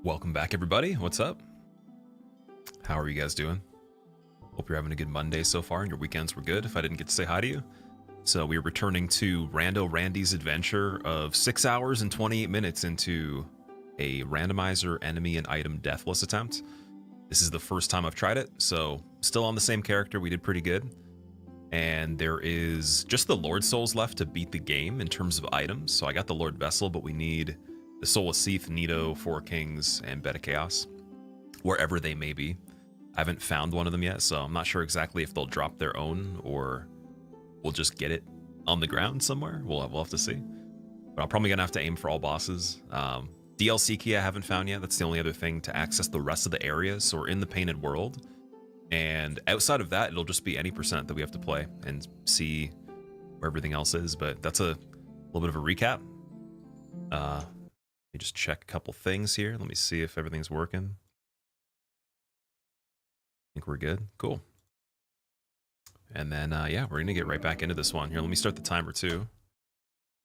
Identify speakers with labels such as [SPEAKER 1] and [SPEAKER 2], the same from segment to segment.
[SPEAKER 1] Welcome back, everybody. What's up? How are you guys doing? Hope you're having a good Monday so far and your weekends were good if I didn't get to say hi to you. So we're returning to Randy's adventure of 6 hours and 28 minutes into a randomizer enemy and item deathless attempt. This is the first time I've tried it, so still on the same character. We did pretty good. And there is just the Lord Souls left to beat the game in terms of items. So I got the Lord Vessel, but we need the Soul of Seath, Nito, Four Kings, and Bed of Chaos, wherever they may be. I haven't found one of them yet, so I'm not sure exactly if they'll drop their own or we'll just get it on the ground somewhere. We'll have to see. But I'm probably gonna have to aim for all bosses. DLC key I haven't found yet. That's the only other thing to access the rest of the areas. So we're in the Painted World. And outside of that, it'll just be any percent that we have to play and see where everything else is. But that's a little bit of a recap. Let me just check a couple things here. Let me see if everything's working. I think we're good. Cool. And then, yeah, we're going to get right back into this one. Here, let me start the timer, too.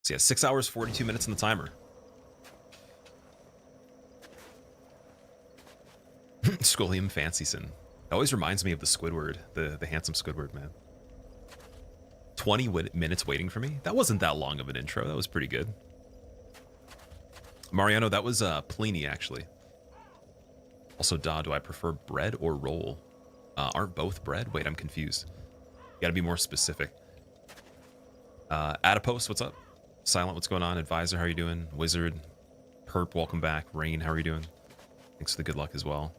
[SPEAKER 1] So, yeah, 6 hours, 42 minutes on the timer. Squilliam Fancyson. It always reminds me of the Squidward, the handsome Squidward, man. 20 minutes waiting for me? That wasn't that long of an intro. That was pretty good. Mariano, that was Pliny, actually. Also, do I prefer bread or roll? Aren't both bread? Wait, I'm confused. You gotta be more specific. Adipose, what's up? Silent, what's going on? Advisor, how are you doing? Wizard, Perp, welcome back. Rain, how are you doing? Thanks for the good luck as well.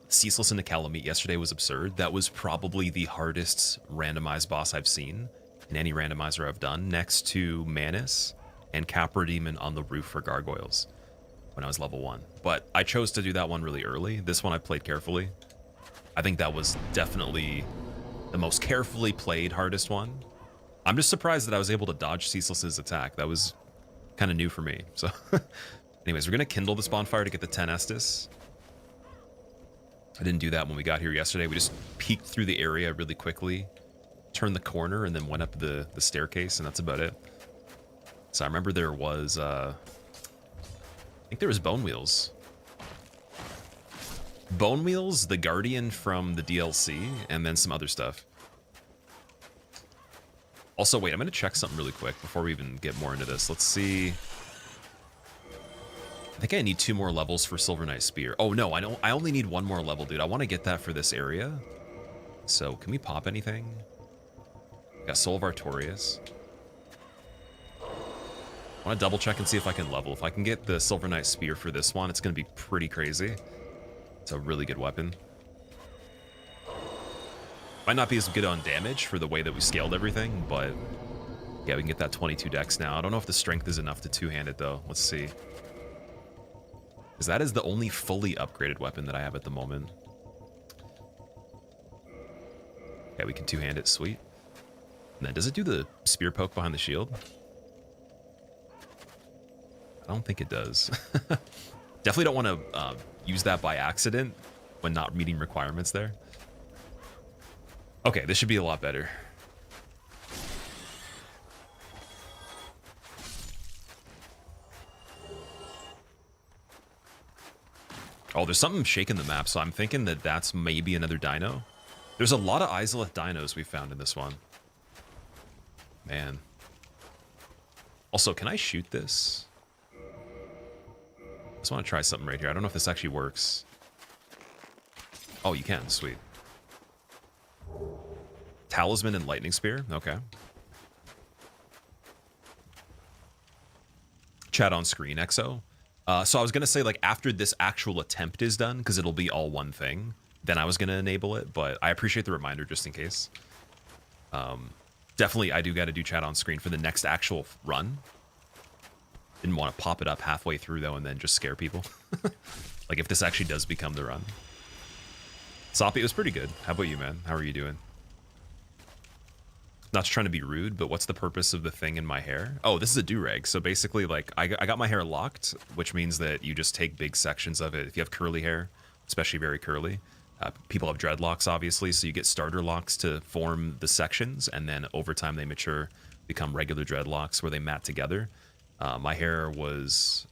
[SPEAKER 1] Ceaseless into Calamite yesterday was absurd. That was probably the hardest randomized boss I've seen in any randomizer I've done, next to Manus and Taurus Demon on the roof for Gargoyles when I was level 1. But I chose to do that one really early. This one I played carefully. I think that was definitely the most carefully played, hardest one. I'm just surprised that I was able to dodge Ceaseless's attack. That was kind of new for me. So anyways, we're going to kindle this bonfire to get the 10 Estus. I didn't do that when we got here yesterday. We just peeked through the area really quickly, turned the corner, and then went up the staircase, and that's about it. So I remember there was, I think there was Bone Wheels. Bone Wheels, the Guardian from the DLC, and then some other stuff. Also, wait, I'm going to check something really quick before we even get more into this. Let's see. I think I need 2 more levels for Silver Knight Spear. Oh, no, I don't. I only need 1 more level, dude. I want to get that for this area. So, can we pop anything? Got Soul of Artorias. I want to double check and see if I can level. If I can get the Silver Knight Spear for this one, it's going to be pretty crazy. It's a really good weapon. Might not be as good on damage for the way that we scaled everything, but yeah, we can get that 22 dex now. I don't know if the strength is enough to two-hand it, though. Let's see. Because that is the only fully upgraded weapon that I have at the moment. Okay, we can two-hand it. Sweet. And then, does it do the spear poke behind the shield? I don't think it does. Definitely don't want to use that by accident when not meeting requirements there. Okay, this should be a lot better. Oh, there's something shaking the map, so I'm thinking that that's maybe another dino. There's a lot of Izalith dinos we found in this one. Man. Also, can I shoot this? I just want to try something right here. I don't know if this actually works. Oh, you can. Sweet. Talisman and Lightning Spear. Okay. Chat on screen, EXO. So I was going to say, like, after this actual attempt is done, because it'll be all one thing, then I was going to enable it, but I appreciate the reminder just in case. Definitely, I do got to do chat on screen for the next actual run. Didn't want to pop it up halfway through, though, and then just scare people. Like, if this actually does become the run. Soppy, it was pretty good. How about you, man? How are you doing? Not trying to be rude, but what's the purpose of the thing in my hair? Oh, this is a do-rag. So basically, like, I got my hair locked, which means that you just take big sections of it. If you have curly hair, especially very curly, people have dreadlocks, obviously, so you get starter locks to form the sections, and then over time they mature, become regular dreadlocks where they mat together. My hair was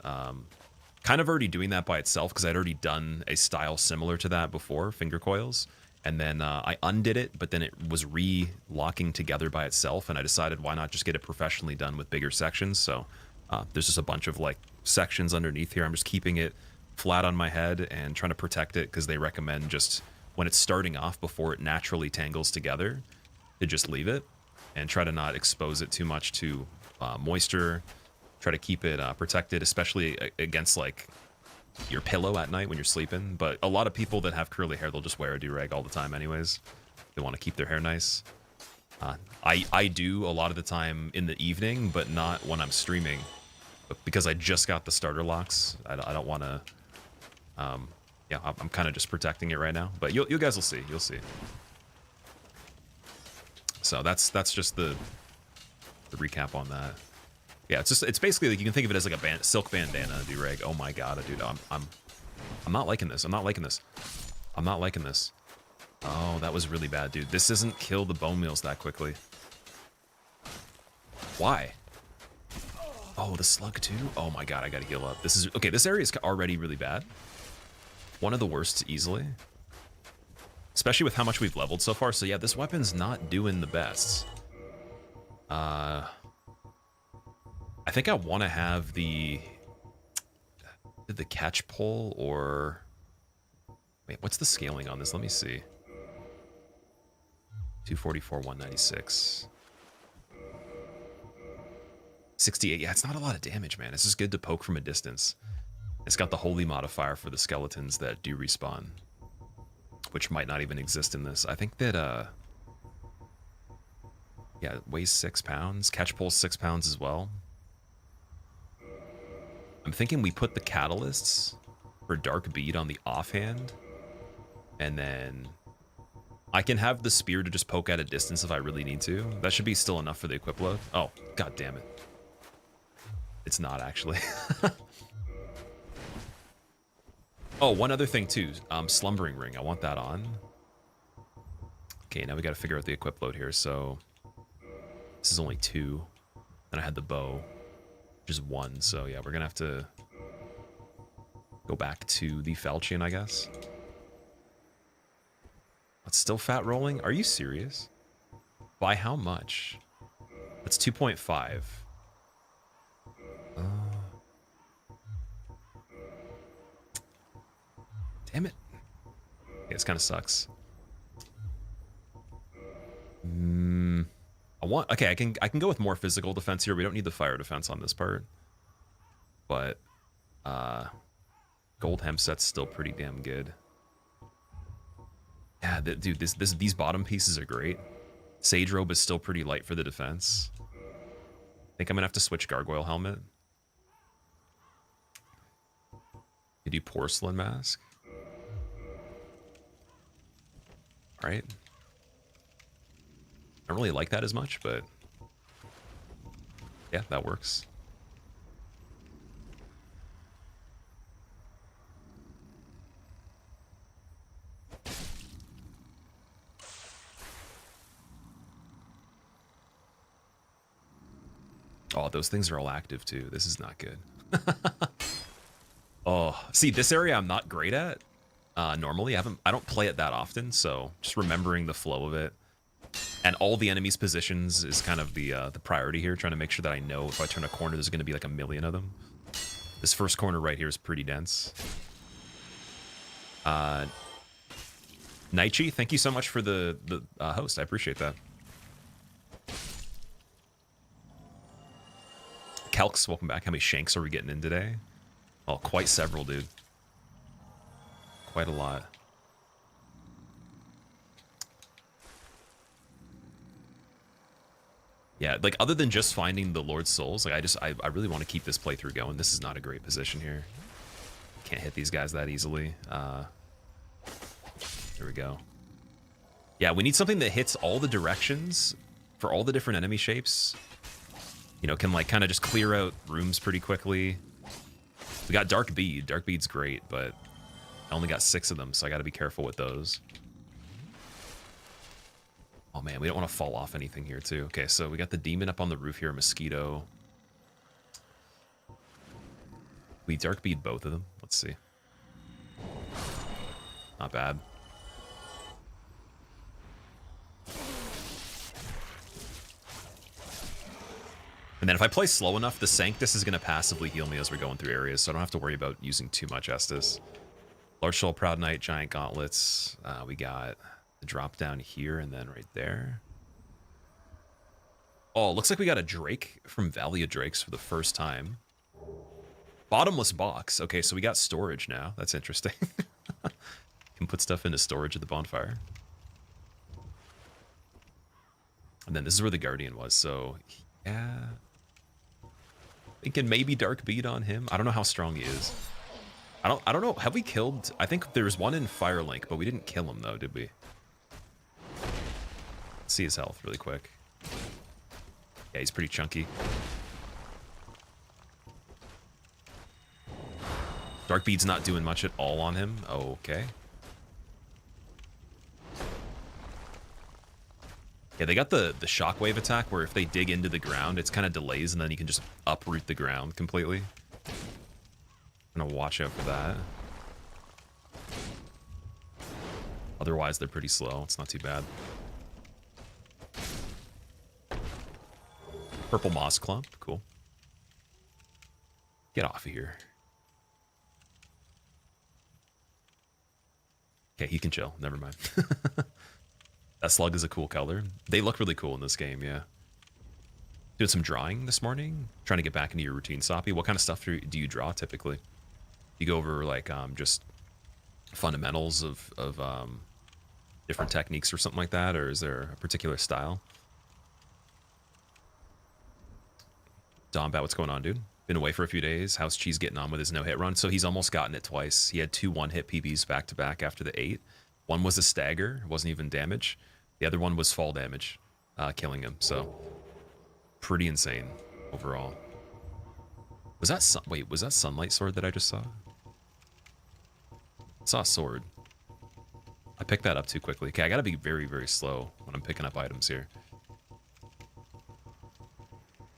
[SPEAKER 1] kind of already doing that by itself because I'd already done a style similar to that before, finger coils. And then I undid it, but then it was re-locking together by itself, and I decided why not just get it professionally done with bigger sections. So there's just a bunch of like sections underneath here. I'm just keeping it flat on my head and trying to protect it because they recommend just when it's starting off before it naturally tangles together to just leave it and try to not expose it too much to moisture. Try to keep it protected, especially against like your pillow at night when you're sleeping. But a lot of people that have curly hair, they'll just wear a do-rag all the time anyways. They want to keep their hair nice. I do a lot of the time in the evening, but not when I'm streaming. But because I just got the starter locks, I don't want to... yeah, I'm kind of just protecting it right now. But you guys will see. You'll see. So that's just the recap on that. Yeah, it's basically like you can think of it as like a silk bandana do-rag. Oh my god, dude, I'm not liking this. I'm not liking this. I'm not liking this. Oh, that was really bad, dude. This doesn't kill the bone meals that quickly. Why? Oh, the slug too? Oh my god, I gotta heal up. This is okay. This area is already really bad. One of the worst easily, especially with how much we've leveled so far. So yeah, this weapon's not doing the best. I think I want to have the catch pole, or wait, what's the scaling on this? Let me see. 244, 196, 68. Yeah, it's not a lot of damage, man. It's just good to poke from a distance. It's got the holy modifier for the skeletons that do respawn, which might not even exist in this. I think that yeah, it weighs 6 pounds. Catch pole's 6 pounds as well. I'm thinking we put the catalysts for Dark Bead on the offhand, and then I can have the spear to just poke at a distance if I really need to. That should be still enough for the equip load. Oh, god damn it. It's not actually. Oh, one other thing too. Slumbering Ring. I want that on. Okay, now we got to figure out the equip load here. So this is only 2. Then I had the bow, which is 1. So yeah, we're gonna have to go back to the falchion, I guess. It's still fat rolling? Are you serious? By how much? That's 2.5. Damn it. Yeah, this kind of sucks. Okay, I can go with more physical defense here. We don't need the fire defense on this part. But gold hemp set's still pretty damn good. Yeah, dude, these bottom pieces are great. Sage robe is still pretty light for the defense. I think I'm gonna have to switch gargoyle helmet. You do porcelain mask. All right. I don't really like that as much, but yeah, that works. Oh, those things are all active too. This is not good. Oh, see, this area I'm not great at. Normally, I don't play it that often, so just remembering the flow of it and all the enemies' positions is kind of the priority here. Trying to make sure that I know if I turn a corner, there's going to be like a million of them. This first corner right here is pretty dense. Naichi, thank you so much for the host. I appreciate that. Kelks, welcome back. How many shanks are we getting in today? Oh, quite several, dude. Quite a lot. Yeah, like other than just finding the Lord's Souls, like I really want to keep this playthrough going. This is not a great position here. Can't hit these guys that easily. There we go. Yeah, we need something that hits all the directions for all the different enemy shapes. You know, can like kind of just clear out rooms pretty quickly. We got Dark Bead. Dark Bead's great, but I only got 6 of them, so I got to be careful with those. Oh man, we don't want to fall off anything here too. Okay, so we got the demon up on the roof here, mosquito. We dark bead both of them. Let's see. Not bad. And then if I play slow enough, the Sanctus is going to passively heal me as we're going through areas, so I don't have to worry about using too much Estus. Large Soul, Proud Knight, Giant Gauntlets. We got the drop down here and then right there. Oh, looks like we got a Drake from Valley of Drakes for the first time. Bottomless box. Okay, so we got storage now. That's interesting. Can put stuff into storage at the bonfire. And then this is where the Guardian was, so yeah. Thinking maybe Dark Bead on him. I don't know how strong he is. I don't know. Have we killed? I think there's one in Firelink, but we didn't kill him though, did we? Let's see his health really quick. Yeah, he's pretty chunky. Dark Bead's not doing much at all on him. Okay. Yeah, they got the shockwave attack where if they dig into the ground, it's kind of delays and then you can just uproot the ground completely. I'm gonna watch out for that. Otherwise, they're pretty slow. It's not too bad. Purple moss clump. Cool. Get off of here. Okay, he can chill. Never mind. That slug is a cool color. They look really cool in this game, yeah. Doing some drawing this morning. Trying to get back into your routine, Soppy. What kind of stuff do you draw typically? You go over like just fundamentals of different techniques or something like that, or is there a particular style? Dombat, what's going on, dude? Been away for a few days. How's Cheese getting on with his no-hit run? So he's almost gotten it twice. He had 2 one-hit PBs back-to-back after the 8. One was a stagger. It wasn't even damage. The other one was fall damage, killing him. So pretty insane overall. Was that wait, was that Sunlight Sword that I just saw? I saw a sword. I picked that up too quickly. Okay, I gotta be very, very slow when I'm picking up items here.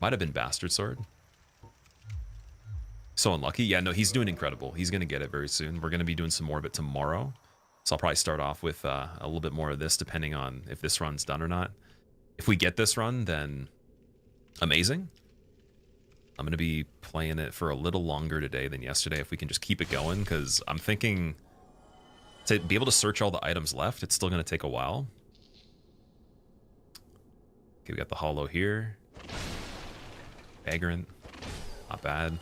[SPEAKER 1] Might have been Bastard Sword. So unlucky. Yeah, no, he's doing incredible. He's gonna get it very soon. We're gonna be doing some more of it tomorrow. So I'll probably start off with a little bit more of this, depending on if this run's done or not. If we get this run, then amazing. I'm going to be playing it for a little longer today than yesterday if we can just keep it going, because I'm thinking to be able to search all the items left, it's still going to take a while. Okay, we got the hollow here. Vagrant. Not bad.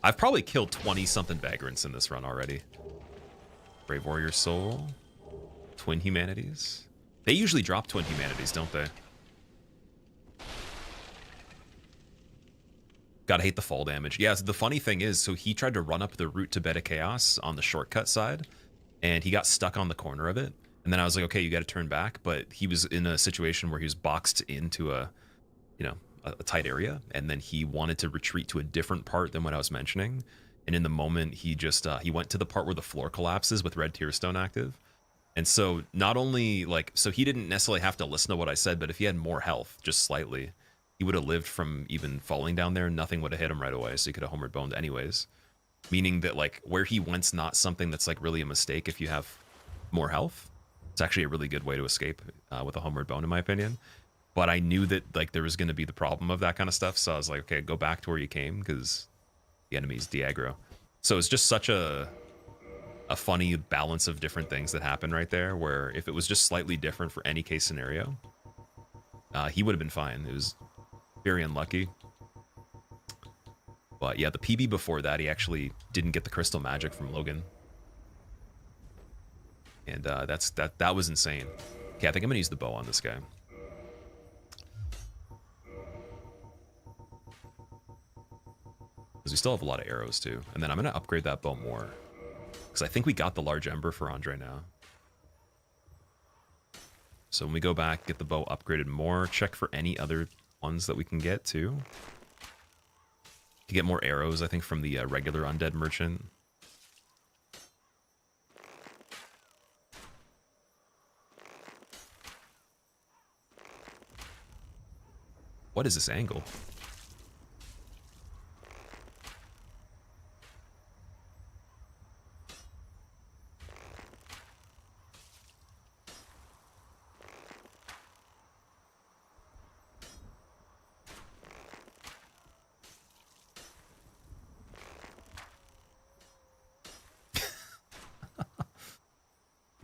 [SPEAKER 1] I've probably killed 20-something Vagrants in this run already. Brave Warrior Soul. Twin Humanities. They usually drop Twin Humanities, don't they? Gotta hate the fall damage. Yeah, so the funny thing is, so he tried to run up the route to Bed of Chaos on the shortcut side, and he got stuck on the corner of it. And then I was like, okay, you gotta turn back. But he was in a situation where he was boxed into a tight area, and then he wanted to retreat to a different part than what I was mentioning. And in the moment, he just he went to the part where the floor collapses with Red Tearstone active. And so not only so he didn't necessarily have to listen to what I said, but if he had more health, just slightly, he would have lived from even falling down there. Nothing would have hit him right away, so he could have homeward boned anyways. Meaning that where he went's not something that's really a mistake if you have more health. It's actually a really good way to escape with a homeward bone, in my opinion. But I knew that there was going to be the problem of that kind of stuff, so I was like, okay, go back to where you came, because the enemy's de-aggro. So it's just such a funny balance of different things that happen right there, where if it was just slightly different for any case scenario, he would have been fine. It was very unlucky. But yeah, the PB before that, he actually didn't get the crystal magic from Logan. And that was insane. Okay, I think I'm gonna use the bow on this guy. Because we still have a lot of arrows too. And then I'm gonna upgrade that bow more, because I think we got the large ember for Andre now. So when we go back, get the bow upgraded more, check for any other ones that we can get too. To get more arrows, I think, from the regular Undead Merchant. What is this angle?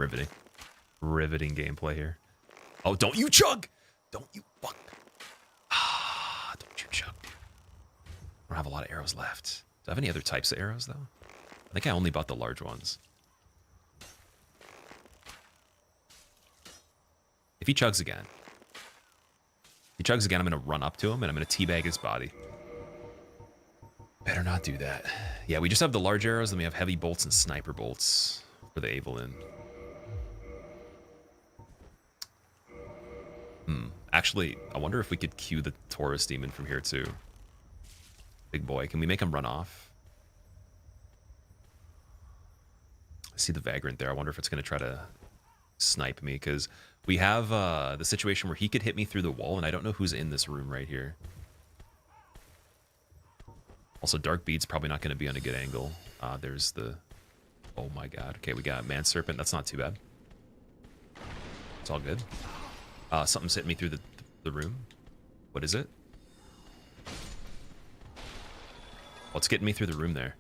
[SPEAKER 1] Riveting. Riveting gameplay here. Oh, don't you chug! Don't you fuck. Ah, don't you chug, dude. I don't have a lot of arrows left. Do I have any other types of arrows, though? I think I only bought the large ones. If he chugs again, I'm going to run up to him, and I'm going to teabag his body. Better not do that. Yeah, we just have the large arrows, then we have heavy bolts and sniper bolts for the Evelyn. Actually, I wonder if we could queue the Taurus Demon from here, too. Big boy. Can we make him run off? I see the Vagrant there. I wonder if it's going to try to snipe me, because we have the situation where he could hit me through the wall, and I don't know who's in this room right here. Also, Dark Bead's probably not going to be on a good angle. There's the... Oh my god. Okay, we got Man Serpent. That's not too bad. It's all good. Something's hitting me through the room. What is it? What's getting me through the room there?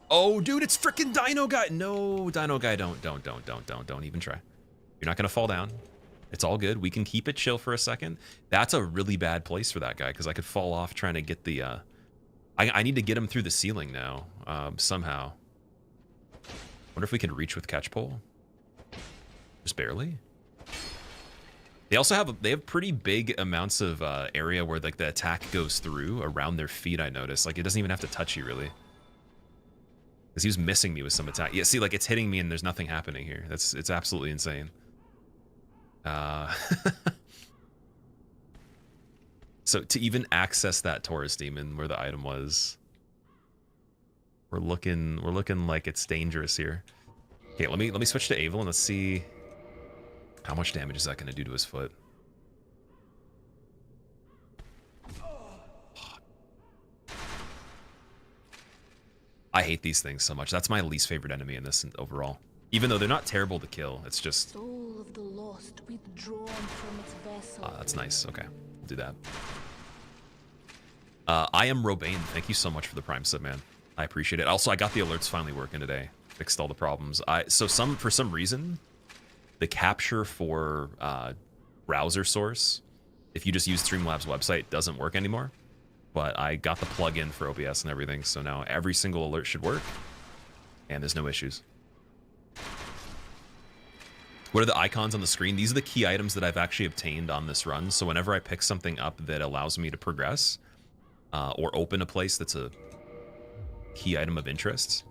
[SPEAKER 1] Oh, dude, it's freaking Dino Guy. No, Dino Guy, don't even try. You're not going to fall down. It's all good. We can keep it chill for a second. That's a really bad place for that guy, because I could fall off trying to get the... I need to get him through the ceiling now, somehow. Wonder if we can reach with catch pole. Just barely. They also have pretty big amounts of area where like the attack goes through around their feet. I noticed, like, it doesn't even have to touch you really. Because he was missing me with some attack. Yeah, see, like, it's hitting me and there's nothing happening here. It's absolutely insane. So to even access that Taurus Demon where the item was, we're looking like it's dangerous here. Okay, let me switch to Avil and let's see how much damage is that going to do to his foot. I hate these things so much. That's my least favorite enemy in this overall. Even though they're not terrible to kill, it's just...
[SPEAKER 2] Soul of the lost withdrawn from its vessel.
[SPEAKER 1] That's nice. Okay, we'll do that. I am Robane. Thank you so much for the Prime sub, man. I appreciate it. Also, I got the alerts finally working today. Fixed all the problems. For some reason, the capture for browser source, if you just use Streamlabs website, doesn't work anymore. But I got the plugin for OBS and everything, so now every single alert should work, and there's no issues. What are the icons on the screen? These are the key items that I've actually obtained on this run, so whenever I pick something up that allows me to progress, or open a place that's a key item of interest.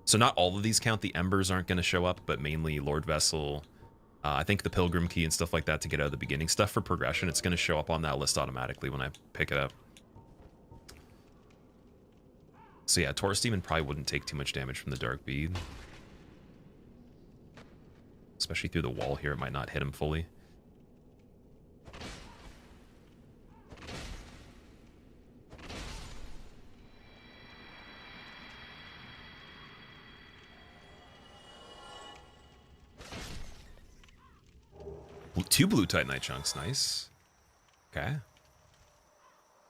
[SPEAKER 1] So not all of these count. The Embers aren't going to show up, but mainly Lord Vessel, I think the Pilgrim Key and stuff like that to get out of the beginning. Stuff for progression, it's going to show up on that list automatically when I pick it up. So yeah, Taurus Demon probably wouldn't take too much damage from the Dark Bead. Especially through the wall here, it might not hit him fully. Two blue Titanite chunks, nice. Okay.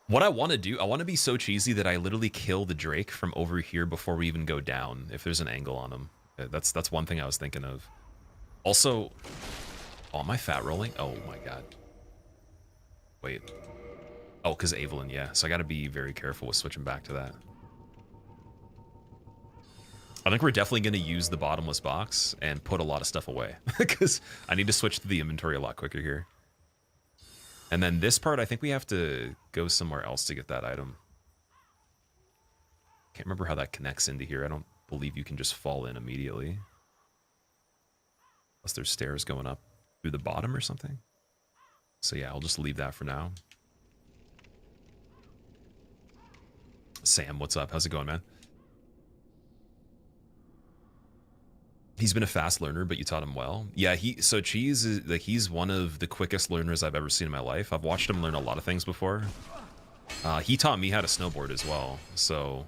[SPEAKER 1] What I want to do, I want to be so cheesy that I literally kill the Drake from over here before we even go down, if there's an angle on him. That's one thing I was thinking of. Also, oh, am I fat rolling? Oh my god. Wait. Oh, because Evelyn, yeah. So I got to be very careful with switching back to that. I think we're definitely going to use the bottomless box and put a lot of stuff away because I need to switch to the inventory a lot quicker here. And then this part, I think we have to go somewhere else to get that item. Can't remember how that connects into here. I don't believe you can just fall in immediately. Unless there's stairs going up through the bottom or something. So yeah, I'll just leave that for now. Sam, what's up? How's it going, man? He's been a fast learner, but you taught him well. Yeah, so Cheese is like, he's one of the quickest learners I've ever seen in my life. I've watched him learn a lot of things before. He taught me how to snowboard as well. So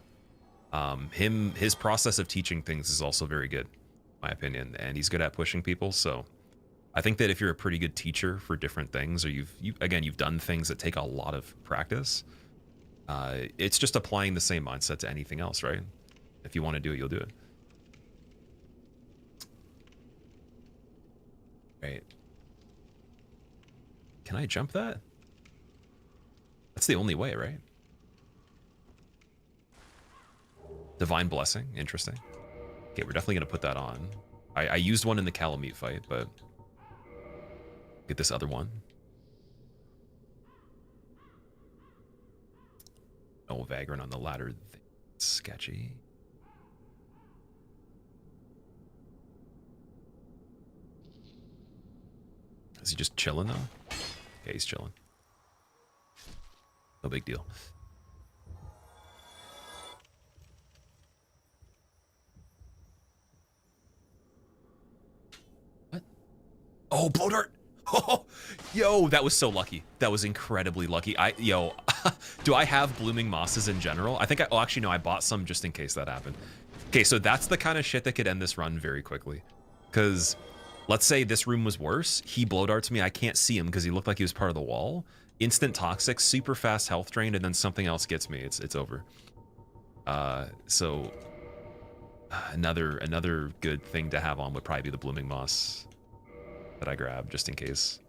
[SPEAKER 1] his process of teaching things is also very good, in my opinion, and he's good at pushing people. So I think that if you're a pretty good teacher for different things, or you've done things that take a lot of practice, it's just applying the same mindset to anything else, right? If you want to do it, you'll do it. Right. Can I jump that? That's the only way, right? Divine Blessing. Interesting. Okay, we're definitely going to put that on. I used one in the Calamite fight, but... Get this other one. Oh, Vagrant on the ladder. Sketchy. Is he just chilling though? Okay, he's chilling. No big deal. What? Oh, blow dart! Oh, yo, that was so lucky. That was incredibly lucky. Yo, do I have blooming mosses in general? I think oh, actually, no, I bought some just in case that happened. Okay, so that's the kind of shit that could end this run very quickly. Because let's say this room was worse. He blow darts me. I can't see him because he looked like he was part of the wall. Instant toxic, super fast health drained, and then something else gets me. It's over. So another good thing to have on would probably be the blooming moss that I grabbed just in case.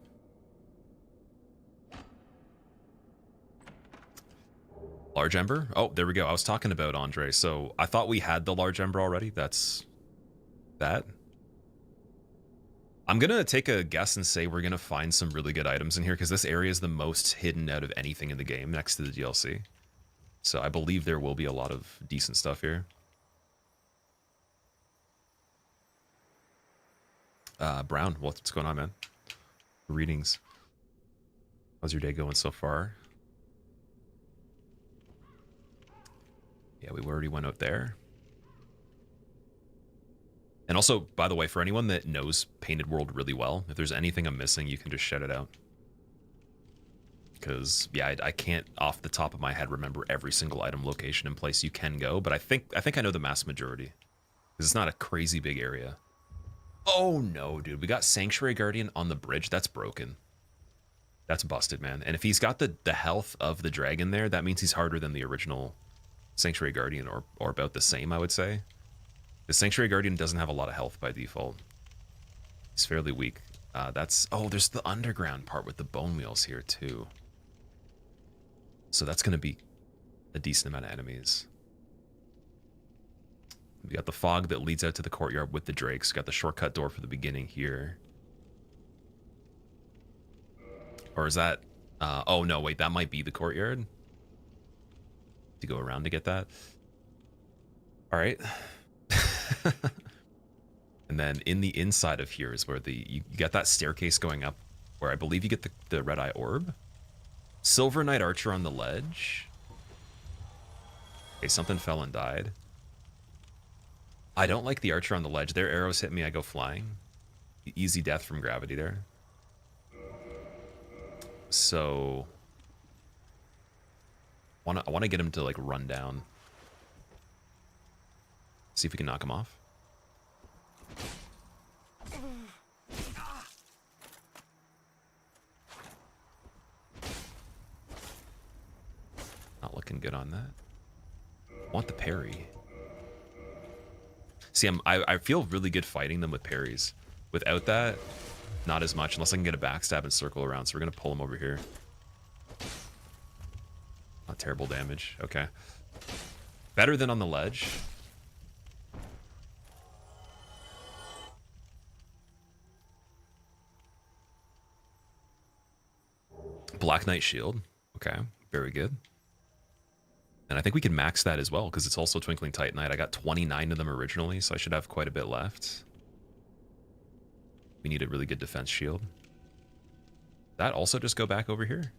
[SPEAKER 1] Large Ember? Oh, there we go. I was talking about Andre. So I thought we had the Large Ember already. That's that. I'm going to take a guess and say we're going to find some really good items in here because this area is the most hidden out of anything in the game next to the DLC. So I believe there will be a lot of decent stuff here. Brown, what's going on, man? Greetings. How's your day going so far? Yeah, we already went out there. And also, by the way, for anyone that knows Painted World really well, if there's anything I'm missing, you can just shout it out. Because, yeah, I can't off the top of my head remember every single item, location, and place you can go, but I think I know the mass majority. Because it's not a crazy big area. Oh no, dude. We got Sanctuary Guardian on the bridge. That's broken. That's busted, man. And if he's got the health of the dragon there, that means he's harder than the original Sanctuary Guardian, or about the same, I would say. The Sanctuary Guardian doesn't have a lot of health by default. He's fairly weak. Oh, there's the underground part with the bone wheels here too. So that's going to be a decent amount of enemies. We got the fog that leads out to the courtyard with the drakes. Got the shortcut door for the beginning here. Or is that... oh, no, wait, that might be the courtyard. To go around to get that. All right. And then in the inside of here is where you got that staircase going up, where I believe you get the red eye orb. Silver Knight Archer on the ledge. Okay, something fell and died. I don't like the archer on the ledge. Their arrows hit me, I go flying. Easy death from gravity there. So I want to get him to like run down. See if we can knock him off. Not looking good on that. Want the parry. See, I feel really good fighting them with parries. Without that, not as much, unless I can get a backstab and circle around. So we're going to pull him over here. Not terrible damage. Okay. Better than on the ledge. Black Knight Shield. Okay, very good. And I think we can max that as well, because it's also Twinkling Titanite. I got 29 of them originally, so I should have quite a bit left. We need a really good defense shield. That also just go back over here?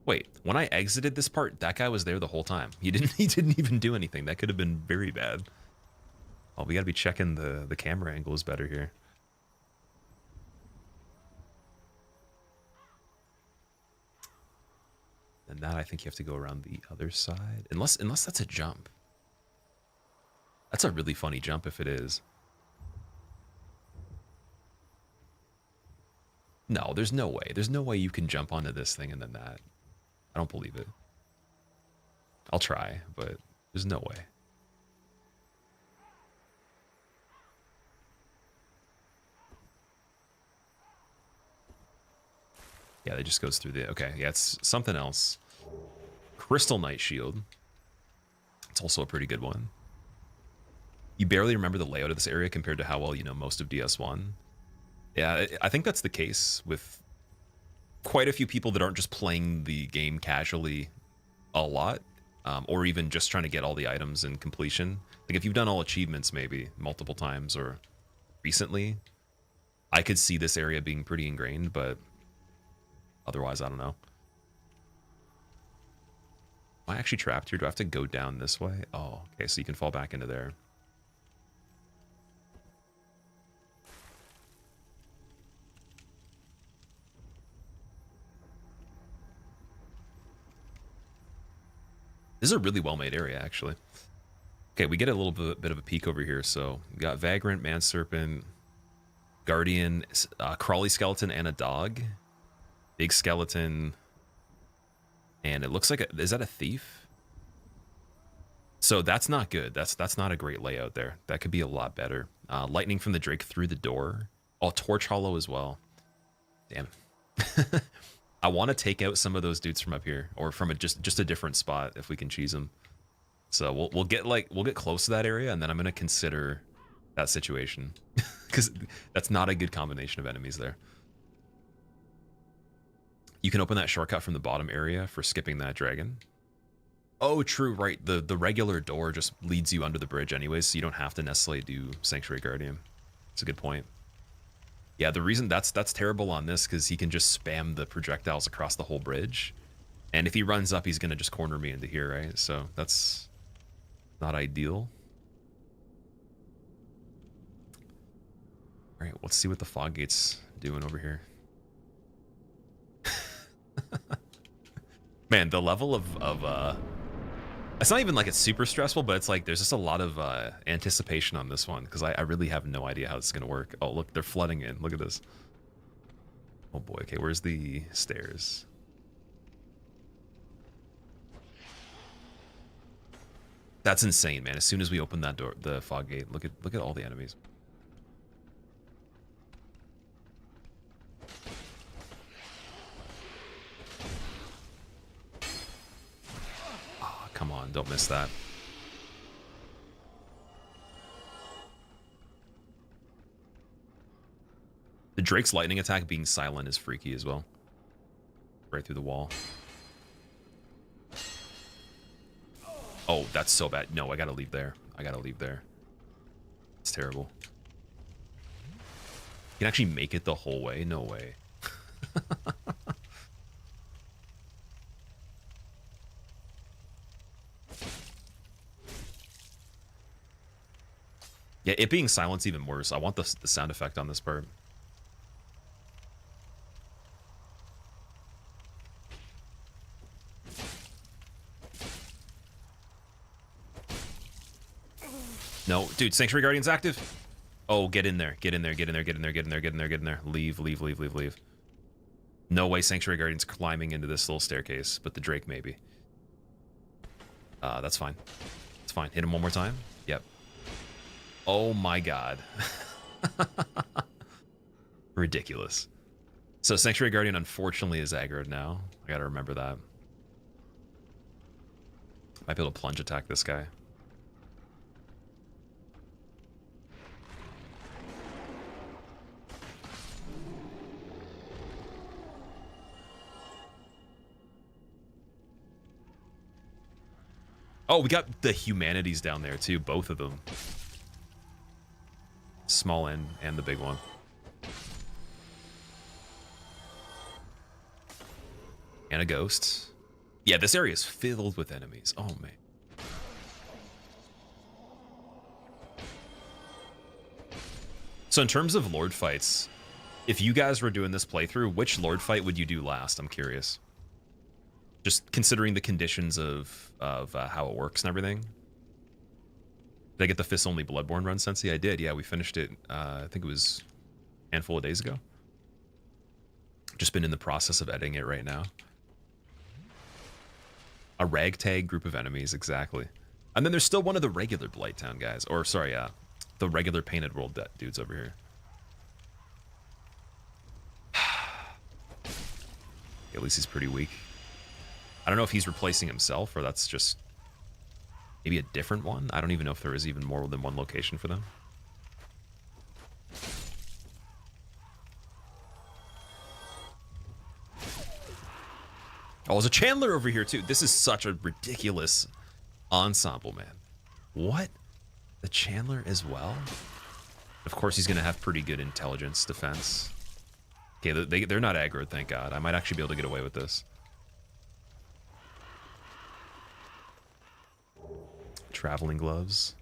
[SPEAKER 1] Wait, when I exited this part, that guy was there the whole time. He didn't even do anything. That could have been very bad. Oh, we gotta be checking the camera angles better here. And that I think you have to go around the other side. Unless that's a jump. That's a really funny jump if it is. No, there's no way. There's no way you can jump onto this thing and then that. I don't believe it. I'll try, but There's no way. Yeah, that just goes through the... Okay, yeah, it's something else. Crystal Knight Shield. It's also a pretty good one. You barely remember the layout of this area compared to how well you know most of DS1. Yeah, I think that's the case with quite a few people that aren't just playing the game casually a lot, or even just trying to get all the items and completion. Like if you've done all achievements maybe multiple times or recently, I could see this area being pretty ingrained, but otherwise, I don't know. Am I actually trapped here? Do I have to go down this way? Oh, okay, so you can fall back into there. This is a really well-made area, actually. Okay, we get a little bit of a peek over here. So we got Vagrant, Manserpent, Guardian, Crawly Skeleton, and a dog. Big Skeleton. And it looks like is that a thief? So that's not good. That's not a great layout there. That could be a lot better. Lightning from the Drake through the door. Oh, Torch Hollow as well. Damn. I want to take out some of those dudes from up here, or from just a different spot if we can cheese them. So we'll get close to that area, and then I'm gonna consider that situation because that's not a good combination of enemies there. You can open that shortcut from the bottom area for skipping that dragon. Oh, true, right. The regular door just leads you under the bridge anyways, so you don't have to necessarily do Sanctuary Guardian. It's a good point. Yeah, the reason that's terrible on this because he can just spam the projectiles across the whole bridge, and if he runs up, he's gonna just corner me into here, right? So that's not ideal. All right, let's see what the fog gate's doing over here. Man, the level of it's not even like it's super stressful, but it's like there's just a lot of anticipation on this one because I really have no idea how this is gonna work. Oh, look, they're flooding in. Look at this. Oh boy. Okay, where's the stairs? That's insane, man. As soon as we open that door, the fog gate, look at all the enemies. Come on, don't miss that. The Drake's lightning attack being silent is freaky as well. Right through the wall. Oh, that's so bad. No, I gotta leave there. I gotta leave there. It's terrible. You can actually make it the whole way? No way. Yeah, it being silent's even worse. I want the sound effect on this part. No, dude, Sanctuary Guardian's active. Oh, get in there. Get in there. Get in there. Get in there. Get in there. Get in there. Get in there. Leave, leave, leave, leave, leave. No way Sanctuary Guardian's climbing into this little staircase, but the Drake maybe. That's fine. It's fine. Hit him one more time. Yep. Oh my god. Ridiculous. So Sanctuary Guardian unfortunately is aggroed now. I gotta remember that. Might be able to plunge attack this guy. Oh, we got the humanities down there too, both of them. Small end and the big one. And a ghost. Yeah, this area is filled with enemies. Oh, man. So in terms of Lord fights, if you guys were doing this playthrough, which Lord fight would you do last? I'm curious. Just considering the conditions of how it works and everything. Did I get the Fist Only Bloodborne run, Sensei? I did, yeah. We finished it, I think it was a handful of days ago. Just been in the process of editing it right now. A ragtag group of enemies, exactly. And then there's still one of the regular Blighttown guys. Or, sorry, the regular Painted World dudes over here. At least he's pretty weak. I don't know if he's replacing himself or that's just maybe a different one. I don't even know if there is even more than one location for them. Oh, there's a Chandler over here too. This is such a ridiculous ensemble, man. What? The Chandler as well? Of course he's going to have pretty good intelligence defense. Okay, they're not aggroed, thank God. I might actually be able to get away with this. Traveling gloves.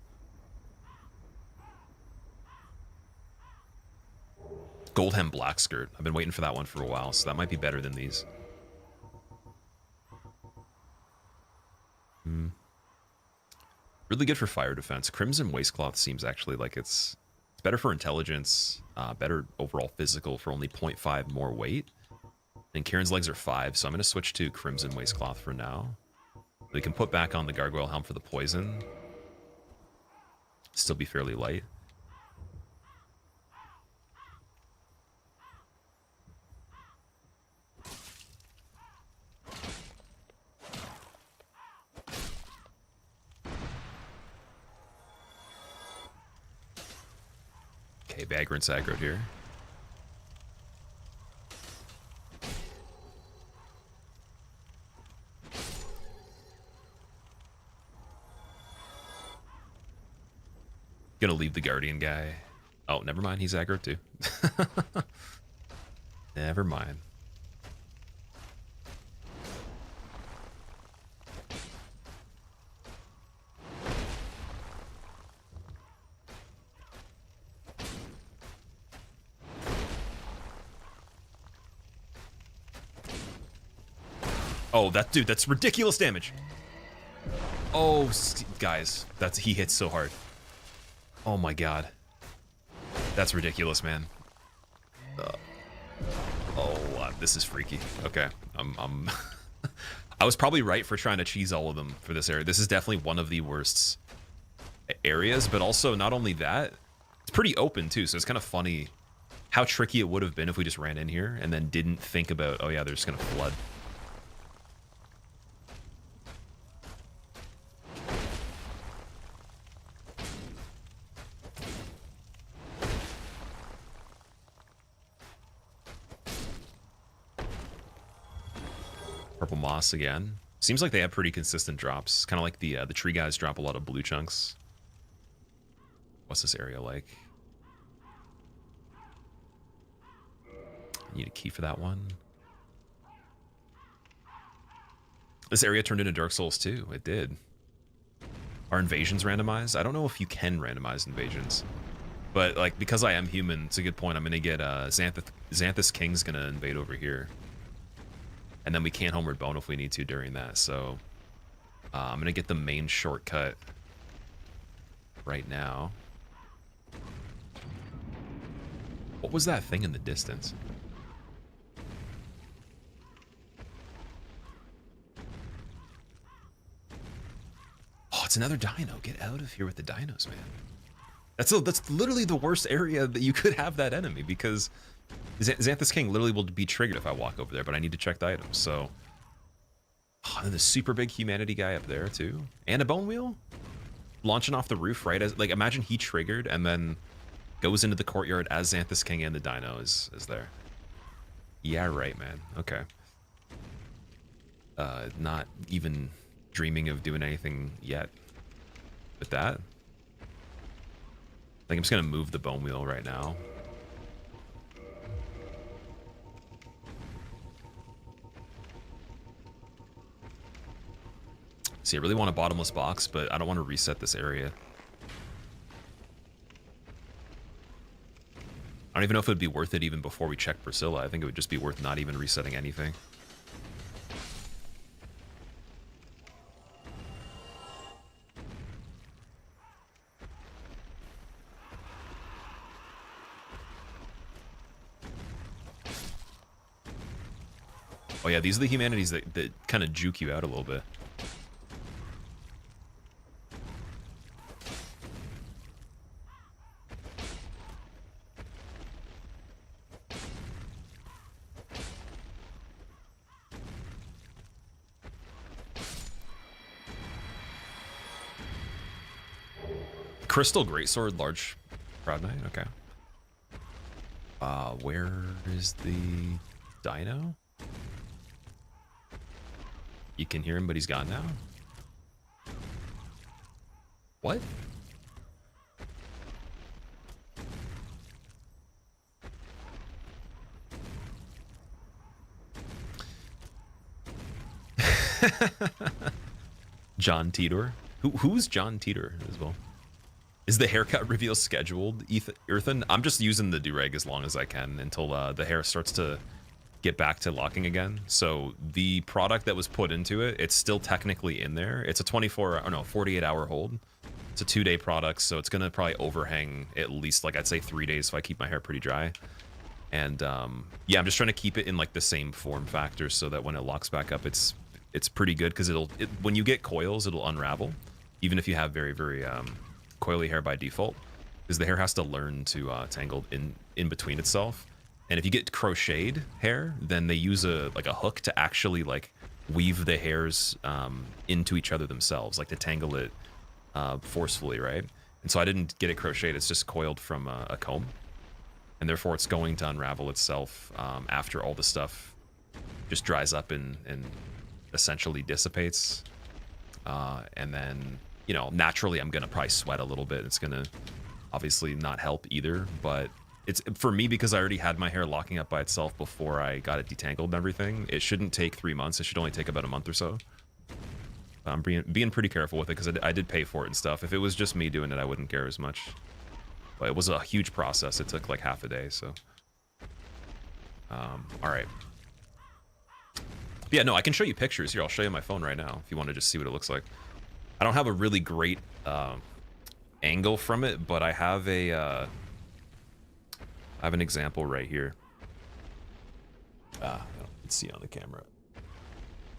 [SPEAKER 1] Goldhem black skirt. I've been waiting for that one for a while, so that might be better than these. Really good for fire defense. Crimson waistcloth seems actually like it's better for intelligence, better overall physical for only 0.5 more weight. And Kieran's legs are 5, so I'm going to switch to Crimson waistcloth for now. We can put back on the Gargoyle helm for the poison. Still be fairly light. Okay, Vagrant's aggroed here. Gonna leave the Guardian guy. Oh, never mind, he's aggroed too. Never mind. Oh, that dude, that's ridiculous damage. Oh, guys, he hits so hard. Oh my God. That's ridiculous, man. This is freaky. Okay, I was probably right for trying to cheese all of them for this area. This is definitely one of the worst areas, but also not only that, it's pretty open too, so it's kind of funny how tricky it would have been if we just ran in here and then didn't think about, oh yeah, they're just gonna flood. Purple moss again. Seems like they have pretty consistent drops. Kind of like the tree guys drop a lot of blue chunks. What's this area like? Need a key for that one. This area turned into Dark Souls 2. It did. Are invasions randomized? I don't know if you can randomize invasions. But like because I am human, it's a good point. I'm gonna get Xanthus King's gonna invade over here. And then we can't Homeward Bone if we need to during that. So I'm going to get the main shortcut right now. What was that thing in the distance? Oh, it's another dino. Get out of here with the dinos, man. That's literally the worst area that you could have that enemy because Xanthus King literally will be triggered if I walk over there, but I need to check the items, so... Oh, and the super big humanity guy up there, too. And a bone wheel? Launching off the roof, right? As, like, imagine he triggered and then goes into the courtyard as Xanthus King and the dino is there. Yeah, right, man. Okay. Not even dreaming of doing anything yet with that. I think I'm just going to move the bone wheel right now. See, I really want a bottomless box, but I don't want to reset this area. I don't even know if it would be worth it even before we check Priscilla. I think it would just be worth not even resetting anything. Oh yeah, these are the humanities that kind of juke you out a little bit. Crystal Greatsword, large Proud Knight. Okay. Where is the dino? You can hear him, but he's gone now. What? John Titor. Who's John Titor as well? Is the haircut reveal scheduled, Ethan? I'm just using the do-rag as long as I can until the hair starts to get back to locking again. So the product that was put into it, it's still technically in there. It's a 48-hour hold. It's a 2-day product, so it's gonna probably overhang at least, like, I'd say 3 days if I keep my hair pretty dry. And yeah, I'm just trying to keep it in like the same form factor so that when it locks back up, it's pretty good, because when you get coils, it'll unravel, even if you have very coily hair by default, because the hair has to learn to tangle in between itself. And if you get crocheted hair, then they use a hook to actually like weave the hairs into each other themselves, like to tangle it forcefully, right? And so I didn't get it crocheted, it's just coiled from a comb, and therefore it's going to unravel itself after all the stuff just dries up and essentially dissipates. And then, you know, naturally I'm gonna probably sweat a little bit. It's gonna obviously not help either, but it's, for me, because I already had my hair locking up by itself before I got it detangled and everything, it shouldn't take 3 months. It should only take about a month or so. I'm being pretty careful with it, because I did pay for it and stuff. If it was just me doing it, I wouldn't care as much. But it was a huge process. It took like half a day, so. All right. But yeah, no, I can show you pictures here. I'll show you my phone right now if you want to just see what it looks like. I don't have a really great angle from it, but I have a I have an example right here. You can see on the camera.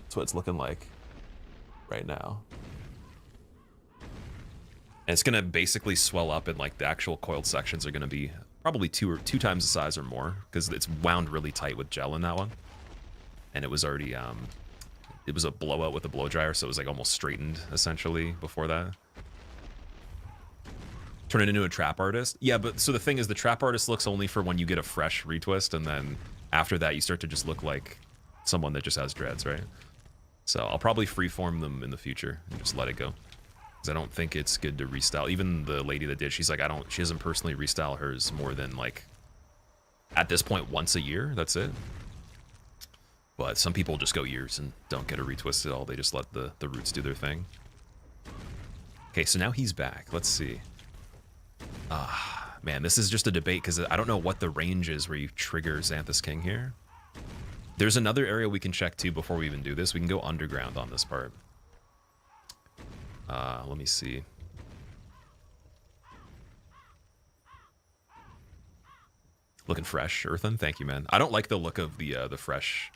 [SPEAKER 1] That's what it's looking like right now. And it's gonna basically swell up, and like the actual coiled sections are gonna be probably two times the size or more, because it's wound really tight with gel in that one. And it was already it was a blowout with a blow dryer, so it was like almost straightened essentially before that. Turn it into a trap artist. Yeah, but so the thing is, the trap artist looks only for when you get a fresh retwist, and then after that you start to just look like someone that just has dreads, right? So I'll probably freeform them in the future and just let it go, because I don't think it's good to restyle. Even the lady that did, she's like, she doesn't personally restyle hers more than like, at this point, once a year. That's it. But some people just go years and don't get a retwist at all. They just let the roots do their thing. Okay, so now he's back. Let's see. Man, this is just a debate, because I don't know what the range is where you trigger Xanthus King here. There's another area we can check too before we even do this. We can go underground on this part. Let me see. Looking fresh, Earthen. Thank you, man. I don't like the look of the fresh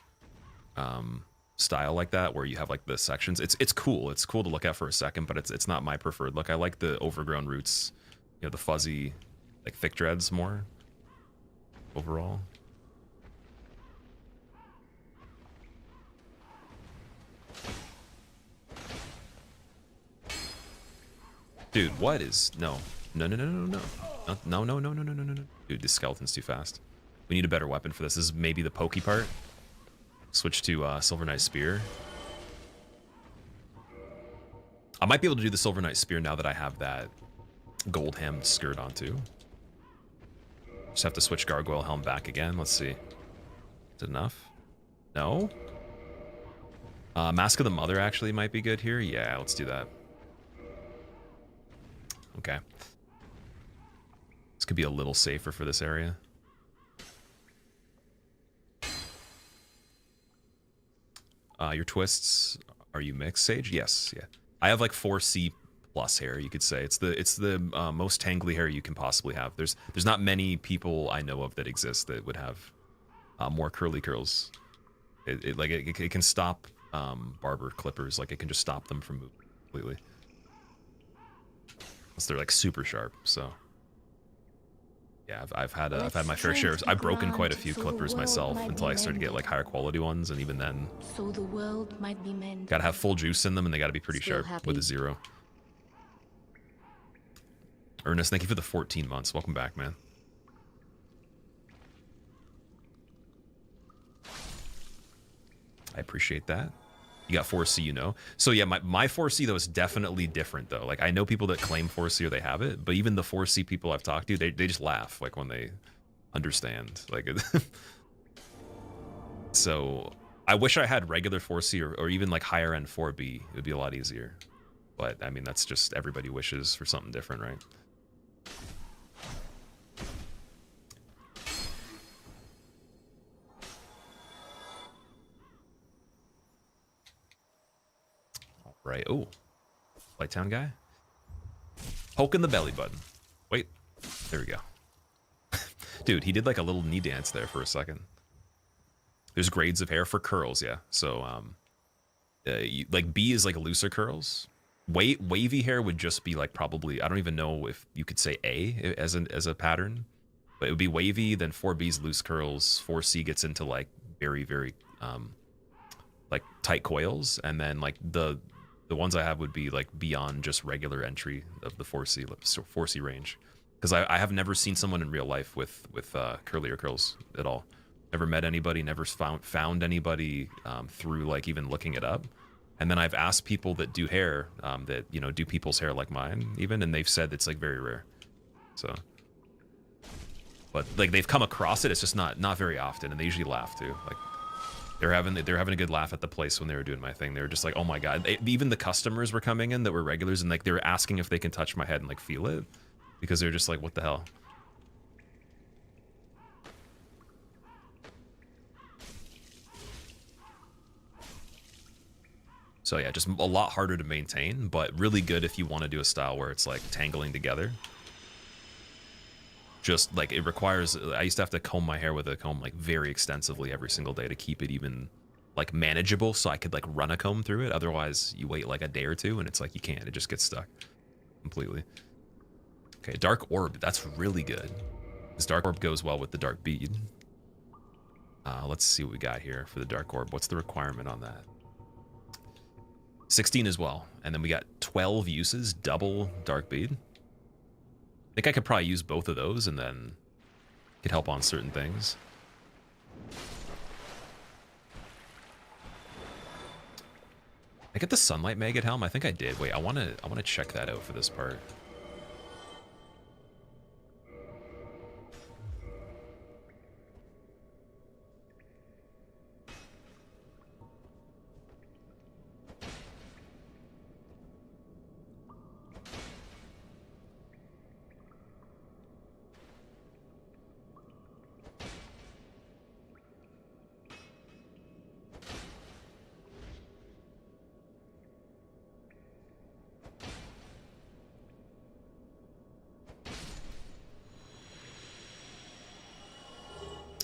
[SPEAKER 1] style like that, where you have like the sections. It's cool. It's cool to look at for a second, but it's not my preferred look. I like the overgrown roots, you know, the fuzzy, like thick dreads more overall. Dude, what is no. Dude, this skeleton's too fast. We need a better weapon for this. This is maybe the pokey part. Switch to Silver Knight Spear. I might be able to do the Silver Knight Spear now that I have that gold hem skirt on too. Just have to switch Gargoyle Helm back again. Let's see. Is it enough? No? Mask of the Mother actually might be good here. Yeah, let's do that. Okay. This could be a little safer for this area. Your twists, are you mixed, Sage? Yes, yeah. I have like 4C plus hair, you could say. It's the most tangly hair you can possibly have. There's not many people I know of that exist that would have more curly curls. It can stop barber clippers. Like, it can just stop them from moving completely. Unless they're like super sharp. So yeah, I've had my fair share. I've broken quite a few clippers myself until I started to get like higher quality ones, and even then,
[SPEAKER 2] so the world might be mended.
[SPEAKER 1] Gotta have full juice in them, and they gotta be pretty sharp with a 0. Ernest, thank you for the 14 months. Welcome back, man. I appreciate that. You got 4C, you know. So yeah, my 4C though is definitely different though. Like I know people that claim 4C or they have it, but even the 4C people I've talked to, they just laugh like when they understand. Like so I wish I had regular 4C or even like higher end 4B. It would be a lot easier. But I mean that's just everybody wishes for something different, right? Right. Oh, Lighttown guy. Poking the belly button. Wait, there we go. Dude, he did like a little knee dance there for a second. There's grades of hair for curls, yeah. So, like B is like looser curls. Wavy hair would just be like probably, I don't even know if you could say A as a pattern, but it would be wavy. Then 4B's loose curls. 4C gets into like very like tight coils, and then like the ones I have would be like beyond just regular entry of the 4C range, because I have never seen someone in real life with curlier curls at all. Never met anybody, never found anybody through like even looking it up. And then I've asked people that do hair that, you know, do people's hair like mine even, and they've said it's like very rare. So, but like they've come across it, it's just not very often, and they usually laugh too. Like they're having a good laugh at the place when they were doing my thing. They were just like, oh my god. Even the customers were coming in that were regulars, and like they were asking if they can touch my head and like feel it, because they were just like, what the hell. So yeah, just a lot harder to maintain, but really good if you want to do a style where it's like tangling together. Just like it requires, I used to have to comb my hair with a comb like very extensively every single day to keep it even like manageable, so I could like run a comb through it. Otherwise you wait like a day or two and it's like you can't, it just gets stuck completely. Okay, dark orb, that's really good. This dark orb goes well with the dark bead. Let's see what we got here for the dark orb. What's the requirement on that? 16 as well, and then we got 12 uses, double dark bead. I think I could probably use both of those and then could help on certain things. I get the sunlight maggot helm. I think I did. Wait, I want to check that out for this part.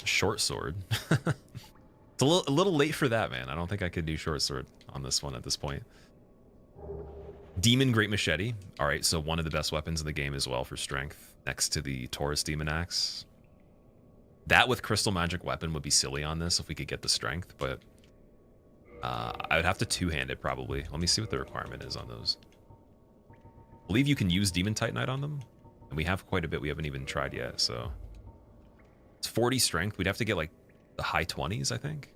[SPEAKER 1] Short sword. It's a little late for that, man. I don't think I could do short sword on this one at this point. Demon Great Machete. All right, so one of the best weapons in the game as well for strength, next to the Taurus Demon Axe. That with Crystal Magic Weapon would be silly on this if we could get the strength, but I would have to two-hand it probably. Let me see what the requirement is on those. I believe you can use Demon Titanite on them, and we have quite a bit we haven't even tried yet, so... It's 40 strength. We'd have to get like the high 20s, I think.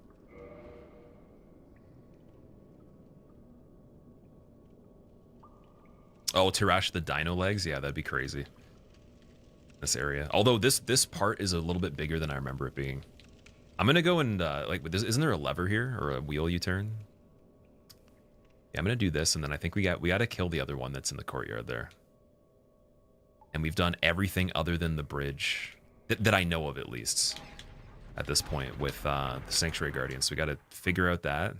[SPEAKER 1] Oh, Tirash the dino legs? Yeah, that'd be crazy. This area. Although this part is a little bit bigger than I remember it being. I'm gonna go and like with this, isn't there a lever here or a wheel you turn? Yeah, I'm gonna do this, and then I think we gotta kill the other one that's in the courtyard there. And we've done everything other than the bridge. That I know of, at least, at this point, with the Sanctuary Guardians. So we got to figure out that.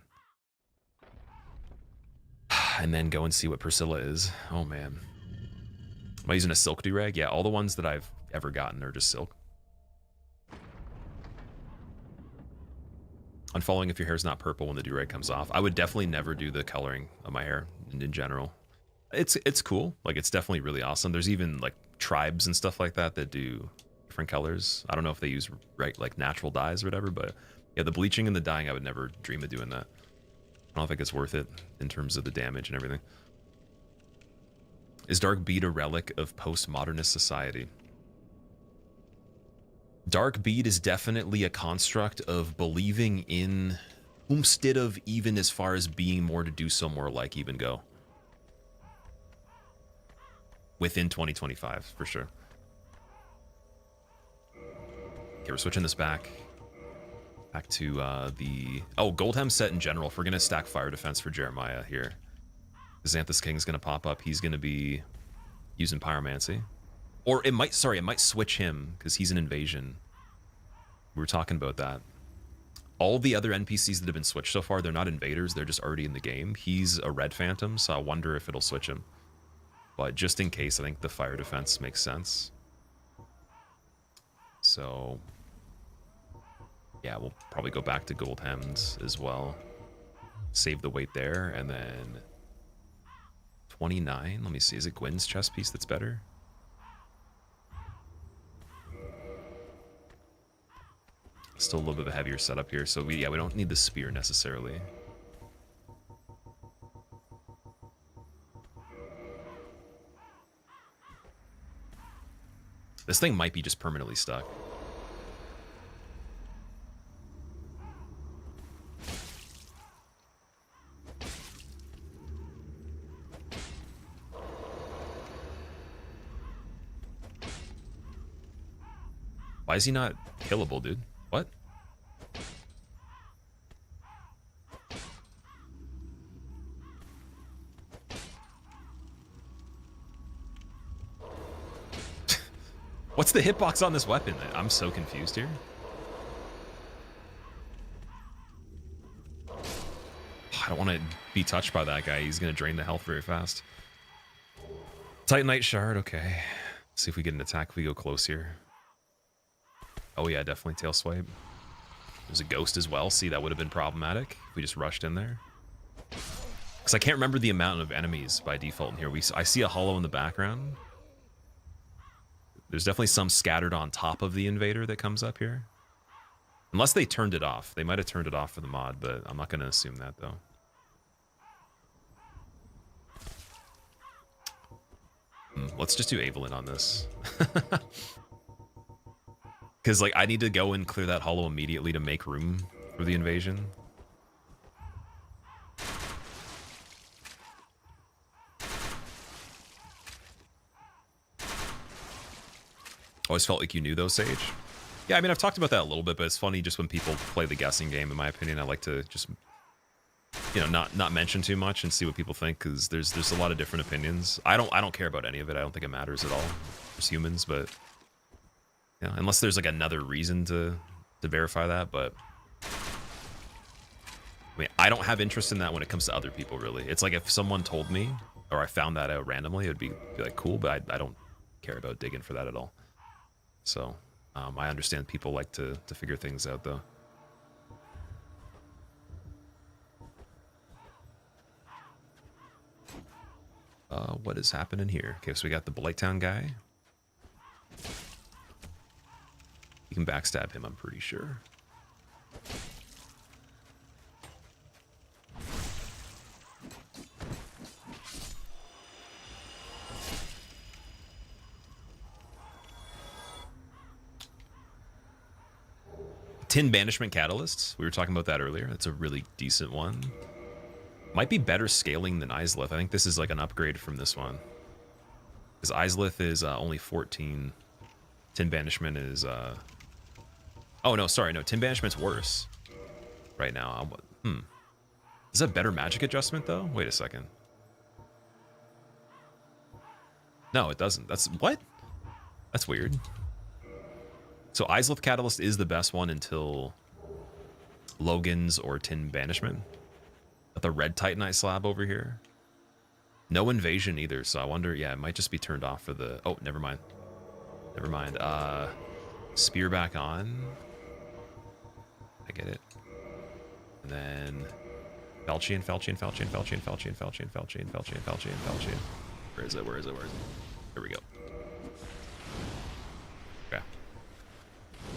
[SPEAKER 1] And then go and see what Priscilla is. Oh, man. Am I using a silk do-rag? Yeah, all the ones that I've ever gotten are just silk. Unfollowing if your hair's not purple when the do-rag comes off. I would definitely never do the coloring of my hair in general. It's cool. Like, it's definitely really awesome. There's even, like, tribes and stuff like that that do... different colors. I don't know if they use like natural dyes or whatever, but yeah, the bleaching and the dyeing, I would never dream of doing that. I don't think it's worth it in terms of the damage and everything. Is Dark Bead a relic of postmodernist society? Dark Bead is definitely a construct of believing in instead of even as far as being more to do so more like even go. Within 2025, for sure. Okay, we're switching this back to the... Oh, Goldhem set in general. If we're going to stack fire defense for Jeremiah here, Xanthus King's going to pop up. He's going to be using Pyromancy. Or it might, sorry, it might switch him because he's an invasion. We were talking about that. All the other NPCs that have been switched so far, they're not invaders. They're just already in the game. He's a red phantom, so I wonder if it'll switch him. But just in case, I think the fire defense makes sense. So... yeah, we'll probably go back to Goldhem's as well. Save the weight there, and then 29. Let me see. Is it Gwyn's chest piece that's better? Still a little bit of a heavier setup here, so we don't need the spear necessarily. This thing might be just permanently stuck. Why is he not killable, dude? What? What's the hitbox on this weapon? I'm so confused here. I don't want to be touched by that guy. He's going to drain the health very fast. Titanite shard, okay. See if we get an attack if we go close here. Oh yeah, definitely tail swipe. There's a ghost as well. See, that would have been problematic if we just rushed in there. Because I can't remember the amount of enemies by default in here. I see a hollow in the background. There's definitely some scattered on top of the invader that comes up here. Unless they turned it off. They might have turned it off for the mod, but I'm not going to assume that, though. Let's just do Evelyn on this. Because, like, I need to go and clear that hollow immediately to make room for the invasion. Always felt like you knew, though, Sage. Yeah, I mean, I've talked about that a little bit, but it's funny just when people play the guessing game, in my opinion. I like to just, you know, not mention too much and see what people think, because there's a lot of different opinions. I don't care about any of it. I don't think it matters at all. There's humans, but... yeah, unless there's like another reason to verify that, but I mean, I don't have interest in that when it comes to other people, really. It's like if someone told me or I found that out randomly, it would be like cool, but I don't care about digging for that at all. So I understand people like to figure things out, though. What is happening here? Okay, so we got the Blighttown guy. You can backstab him, I'm pretty sure. Tin Banishment Catalyst. We were talking about that earlier. That's a really decent one. Might be better scaling than Izalith. I think this is like an upgrade from this one. Because Izalith is only 14. Tin Banishment is... oh, no, sorry. No, Tin Banishment's worse right now. Is that better magic adjustment, though? Wait a second. No, it doesn't. That's... what? That's weird. So Izalith Catalyst is the best one until Logan's or Tin Banishment. But the red Titanite slab over here. No invasion either, so I wonder... yeah, it might just be turned off for the... oh, never mind. Never mind. Spear back on. I get it. And then Falchion. Where is it? There we go. Okay.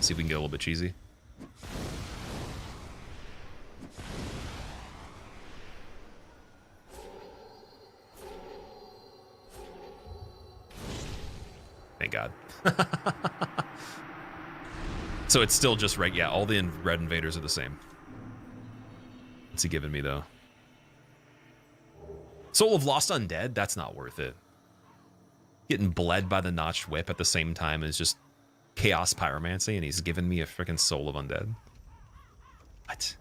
[SPEAKER 1] See if we can get a little bit cheesy. Thank God. So it's still just right. Yeah, all the red invaders are the same. What's he giving me, though? Soul of Lost Undead? That's not worth it. Getting bled by the Notched Whip at the same time as just Chaos Pyromancy, and he's giving me a freaking Soul of Undead. What?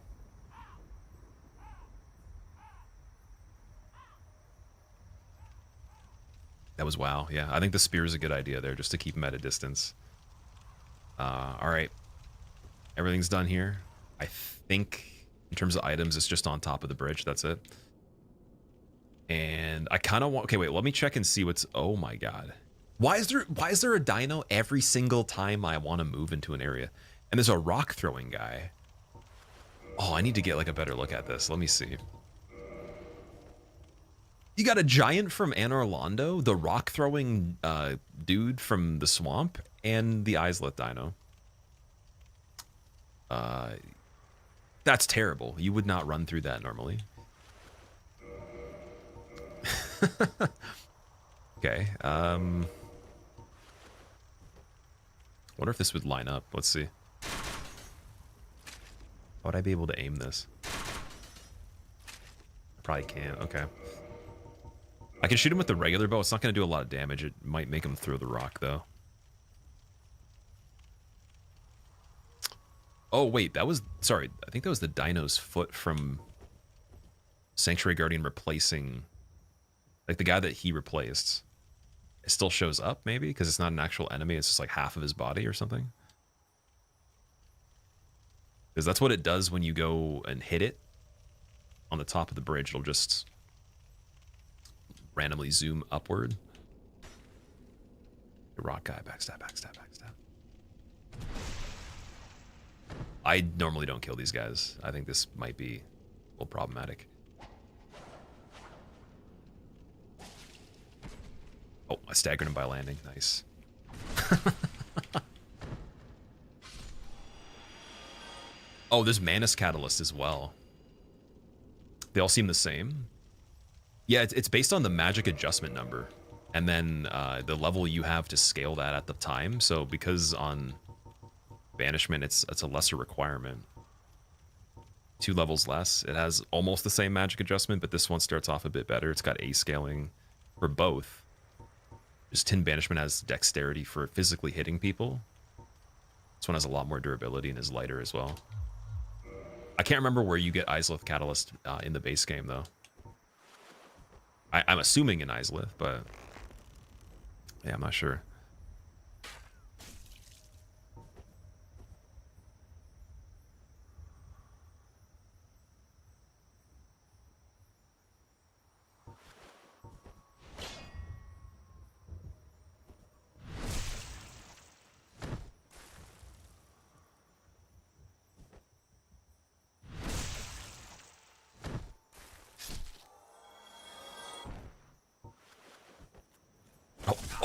[SPEAKER 1] That was WoW. Yeah, I think the spear is a good idea there, just to keep him at a distance. All right. Everything's done here. I think in terms of items, it's just on top of the bridge. That's it. And I kind of want... Okay, wait. Let me check and see what's... Oh, my God. Why is there a dino every single time I want to move into an area? And there's a rock throwing guy. Oh, I need to get like a better look at this. Let me see. You got a giant from Anor Londo, the rock throwing dude from the swamp, and the Isleth dino. That's terrible. You would not run through that normally. Okay. Wonder if this would line up. Let's see. How would I be able to aim this? I probably can't. Okay. I can shoot him with the regular bow. It's not going to do a lot of damage. It might make him throw the rock, though. Oh, wait. That was... Sorry. I think that was the dino's foot from Sanctuary Guardian replacing... Like, the guy that he replaced. It still shows up, maybe? Because it's not an actual enemy. It's just, like, half of his body or something. Because that's what it does when you go and hit it on the top of the bridge. It'll just randomly zoom upward. The rock guy, backstab, backstab, backstab. I normally don't kill these guys. I think this might be a little problematic. Oh, I staggered him by landing. Nice. Oh, there's Manus Catalyst as well. They all seem the same. Yeah, it's based on the magic adjustment number. And then the level you have to scale that at the time. So because on Banishment, it's a lesser requirement. 2 levels less. It has almost the same magic adjustment, but this one starts off a bit better. It's got A scaling for both. Just Tin Banishment has dexterity for physically hitting people. This one has a lot more durability and is lighter as well. I can't remember where you get Isleth Catalyst in the base game, though. I'm assuming in Isleth, but... Yeah, I'm not sure.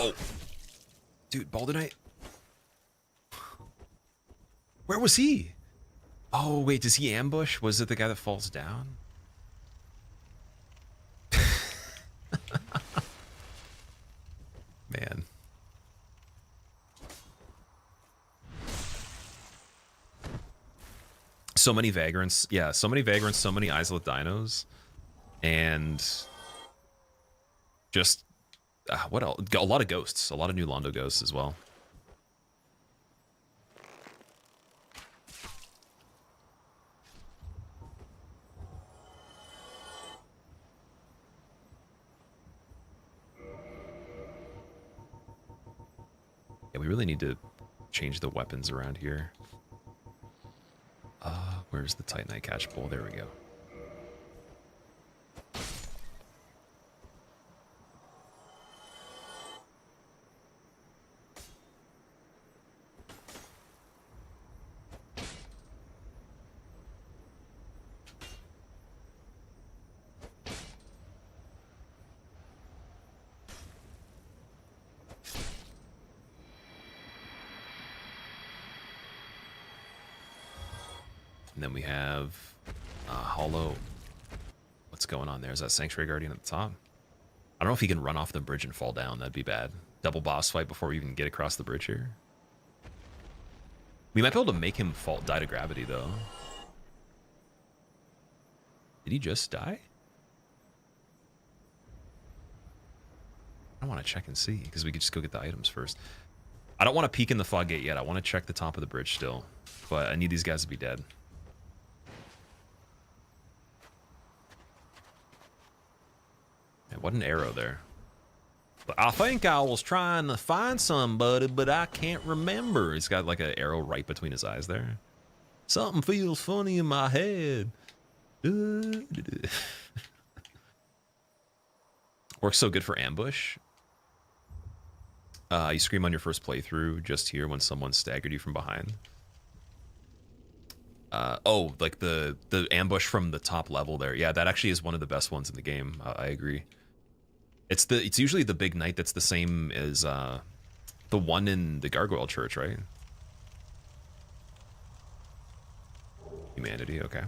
[SPEAKER 1] Oh, dude, Baldurite. Where was he? Oh, wait, does he ambush? Was it the guy that falls down? Man. So many Vagrants. Yeah, so many Vagrants, so many Isleth Dinos. And just... what else? A lot of ghosts. A lot of new Londo ghosts as well. Yeah, we really need to change the weapons around here. Where's the Titanite catch pole? There we go. And then we have Hollow. What's going on there? Is that Sanctuary Guardian at the top? I don't know if he can run off the bridge and fall down. That'd be bad. double boss fight before we even get across the bridge here. We might be able to make him die to gravity, though. Did he just die? I want to check and see, because we could just go get the items first. I don't want to peek in the fog gate yet. I want to check the top of the bridge still. But I need these guys to be dead. Man, what an arrow there. I think I was trying to find somebody, but I can't remember. He's got like an arrow right between his eyes there. Something feels funny in my head. Works so good for ambush. You scream on your first playthrough just here when someone staggered you from behind. Oh, like the ambush from the top level there. Yeah, that actually is one of the best ones in the game. I agree. It's usually the big knight that's the same as the one in the Gargoyle Church, right? Humanity, okay.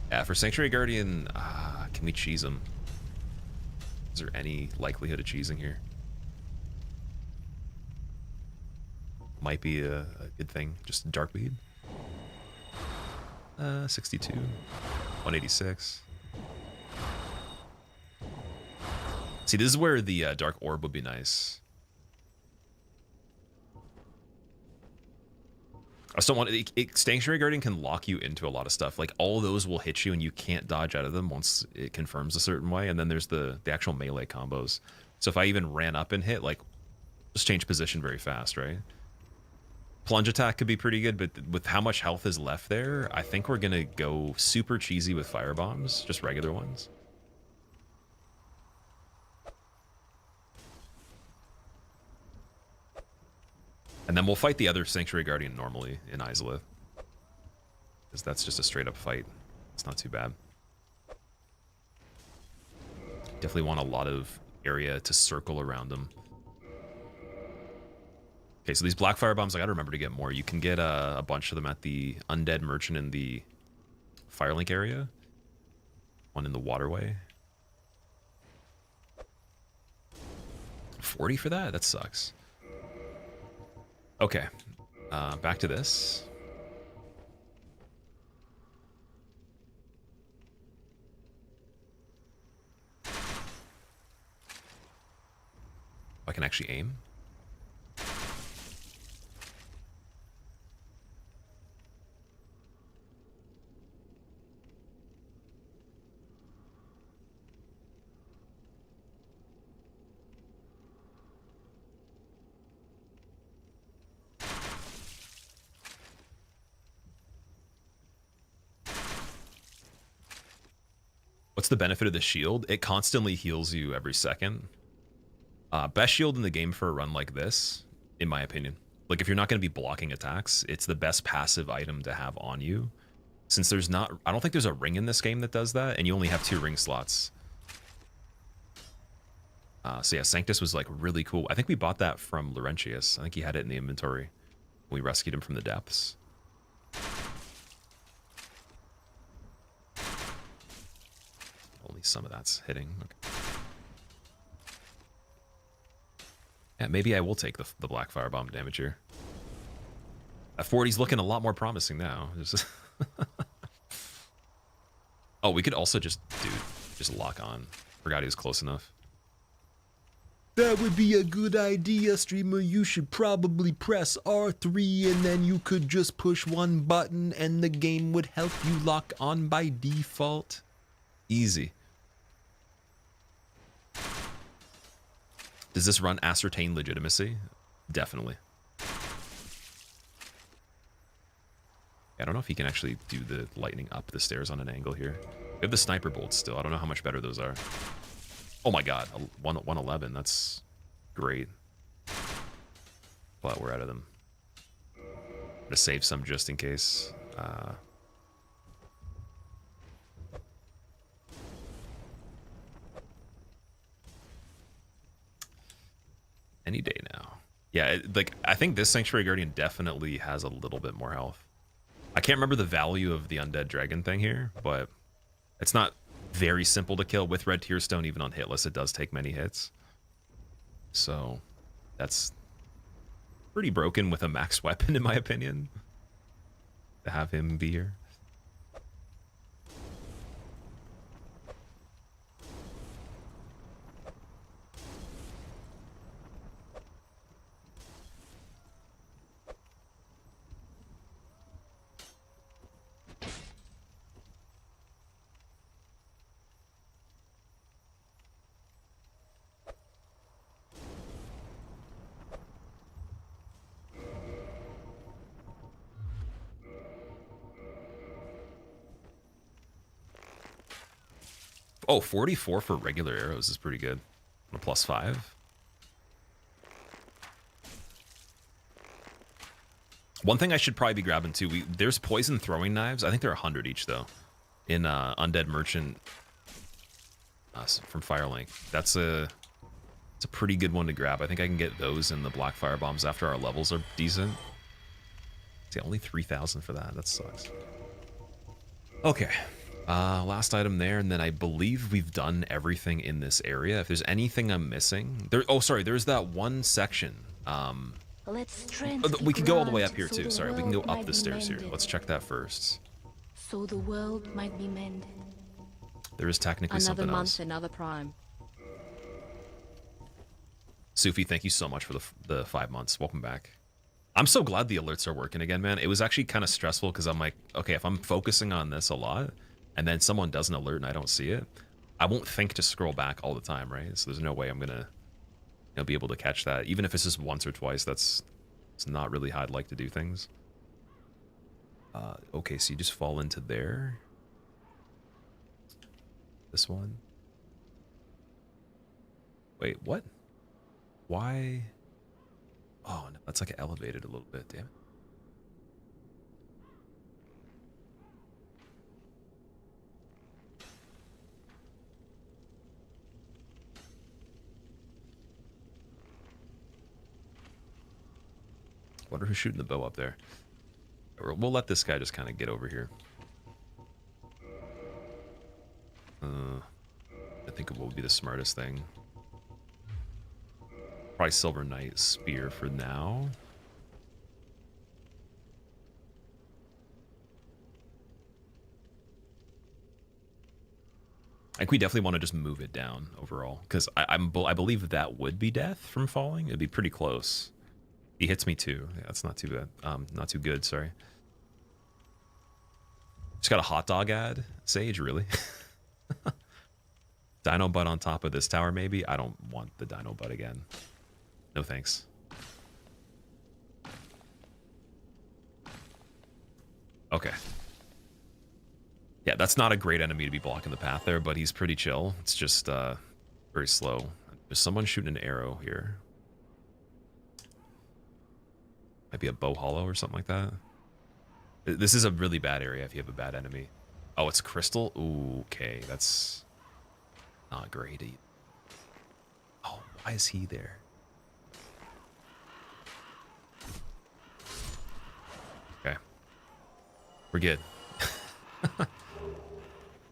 [SPEAKER 1] Yeah, for Sanctuary Guardian, can we cheese him? Is there any likelihood of cheesing here? Might be a good thing. Just dark bleed. 62. 186. See, this is where the dark orb would be nice. I still want Sanctuary Guardian can lock you into a lot of stuff. Like all of those will hit you and you can't dodge out of them once it confirms a certain way. And then there's the actual melee combos. So if I even ran up and hit, like, just change position very fast, right? Plunge attack could be pretty good, but with how much health is left there, I think we're gonna go super cheesy with fire bombs, just regular ones. And then we'll fight the other Sanctuary Guardian normally in Izalith, because that's just a straight up fight. It's not too bad. Definitely want a lot of area to circle around them. Okay, so these black fire bombs, I gotta remember to get more. You can get a bunch of them at the Undead Merchant in the Firelink area. One in the waterway. 40 for that? That sucks. Okay, back to this. I can actually aim. What's the benefit of the shield? It constantly heals you every second. Best shield in the game for a run like this, in my opinion. Like, if you're not going to be blocking attacks, it's the best passive item to have on you. Since there's not... I don't think there's a ring in this game that does that, and you only have 2 ring slots. So yeah, Sanctus was, like, really cool. I think we bought that from Laurentius. I think he had it in the inventory when we rescued him from the depths. Only some of that's hitting. Okay. Yeah, maybe I will take the black firebomb damage here. That 40's looking a lot more promising now. Oh, we could also just lock on. Forgot he was close enough. That would be a good idea, streamer. You should probably press R3 and then you could just push one button and the game would help you lock on by default. Easy. Does this run ascertain legitimacy? Definitely. I don't know if he can actually do the lightning up the stairs on an angle here. We have the sniper bolts still. I don't know how much better those are. Oh my god, 111. That's great. But we're out of them. I'm gonna save some just in case. Any day now. Yeah, like, I think this Sanctuary Guardian definitely has a little bit more health. I can't remember the value of the Undead Dragon thing here, but it's not very simple to kill with red tear stone. Even on hitless, it does take many hits. So that's pretty broken with a max weapon, in my opinion, to have him be here. Oh, 44 for regular arrows is pretty good. A +5. One thing I should probably be grabbing too. There's poison throwing knives. I think they're 100 each though. In Undead Merchant from Firelink. It's a pretty good one to grab. I think I can get those in the black fire bombs after our levels are decent. See, only 3,000 for that. That sucks. Okay. Last item there, and then I believe we've done everything in this area. If there's anything I'm missing, oh sorry, there's that one section. We can go all the way up here too. Sorry, we can go up the stairs here. Let's check that first.
[SPEAKER 2] So the world might be mended.
[SPEAKER 1] There is technically something else.
[SPEAKER 3] Another prime.
[SPEAKER 1] Sufi, thank you so much for the 5 months. Welcome back. I'm so glad the alerts are working again, man. It was actually kind of stressful because I'm like, okay, if I'm focusing on this a lot, and then someone does an alert and I don't see it, I won't think to scroll back all the time, right? So there's no way I'm gonna, be able to catch that. Even if it's just once or twice, it's not really how I'd like to do things. Okay, so you just fall into there. This one. Wait, what? Why? Oh, no, that's like elevated a little bit, damn it. Wonder who's shooting the bow up there. We'll let this guy just kind of get over here. I think it will be the smartest thing. Probably Silver Knight Spear for now. I think we definitely want to just move it down overall, because I believe that would be death from falling. It'd be pretty close. He hits me too. Yeah, that's not too bad. Not too good, sorry. Just got a hot dog ad. Sage, really? Dino butt on top of this tower, maybe? I don't want the dino butt again. No thanks. Okay. Yeah, that's not a great enemy to be blocking the path there, but he's pretty chill. It's just very slow. There's someone shooting an arrow here. Might be a bow hollow or something like that. This is a really bad area if you have a bad enemy. Oh, it's crystal? Ooh, okay, that's not great. Oh, why is he there? Okay. We're good.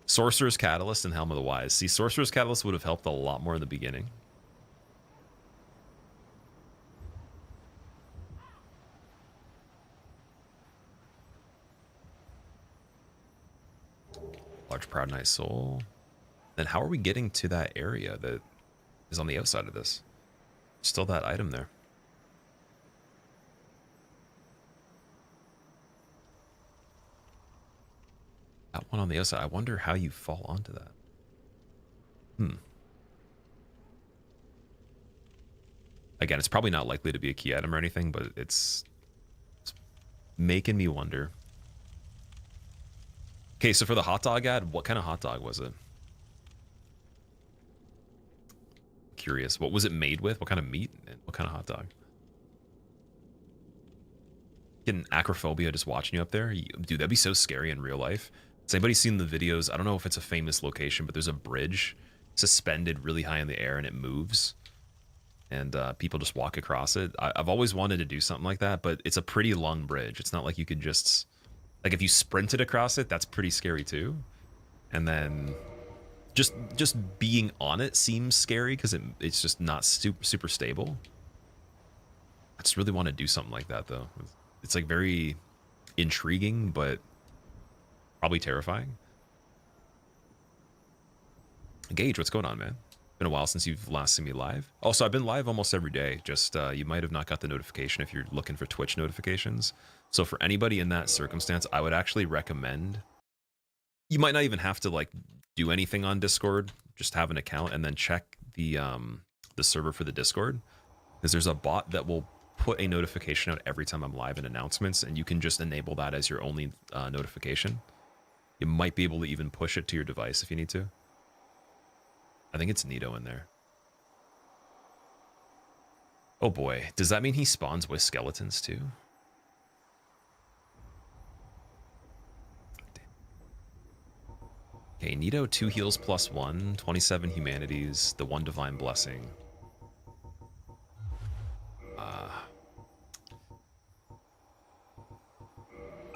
[SPEAKER 1] Sorcerer's Catalyst and Helm of the Wise. See, Sorcerer's Catalyst would have helped a lot more in the beginning. Large Proud Nice Soul. Then how are we getting to that area that is on the outside of this? Still that item there. That one on the outside. I wonder how you fall onto that. Again, it's probably not likely to be a key item or anything, but it's making me wonder. Okay, so for the hot dog ad, what kind of hot dog was it? Curious. What was it made with? What kind of meat? And what kind of hot dog? Getting acrophobia just watching you up there? Dude, that'd be so scary in real life. Has anybody seen the videos? I don't know if it's a famous location, but there's a bridge suspended really high in the air and it moves. And people just walk across it. I've always wanted to do something like that, but it's a pretty long bridge. It's not like you could just... Like, if you sprinted across it, that's pretty scary, too. And then just being on it seems scary because it's just not super stable. I just really want to do something like that though. It's like very intriguing, but probably terrifying. Gage, what's going on, man? Been a while since you've last seen me live. Also, I've been live almost every day. Just you might have not got the notification if you're looking for Twitch notifications. So for anybody in that circumstance, I would actually recommend, you might not even have to like do anything on Discord. Just have an account and then check the server for the Discord, because there's a bot that will put a notification out every time I'm live in announcements, and you can just enable that as your only notification. You might be able to even push it to your device if you need to. I think it's Nito in there. Oh boy, does that mean he spawns with skeletons too? Okay, Nito 2 heals +1, 27 humanities, the 1 divine blessing.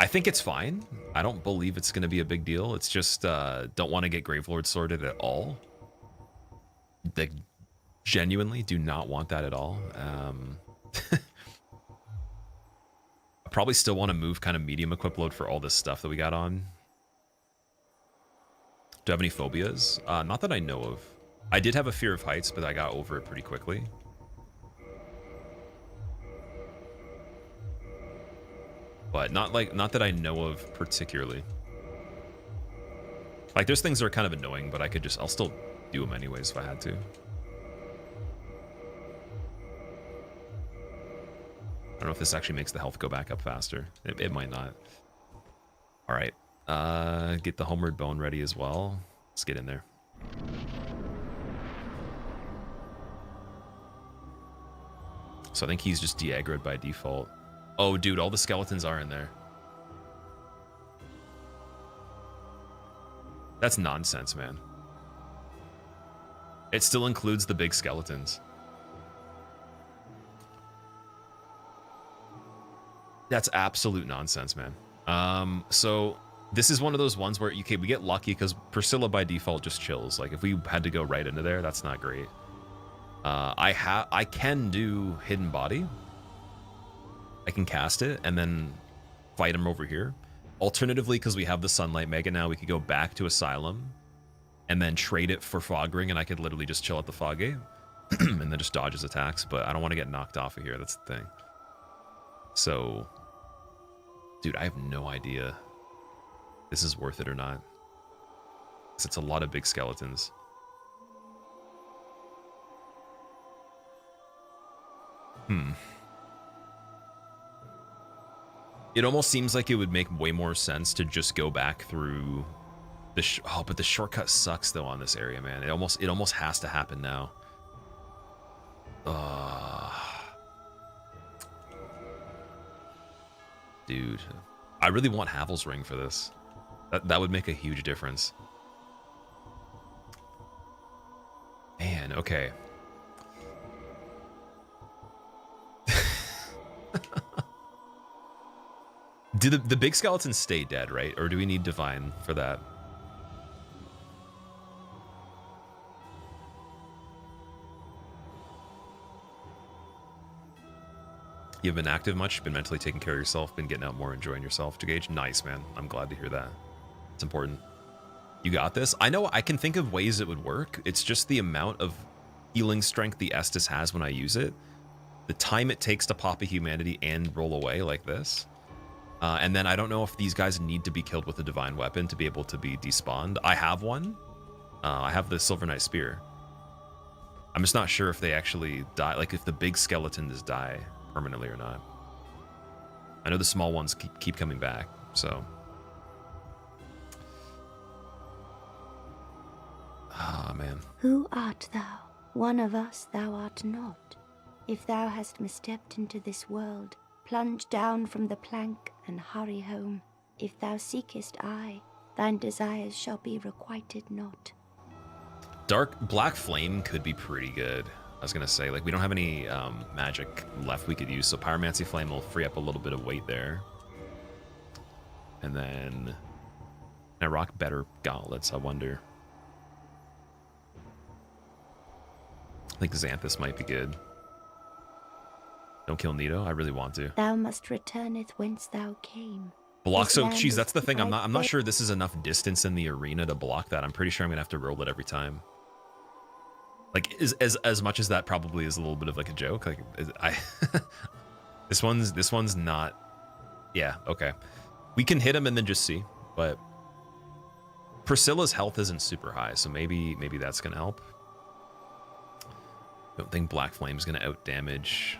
[SPEAKER 1] I think it's fine. I don't believe it's going to be a big deal. It's just don't want to get Gravelord sorted at all. Like, genuinely do not want that at all. I probably still want to move kind of medium equip load for all this stuff that we got on. Do I have any phobias? Not that I know of. I did have a fear of heights, but I got over it pretty quickly. But not that I know of particularly. Like, there's things that are kind of annoying, but I'll still do them anyways if I had to. I don't know if this actually makes the health go back up faster. It might not. All right. Get the Homeward Bone ready as well. Let's get in there. So I think he's just de-aggroed by default. Oh, dude, all the skeletons are in there. That's nonsense, man. It still includes the big skeletons. That's absolute nonsense, man. So this is one of those ones where we get lucky because Priscilla by default just chills. Like, if we had to go right into there, that's not great. I can do Hidden Body. I can cast it and then fight him over here. Alternatively, because we have the Sunlight Mega now, we could go back to Asylum and then trade it for Fog Ring, and I could literally just chill at the Fog Gate and then just dodge his attacks, but I don't want to get knocked off of here. That's the thing. So, dude, I have no idea if this is worth it or not. It's a lot of big skeletons. It almost seems like it would make way more sense to just go back through the but the shortcut sucks though on this area, man. It almost has to happen now. Dude, I really want Havel's Ring for this. That would make a huge difference. Man, okay. Do the big skeletons stay dead, right? Or do we need Divine for that? You've been active much? Been mentally taking care of yourself? Been getting out more, enjoying yourself to Gage? Nice, man. I'm glad to hear that. It's important. You got this? I know I can think of ways it would work. It's just the amount of healing strength the Estus has when I use it. The time it takes to pop a humanity and roll away like this. And then I don't know if these guys need to be killed with a divine weapon to be able to be despawned. I have one. I have the Silver Knight Spear. I'm just not sure if they actually die, like if the big skeletons die permanently or not. I know the small ones keep coming back, so. Ah, man.
[SPEAKER 3] Who art thou? One of us thou art not. If thou hast misstepped into this world, plunge down from the plank and hurry home. If thou seekest I, thine desires shall be requited not.
[SPEAKER 1] Black Flame could be pretty good. I was gonna say, like, we don't have any magic left we could use, so Pyromancy Flame will free up a little bit of weight there. And then can I rock better gauntlets, I wonder. I think Xanthus might be good. Don't kill Nito. I really want to.
[SPEAKER 3] Thou must returneth whence thou came.
[SPEAKER 1] Block.
[SPEAKER 3] This
[SPEAKER 1] So,
[SPEAKER 3] land
[SPEAKER 1] geez,
[SPEAKER 3] is
[SPEAKER 1] that's the thing. I'm
[SPEAKER 3] thy
[SPEAKER 1] not sure this is enough distance in the arena to block that. I'm pretty sure I'm gonna have to roll it every time. Like, as much as that probably is a little bit of like a joke. Like, this one's not. Yeah. Okay. We can hit him and then just see, but Priscilla's health isn't super high, so maybe that's gonna help. Don't think Black Flame's gonna out damage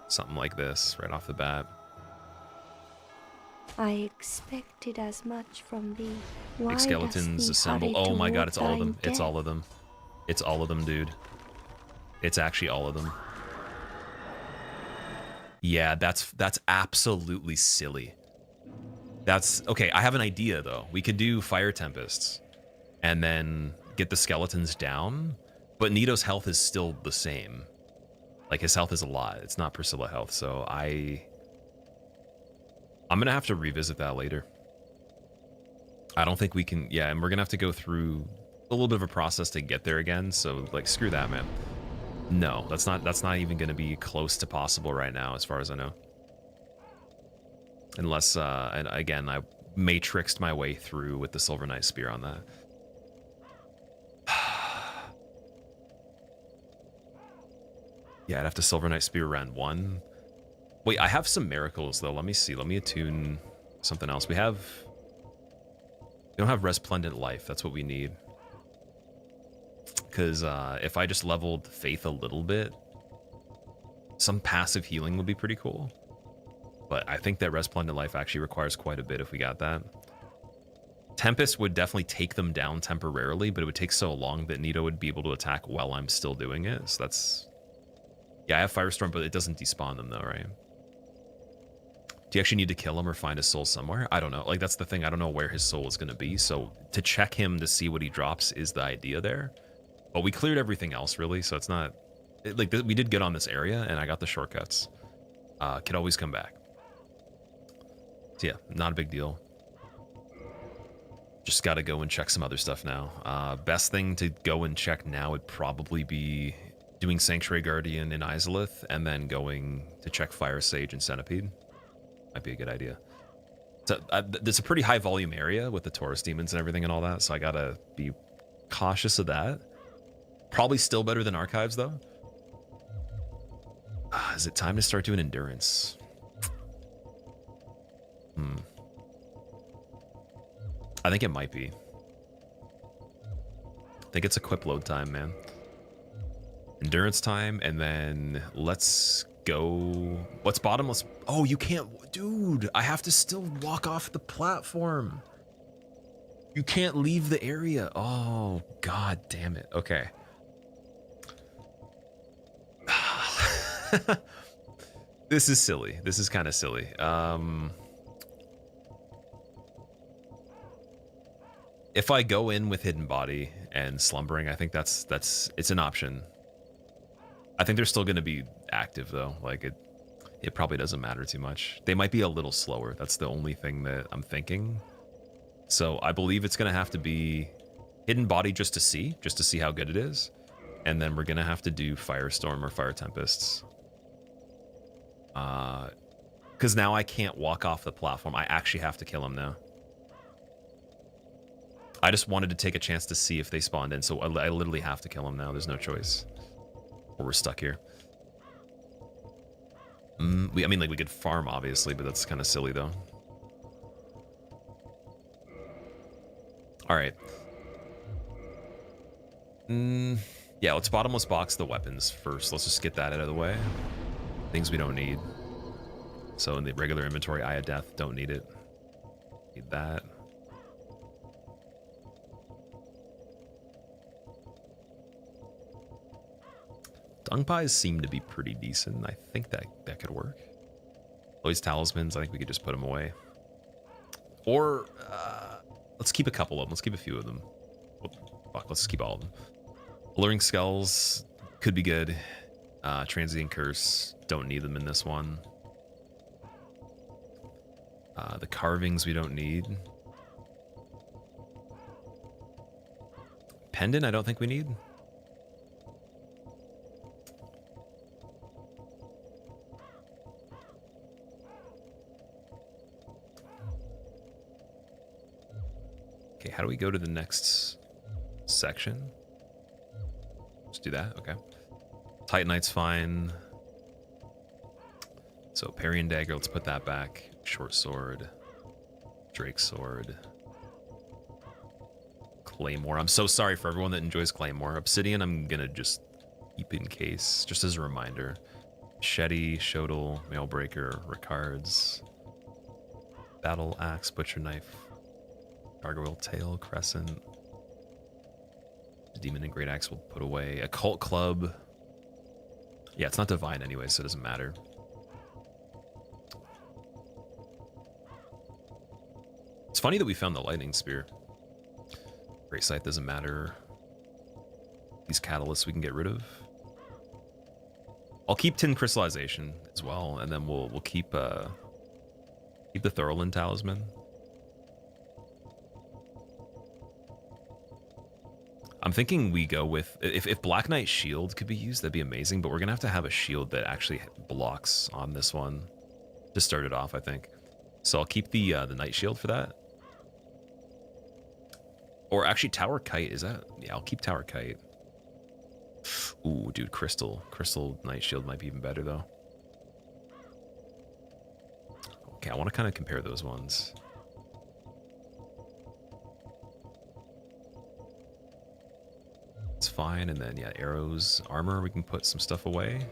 [SPEAKER 1] something like this right off the bat.
[SPEAKER 3] I expected as much from thee. Why
[SPEAKER 1] Big skeletons
[SPEAKER 3] dost thee
[SPEAKER 1] assemble.
[SPEAKER 3] hurry
[SPEAKER 1] Oh my god,
[SPEAKER 3] toward
[SPEAKER 1] it's all of them.
[SPEAKER 3] thine
[SPEAKER 1] It's
[SPEAKER 3] death?
[SPEAKER 1] all of them. It's all of them, dude. It's actually all of them. Yeah, that's absolutely silly. That's okay. I have an idea though. We could do Fire Tempests and then get the skeletons down, but Nito's health is still the same. Like, his health is a lot. It's not Priscilla health, so I'm gonna have to revisit that later. I don't think we can. Yeah, and we're gonna have to go through a little bit of a process to get there again. So, like, screw that, man. No, that's not even gonna be close to possible right now, as far as I know. Unless, and again, I matrixed my way through with the Silver Knight Spear on that. Yeah, I'd have to Silver Knight Spear round 1. Wait, I have some miracles though. Let me see. Let me attune something else. We don't have Resplendent Life. That's what we need. Because if I just leveled Faith a little bit, some passive healing would be pretty cool. But I think that Resplendent Life actually requires quite a bit if we got that. Tempest would definitely take them down temporarily, but it would take so long that Nito would be able to attack while I'm still doing it. So that's... Yeah, I have Firestorm, but it doesn't despawn them though, right? Do you actually need to kill him or find his soul somewhere? I don't know. Like, that's the thing. I don't know where his soul is going to be. So to check him to see what he drops is the idea there. But we cleared everything else, really. So it's not... we did get on this area, and I got the shortcuts. Could always come back. So yeah, not a big deal. Just got to go and check some other stuff now. Best thing to go and check now would probably be doing Sanctuary Guardian in Izalith, and then going to check Fire Sage and Centipede. Might be a good idea. So there's a pretty high volume area with the Taurus Demons and everything and all that, so I gotta be cautious of that. Probably still better than Archives, though. Is it time to start doing Endurance? I think it might be. I think it's equip load time, man. Endurance time, and then let's go. What's bottomless? Oh, you can't, dude. I have to still walk off the platform. You can't leave the area. Oh, god damn it. Okay. This is silly. This is kind of silly. If I go in with Hidden Body and Slumbering, I think it's an option. I think they're still going to be active though. Like, it probably doesn't matter too much. They might be a little slower. That's the only thing that I'm thinking. So I believe it's going to have to be Hidden Body just to see how good it is. And then we're going to have to do Firestorm or Fire Tempests. Because now I can't walk off the platform. I actually have to kill him now. I just wanted to take a chance to see if they spawned in, so I literally have to kill him now. There's no choice. Or we're stuck here. I mean, like, we could farm, obviously, but that's kind of silly, though. All right. Yeah, let's bottomless box the weapons first. Let's just get that out of the way. Things we don't need. So in the regular inventory, Eye of Death, don't need it. Need that. Dung pies seem to be pretty decent. I think that could work. Lloyd's talismans, I think we could just put them away. Or let's keep a couple of them. Let's keep a few of them. Fuck, let's keep all of them. Alluring Skulls could be good. Transient Curse, don't need them in this one. The carvings we don't need. Pendant, I don't think we need. Okay, how do we go to the next section? Let's do that. Okay. Titanite's fine. So parry and dagger, let's put that back. Short sword. Drake sword. Claymore. I'm so sorry for everyone that enjoys Claymore. Obsidian, I'm gonna just keep in case, just as a reminder. Machete, Shodel, Mailbreaker, Ricards. Battle Axe, Butcher Knife. Gargoyle Tail, Crescent. Demon and Great Axe will put away. Occult Club. Yeah, it's not divine anyway, so it doesn't matter. It's funny that we found the Lightning Spear. Great Sight doesn't matter. These catalysts we can get rid of. I'll keep Tin Crystallization as well, and then we'll keep the Thorolin Talisman. I'm thinking we go with if Black Knight Shield could be used, that'd be amazing. But we're gonna have to have a shield that actually blocks on this one to start it off, I think. So I'll keep the Knight Shield for that. Or actually, Tower Kite, is that? Yeah, I'll keep Tower Kite. Ooh, dude, Crystal Knight Shield might be even better, though. Okay, I want to kind of compare those ones. It's fine, and then, yeah, arrows, armor, we can put some stuff away.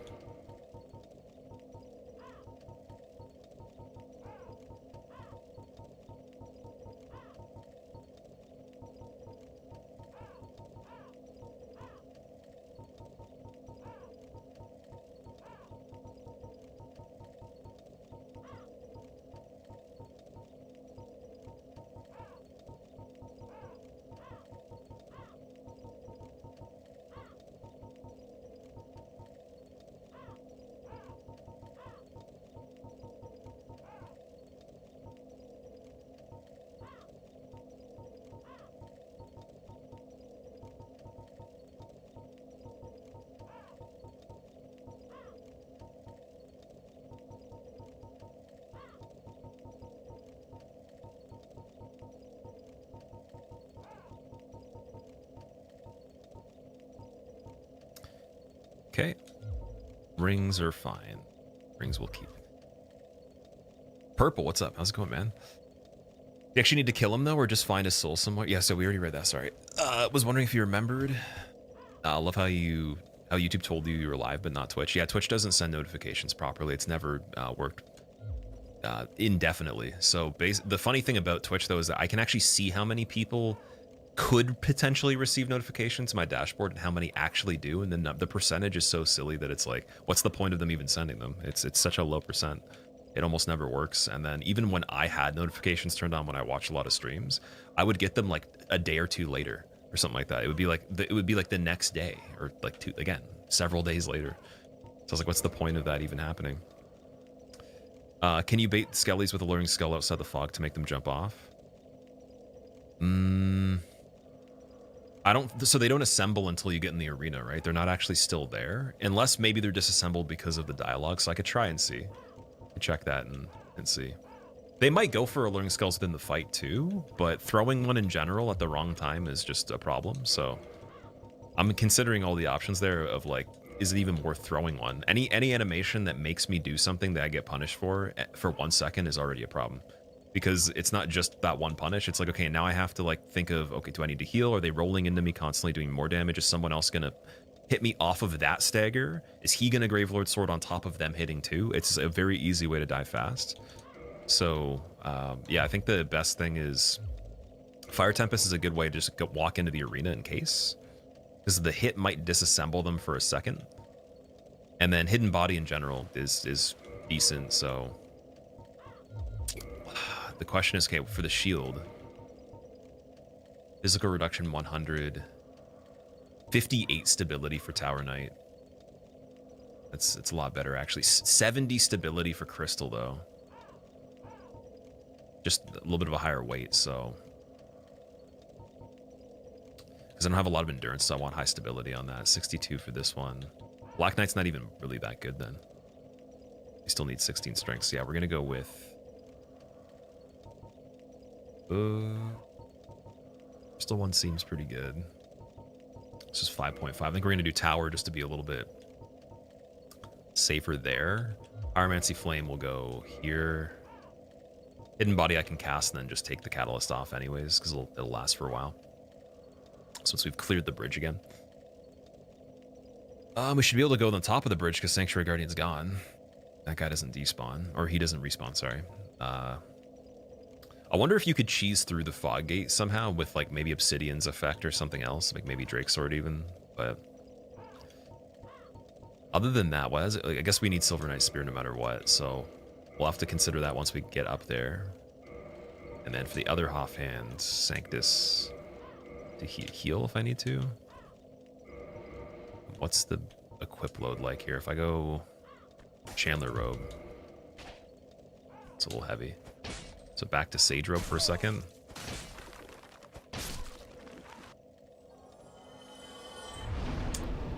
[SPEAKER 1] Okay. Rings are fine. Rings we'll keep. Purple, what's up? How's it going, man? You actually need to kill him, though, or just find his soul somewhere? Yeah, so we already read that, sorry. Was wondering if you remembered. I love how YouTube told you were live, but not Twitch. Yeah, Twitch doesn't send notifications properly. It's never worked indefinitely. So the funny thing about Twitch, though, is that I can actually see how many people could potentially receive notifications in my dashboard and how many actually do, and then the percentage is so silly that it's like, what's the point of them even sending them? It's such a low percent. It almost never works. And then even when I had notifications turned on when I watched a lot of streams, I would get them like a day or two later or something like that. It would be like the next day, or like several days later. So I was like, what's the point of that even happening? Can you bait skellies with a luring skull outside the fog to make them jump off? I don't, so they don't assemble until you get in the arena, right? They're not actually still there, unless maybe they're disassembled because of the dialogue. So I could try and see, check that and see. They might go for alluring skulls within the fight too, but throwing one in general at the wrong time is just a problem. So I'm considering all the options there of like, is it even worth throwing one? Any animation that makes me do something that I get punished for 1 second is already a problem. Because it's not just that one punish. It's like, okay, now I have to like think of, okay, do I need to heal? Are they rolling into me constantly doing more damage? Is someone else gonna hit me off of that stagger? Is he gonna Gravelord Sword on top of them hitting too? It's a very easy way to die fast. So yeah, I think the best thing is Fire Tempest is a good way to just walk into the arena in case, because the hit might disassemble them for a second. And then Hidden Body in general is decent, so the question is, okay, for the shield, physical reduction 100, 58 stability for Tower Knight. It's a lot better actually. 70 stability for Crystal though. Just a little bit of a higher weight, so because I don't have a lot of endurance, so I want high stability on that. 62 for this one. Black Knight's not even really that good then. You still need 16 strength. So yeah, we're gonna go with Coastal one seems pretty good. This is 5.5. I think we're going to do Tower just to be a little bit safer there. Pyromancy Flame will go here. Hidden Body I can cast and then just take the Catalyst off anyways, because it'll last for a while. Since we've cleared the bridge again. We should be able to go on the top of the bridge because Sanctuary Guardian's gone. That guy doesn't despawn. Or he doesn't respawn, sorry. I wonder if you could cheese through the Fog Gate somehow with like maybe Obsidian's effect or something else, like maybe Drake Sword even. But other than that, I guess we need Silver Knight Spear no matter what, so we'll have to consider that once we get up there. And then for the other offhand, Sanctus to heal if I need to. What's the equip load like here? If I go Chandler Robe, it's a little heavy. So back to Sage Robe for a second.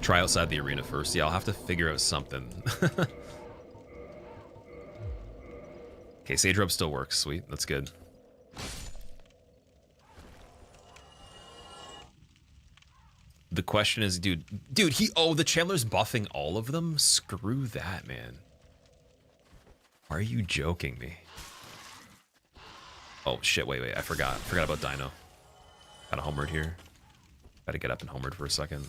[SPEAKER 1] Try outside the arena first. Yeah, I'll have to figure out something. Okay, Sage Robe still works. Sweet, that's good. The question is, dude, the Chandler's buffing all of them? Screw that, man. Are you joking me? Oh shit, wait, I forgot about Dino. Got a homeward here. Gotta get up and homeward for a second.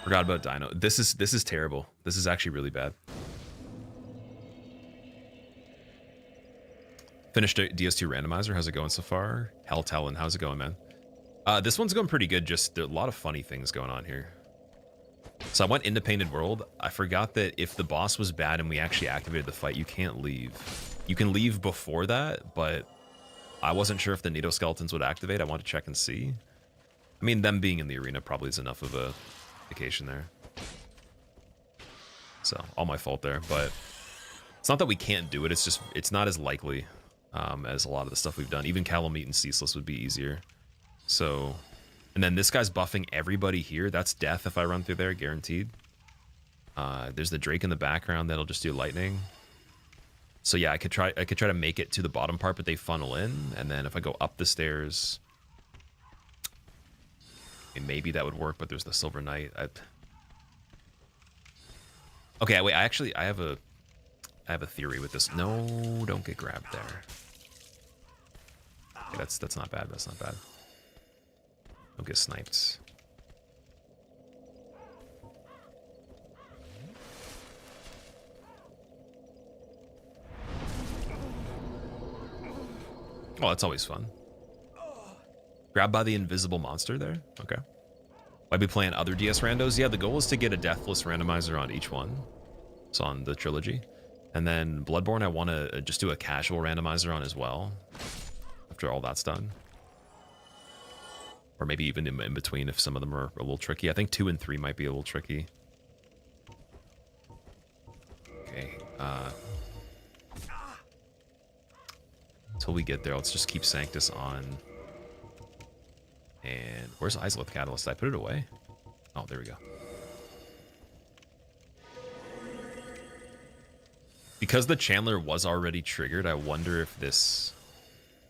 [SPEAKER 1] Forgot about Dino. This is terrible. This is actually really bad. Finished DS2 randomizer. How's it going so far? Hell Talon, how's it going, man? This one's going pretty good. Just a lot of funny things going on here. So I went into Painted World. I forgot that if the boss was bad and we actually activated the fight, you can't leave. You can leave before that, but I wasn't sure if the Nido Skeletons would activate. I wanted to check and see. I mean, them being in the arena probably is enough of a indication there. So, all my fault there, but it's not that we can't do it. It's just, it's not as likely as a lot of the stuff we've done. Even Calamite and Ceaseless would be easier. So, and then this guy's buffing everybody here. That's death if I run through there, guaranteed. There's the Drake in the background that'll just do lightning. So yeah, I could try to make it to the bottom part, but they funnel in, and then if I go up the stairs, maybe that would work. But there's the Silver Knight. Okay, wait. I have a theory with this. No, don't get grabbed there. Okay, that's not bad. That's not bad. Don't get sniped. Oh, that's always fun. Grabbed by the invisible monster there? Okay. Might be playing other DS randos. Yeah, the goal is to get a deathless randomizer on each one. So on the trilogy. And then Bloodborne, I want to just do a casual randomizer on as well. After all that's done. Or maybe even in between if some of them are a little tricky. I think 2 and 3 might be a little tricky. Okay. Until we get there, let's just keep Sanctus on. And where's Izalith Catalyst? Did I put it away? Oh, there we go. Because the Chandler was already triggered, I wonder if this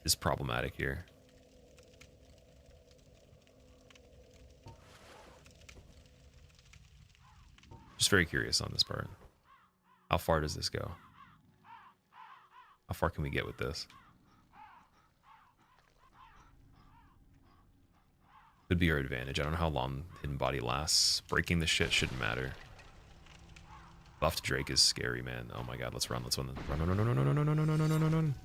[SPEAKER 1] is problematic here. Just very curious on this part. How far does this go? How far can we get with this? Could be our advantage. I don't know how long Hidden Body lasts. Breaking the shit shouldn't matter. Buffed Drake is scary, man. Oh my god, let's run. Let's run. Run, run, run, run, run, run, run, run, run, run, run.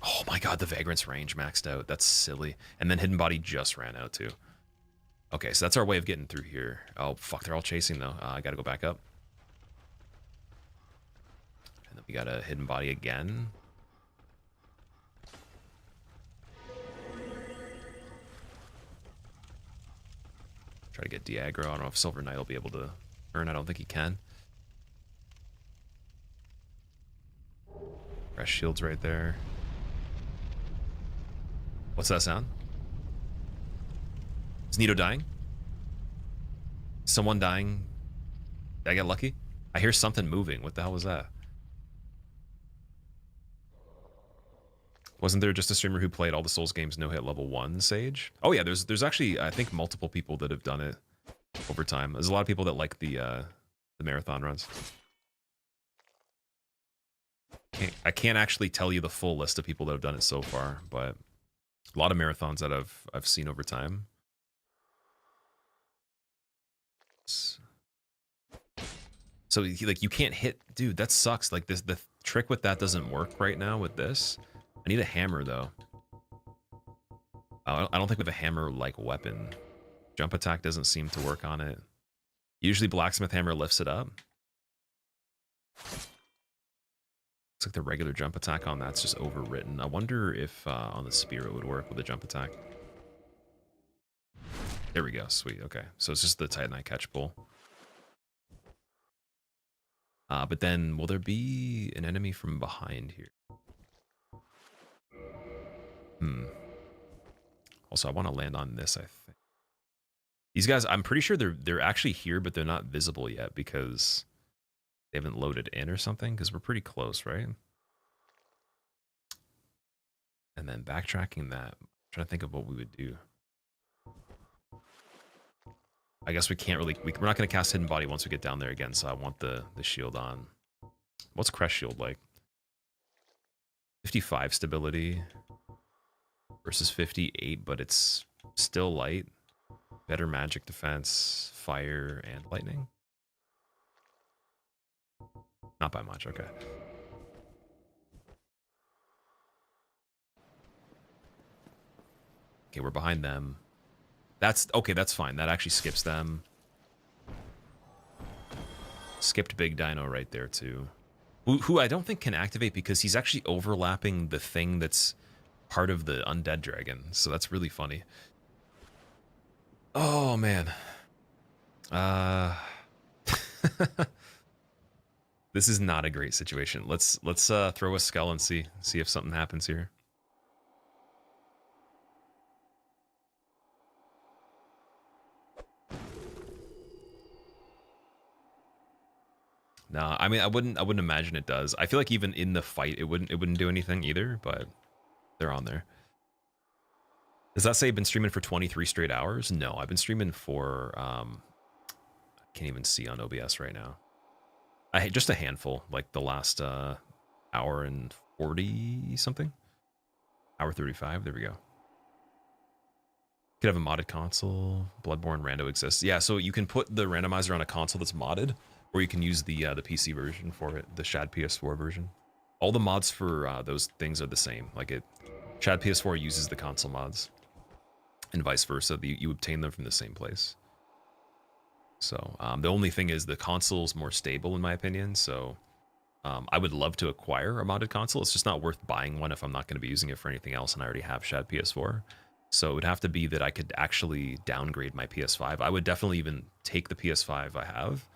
[SPEAKER 1] Oh my god, the Vagrant's range maxed out. That's silly. And then Hidden Body just ran out too. Okay, so that's our way of getting through here. Oh fuck, they're all chasing though. I gotta go back up. And then we got a Hidden Body again. Try to get Diagro. I don't know if Silver Knight will be able to earn. I don't think he can. Fresh shields right there. What's that sound? Is Nido dying? Someone dying? Did I get lucky? I hear something moving. What the hell was that? Wasn't there just a streamer who played all the Souls games no hit level 1, Sage? Oh yeah, there's actually I think multiple people that have done it over time. There's a lot of people that like the marathon runs. I can't actually tell you the full list of people that have done it so far, but a lot of marathons that I've seen over time. So like you can't hit, dude. That sucks. Like the trick with that doesn't work right now with this. I need a hammer though. I don't think we have a hammer-like weapon. Jump attack doesn't seem to work on it. Usually blacksmith hammer lifts it up. Looks like the regular jump attack on that's just overwritten. I wonder if on the spear it would work with a jump attack. There we go. Sweet. Okay. So it's just the Titanite catch pull. But then will there be an enemy from behind here? Also, I want to land on this, I think. These guys, I'm pretty sure they're actually here, but they're not visible yet because they haven't loaded in or something, because we're pretty close, right? And then backtracking that, I'm trying to think of what we would do. I guess we can't really, we're not going to cast Hidden Body once we get down there again, so I want the shield on. What's Crest Shield like? 55 stability versus 58, but it's still light. Better magic defense, fire, and lightning. Not by much, okay. Okay, we're behind them. That's okay, that's fine. That actually skips them. Skipped Big Dino right there too. Who I don't think can activate because he's actually overlapping the thing that's part of the Undead Dragon. So that's really funny. Oh man. This is not a great situation. Let's throw a skull and see if something happens here. No, I mean I wouldn't imagine it does. I feel like even in the fight it wouldn't do anything either, but they're on there. Does that say I've been streaming for 23 straight hours? No, I've been streaming for I can't even see on OBS right now. Just a handful, like the last hour and 40 something. Hour 35, there we go. Could have a modded console. Bloodborne Rando exists. Yeah, so you can put the randomizer on a console that's modded, or you can use the PC version for it, the Shad PS4 version. All the mods for those things are the same. Like Shad PS4 uses the console mods, and vice versa. You obtain them from the same place. So the only thing is the console's more stable in my opinion. So I would love to acquire a modded console. It's just not worth buying one if I'm not going to be using it for anything else, and I already have Shad PS4. So it would have to be that I could actually downgrade my PS5. I would definitely even take the PS5 I have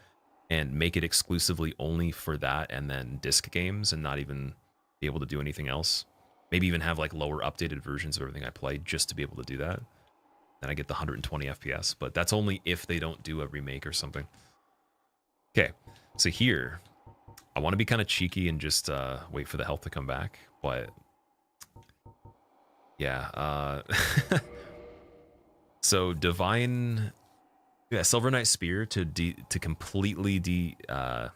[SPEAKER 1] and make it exclusively only for that and then disc games and not even be able to do anything else. Maybe even have like lower updated versions of everything I play just to be able to do that. Then I get the 120 FPS, but that's only if they don't do a remake or something. Okay, so here, I want to be kind of cheeky and just wait for the health to come back, but yeah. So Divine, yeah, Silver Knight Spear to completely despawn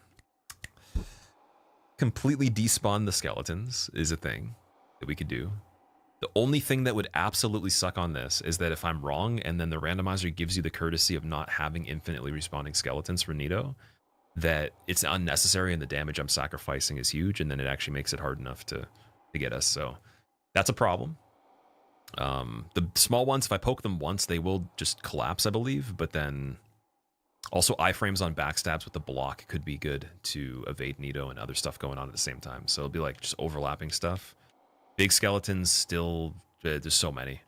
[SPEAKER 1] the skeletons is a thing that we could do. The only thing that would absolutely suck on this is that if I'm wrong and then the randomizer gives you the courtesy of not having infinitely respawning skeletons for Nito, that it's unnecessary and the damage I'm sacrificing is huge, and then it actually makes it hard enough to get us. So that's a problem. The small ones, if I poke them once, they will just collapse, I believe, but then also iframes on backstabs with the block could be good to evade Nito and other stuff going on at the same time. So it'll be like just overlapping stuff. Big skeletons still, there's so many.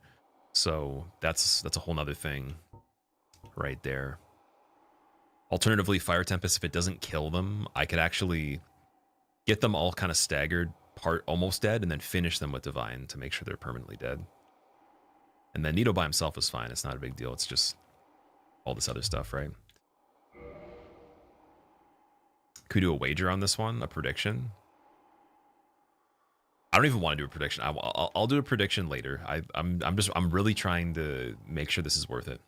[SPEAKER 1] So that's a whole nother thing right there. Alternatively, Fire Tempest, if it doesn't kill them, I could actually get them all kind of staggered, almost dead, and then finish them with Divine to make sure they're permanently dead. And then Nito by himself is fine. It's not a big deal. It's just all this other stuff, right? Could we do a wager on this one? A prediction? I don't even want to do a prediction. I'll do a prediction later. I'm really trying to make sure this is worth it.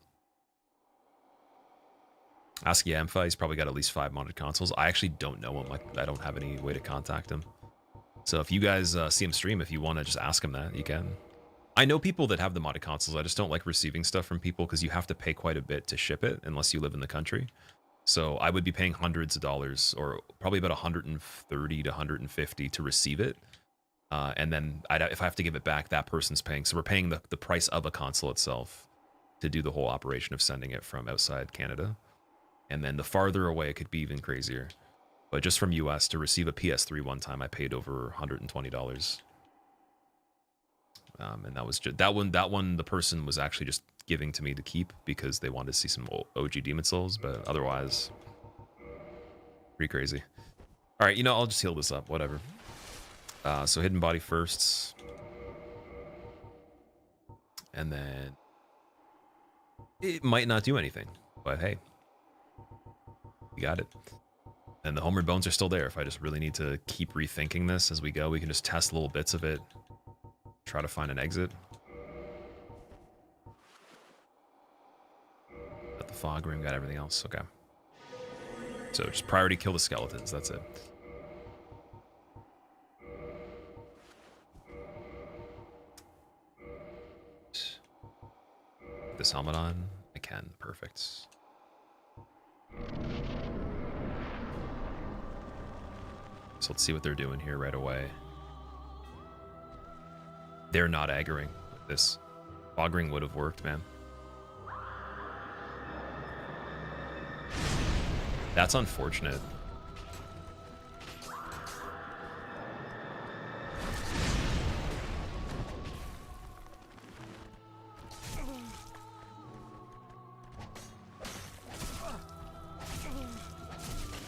[SPEAKER 1] Ask Yamfa. He's probably got at least 5 modded consoles. I actually don't know him. Like, I don't have any way to contact him. So if you guys see him stream, if you want to just ask him that, you can. I know people that have the modded consoles. I just don't like receiving stuff from people because you have to pay quite a bit to ship it unless you live in the country. So I would be paying hundreds of dollars, or probably about 130 to 150 to receive it. And then if I have to give it back, that person's paying. So we're paying the price of a console itself to do the whole operation of sending it from outside Canada. And then the farther away, it could be even crazier. But just from US to receive a PS3 one time, I paid over $120. And that was just that one. The person was actually just giving to me to keep because they wanted to see some OG Demon Souls. But otherwise, pretty crazy. All right, I'll just heal this up. Whatever. So hidden body first, and then it might not do anything, but hey, you got it. And the homeward bones are still there. If I just really need to keep rethinking this as we go, we can just test little bits of it, try to find an exit. Got the fog ring, got everything else. Okay. So just priority kill the skeletons. That's it. This helmet on? I can. Perfect. So let's see what they're doing here right away. They're not aggroing with this. Fog ring would have worked, man. That's unfortunate.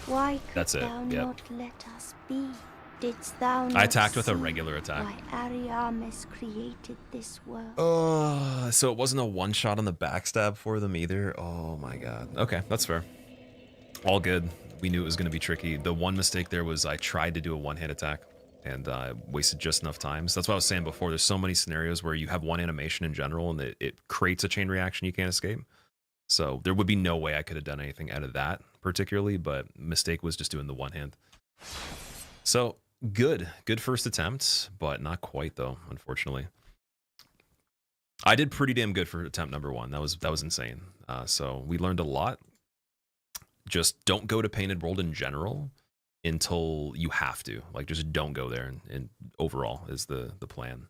[SPEAKER 3] Why could
[SPEAKER 1] That's it.
[SPEAKER 3] thou
[SPEAKER 1] Yep.
[SPEAKER 3] not let us be? Didst thou not
[SPEAKER 1] I attacked with a
[SPEAKER 3] see
[SPEAKER 1] regular attack.
[SPEAKER 3] why Ariamis created this world?
[SPEAKER 1] Oh, so it wasn't a one-shot on the backstab for them either? Oh my god. Okay, that's fair. All good. We knew it was going to be tricky. The one mistake there was I tried to do a one-hit attack and wasted just enough time. So that's what I was saying before. There's so many scenarios where you have one animation in general and it creates a chain reaction you can't escape. So there would be no way I could have done anything out of that particularly, but mistake was just doing the one hand. So good first attempt, but not quite though, unfortunately. I did pretty damn good for attempt number 1. That was insane. So we learned a lot. Just don't go to Painted World in general until you have to. Like, just don't go there. And overall is the plan.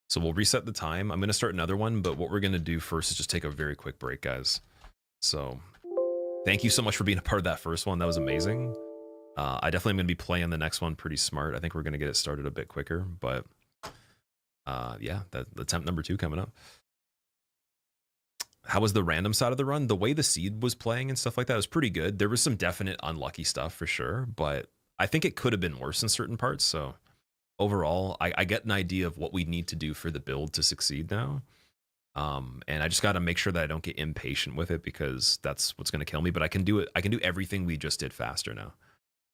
[SPEAKER 1] So we'll reset the time. I'm going to start another one, but what we're going to do first is just take a very quick break, guys. So thank you so much for being a part of that first one. That was amazing. I definitely am going to be playing the next one pretty smart. I think we're going to get it started a bit quicker, but yeah, that attempt number 2 coming up. How was the random side of the run? The way the seed was playing and stuff like that was pretty good. There was some definite unlucky stuff for sure, but I think it could have been worse in certain parts. So overall, I get an idea of what we need to do for the build to succeed now. And I just got to make sure that I don't get impatient with it because that's what's going to kill me. But I can do it. I can do everything we just did faster now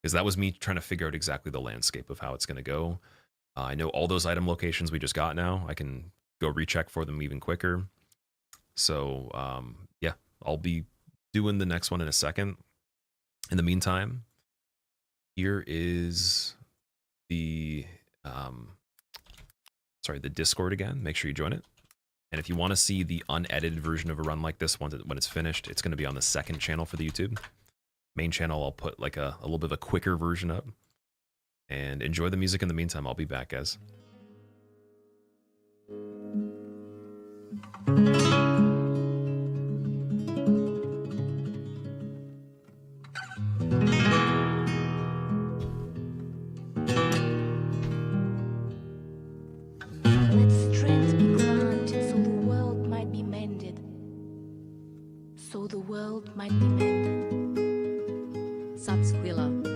[SPEAKER 1] because that was me trying to figure out exactly the landscape of how it's going to go. I know all those item locations we just got now. I can go recheck for them even quicker. So yeah, I'll be doing the next one in a second. In the meantime, here is the the Discord again. Make sure you join it. And if you want to see the unedited version of a run like this when it's finished, it's going to be on the second channel for the YouTube. Main channel, I'll put like a little bit of a quicker version up. And enjoy the music in the meantime. I'll be back, guys.
[SPEAKER 2] Let strength be granted so the world might be mended. So the world might be mended. Squillakilla.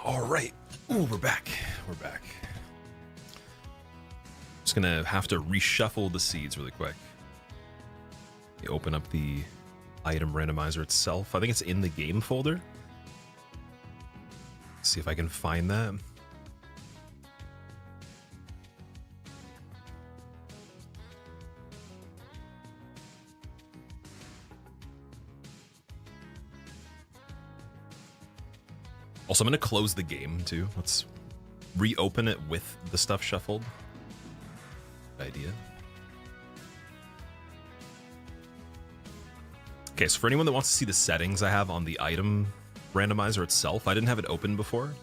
[SPEAKER 1] All right. Ooh, we're back. We're back. Just gonna have to reshuffle the seeds really quick. You open up the item randomizer itself. I think it's in the game folder. Let's see if I can find that. Also, I'm going to close the game, too. Let's reopen it with the stuff shuffled. Good idea. Okay, so for anyone that wants to see the settings I have on the item randomizer itself, I didn't have it open before.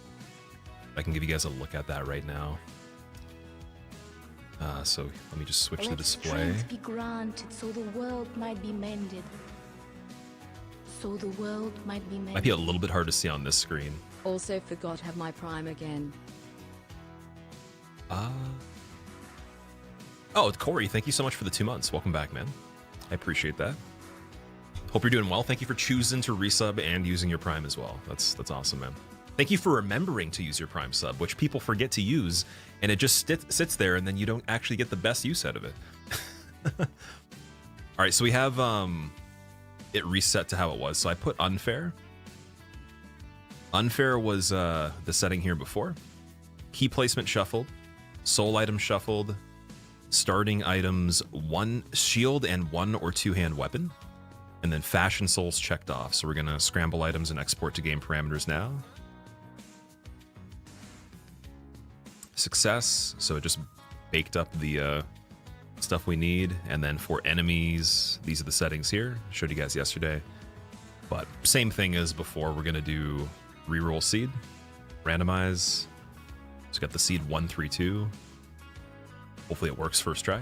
[SPEAKER 1] I can give you guys a look at that right now. So let me just switch the display.
[SPEAKER 2] Strength be granted so the world might be mended. So the world might be mended.
[SPEAKER 1] Might be a little bit hard to see on this screen.
[SPEAKER 4] Also forgot have my prime again.
[SPEAKER 1] Oh, Corey, thank you so much for the 2 months. Welcome back, man. I appreciate that. Hope you're doing well. Thank you for choosing to resub and using your Prime as well. That's awesome, man. Thank you for remembering to use your Prime sub, which people forget to use, and it just sits there, and then you don't actually get the best use out of it. All right, so we have it reset to how it was. So I put unfair. Unfair was the setting here before. Key placement shuffled. Soul item shuffled. Starting items 1 shield and 1 or 2 hand weapon. And then fashion souls checked off. So we're going to scramble items and export to game parameters now. Success. So it just baked up the stuff we need. And then for enemies, these are the settings here. Showed you guys yesterday. But same thing as before. We're going to do reroll seed. Randomize. Just got the seed 132. Hopefully it works first try.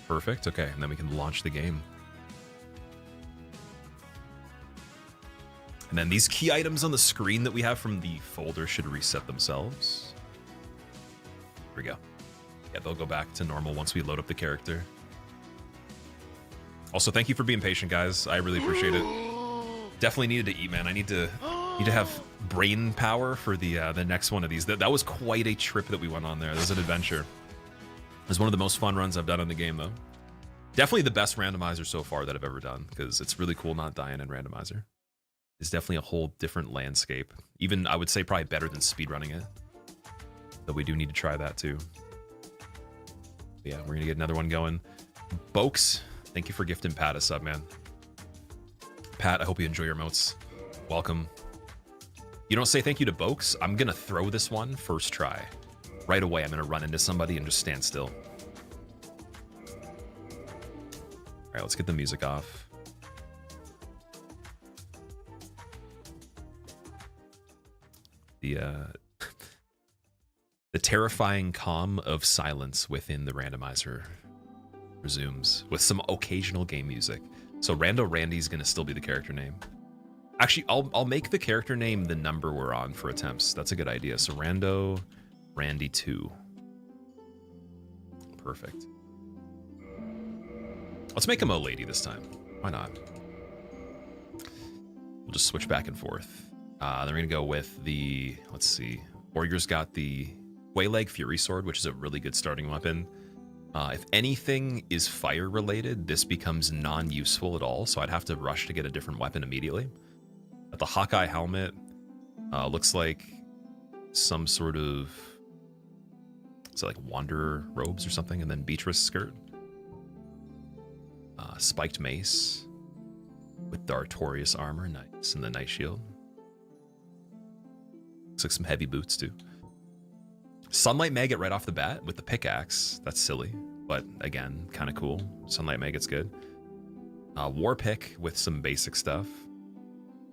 [SPEAKER 1] Perfect. Okay, and then we can launch the game. And then these key items on the screen that we have from the folder should reset themselves. Here we go. Yeah, they'll go back to normal once we load up the character. Also, thank you for being patient, guys. I really appreciate it. Definitely needed to eat, man. I need to have brain power for the next one of these. That was quite a trip that we went on there. That was an adventure. It was one of the most fun runs I've done on the game, though. Definitely the best randomizer so far that I've ever done, because it's really cool not dying in randomizer. It's definitely a whole different landscape. Even, I would say, probably better than speedrunning it. Though we do need to try that, too. But yeah, we're going to get another one going. Bokes, thank you for gifting Pat a sub, man. Pat, I hope you enjoy your emotes. Welcome. You don't say thank you to Bokes? I'm going to throw this one first try. Right away, I'm going to run into somebody and just stand still. All right, let's get the music off. The terrifying calm of silence within the randomizer resumes with some occasional game music. So Rando Randy's going to still be the character name. Actually, I'll make the character name the number we're on for attempts. That's a good idea. So Rando Randy 2. Perfect. Let's make him a lady this time. Why not? We'll just switch back and forth. Then we're going to go with the, let's see. Warrior's got the Squillakilla Fury Sword, which is a really good starting weapon. If anything is fire related, this becomes non-useful at all, so I'd have to rush to get a different weapon immediately. But the Hawkeye helmet looks like some sort of, is it like Wanderer robes or something, and then Beatrice skirt. Spiked mace with the Artorias armor, nice, and the Night Shield. Looks like some heavy boots too. Sunlight Maggot right off the bat with the pickaxe. That's silly, but again, kind of cool. Sunlight Maggot's good. War Pick with some basic stuff.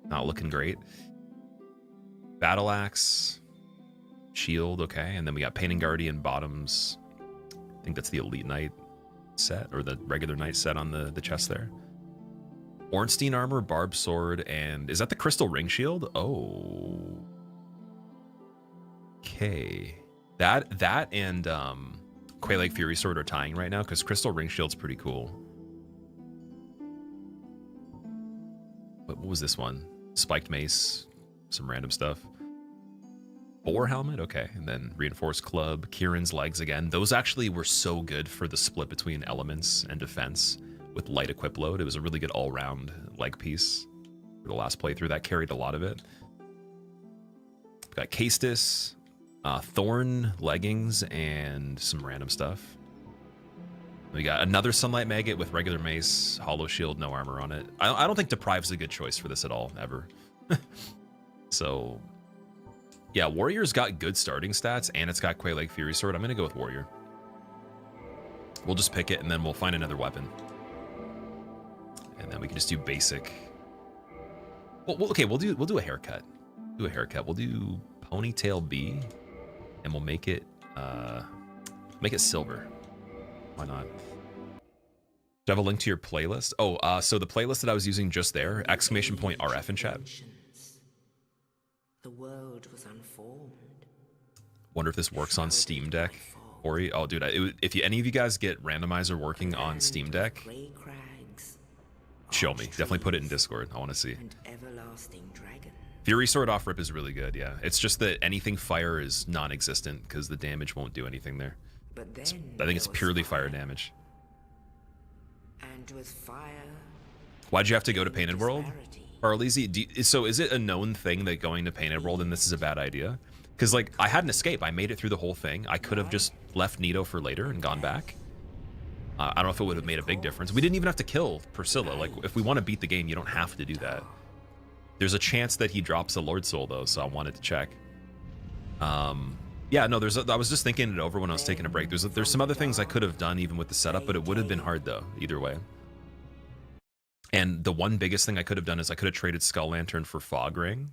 [SPEAKER 1] Not looking great. Battle Axe. Shield, okay. And then we got Painting Guardian bottoms. I think that's the Elite Knight set, or the regular Knight set on the chest there. Ornstein armor, barbed sword, and is that the Crystal Ring Shield? Oh. Okay. That and Squillakilla Fury Sword are tying right now because Crystal Ring Shield's pretty cool. But what was this one? Spiked mace, some random stuff. Boar helmet, okay. And then reinforced club, Kieran's legs again. Those actually were so good for the split between elements and defense with light equip load. It was a really good all-round leg piece for the last playthrough. That carried a lot of it. We've got Castus, Thorn leggings, and some random stuff. We got another Sunlight Maggot with regular mace, hollow shield, no armor on it. I don't think Deprive's a good choice for this at all, ever. So, yeah, Warrior's got good starting stats, and it's got Quelaag Fury Sword. I'm going to go with Warrior. We'll just pick it, and then we'll find another weapon. And then we can just do basic. Well, okay, we'll do a haircut. Do a haircut. We'll do Ponytail B, and we'll make it silver. Why not? Do I have a link to your playlist? Oh, so the playlist that I was using just there, ! RF in chat.
[SPEAKER 5] The world was unformed.
[SPEAKER 1] Wonder if this works on Steam Deck. Ori, oh dude, if any of you guys get Randomizer working on Steam Deck, show me. Definitely put it in Discord. I want to see. Fury Sword off rip is really good, yeah. It's just that anything fire is non-existent because the damage won't do anything there. I think it's purely fire damage.
[SPEAKER 5] And with fire,
[SPEAKER 1] why'd you have to go to Painted World? Barleezy, so is it a known thing that going to Painted World and this is a bad idea? Because, like, I had an escape. I made it through the whole thing. I could have just left Nito for later and gone back. I don't know if it would have made a big difference. We didn't even have to kill Priscilla. Like, if we want to beat the game, you don't have to do that. There's a chance that he drops a Lord Soul, though, so I wanted to check. Yeah, no, I was just thinking it over when I was taking a break. There's some other things I could have done even with the setup, but it would have been hard, though, either way. And the one biggest thing I could have done is I could have traded Skull Lantern for Fog Ring,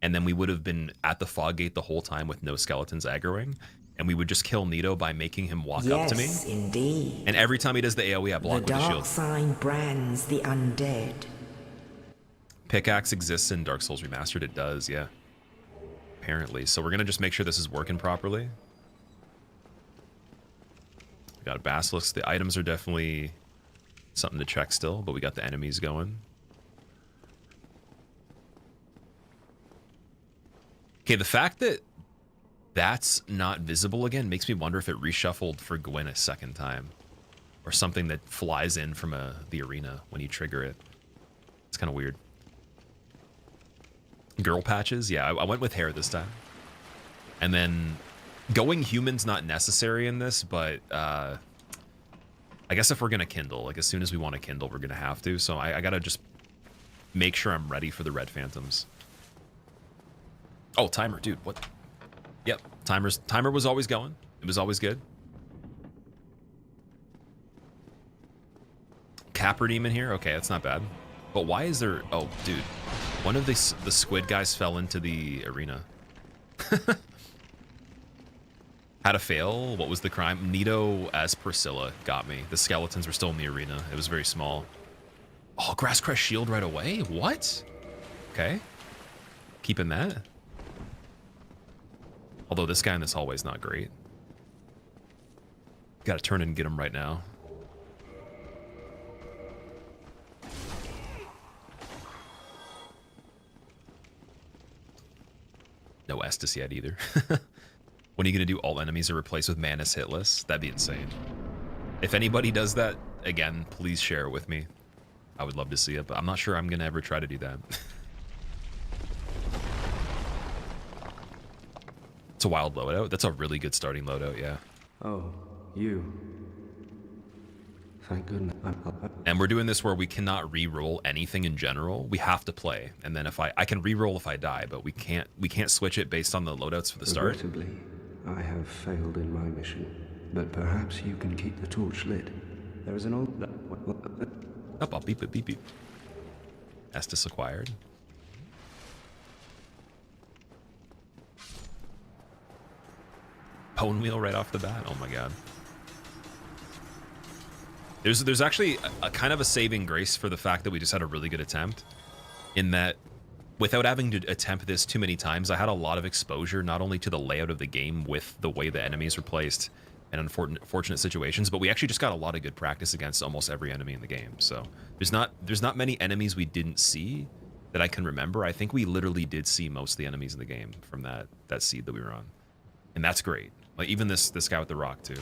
[SPEAKER 1] and then we would have been at the Fog Gate the whole time with no skeletons aggroing, and we would just kill Nito by making him walk up to me.
[SPEAKER 5] Yes, indeed.
[SPEAKER 1] And every time he does the AoE, I block with the shield.
[SPEAKER 5] The dark sign brands the undead.
[SPEAKER 1] Pickaxe exists in Dark Souls Remastered. It does, yeah. Apparently. So we're going to just make sure this is working properly. We got a Basilisk. The items are definitely something to check still, but we got the enemies going. Okay, the fact that that's not visible again makes me wonder if it reshuffled for Gwyn a second time. Or something that flies in from the arena when you trigger it. It's kind of weird. Girl patches, yeah, I went with hair this time. And then going human's not necessary in this, but I guess if we're gonna kindle, like as soon as we want to kindle, we're gonna have to. So I gotta just make sure I'm ready for the red phantoms. Oh, timer, dude, what? Yep, timer was always going. It was always good. Capper Demon here, okay, that's not bad. But why is there? Oh, dude, one of the squid guys fell into the arena. Had a fail. What was the crime? Nito as Priscilla got me. The skeletons were still in the arena. It was very small. Oh, Grass Crest shield right away. What? Okay, keeping that. Although this guy in this hallway is not great. Got to turn and get him right now. No Estus yet either. When are you going to do all enemies are replaced with Manus hitless? That'd be insane. If anybody does that, again, please share it with me. I would love to see it, but I'm not sure I'm going to ever try to do that. It's a wild loadout. That's a really good starting loadout, yeah.
[SPEAKER 6] Oh, you. Thank goodness.
[SPEAKER 1] And we're doing this where we cannot re-roll anything in general. We have to play, and then if I can re-roll if I die, but we can't switch it based on the loadouts for the start.
[SPEAKER 6] Regrettably, I have failed in my mission, but perhaps you can keep the torch lit. There is an old.
[SPEAKER 1] Up, beep, beep, beep, beep. Estus acquired. Bone wheel right off the bat. Oh my god. There's actually a kind of a saving grace for the fact that we just had a really good attempt, in that without having to attempt this too many times, I had a lot of exposure not only to the layout of the game with the way the enemies were placed and unfortunate situations, but we actually just got a lot of good practice against almost every enemy in the game. So there's not many enemies we didn't see that I can remember, I think we literally did see most of the enemies in the game from that seed that we were on. And that's great. Like, even this guy with the rock, too.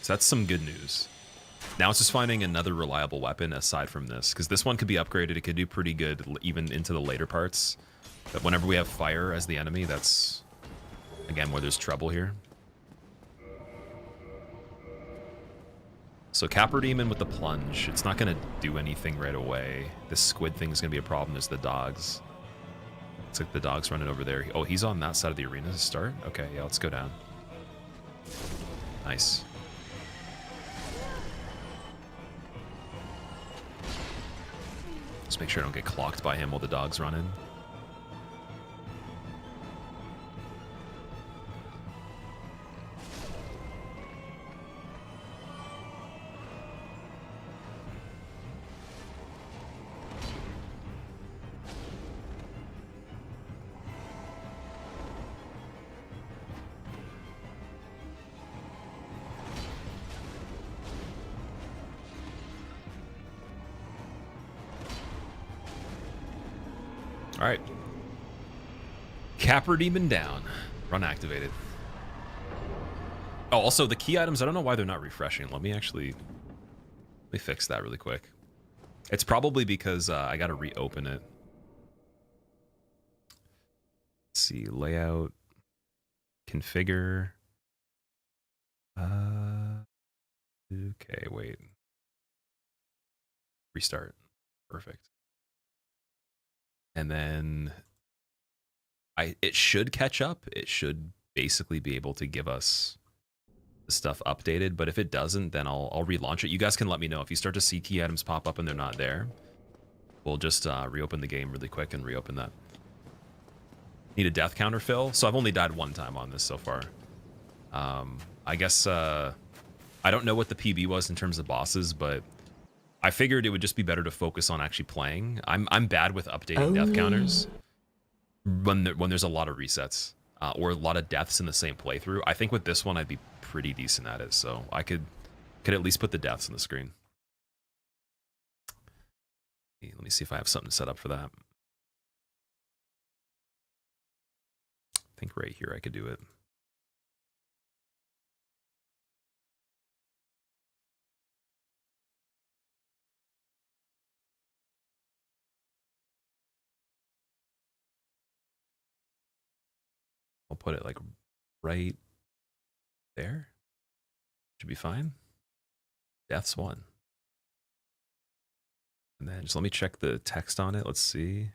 [SPEAKER 1] So that's some good news. Now it's just finding another reliable weapon aside from this, because this one could be upgraded. It could do pretty good even into the later parts. But whenever we have fire as the enemy, that's, again, where there's trouble here. So Capper Demon with the plunge. It's not going to do anything right away. This squid thing is going to be a problem. There's the dogs. Looks like the dog's running over there. Oh, he's on that side of the arena to start? Okay, yeah, let's go down. Nice. Just make sure I don't get clocked by him while the dog's running. All right. Capper Demon down. Run activated. Oh, also the key items, I don't know why they're not refreshing. Let me fix that really quick. It's probably because I got to reopen it. Let's see, layout, configure. Okay, wait. Restart. Perfect. And then it should catch up. It should basically be able to give us the stuff updated. But if it doesn't, then I'll relaunch it. You guys can let me know if you start to see key items pop up and they're not there. We'll just reopen the game really quick and reopen that. Need a death counter fill. So I've only died one time on this so far. I guess I don't know what the PB was in terms of bosses, but I figured it would just be better to focus on actually playing. I'm bad with updating death counters when there's a lot of resets or a lot of deaths in the same playthrough. I think with this one I'd be pretty decent at it, so I could at least put the deaths on the screen. Let me see if I have something set up for that. I think right here I could do it. I'll put it like right there. Should be fine. Death's 1. And then just let me check the text on it. Let's see.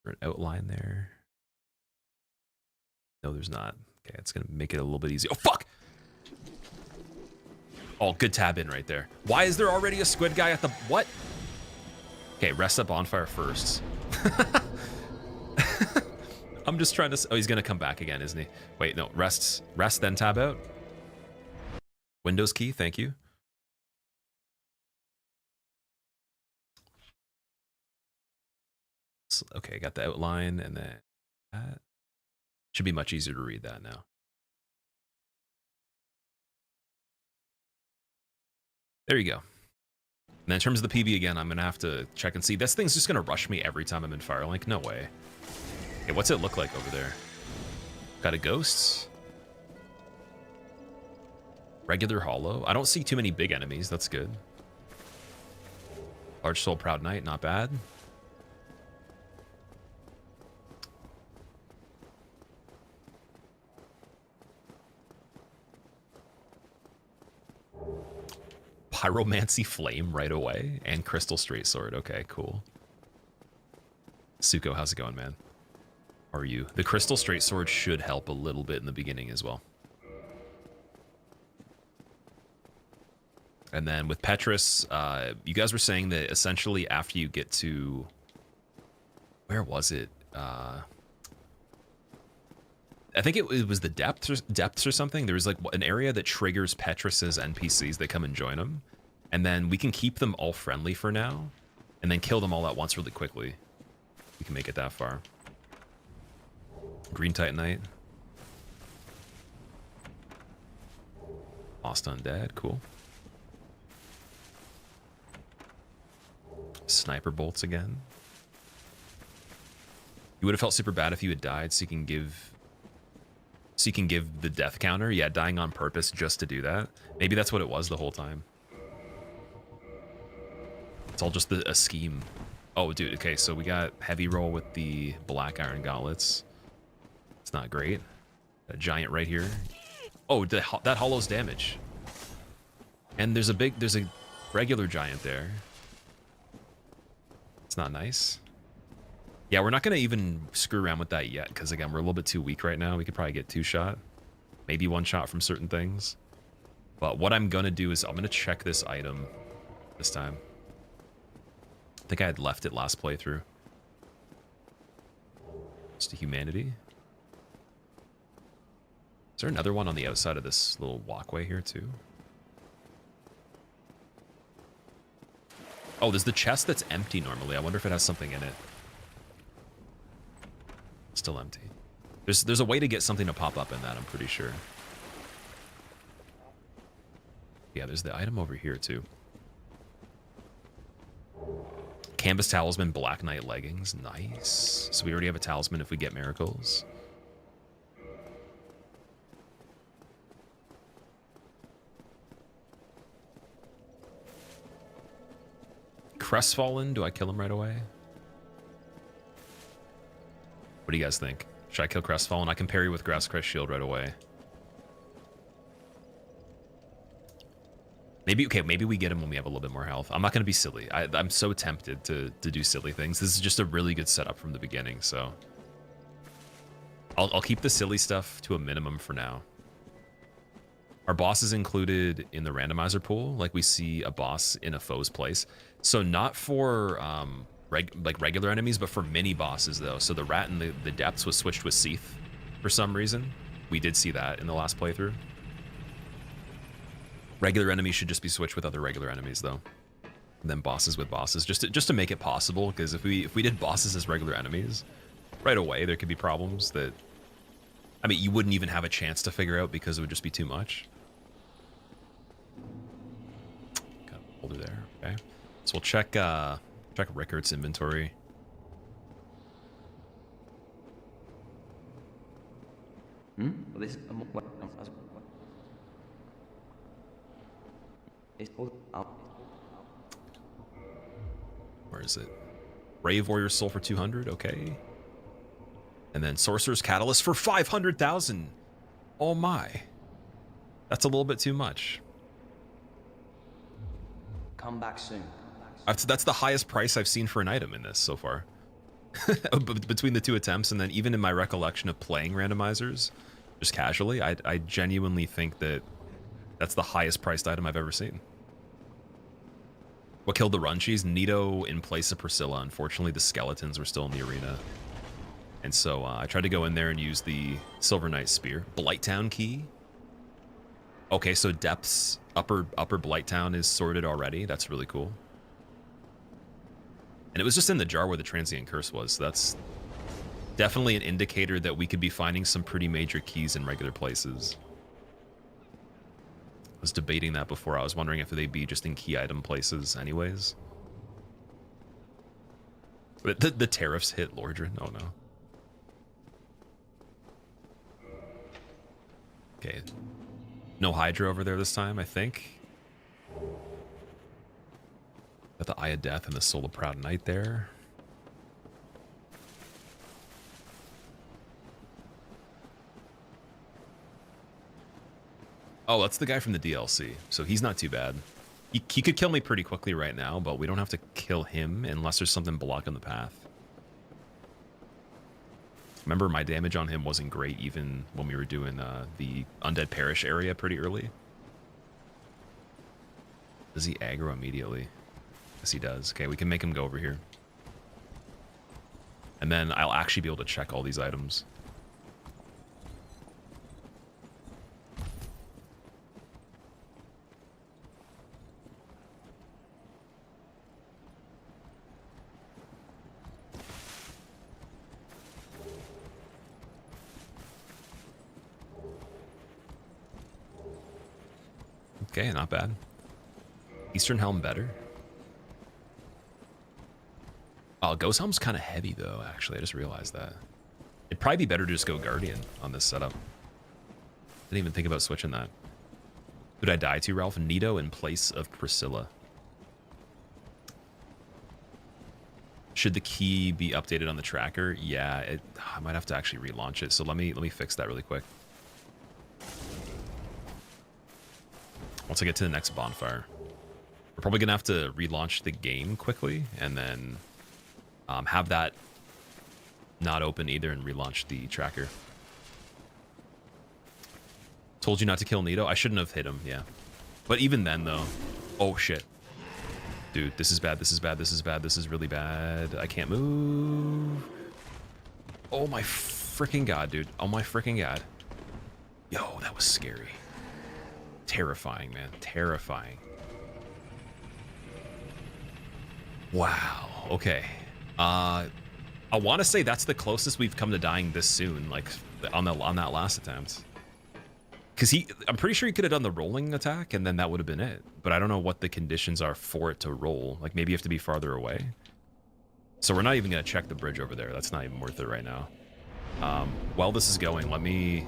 [SPEAKER 1] There's an outline there. No, there's not. Okay, it's going to make it a little bit easier. Oh, fuck! Oh, good tab in right there. Why is there already a squid guy at the... What? Okay, rest that bonfire first. I'm just trying to... Oh, he's going to come back again, isn't he? Wait, no. Rest, then tab out. Windows key, thank you. Okay, got the outline, and then that. Should be much easier to read that now. There you go. And then in terms of the PB again, I'm going to have to check and see. This thing's just going to rush me every time I'm in Firelink. No way. Okay, what's it look like over there? Got a ghost. Regular hollow. I don't see too many big enemies. That's good. Large soul proud knight. Not bad. Pyromancy flame right away. And crystal straight sword. Okay, cool. Suko, how's it going, man? How are you? The crystal straight sword should help a little bit in the beginning as well. And then with Petrus, you guys were saying that essentially after you get to... Where was it? I think it was the depths or something. There was like an area that triggers Petrus's NPCs that come and join him. And then we can keep them all friendly for now. And then kill them all at once really quickly. We can make it that far. Green Titanite. Lost Undead, cool. Sniper bolts again. You would have felt super bad if you had died, so you can give the death counter. Yeah, dying on purpose just to do that. Maybe that's what it was the whole time. It's all just a scheme. Oh, dude, okay, so we got heavy roll with the black iron gauntlets. It's not great. A giant right here. Oh, that hollows damage. And there's a regular giant there. It's not nice. Yeah, we're not going to even screw around with that yet, because again, we're a little bit too weak right now. We could probably get 2-shot. Maybe 1-shot from certain things. But what I'm going to do is I'm going to check this item this time. I think I had left it last playthrough. Just a humanity. Is there another one on the outside of this little walkway here too? Oh, there's the chest that's empty normally. I wonder if it has something in it. Still empty. There's a way to get something to pop up in that, I'm pretty sure. Yeah, there's the item over here too. Canvas talisman, Black Knight leggings. Nice. So we already have a talisman if we get miracles. Crestfallen, do I kill him right away? What do you guys think? Should I kill Crestfallen? I can parry with Grasscrest Shield right away. Maybe, okay, maybe we get him when we have a little bit more health. I'm not going to be silly. I'm so tempted to do silly things. This is just a really good setup from the beginning, so... I'll keep the silly stuff to a minimum for now. Our boss is included in the randomizer pool, like we see a boss in a foe's place. So not for regular enemies, but for mini bosses though. So the rat in the depths was switched with Seath for some reason. We did see that in the last playthrough. Regular enemies should just be switched with other regular enemies though. And then bosses with bosses, just to make it possible. Because if we did bosses as regular enemies, right away there could be problems that, I mean, you wouldn't even have a chance to figure out because it would just be too much. Got a folder there. Okay, so we'll check Rickard's inventory. Where is it? Brave Warrior Soul for 200. Okay. And then Sorcerer's Catalyst for 500,000. Oh my. That's a little bit too much.
[SPEAKER 7] Come back soon.
[SPEAKER 1] That's the highest price I've seen for an item in this so far. Between the two attempts, and then even in my recollection of playing randomizers, just casually, I genuinely think that that's the highest priced item I've ever seen. What killed the Runchies? Nito in place of Priscilla. Unfortunately, the skeletons were still in the arena. And so I tried to go in there and use the Silver Knight Spear. Blighttown key. Okay, so depths, upper Blighttown is sorted already. That's really cool. And it was just in the jar where the Transient Curse was. So that's definitely an indicator that we could be finding some pretty major keys in regular places. I was debating that before. I was wondering if they'd be just in key item places anyways. But the tariffs hit Lordran. Oh no. Okay. No Hydra over there this time, I think. Got the Eye of Death and the Soul of Proud Knight there. Oh, that's the guy from the DLC, so he's not too bad. He could kill me pretty quickly right now, but we don't have to kill him unless there's something blocking the path. Remember, my damage on him wasn't great even when we were doing the Undead Parish area pretty early. Does he aggro immediately? Yes, he does. Okay, we can make him go over here. And then I'll actually be able to check all these items. Okay, not bad. Eastern Helm better. Oh, Ghost Helm's kind of heavy though, actually. I just realized that. It'd probably be better to just go Guardian on this setup. Didn't even think about switching that. Who'd I die to, Ralph? Nito in place of Priscilla. Should the key be updated on the tracker? Yeah, I might have to actually relaunch it. So let me fix that really quick. Once I get to the next bonfire. We're probably gonna have to relaunch the game quickly and then have that not open either and relaunch the tracker. Told you not to kill Nito. I shouldn't have hit him, yeah. But even then though, oh shit. Dude, this is bad, this is bad, this is bad, this is really bad. I can't move. Oh my freaking god, dude. Oh my freaking god. Yo, that was scary. Terrifying, man. Terrifying. Wow. Okay. I want to say that's the closest we've come to dying this soon, like on that last attempt. Because I'm pretty sure he could have done the rolling attack and then that would have been it. But I don't know what the conditions are for it to roll. Like maybe you have to be farther away. So we're not even going to check the bridge over there. That's not even worth it right now. While this is going, let me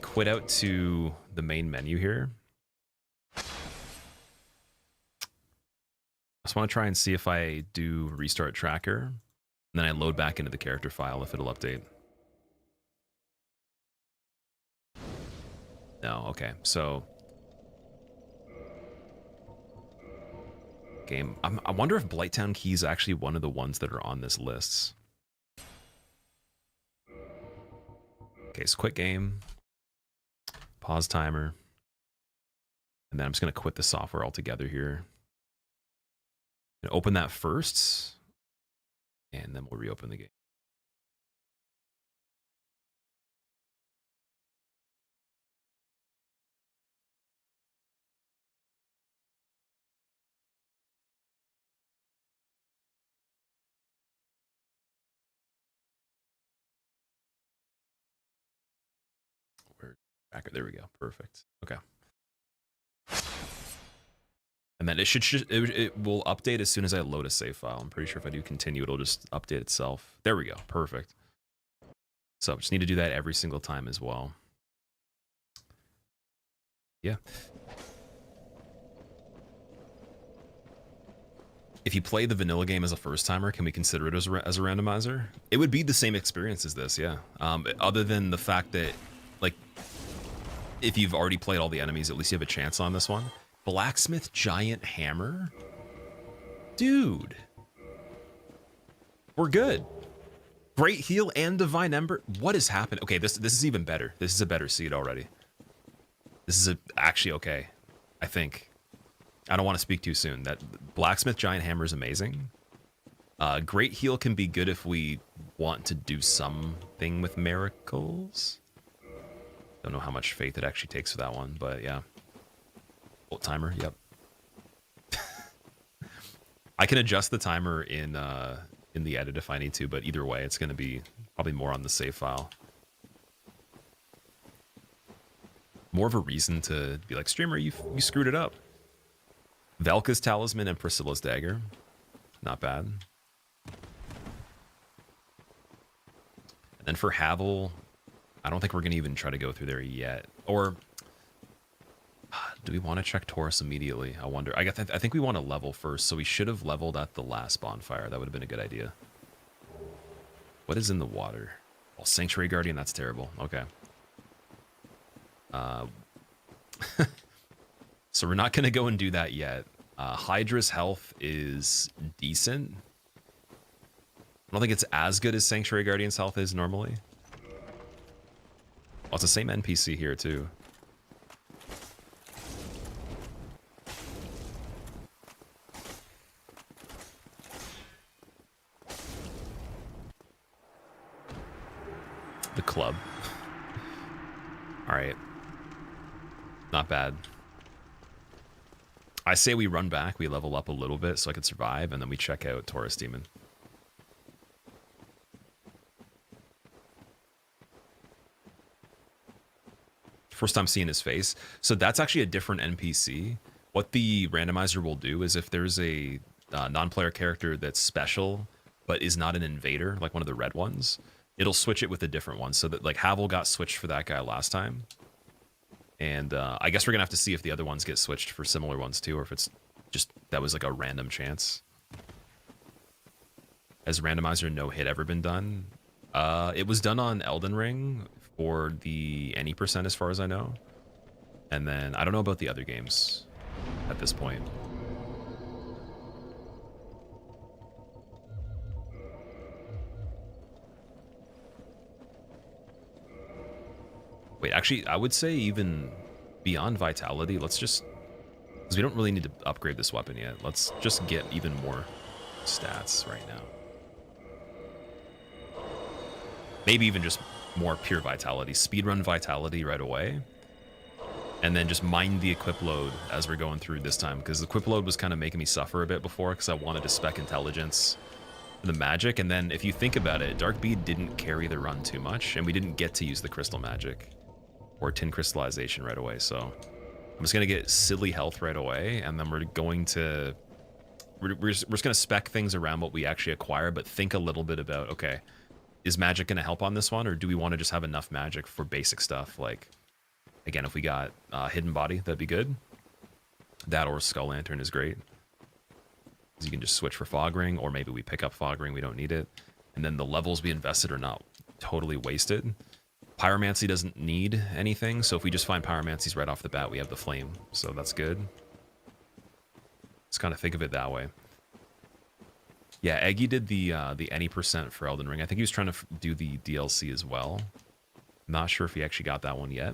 [SPEAKER 1] quit out to the main menu here. I just want to try and see if I do restart tracker. And then I load back into the character file if it'll update. No, okay, so game. I wonder if Blighttown Key is actually one of the ones that are on this list. Okay, so quit game, pause timer, and then I'm just gonna quit the software altogether here. And open that first, and then we'll reopen the game. There we go. Perfect. Okay. And then it will update as soon as I load a save file. I'm pretty sure if I do continue, it'll just update itself. There we go. Perfect. So just need to do that every single time as well. Yeah. If you play the vanilla game as a first timer, can we consider it as a randomizer? It would be the same experience as this, yeah. Other than the fact that, like, if you've already played all the enemies, at least you have a chance on this one. Blacksmith Giant Hammer? Dude. We're good. Great Heal and Divine Ember. What is happening? Okay, this is even better. This is a better seed already. This is actually okay, I think. I don't want to speak too soon. That Blacksmith Giant Hammer is amazing. Great Heal can be good if we want to do something with miracles. Don't know how much faith it actually takes for that one, but yeah. Bolt timer, yep. I can adjust the timer in the edit if I need to, but either way, it's going to be probably more on the save file. More of a reason to be like, streamer, you screwed it up. Velka's Talisman and Priscilla's Dagger. Not bad. And then for Havel, I don't think we're going to even try to go through there yet. Or do we want to check Taurus immediately? I wonder. I think we want to level first, so we should have leveled at the last bonfire. That would have been a good idea. What is in the water? Oh, Sanctuary Guardian, that's terrible. Okay. So we're not going to go and do that yet. Hydra's health is decent. I don't think it's as good as Sanctuary Guardian's health is normally. Oh, it's the same NPC here too. The club. All right. Not bad. I say we run back, we level up a little bit so I can survive, and then we check out Taurus Demon. first time seeing his face. So that's actually a different NPC. What the randomizer will do is if there's a non-player character that's special but is not an invader, like one of the red ones, it'll switch it with a different one. So that like Havel got switched for that guy last time. And I guess we're going to have to see if the other ones get switched for similar ones too, or if it's just that was like a random chance. Has randomizer no hit ever been done? It was done on Elden Ring for the any percent as far as I know. And then I don't know about the other games at this point. Wait, actually, I would say even beyond Vitality, let's just... Because we don't really need to upgrade this weapon yet. Let's just get even more stats right now. Maybe even just more pure Vitality. Speedrun Vitality right away. And then just mind the equip load as we're going through this time. Because the equip load was kind of making me suffer a bit before because I wanted to spec intelligence for the magic. And then if you think about it, Dark Bead didn't carry the run too much. And we didn't get to use the crystal magic or tin crystallization right away. So I'm just going to get silly health right away. And then we're going to... We're just going to spec things around what we actually acquire. But think a little bit about, okay, is magic going to help on this one? Or do we want to just have enough magic for basic stuff? Like, again, if we got Hidden Body, that'd be good. That or Skull Lantern is great. You can just switch for Fog Ring, or maybe we pick up Fog Ring, we don't need it. And then the levels we invested are not totally wasted. Pyromancy doesn't need anything, so if we just find Pyromancies right off the bat, we have the Flame. So that's good. Let's kind of think of it that way. Yeah, Eggy did the any percent for Elden Ring. I think he was trying to do the DLC as well. Not sure if he actually got that one yet.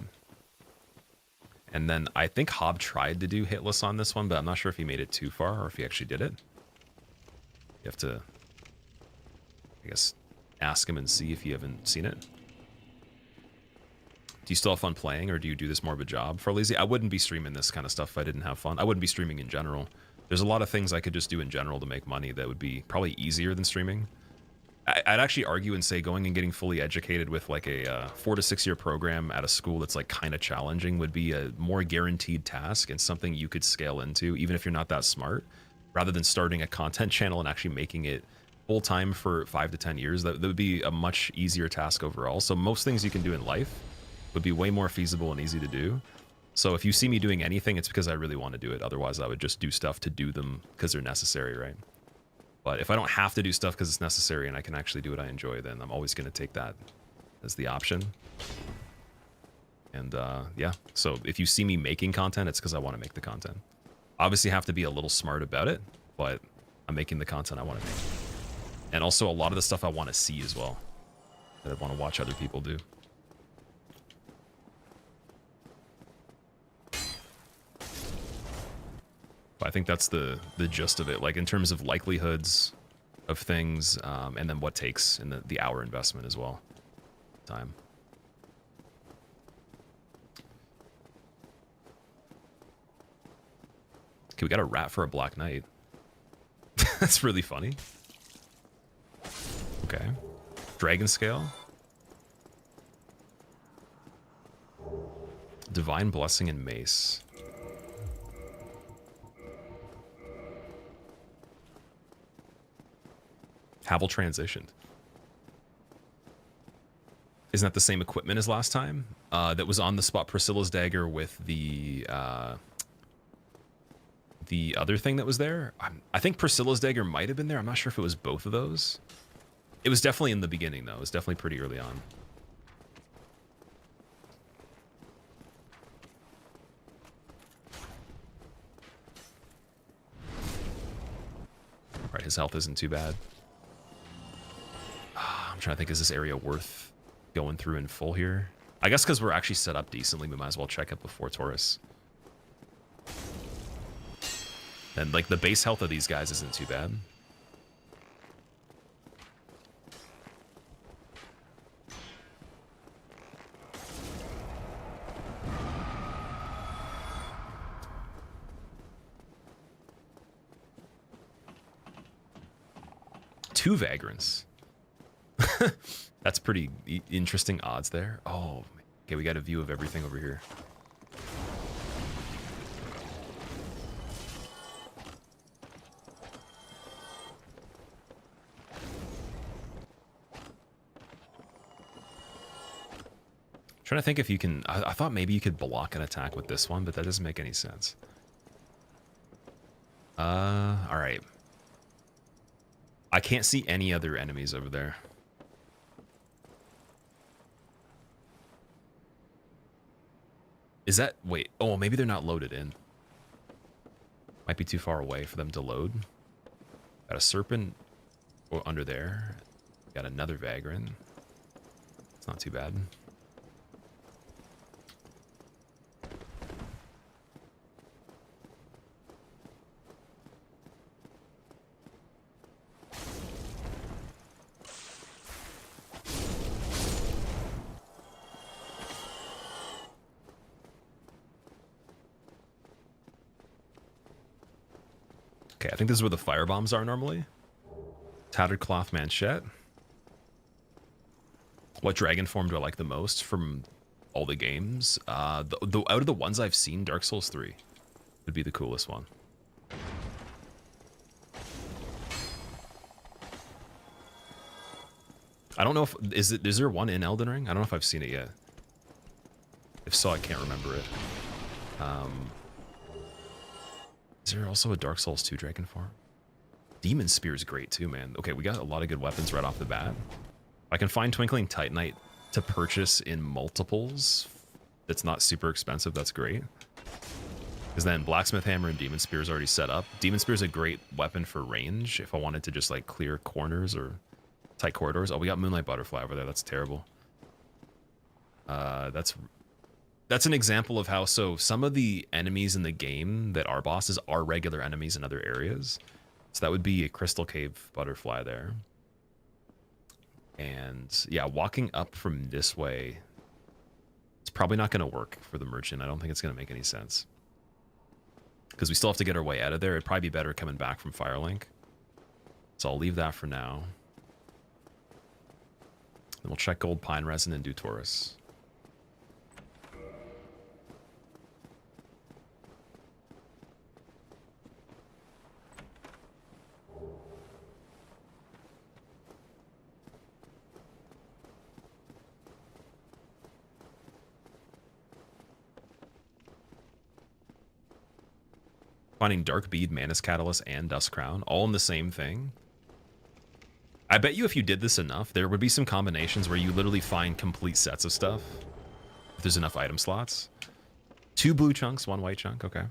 [SPEAKER 1] And then I think Hob tried to do hitless on this one, but I'm not sure if he made it too far or if he actually did it. You have to, I guess, ask him and see if you haven't seen it. Do you still have fun playing, or do you do this more of a job for lazy? I wouldn't be streaming this kind of stuff if I didn't have fun. I wouldn't be streaming in general. There's a lot of things I could just do in general to make money that would be probably easier than streaming. I'd actually argue and say going and getting fully educated with like a 4 to 6 year program at a school that's like kind of challenging would be a more guaranteed task and something you could scale into even if you're not that smart, rather than starting a content channel and actually making it full time for 5 to 10 years. That would be a much easier task overall. So most things you can do in life would be way more feasible and easy to do. So if you see me doing anything, it's because I really want to do it. Otherwise I would just do stuff to do them because they're necessary, right? But if I don't have to do stuff because it's necessary and I can actually do what I enjoy, then I'm always going to take that as the option. And yeah, so if you see me making content, it's because I want to make the content. Obviously have to be a little smart about it, but I'm making the content I want to make. And also a lot of the stuff I want to see as well, that I want to watch other people do. I think that's the gist of it, like in terms of likelihoods of things, and then what takes in the hour investment as well. Time. Okay, we got a rat for a Black Knight. That's really funny. Okay. Dragon Scale. Divine Blessing and Mace. Havel transitioned. Isn't that the same equipment as last time? That was on the spot Priscilla's dagger with the other thing that was there. I think Priscilla's dagger might have been there. I'm not sure if it was both of those. It was definitely in the beginning, though. It was definitely pretty early on. All right, his health isn't too bad. I'm trying to think, is this area worth going through in full here? I guess because we're actually set up decently, we might as well check it before Taurus. And like the base health of these guys isn't too bad. Two Vagrants. That's pretty interesting odds there. Oh, Okay, we got a view of everything over here. Trying to think if you can... I thought maybe you could block an attack with this one, but that doesn't make any sense. Alright. I can't see any other enemies over there. Is that... Wait. Oh, maybe they're not loaded in. Might be too far away for them to load. Got a serpent under there. Got another vagrant. It's not too bad. Okay, I think this is where the fire bombs are normally. Tattered cloth manchette. What dragon form do I like the most from all the games? Out of the ones I've seen, Dark Souls 3 would be the coolest one. I don't know if is there one in Elden Ring? I don't know if I've seen it yet. If so, I can't remember it. Is there also a Dark Souls 2 dragon form? Demon Spear is great too, man. Okay, we got a lot of good weapons right off the bat. I can find Twinkling Titanite to purchase in multiples. That's not super expensive. That's great. Because then Blacksmith Hammer and Demon Spear is already set up. Demon Spear is a great weapon for range if I wanted to just like clear corners or tight corridors. Oh, we got Moonlight Butterfly over there. That's terrible. That's an example of how, so some of the enemies in the game that are bosses are regular enemies in other areas. So that would be a Crystal Cave Butterfly there. And yeah, walking up from this way, it's probably not going to work for the merchant. I don't think it's going to make any sense. Because we still have to get our way out of there. It'd probably be better coming back from Firelink. So I'll leave that for now. Then we'll check Gold Pine Resin and do Taurus. Finding Dark Bead, Manus Catalyst, and Dust Crown, all in the same thing. I bet you if you did this enough, there would be some combinations where you literally find complete sets of stuff. If there's enough item slots. 2 blue chunks, 1 white chunk, okay.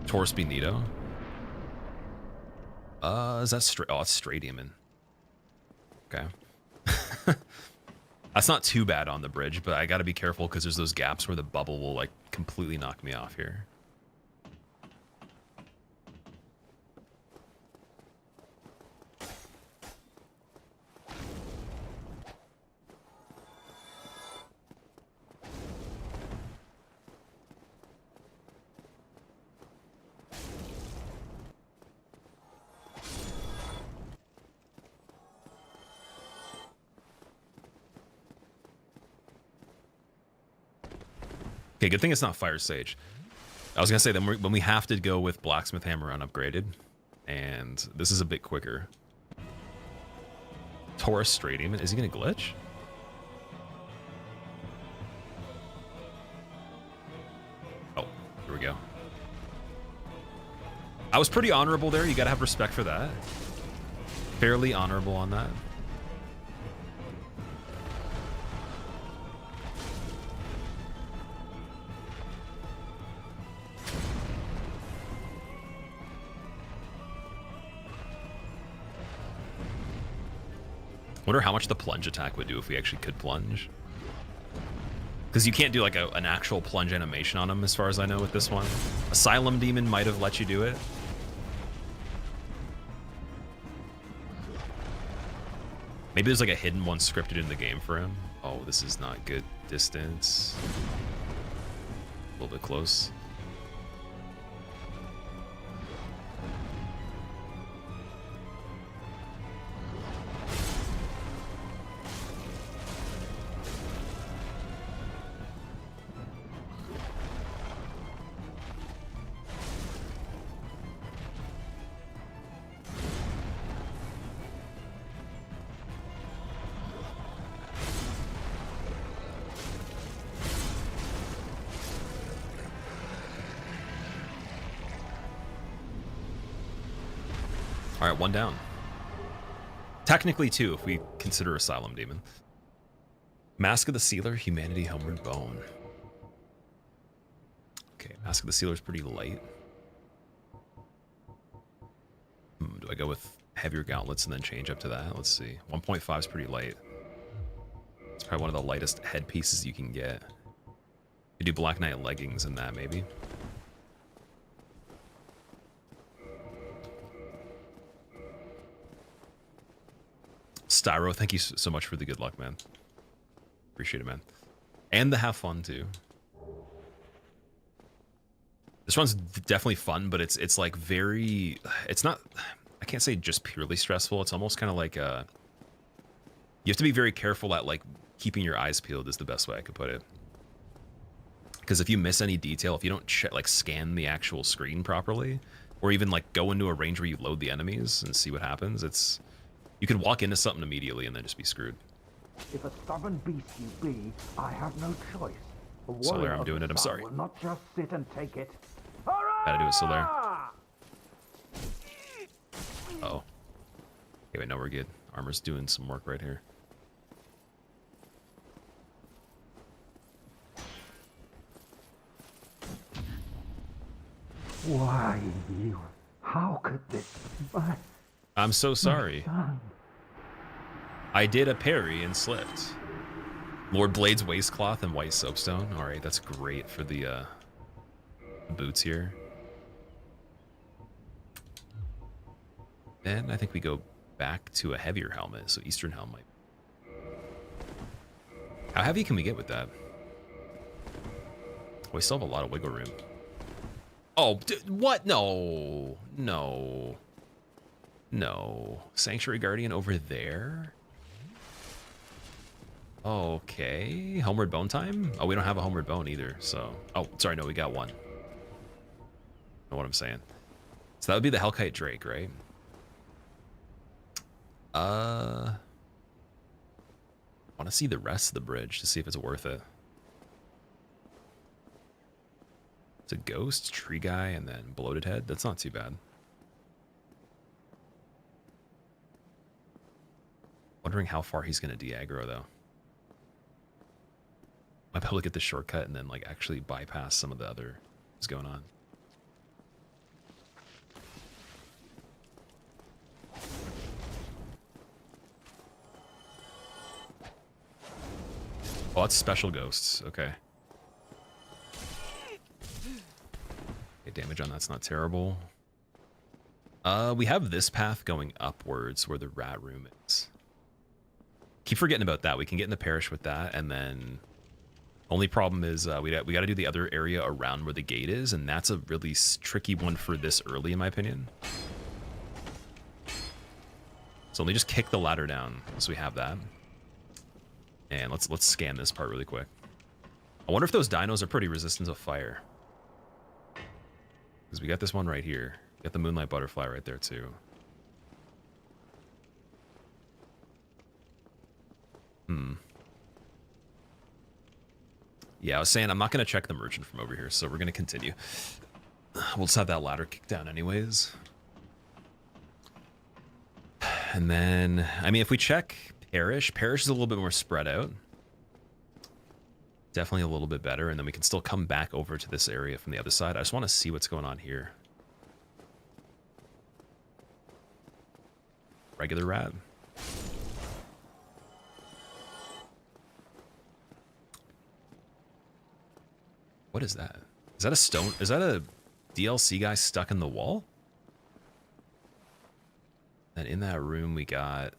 [SPEAKER 1] Taurus Benito. Is that straight? Oh, it's Stray Demon. Okay. That's not too bad on the bridge, but I gotta be careful because there's those gaps where the bubble will like completely knock me off here. Okay, good thing it's not Fire Sage. I was gonna say that when we have to go with Blacksmith Hammer unupgraded, and this is a bit quicker. Taurus Stray Demon, is he gonna glitch? Oh, here we go. I was pretty honorable there. You gotta have respect for that. Fairly honorable on that. Wonder how much the plunge attack would do if we actually could plunge. Because you can't do like an actual plunge animation on him as far as I know with this one. Asylum Demon might have let you do it. Maybe there's like a hidden one scripted in the game for him. Oh, this is not good distance. A little bit close. All right, one down. Technically two, if we consider Asylum Demon. Mask of the Sealer, Humanity, Homeward Bone. Okay, Mask of the Sealer is pretty light. Do I go with heavier gauntlets and then change up to that? Let's see. 1.5 is pretty light. It's probably one of the lightest headpieces you can get. You do Black Knight leggings in that, maybe. Styro, thank you so much for the good luck, man. Appreciate it, man. And the have fun, too. This one's definitely fun, but it's like very... It's not... I can't say just purely stressful. It's almost kind of like... You have to be very careful at, like, keeping your eyes peeled is the best way I could put it. Because if you miss any detail, if you don't like scan the actual screen properly, or even like go into a range where you load the enemies and see what happens, it's... You can walk into something immediately and then just be screwed.
[SPEAKER 7] If a stubborn beast you be, I have no choice.
[SPEAKER 1] Solar, I'm doing it, I'm sorry.
[SPEAKER 7] Will not just sit and take it.
[SPEAKER 1] Gotta do it, Solar. Uh-oh. Okay, wait, no, we're good. Armor's doing some work right here.
[SPEAKER 7] Why you? How could this be?
[SPEAKER 1] I'm so sorry. I did a parry and slipped. Lord Blade's waistcloth and white soapstone. All right, that's great for the boots here. Then I think we go back to a heavier helmet, so Eastern helmet. How heavy can we get with that? We still have a lot of wiggle room. Oh, what? No. No. No. Sanctuary Guardian over there? Okay. Homeward Bone time? Oh, we don't have a Homeward Bone either, so... Oh, sorry, no, we got one. Know what I'm saying. So that would be the Hellkite Drake, right? I want to see the rest of the bridge to see if it's worth it. It's a ghost, tree guy, and then bloated head. That's not too bad. Wondering how far he's going to de-aggro, though. Might be able to get the shortcut and then, like, actually bypass some of the other what's going on. Oh, that's special ghosts. Okay. Damage on that's not terrible. We have this path going upwards where the rat room is. Keep forgetting about that. We can get in the parish with that, and then only problem is we got to do the other area around where the gate is, and that's a really tricky one for this early, in my opinion. So let me just kick the ladder down so we have that, and let's scan this part really quick. I wonder if those dinos are pretty resistant to fire. Because we got this one right here. Got the Moonlight Butterfly right there too. Yeah, I was saying I'm not going to check the merchant from over here, so we're going to continue. We'll just have that ladder kicked down anyways. And then, I mean, if we check Parish is a little bit more spread out. Definitely a little bit better, and then we can still come back over to this area from the other side. I just want to see what's going on here. Regular rat. What is that? Is that a stone? Is that a DLC guy stuck in the wall? And in that room we got...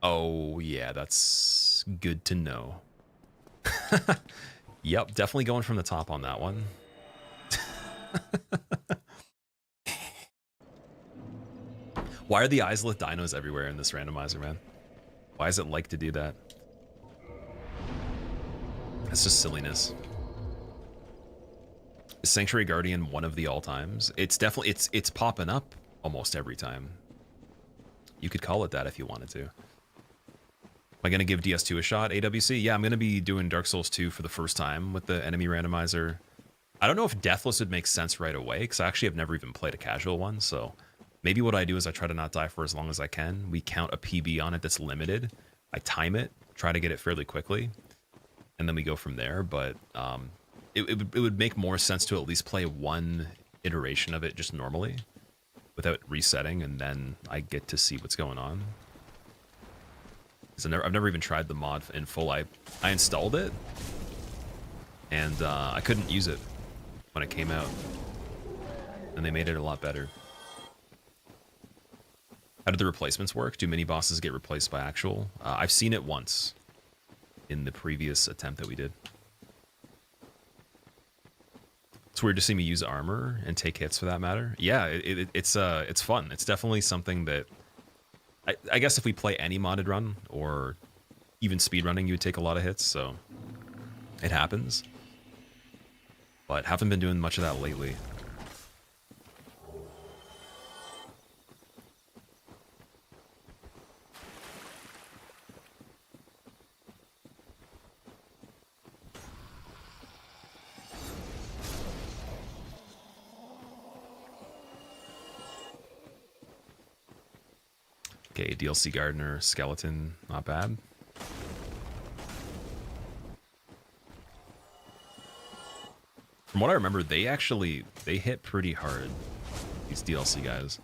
[SPEAKER 1] Oh, yeah, that's good to know. Yep, definitely going from the top on that one. Why are the Isleth dinos everywhere in this randomizer, man? Why is it like to do that? That's just silliness. Is Sanctuary Guardian one of the all-times? It's definitely, it's popping up almost every time. You could call it that if you wanted to. Am I going to give DS2 a shot, AWC? Yeah, I'm going to be doing Dark Souls 2 for the first time with the enemy randomizer. I don't know if Deathless would make sense right away, because I actually have never even played a casual one, so maybe what I do is I try to not die for as long as I can. We count a PB on it that's limited. I time it, try to get it fairly quickly, and then we go from there. But it would make more sense to at least play one iteration of it just normally without resetting, and then I get to see what's going on. I've never even tried the mod in full. I installed it, and I couldn't use it when it came out, and they made it a lot better. How did the replacements work? Do mini bosses get replaced by actual? I've seen it once in the previous attempt that we did. It's weird to see me use armor and take hits for that matter. Yeah, it's fun. It's definitely something that I guess if we play any modded run or even speedrunning, you would take a lot of hits, so it happens. But haven't been doing much of that lately. Okay, DLC Gardener, Skeleton, not bad. From what I remember, they hit pretty hard, these DLC guys.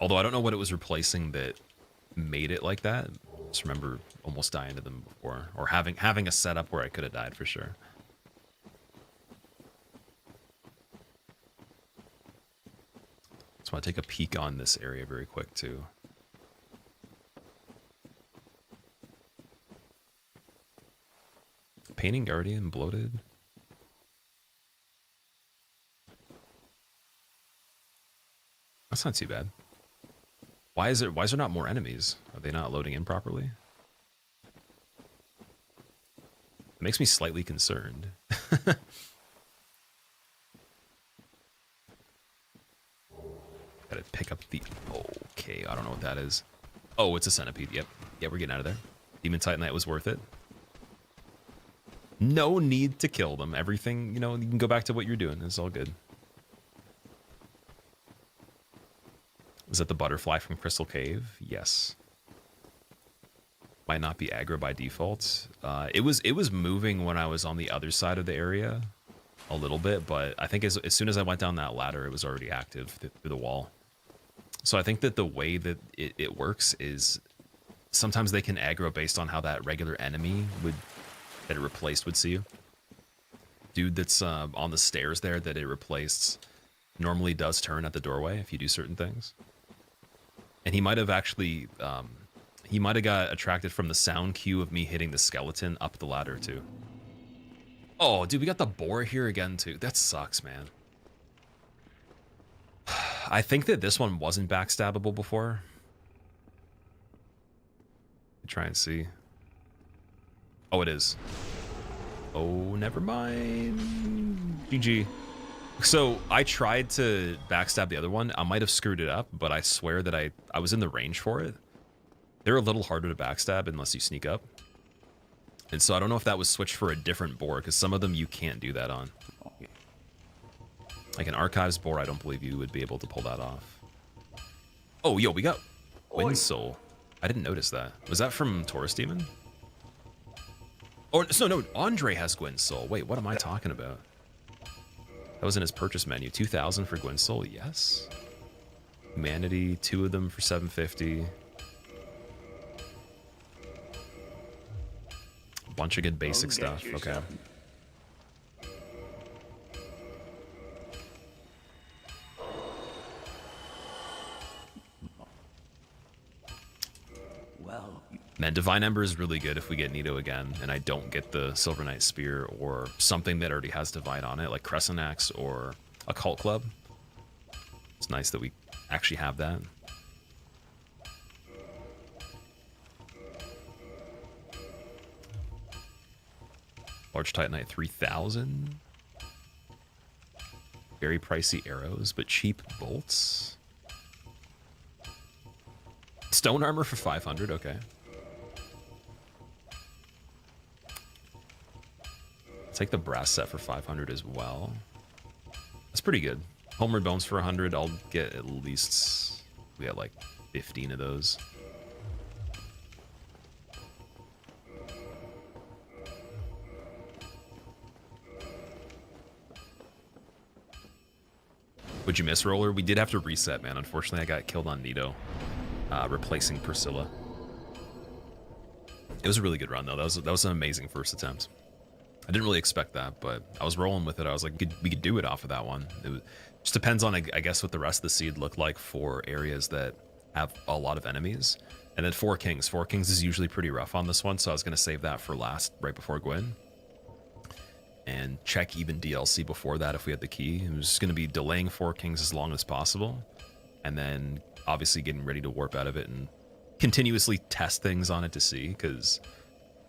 [SPEAKER 1] Although I don't know what it was replacing that made it like that. Just remember almost dying to them before, or having a setup where I could have died for sure. Just want to take a peek on this area very quick too. Painting Guardian, bloated. That's not too bad. Why is there not more enemies? Are they not loading in properly? It makes me slightly concerned. Gotta pick up the... Okay, I don't know what that is. Oh, it's a centipede. Yep. Yeah, we're getting out of there. Demon Titanite was worth it. No need to kill them. Everything, you know, you can go back to what you're doing. It's all good. Is that the butterfly from Crystal Cave? Yes. Might not be aggro by default. It was moving when I was on the other side of the area a little bit, but I think as soon as I went down that ladder, it was already active through the wall. So I think that the way that it works is sometimes they can aggro based on how that regular enemy that it replaced would see you. Dude that's on the stairs there that it replaced normally does turn at the doorway if you do certain things. And he might have actually, he might have got attracted from the sound cue of me hitting the skeleton up the ladder too. Oh, dude, we got the boar here again too. That sucks, man. I think that this one wasn't backstabbable before. Try and see. Oh, it is. Oh, never mind. GG. So I tried to backstab the other one. I might have screwed it up, but I swear that I was in the range for it. They're a little harder to backstab unless you sneak up. And so I don't know if that was switched for a different boar, because some of them you can't do that on. Like an Archives boar, I don't believe you would be able to pull that off. Oh, yo, we got Wind Soul. I didn't notice that. Was that from Taurus Demon? Or, no, Andre has Gwyn Soul. Wait, what am I talking about? That was in his purchase menu. 2,000 for Gwyn Soul, yes. Humanity, 2 of them for 750. A bunch of good basic stuff, okay. Man, Divine Ember is really good if we get Nito again, and I don't get the Silver Knight Spear or something that already has Divine on it, like Crescent Axe or a Cult Club. It's nice that we actually have that. Large Titanite 3,000. Very pricey arrows, but cheap bolts. Stone armor for 500, okay. Take the brass set for 500 as well. That's pretty good. Homeward Bones for 100. I'll get at least, we got like 15 of those. Would you miss Roller? We did have to reset, man. Unfortunately, I got killed on Nito, replacing Priscilla. It was a really good run, though. That was an amazing first attempt. I didn't really expect that, but I was rolling with it. I was like, we could do it off of that one. It just depends on, I guess, what the rest of the seed look like for areas that have a lot of enemies. And then Four Kings. Four Kings is usually pretty rough on this one, so I was going to save that for last, right before Gwyn. And check even DLC before that if we had the key. It was just going to be delaying Four Kings as long as possible. And then obviously getting ready to warp out of it and continuously test things on it to see, because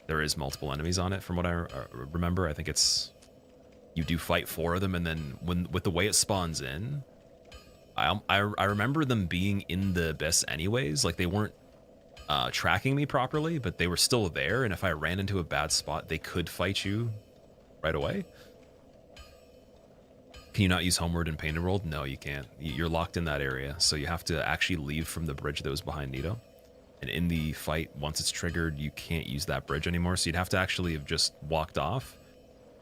[SPEAKER 1] there is multiple enemies on it from what I remember. I think it's, you do fight 4 of them, and then with the way it spawns in, I remember them being in the abyss anyways. Like, they weren't tracking me properly, but they were still there, and if I ran into a bad spot, they could fight you right away. Can you not use Homeward in Painted World? No, you can't. You're locked in that area, so you have to actually leave from the bridge that was behind Nito. And in the fight, once it's triggered, you can't use that bridge anymore, so you'd have to actually have just walked off.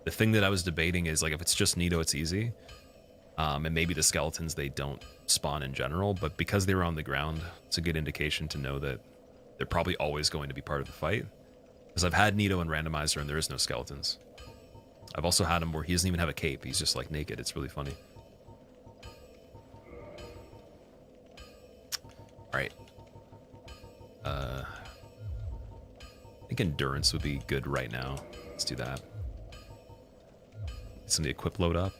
[SPEAKER 1] The thing that I was debating is, like, if it's just Nito, it's easy. And maybe the skeletons, they don't spawn in general, but because they were on the ground, it's a good indication to know that they're probably always going to be part of the fight. Because I've had Nito and Randomizer, and there is no skeletons. I've also had him where he doesn't even have a cape. He's just, like, naked. It's really funny. Alright. I think Endurance would be good right now. Let's do that. Get some of the equip load up.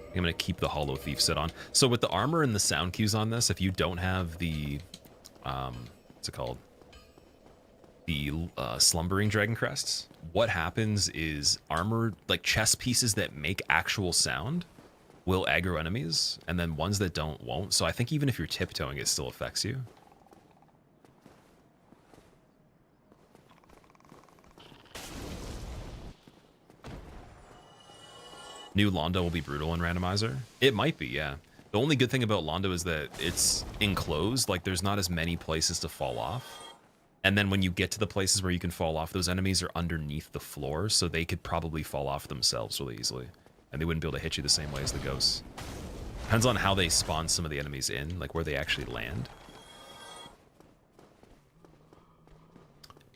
[SPEAKER 1] I'm going to keep the Hollow Thief set on. So with the armor and the sound cues on this, if you don't have the, what's it called? The Slumbering Dragon Crests, what happens is armor, like chest pieces that make actual sound, will aggro enemies, and then ones that don't won't. So I think even if you're tiptoeing, it still affects you. New Londo will be brutal in Randomizer. It might be, yeah. The only good thing about Londo is that it's enclosed, like there's not as many places to fall off. And then when you get to the places where you can fall off, those enemies are underneath the floor, so they could probably fall off themselves really easily. And they wouldn't be able to hit you the same way as the ghosts. Depends on how they spawn some of the enemies in, like where they actually land.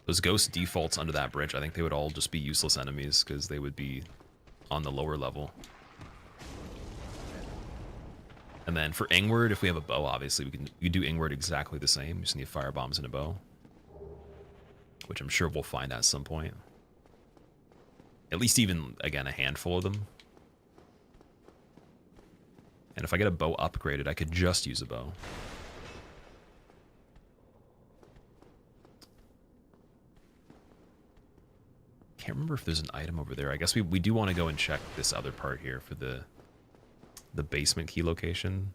[SPEAKER 1] Those ghost defaults under that bridge, I think they would all just be useless enemies, because they would be on the lower level. And then for Ingward, if we have a bow, obviously we can do Ingward exactly the same. You just need fire bombs and a bow, which I'm sure we'll find at some point. At least even, again, a handful of them. And if I get a bow upgraded, I could just use a bow. Can't remember if there's an item over there. I guess we do want to go and check this other part here for the basement key location.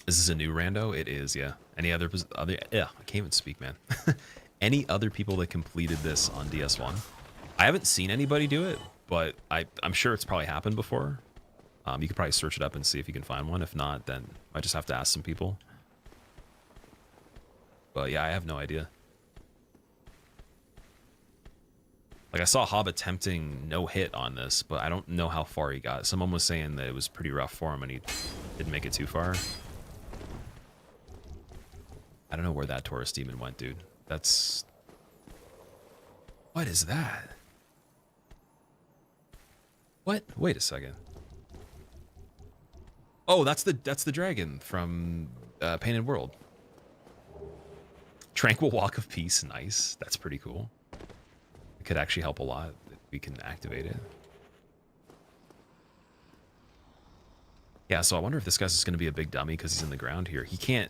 [SPEAKER 1] Is this a new rando? It is, yeah. Any other yeah, I can't even speak, man. Any other people that completed this on DS1? I haven't seen anybody do it, but I'm sure it's probably happened before. You could probably search it up and see if you can find one. If not, then I just have to ask some people. But yeah, I have no idea. Like, I saw Hob attempting no hit on this, but I don't know how far he got. Someone was saying that it was pretty rough for him and he didn't make it too far. I don't know where that Taurus Demon went, dude. That's... What is that? What? Wait a second. Oh, that's the dragon from Painted World. Tranquil Walk of Peace, nice. That's pretty cool. It could actually help a lot if we can activate it. Yeah, so I wonder if this guy's just going to be a big dummy because he's in the ground here. He can't...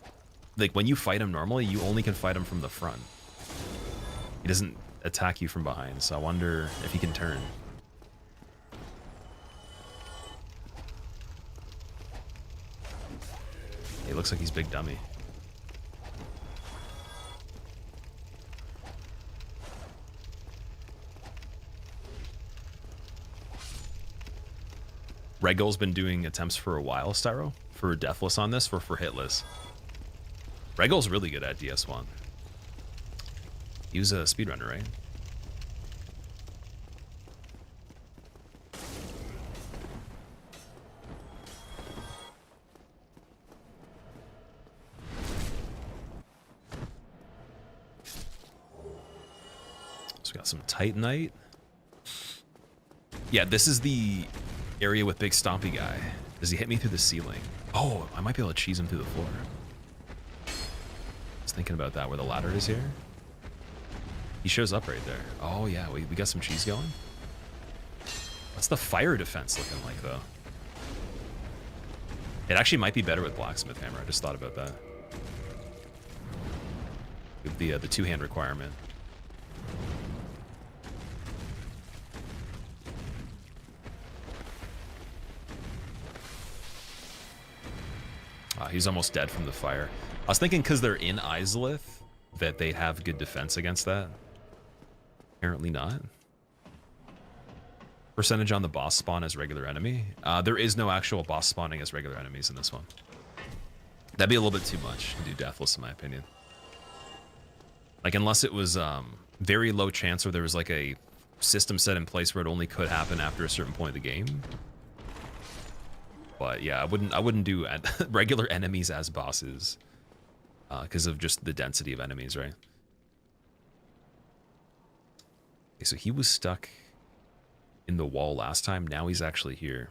[SPEAKER 1] Like, when you fight him normally, you only can fight him from the front. He doesn't attack you from behind, so I wonder if he can turn. looks like he's big dummy. Rego's been doing attempts for a while, Styro, for Deathless on this, for Hitless. Rego's really good at DS1. He was a speedrunner, right? So we got some Titanite. Yeah, this is the area with big stompy guy. Does he hit me through the ceiling? Oh, I might be able to cheese him through the floor. I was thinking about that, where the ladder is here. He shows up right there. Oh yeah, we got some cheese going. What's the fire defense looking like though? It actually might be better with blacksmith hammer. I just thought about that. With the two-hand requirement. He's almost dead from the fire. I was thinking because they're in Izalith that they'd have good defense against that. Apparently not. Percentage on the boss spawn as regular enemy. There is no actual boss spawning as regular enemies in this one. That'd be a little bit too much to do Deathless in my opinion. Like unless it was very low chance or there was like a system set in place where it only could happen after a certain point of the game. But yeah, I wouldn't do regular enemies as bosses because of just the density of enemies, right? Okay, so he was stuck in the wall last time. Now he's actually here.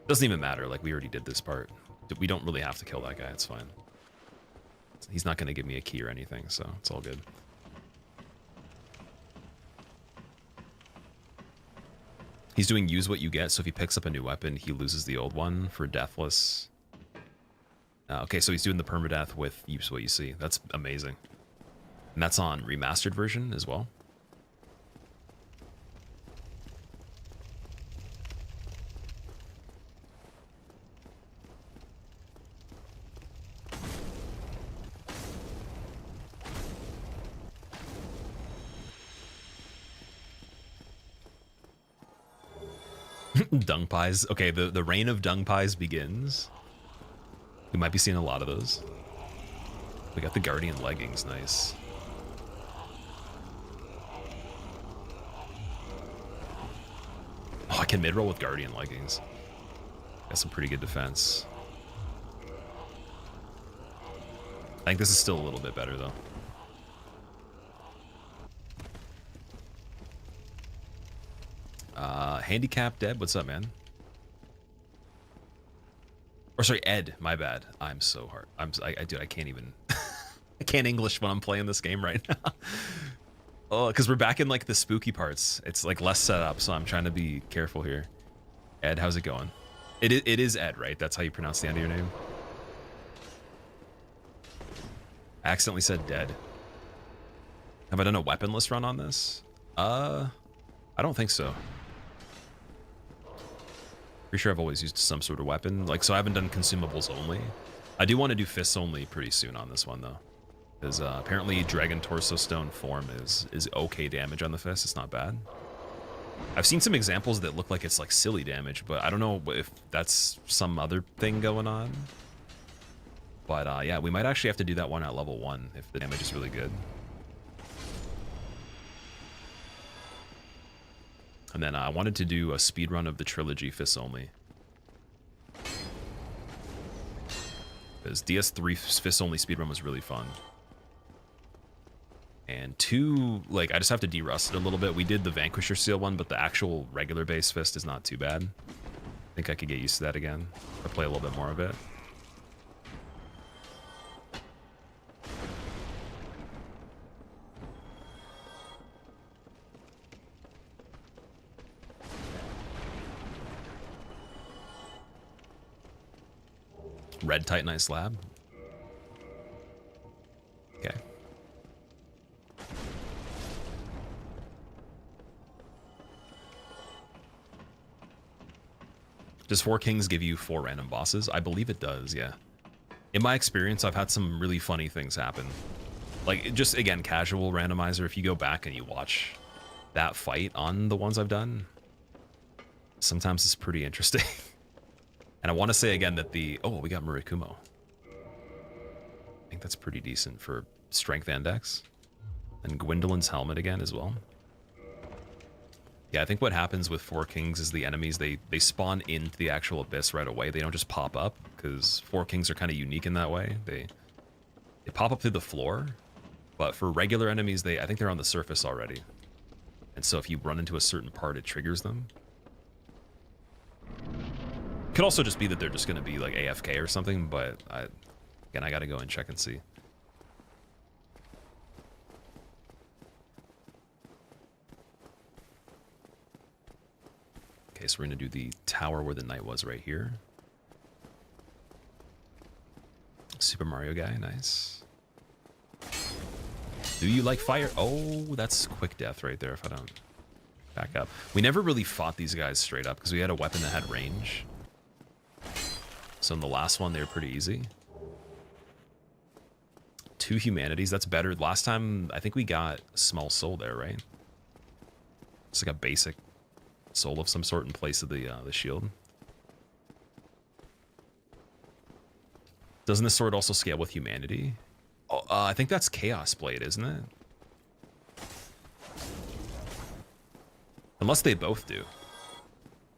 [SPEAKER 1] Doesn't even matter. Like we already did this part. We don't really have to kill that guy. It's fine. He's not going to give me a key or anything, so it's all good. He's doing use what you get, so if he picks up a new weapon, he loses the old one for Deathless. Okay, so he's doing the permadeath with use what you see. That's amazing. And that's on remastered version as well. Dung pies. Okay, the reign of dung pies begins. We might be seeing a lot of those. We got the Guardian leggings, nice. Oh, I can mid-roll with Guardian leggings. Got some pretty good defense. I think this is still a little bit better though. Handicap Deb, what's up, man? Or sorry, Ed, my bad. I'm so hard. Dude, I can't even. I can't English when I'm playing this game right now. Oh, because we're back in like the spooky parts. It's like less set up, so I'm trying to be careful here. Ed, how's it going? It is Ed, right? That's how you pronounce the end of your name. I accidentally said dead. Have I done a weaponless run on this? I don't think so. Pretty sure I've always used some sort of weapon. Like, so I haven't done consumables only. I do want to do fists only pretty soon on this one, though. Because apparently Dragon Torso Stone form is okay damage on the fist. It's not bad. I've seen some examples that look like it's like silly damage, but I don't know if that's some other thing going on. But yeah, we might actually have to do that one at level 1 if the damage is really good. And then I wanted to do a speedrun of the trilogy fists only. Because DS3 fists only speedrun was really fun. And 2, like, I just have to de-rust it a little bit. We did the Vanquisher Seal one, but the actual regular base fist is not too bad. I think I could get used to that again, or play a little bit more of it. Red Titanite slab. Okay. Does Four Kings give you 4 random bosses? I believe it does, yeah. In my experience, I've had some really funny things happen. Like, just, again, casual randomizer, if you go back and you watch that fight on the ones I've done, sometimes it's pretty interesting. And I want to say again that the... Oh, we got Murakumo. I think that's pretty decent for strength and dex. And Gwendolyn's helmet again as well. Yeah, I think what happens with Four Kings is the enemies, they spawn into the actual abyss right away. They don't just pop up, because Four Kings are kind of unique in that way. They pop up through the floor, but for regular enemies, I think they're on the surface already. And so if you run into a certain part, it triggers them. Could also just be that they're just going to be like AFK or something, but again, I got to go and check and see. Okay, so we're going to do the tower where the knight was right here. Super Mario guy, nice. Do you like fire? Oh, that's quick death right there if I don't back up. We never really fought these guys straight up because we had a weapon that had range. So in the last one, they were pretty easy. 2 humanities, that's better. Last time, I think we got a small soul there, right? It's like a basic soul of some sort in place of the shield. Doesn't this sword also scale with humanity? Oh, I think that's Chaos Blade, isn't it? Unless they both do.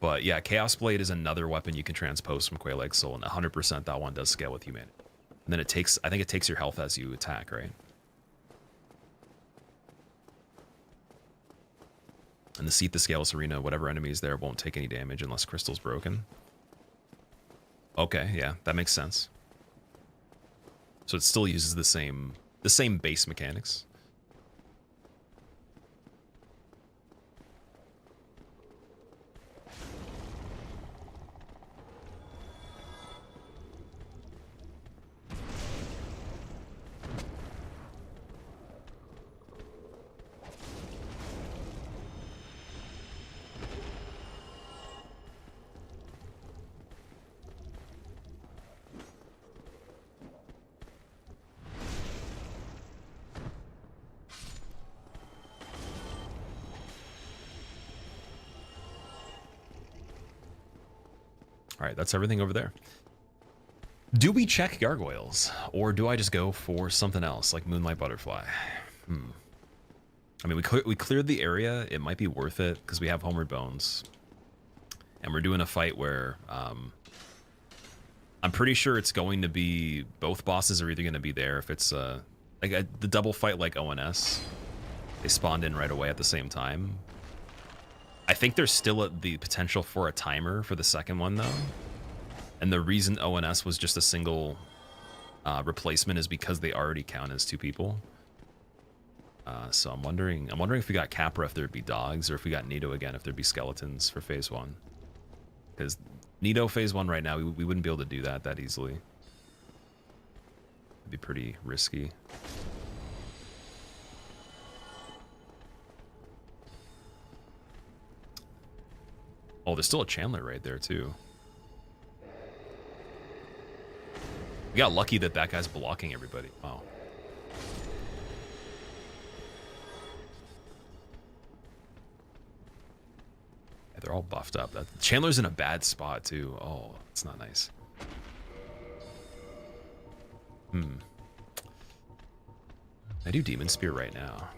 [SPEAKER 1] But yeah, Chaos Blade is another weapon you can transpose from Quelaag's Soul, and 100% that one does scale with humanity. And then I think it takes your health as you attack, right? And the Seat the Scaleless Arena, whatever enemy is there won't take any damage unless Crystal's broken. Okay, yeah, that makes sense. So it still uses the same base mechanics. All right, that's everything over there. Do we check gargoyles, or do I just go for something else like Moonlight Butterfly? I mean, we cleared the area. It might be worth it because we have Homeward Bones, and we're doing a fight where I'm pretty sure it's going to be both bosses are either going to be there. If it's like the double fight like ONS, they spawned in right away at the same time. I think there's still the potential for a timer for the second one, though. And the reason ONS was just a single replacement is because they already count as 2 people. So I'm wondering if we got Capra if there'd be dogs, or if we got Nito again if there'd be skeletons for phase 1. Because Nito phase 1 right now, we wouldn't be able to do that easily. It'd be pretty risky. Oh, there's still a Chandler right there, too. We got lucky that guy's blocking everybody. Wow. Yeah, they're all buffed up. Chandler's in a bad spot, too. Oh, it's not nice. I do Demon Spear right now.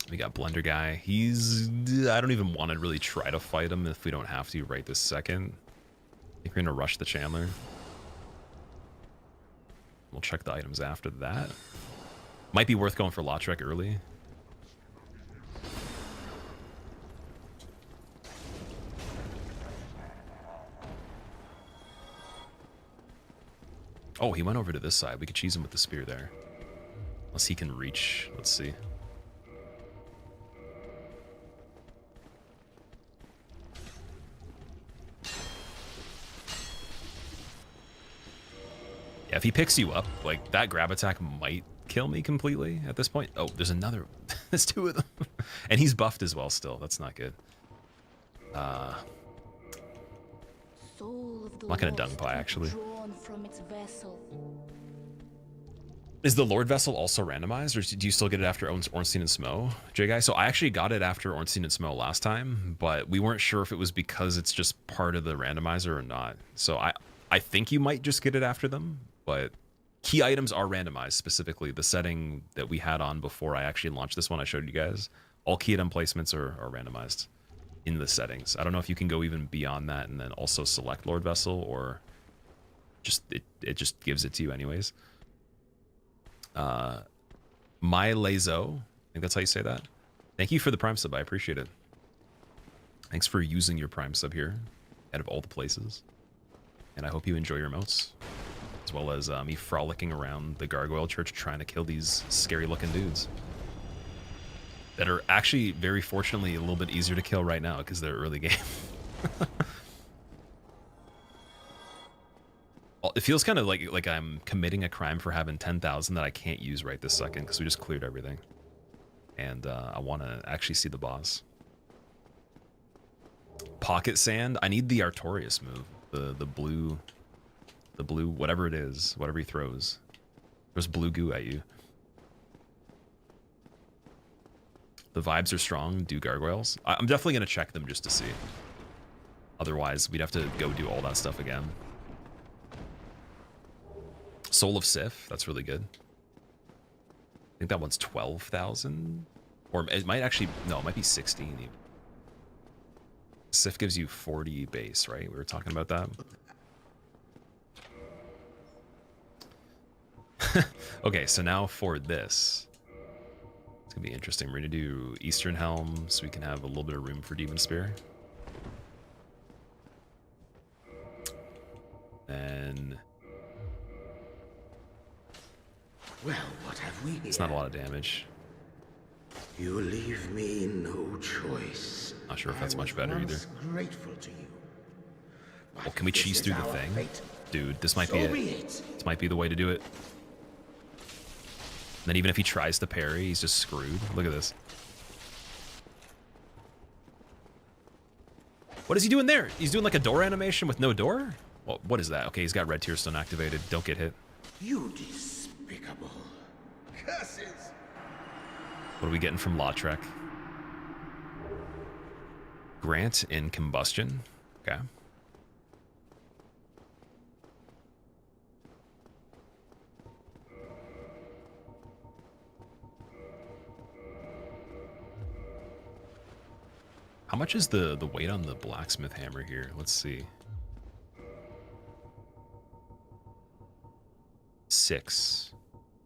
[SPEAKER 1] We got Blender Guy. I don't even want to really try to fight him if we don't have to right this second. I think we're gonna rush the Chandler. We'll check the items after that. Might be worth going for Lautrec early. Oh, he went over to this side. We could cheese him with the spear there. Unless he can reach. Let's see. Yeah, if he picks you up, like, that grab attack might kill me completely at this point. Oh, there's another. There's two of them. And he's buffed as well still. That's not good.
[SPEAKER 2] Soul of the
[SPEAKER 1] I'm not gonna
[SPEAKER 2] lost
[SPEAKER 1] dung pie, actually.
[SPEAKER 2] drawn from its vessel.
[SPEAKER 1] Is the Lord Vessel also randomized, or do you still get it after Ornstein and Smo, J-Guy? So I actually got it after Ornstein and Smo last time, but we weren't sure if it was because it's just part of the randomizer or not. So I think you might just get it after them, but key items are randomized, specifically the setting that we had on before I actually launched this one I showed you guys. All key item placements are randomized in the settings. I don't know if you can go even beyond that and then also select Lord Vessel, or just it just gives it to you anyways. My Lazo, I think that's how you say that. Thank you for the Prime sub, I appreciate it. Thanks for using your Prime sub here out of all the places. And I hope you enjoy your emotes, as well as me frolicking around the Gargoyle Church trying to kill these scary looking dudes that are actually, very fortunately, a little bit easier to kill right now because they're early game. It feels kind of like I'm committing a crime for having 10,000 that I can't use right this second because we just cleared everything. And I want to actually see the boss. Pocket Sand. I need the Artorias move. The blue, whatever it is, whatever he throws. There's blue goo at you. The vibes are strong. Do gargoyles. I'm definitely going to check them just to see. Otherwise, we'd have to go do all that stuff again. Soul of Sif, that's really good. I think that one's 12,000, or it might actually, no, it might be 16 even. Sif gives you 40 base, right? We were talking about that. Okay, so now for this, it's gonna be interesting. We're gonna do Eastern Helm so we can have a little bit of room for Demon Spear. And
[SPEAKER 8] well, what have we here?
[SPEAKER 1] It's not a lot of damage.
[SPEAKER 8] You leave me no choice.
[SPEAKER 1] Not sure if that's much better either.
[SPEAKER 8] Grateful to you.
[SPEAKER 1] Well, can we cheese through the thing? Dude, this might be it. This might be the way to do it. And then even if he tries to parry, he's just screwed. Look at this. What is he doing there? He's doing like a door animation with no door? Well, what is that? Okay, he's got Red Tear Stone activated. Don't get hit.
[SPEAKER 8] You despicable curses.
[SPEAKER 1] What are we getting from Lautrec? Grant in Combustion. Okay. How much is the weight on the blacksmith hammer here? Let's see. 6.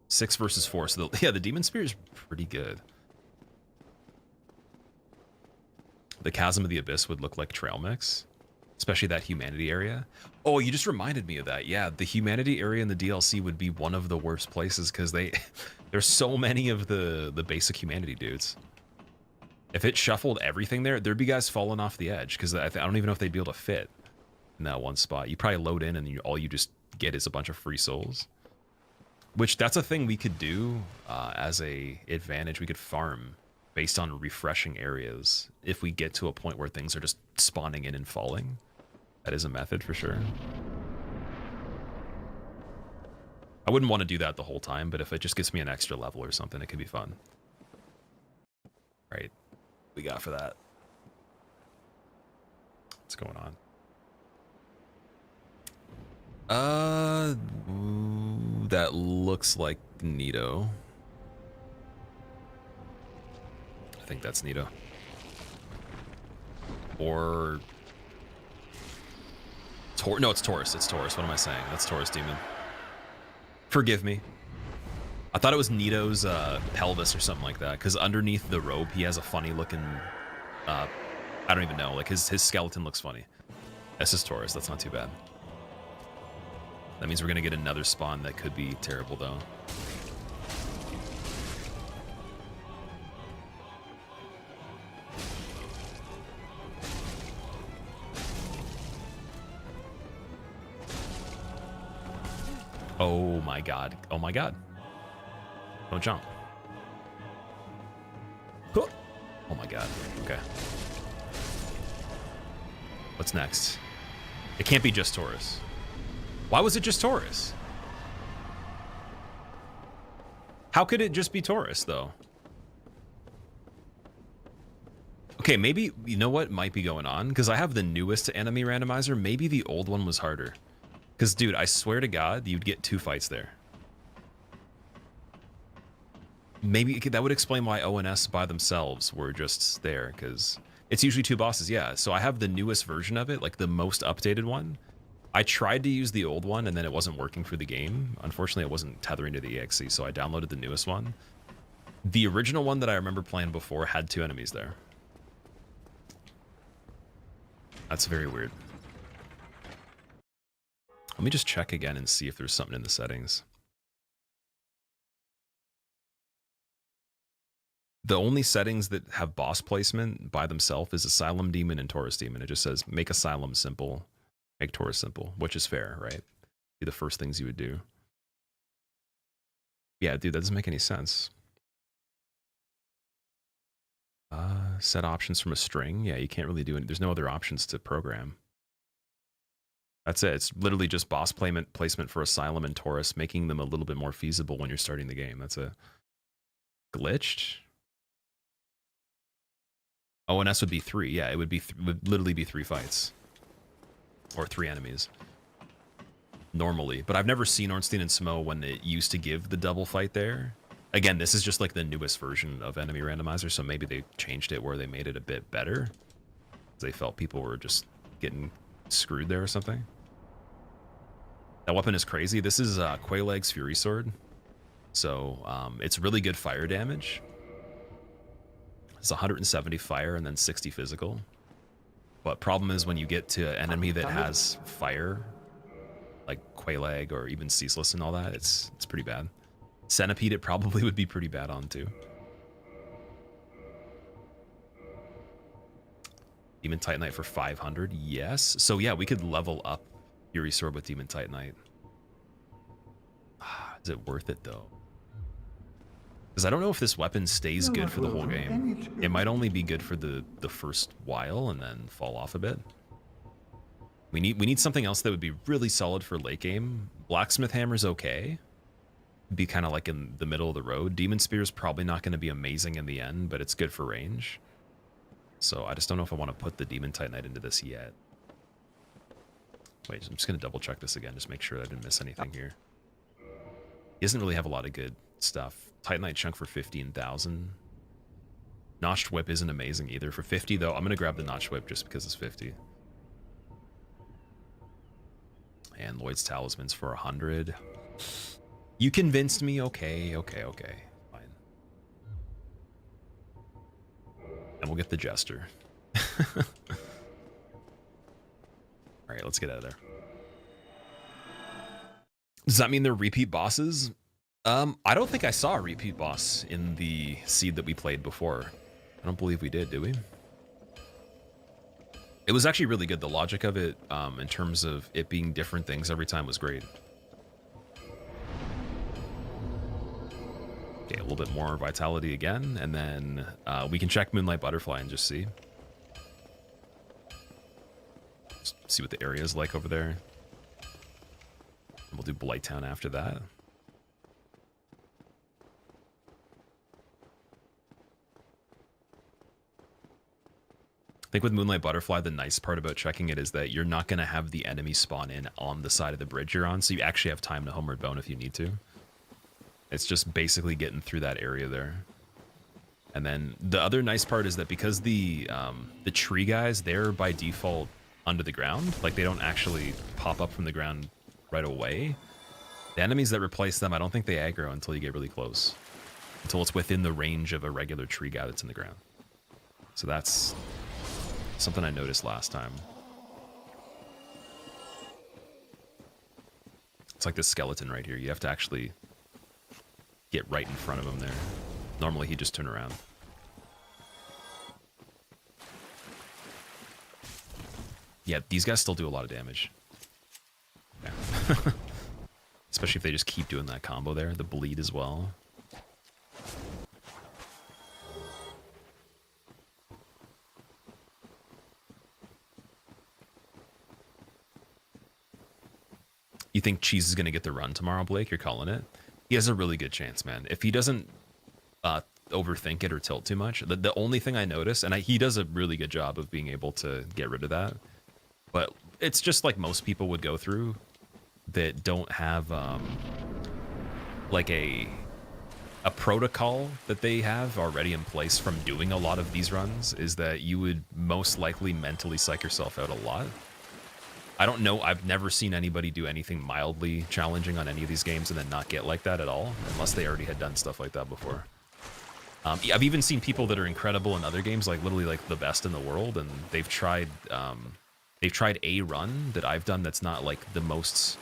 [SPEAKER 1] 6 versus 4. So yeah, the Demon Spear is pretty good. The Chasm of the Abyss would look like Trail Mix, especially that Humanity area. Oh, you just reminded me of that. Yeah, the Humanity area in the DLC would be one of the worst places because there's so many of the basic Humanity dudes. If it shuffled everything there, there'd be guys falling off the edge because I don't even know if they'd be able to fit in that one spot. You probably load in and all you just get is a bunch of free souls. Which, that's a thing we could do as a advantage. We could farm based on refreshing areas if we get to a point where things are just spawning in and falling. That is a method for sure. I wouldn't want to do that the whole time, but if it just gets me an extra level or something, it could be fun. Right. We got for that. What's going on? That looks like Nito. I think that's Nito. Or no, it's Taurus. It's Taurus. What am I saying? That's Taurus Demon. Forgive me. I thought it was Nito's pelvis or something like that, because underneath the robe he has a funny looking I don't even know, like his skeleton looks funny. That's just Taurus. That's not too bad. That means we're gonna get another spawn that could be terrible though. Oh my god. Oh my god. Don't jump. Huh. Oh my god. Okay. What's next? It can't be just Taurus. Why was it just Taurus? How could it just be Taurus, though? Okay, maybe, you know what might be going on? Because I have the newest enemy randomizer. Maybe the old one was harder. Because, dude, I swear to God, you'd get 2 fights there. Maybe that would explain why ONS by themselves were just there, because it's usually 2 bosses, yeah. So I have the newest version of it, like the most updated one. I tried to use the old one, and then it wasn't working for the game. Unfortunately, it wasn't tethering to the EXE, so I downloaded the newest one. The original one that I remember playing before had 2 enemies there. That's very weird. Let me just check again and see if there's something in the settings. The only settings that have boss placement by themselves is Asylum Demon and Taurus Demon. It just says, make Asylum simple, make Taurus simple, which is fair, right? Be the first things you would do. Yeah, dude, that doesn't make any sense. Set options from a string. Yeah, you can't really do it. There's no other options to program. That's it. It's literally just boss placement for Asylum and Taurus, making them a little bit more feasible when you're starting the game. That's a glitched. ONS would be 3. Yeah, it would be would literally be 3 fights or 3 enemies normally. But I've never seen Ornstein and Smo when it used to give the double fight there. Again, this is just like the newest version of Enemy Randomizer, so maybe they changed it where they made it a bit better. They felt people were just getting screwed there or something. That weapon is crazy. This is Quaileg's Fury Sword. So it's really good fire damage. It's 170 fire and then 60 physical. But problem is when you get to an enemy that has fire, like Quaileg or even Ceaseless and all that, it's pretty bad. Centipede it probably would be pretty bad on too. Demon Titanite for 500, yes. So yeah, we could level up Fury Sword with Demon Titanite. Is it worth it though? Because I don't know if this weapon stays good for the whole game. It might only be good for the first while and then fall off a bit. We need something else that would be really solid for late game. Blacksmith Hammer's okay. Be kind of like in the middle of the road. Demon Spear's probably not going to be amazing in the end, but it's good for range. So I just don't know if I want to put the Demon Titanite into this yet. Wait, I'm just going to double check this again, just make sure I didn't miss anything here. He doesn't really have a lot of good stuff. Titanite chunk for 15,000. Notched Whip isn't amazing either. For 50 though, I'm going to grab the Notched Whip just because it's 50. And Lloyd's Talisman's for 100. You convinced me. Okay. Fine. And we'll get the Jester. Alright, let's get out of there. Does that mean they're repeat bosses? I don't think I saw a repeat boss in the seed that we played before. I don't believe we did we? It was actually really good. The logic of it, in terms of it being different things every time, was great. Okay, a little bit more vitality again, and then we can check Moonlight Butterfly and just see. Just see what the area is like over there. And we'll do Blighttown after that. I think with Moonlight Butterfly, the nice part about checking it is that you're not going to have the enemy spawn in on the side of the bridge you're on, so you actually have time to Homeward Bone if you need to. It's just basically getting through that area there. And then the other nice part is that because the tree guys, they're by default under the ground, like they don't actually pop up from the ground right away. The enemies that replace them, I don't think they aggro until you get really close. Until it's within the range of a regular tree guy that's in the ground. So that's something I noticed last time. It's like this skeleton right here. You have to actually get right in front of him there. Normally he'd just turn around. Yeah, these guys still do a lot of damage. Yeah. Especially if they just keep doing that combo there. The bleed as well. You think Cheese is going to get the run tomorrow, Blake? You're calling it? He has a really good chance, man. If he doesn't overthink it or tilt too much, the only thing I notice, and he does a really good job of being able to get rid of that, but it's just like most people would go through that don't have like a protocol that they have already in place from doing a lot of these runs, is that you would most likely mentally psych yourself out a lot. I don't know. I've never seen anybody do anything mildly challenging on any of these games and then not get like that at all, unless they already had done stuff like that before. I've even seen people that are incredible in other games, like literally like the best in the world, and they've tried a run that I've done that's not like the most,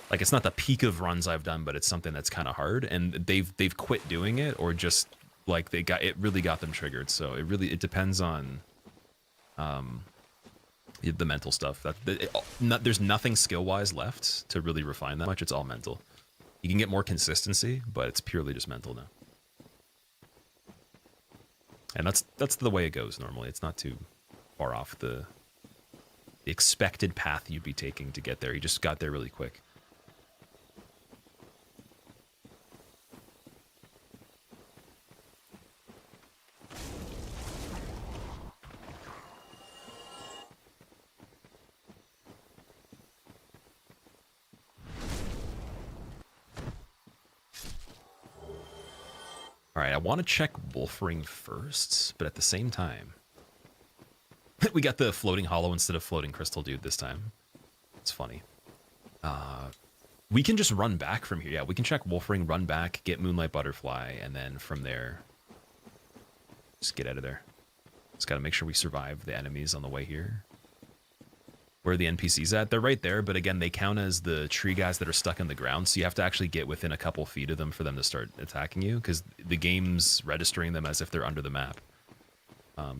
[SPEAKER 1] like it's not the peak of runs I've done, but it's something that's kind of hard, and they've quit doing it, or just like it really got them triggered. So it depends on the mental stuff. There's nothing skill-wise left to really refine that much. It's all mental. You can get more consistency, but it's purely just mental now. And that's the way it goes normally. It's not too far off the expected path you'd be taking to get there. You just got there really quick. All right, I want to check Wolfring first, but at the same time, we got the floating hollow instead of floating crystal dude this time. It's funny. We can just run back from here. Yeah, we can check Wolfring, run back, get Moonlight Butterfly, and then from there, just get out of there. Just got to make sure we survive the enemies on the way here. Where are the NPCs at? They're right there, but again, they count as the tree guys that are stuck in the ground, so you have to actually get within a couple feet of them for them to start attacking you, because the game's registering them as if they're under the map.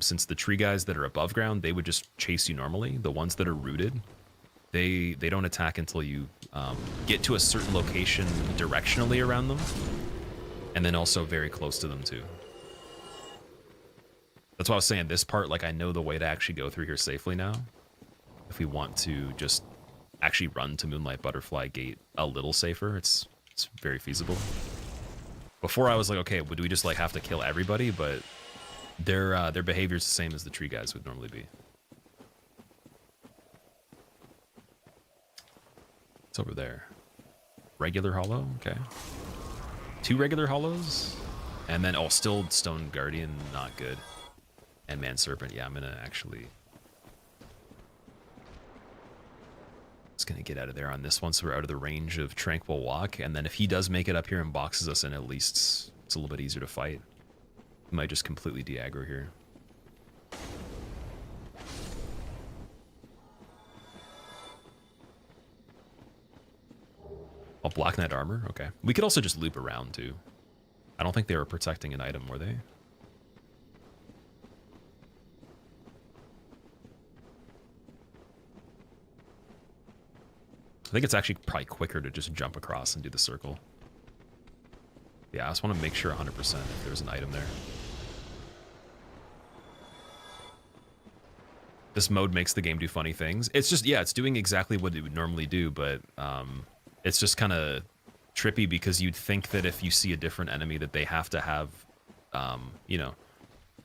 [SPEAKER 1] Since the tree guys that are above ground, they would just chase you normally. The ones that are rooted, they don't attack until you get to a certain location directionally around them, and then also very close to them too. That's why I was saying this part, like I know the way to actually go through here safely now. If we want to just actually run to Moonlight Butterfly Gate a little safer, it's very feasible. Before I was like, okay, would we just like have to kill everybody? But their behavior is the same as the tree guys would normally be. It's over there. Regular hollow, okay. 2 regular hollows, and then still Stone Guardian, not good. And Man Serpent, yeah, I'm gonna actually. Just gonna get out of there on this one, so we're out of the range of Tranquil Walk, and then if he does make it up here and boxes us in, at least it's a little bit easier to fight. He might just completely de-aggro here. Oh, Black Knight armor? Okay. We could also just loop around too. I don't think they were protecting an item, were they? I think it's actually probably quicker to just jump across and do the circle. Yeah, I just want to make sure 100% if there's an item there. This mode makes the game do funny things. It's just, yeah, it's doing exactly what it would normally do, but it's just kind of trippy because you'd think that if you see a different enemy that they have to have, you know,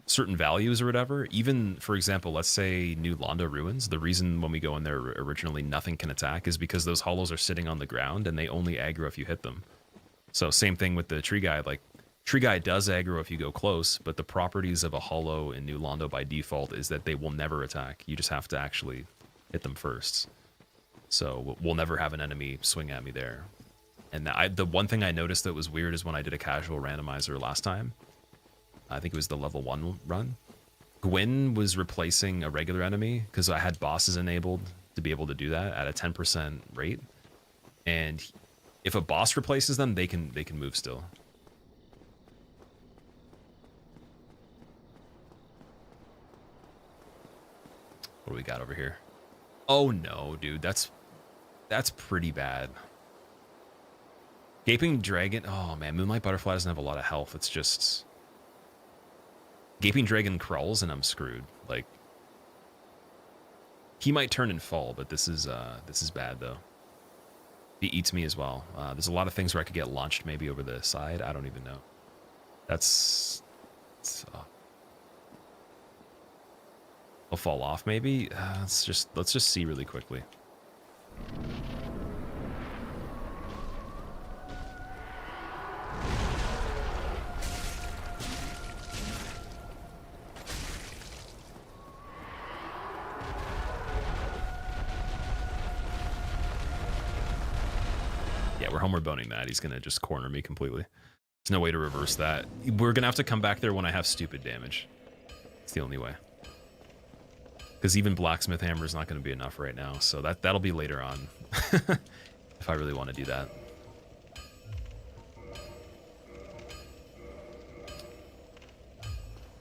[SPEAKER 1] certain values or whatever. Even, for example, let's say New Londo Ruins, the reason when we go in there originally nothing can attack is because those hollows are sitting on the ground and they only aggro if you hit them. So same thing with the tree guy. Like, tree guy does aggro if you go close, but the properties of a hollow in New Londo by default is that they will never attack. You just have to actually hit them first. So we'll never have an enemy swing at me there. And the one thing I noticed that was weird is when I did a casual randomizer last time, I think it was the level 1 run, Gwyn was replacing a regular enemy because I had bosses enabled to be able to do that at a 10% rate. And If a boss replaces them, they can move still. What do we got over here? Oh no, dude, that's pretty bad. Gaping Dragon. Oh man, Moonlight Butterfly doesn't have a lot of health. It's just Gaping Dragon crawls and I'm screwed. Like, he might turn and fall, but this is bad though. He eats me as well. There's a lot of things where I could get launched maybe over the side. I don't even know. I'll fall off maybe. Let's just see really quickly. Yeah, we're homeward boning that. He's gonna just corner me completely. There's no way to reverse that. We're gonna have to come back there when I have stupid damage. It's the only way. Because even Blacksmith Hammer is not going to be enough right now, so that'll be later on. If I really want to do that.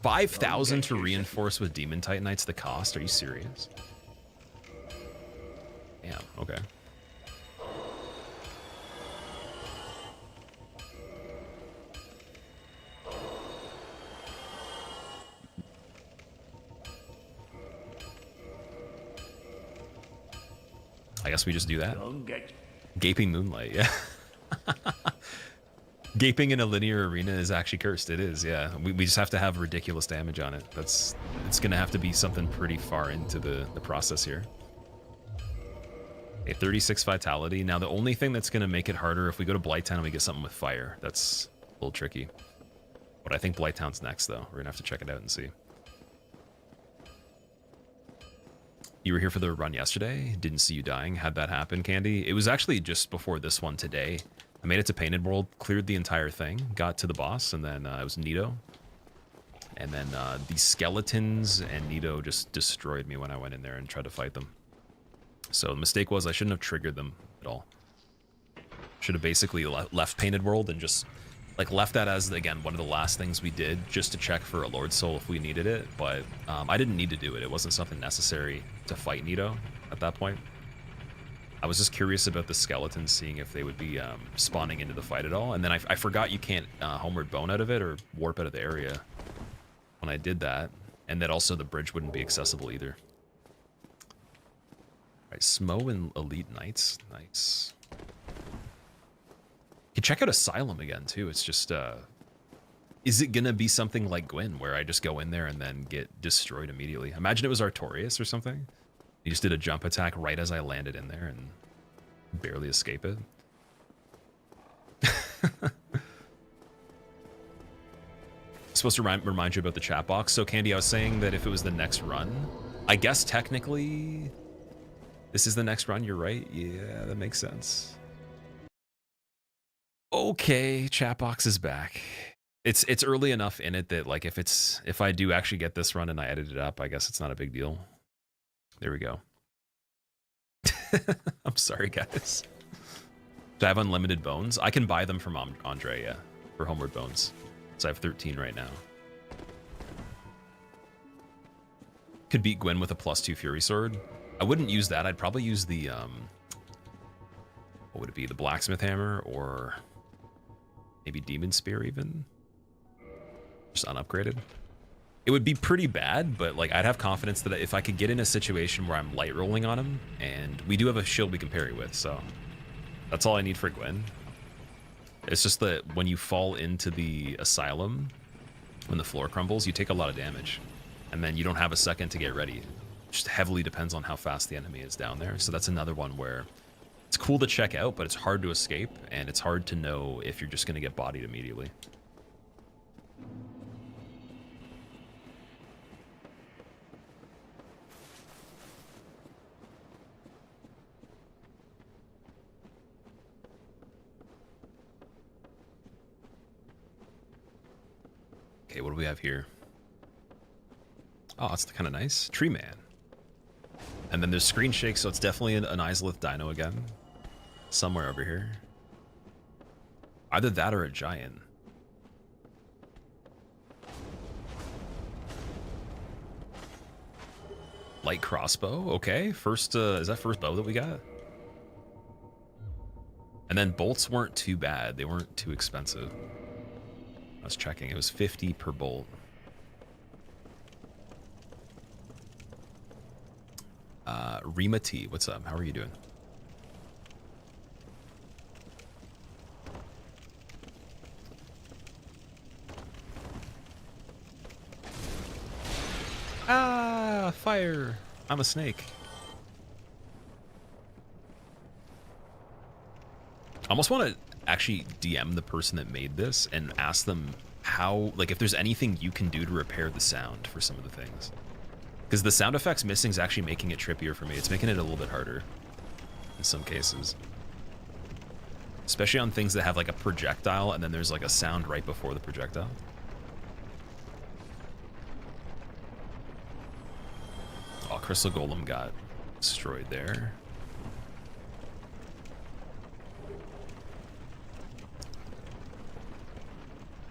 [SPEAKER 1] $5,000 to reinforce with Demon Titanites the cost? Are you serious? Damn, okay. I guess we just do that. Gaping Moonlight, yeah. Gaping in a linear arena is actually cursed. It is, yeah. We just have to have ridiculous damage on it. It's gonna have to be something pretty far into the process here. A 36 Vitality. Now the only thing that's gonna make it harder if we go to Blighttown and we get something with fire. That's a little tricky. But I think Blighttown's next though. We're gonna have to check it out and see. You were here for the run yesterday. Didn't see you dying. Had that happen, Candy? It was actually just before this one today. I made it to Painted World, cleared the entire thing, got to the boss, and then it was Nito. And then the skeletons and Nito just destroyed me when I went in there and tried to fight them. So the mistake was I shouldn't have triggered them at all. Should have basically left Painted World and just like left that as, again, one of the last things we did just to check for a Lord Soul if we needed it. But I didn't need to do it. It wasn't something necessary to fight Nito at that point. I was just curious about the skeletons, seeing if they would be spawning into the fight at all. And then I forgot you can't homeward bone out of it or warp out of the area when I did that. And that also the bridge wouldn't be accessible either. All right, Smo and Elite Knights. Nice. You can check out Asylum again, too. It's just, is it gonna be something like Gwyn, where I just go in there and then get destroyed immediately? Imagine it was Artorias or something. He just did a jump attack right as I landed in there and barely escape it. Supposed to remind you about the chat box. So, Candy, I was saying that if it was the next run, I guess technically this is the next run. You're right. Yeah, that makes sense. Okay, chat box is back. It's early enough in it that like if I do actually get this run and I edit it up, I guess it's not a big deal. There we go. I'm sorry, guys. Do I have unlimited bones? I can buy them from Andre, yeah, for homeward bones. So I have 13 right now. Could beat Gwyn with a +2 Fury Sword. I wouldn't use that. I'd probably use the, what would it be? The Blacksmith Hammer or maybe Demon Spear even? Just unupgraded. It would be pretty bad, but like I'd have confidence that if I could get in a situation where I'm light rolling on him, and we do have a shield we can parry with, so that's all I need for Gwyn. It's just that when you fall into the Asylum, when the floor crumbles, you take a lot of damage, and then you don't have a second to get ready. It just heavily depends on how fast the enemy is down there. So that's another one where it's cool to check out, but it's hard to escape, and it's hard to know if you're just going to get bodied immediately. Okay, what do we have here? Oh, that's kind of nice. Tree Man. And then there's Screen Shake, so it's definitely an Izalith Dino again. Somewhere over here. Either that or a giant. Light crossbow, okay. First, is that first bow that we got? And then bolts weren't too bad. They weren't too expensive. I was checking. It was 50 per bolt. Rima T, what's up? How are you doing? Ah, fire. I'm a snake. I almost want to actually DM the person that made this and ask them how, like, if there's anything you can do to repair the sound for some of the things. Because the sound effects missing is actually making it trippier for me. It's making it a little bit harder in some cases. Especially on things that have like a projectile and then there's like a sound right before the projectile. Oh, Crystal Golem got destroyed there.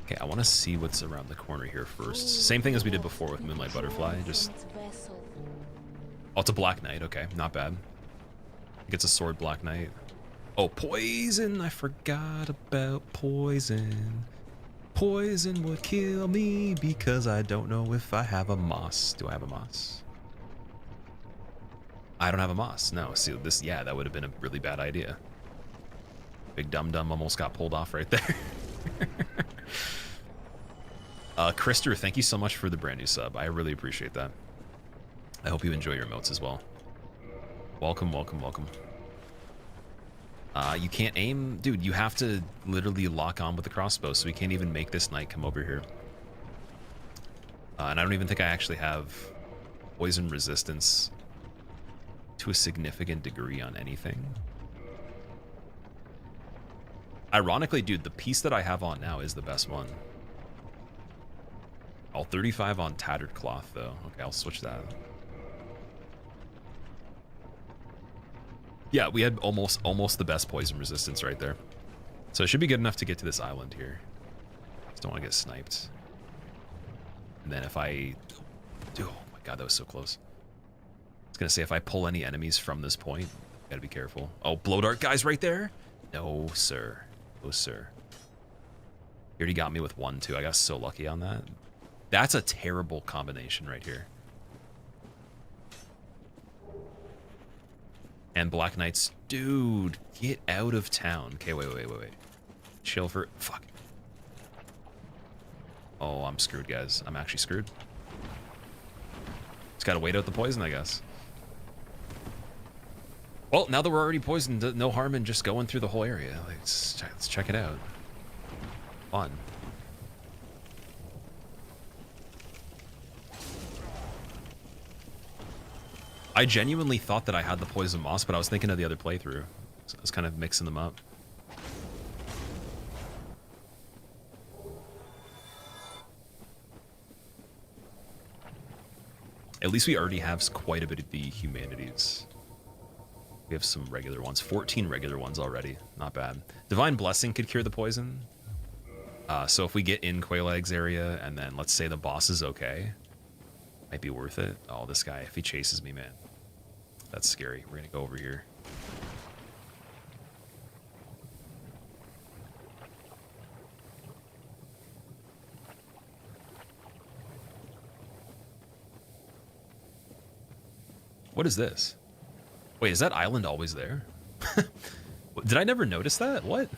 [SPEAKER 1] Okay, I want to see what's around the corner here first. Same thing as we did before with Moonlight Butterfly. Just oh, it's a Black Knight. Okay, not bad. It gets a sword Black Knight. Oh, poison! I forgot about poison. Poison would kill me because I don't know if I have a moss. Do I have a moss? I don't have a moss. No, see this. Yeah, that would have been a really bad idea. Big Dum Dum almost got pulled off right there. Krister, thank you so much for the brand new sub. I really appreciate that. I hope you enjoy your emotes as well. Welcome, welcome, welcome. You can't aim? Dude, you have to literally lock on with the crossbow, so we can't even make this knight come over here. And I don't even think I actually have poison resistance to a significant degree on anything. Ironically, dude, the piece that I have on now is the best one. All 35 on Tattered Cloth, though. Okay, I'll switch that. Yeah, we had almost the best poison resistance right there. So it should be good enough to get to this island here. Just don't want to get sniped. And then if I... Oh my god, that was so close. I was going to say, if I pull any enemies from this point, gotta be careful. Oh, blow dart guys right there? No, sir. No, sir. He already got me with one, too. I got so lucky on that. That's a terrible combination right here. And Black Knights. Dude, get out of town. Okay, wait. Chill for... Fuck. Oh, I'm screwed, guys. I'm actually screwed. Just gotta wait out the poison, I guess. Well, now that we're already poisoned, no harm in just going through the whole area. Let's check it out. Fun. I genuinely thought that I had the poison moss, but I was thinking of the other playthrough. So I was kind of mixing them up. At least we already have quite a bit of the humanities. We have some regular ones. 14 regular ones already. Not bad. Divine Blessing could cure the poison. So if we get in Quaeleg's area, and then let's say the boss is okay, might be worth it. Oh, this guy, if he chases me, man. That's scary. We're gonna go over here. What is this? Wait, is that island always there? Did I never notice that? What?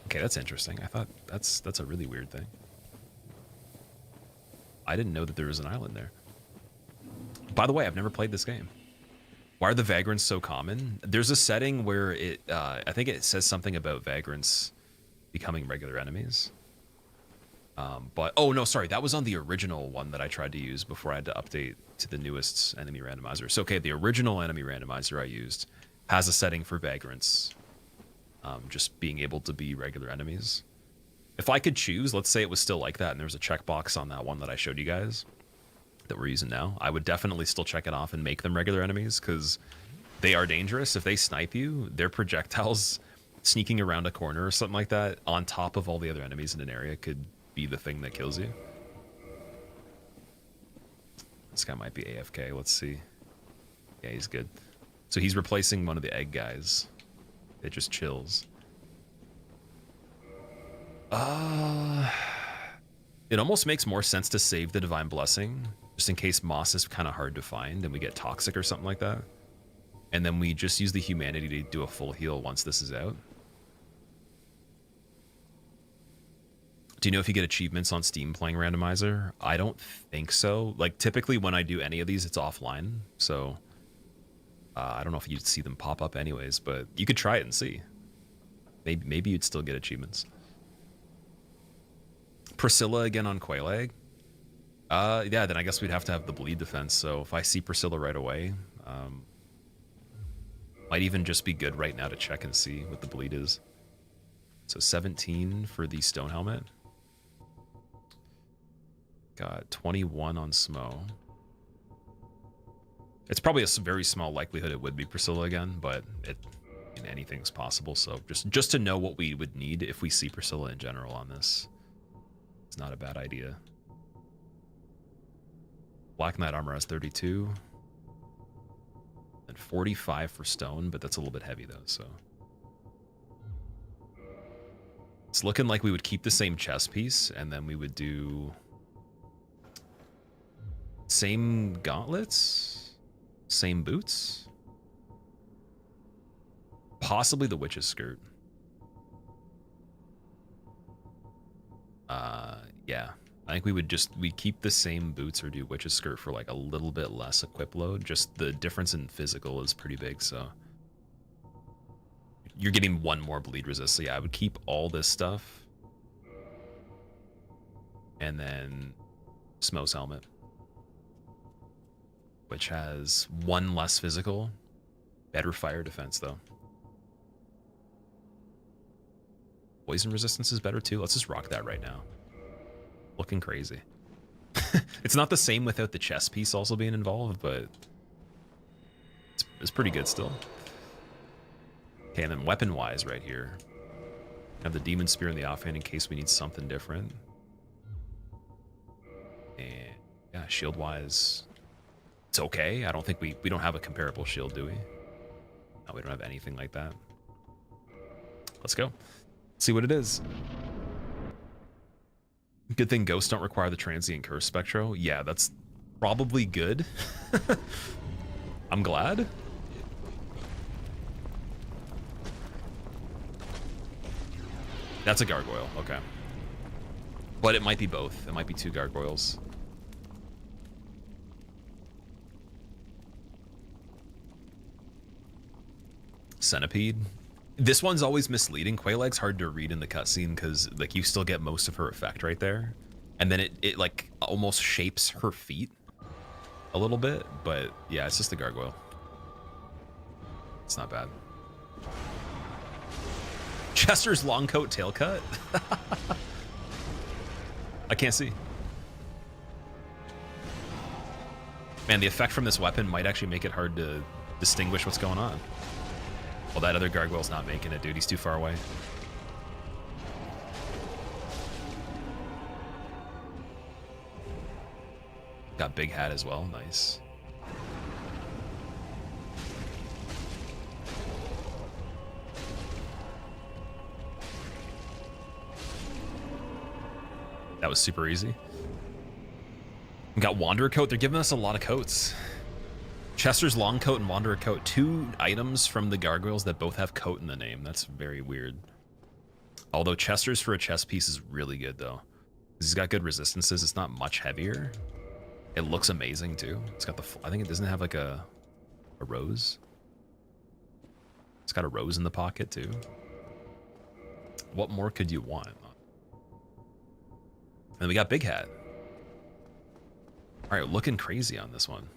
[SPEAKER 1] Okay, that's interesting. I thought that's a really weird thing. I didn't know that there was an island there. By the way, I've never played this game. Why are the vagrants so common? There's a setting where it, I think it says something about vagrants becoming regular enemies. But, oh no, sorry, that was on the original one that I tried to use before I had to update to the newest enemy randomizer. So, okay, the original enemy randomizer I used has a setting for vagrants. Just being able to be regular enemies. If I could choose, let's say it was still like that and there was a checkbox on that one that I showed you guys that we're using now, I would definitely still check it off and make them regular enemies, because They are dangerous. If they snipe you, their projectiles sneaking around a corner or something like that on top of all the other enemies in an area could be the thing that kills you. This guy might be AFK. Let's see. Yeah, he's good. So he's replacing one of the egg guys. It just chills. It almost makes more sense to save the Divine Blessing, just in case Moss is kind of hard to find and we get toxic or something like that. And then we just use the Humanity to do a full heal once this is out. Do you know if you get achievements on Steam playing Randomizer? I don't think so. Like, typically when I do any of these, it's offline. So, I don't know if you'd see them pop up anyways, but you could try it and see. Maybe you'd still get achievements. Priscilla again on Quelaag. Yeah, then I guess we'd have to have the bleed defense. So if I see Priscilla right away, might even just be good right now to check and see what the bleed is. So 17 for the stone helmet. Got 21 on Smo. It's probably a very small likelihood it would be Priscilla again, but anything's possible. So just to know what we would need if we see Priscilla in general on this. It's not a bad idea. Black Knight armor has 32. And 45 for stone, but that's a little bit heavy though, so. It's looking like we would keep the same chest piece, and then we would do same gauntlets, same boots, possibly the witch's skirt. Yeah, I think we'd keep the same boots or do witch's skirt for like a little bit less equip load. Just the difference in physical is pretty big, so you're getting one more bleed resist. So yeah, I would keep all this stuff, and then Smo's helmet, which has one less physical, better fire defense though. Poison resistance is better too. Let's just rock that right now. Looking crazy. It's not the same without the chest piece also being involved, but it's pretty good still. Okay, and then weapon-wise right here, have the Demon Spear in the offhand in case we need something different. And yeah, shield-wise, it's okay. I don't think we don't have a comparable shield, do we? No, we don't have anything like that. Let's go. See what it is. Good thing ghosts don't require the transient curse spectro. Yeah, that's probably good. I'm glad. That's a gargoyle, okay. But it might be both. It might be two gargoyles. Centipede. This one's always misleading. Quelaag's hard to read in the cutscene because like you still get most of her effect right there, and then it like almost shapes her feet a little bit. But yeah, it's just the gargoyle. It's not bad. Chester's long coat tail cut. I can't see. Man, the effect from this weapon might actually make it hard to distinguish what's going on. Well, that other gargoyle's not making it, dude. He's too far away. Got big hat as well. Nice. That was super easy. We got Wanderer Coat. They're giving us a lot of coats. Chester's long coat and Wanderer coat, two items from the gargoyles that both have coat in the name. That's very weird. Although Chester's for a chest piece is really good though. He's got good resistances. It's not much heavier. It looks amazing too. It's got the, I think it doesn't have like a rose. It's got a rose in the pocket too. What more could you want? And then we got Big Hat. All right, looking crazy on this one.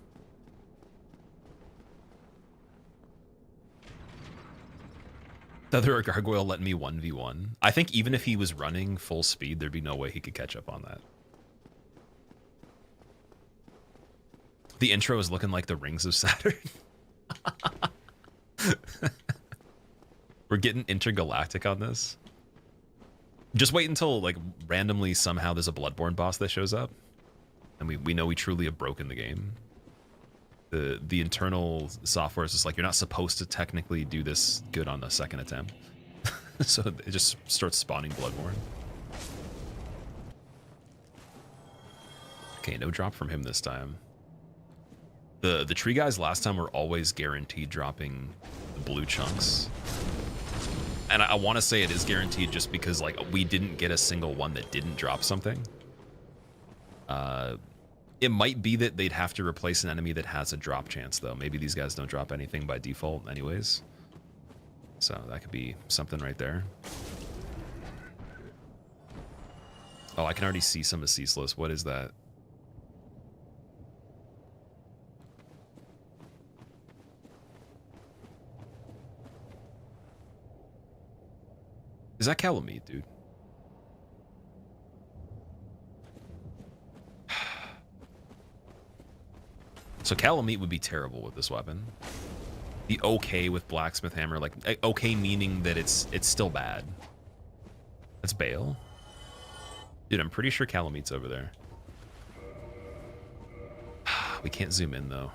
[SPEAKER 1] The other gargoyle let me 1v1. I think even if he was running full speed, there'd be no way he could catch up on that. The intro is looking like the Rings of Saturn. We're getting intergalactic on this. Just wait until, like, randomly somehow there's a Bloodborne boss that shows up. And we know we truly have broken the game. The internal software is just like, you're not supposed to technically do this good on the second attempt. So it just starts spawning Bloodborne. Okay, no drop from him this time. The tree guys last time were always guaranteed dropping the blue chunks. And I want to say it is guaranteed just because, like, we didn't get a single one that didn't drop something. It might be that they'd have to replace an enemy that has a drop chance, though. Maybe these guys don't drop anything by default anyways. So that could be something right there. Oh, I can already see some of Ceaseless. What is that? Is that Calamite, dude? So Calamite would be terrible with this weapon. Be okay with Blacksmith Hammer, like okay meaning that it's still bad. That's Bale. Dude, I'm pretty sure Calamite's over there. We can't zoom in though.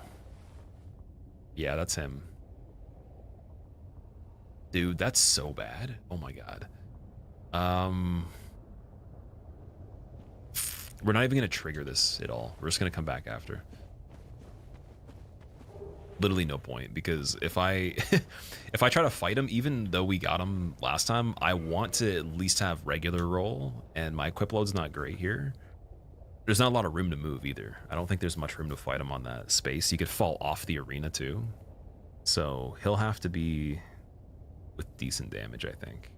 [SPEAKER 1] Yeah, that's him. Dude, that's so bad. Oh my god. We're not even gonna trigger this at all. We're just gonna come back after. Literally no point, because if I if I try to fight him, even though we got him last time, I want to at least have regular roll, and my equip load's not great here. There's not a lot of room to move either. I don't think there's much room to fight him on that space. He could fall off the arena too. So he'll have to be with decent damage, I think.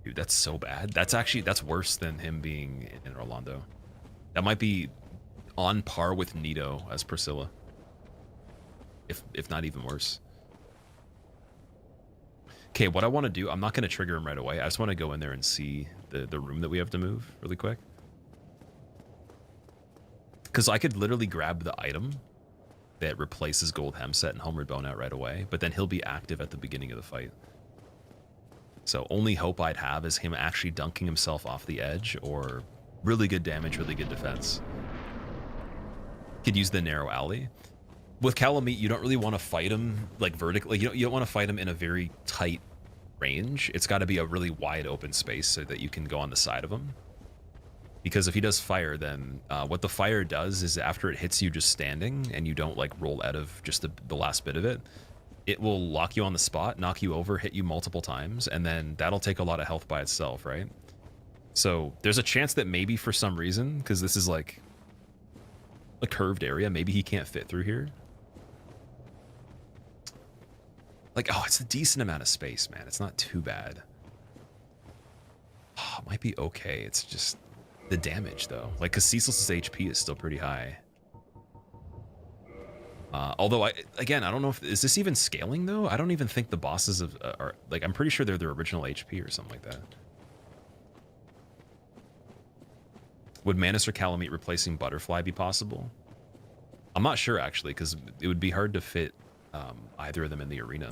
[SPEAKER 1] Dude, that's so bad. That's worse than him being in Orlando. That might be on par with Nito as Priscilla. If not even worse. Okay, what I want to do, I'm not going to trigger him right away. I just want to go in there and see the room that we have to move really quick. Because I could literally grab the item that replaces Gold Hemset and Homeward Bone out right away, but then he'll be active at the beginning of the fight. So only hope I'd have is him actually dunking himself off the edge, or really good damage, really good defense. Could use the narrow alley. With Calamite, you don't really want to fight him like vertically. You don't want to fight him in a very tight range. It's got to be a really wide open space so that you can go on the side of him. Because if he does fire, then what the fire does is after it hits you just standing and you don't like roll out of just the last bit of it, it will lock you on the spot, knock you over, hit you multiple times, and then that'll take a lot of health by itself, right? So there's a chance that maybe for some reason, because this is like a curved area, maybe he can't fit through here. Like, oh, it's a decent amount of space, man. It's not too bad. Oh, it might be okay. It's just the damage, though. Like, because Ceaseless's HP is still pretty high. Although, I don't know if... Is this even scaling, though? I don't even think the bosses are... Like, I'm pretty sure they're their original HP or something like that. Would Manus or Calamite replacing Butterfly be possible? I'm not sure, actually, because it would be hard to fit either of them in the arena.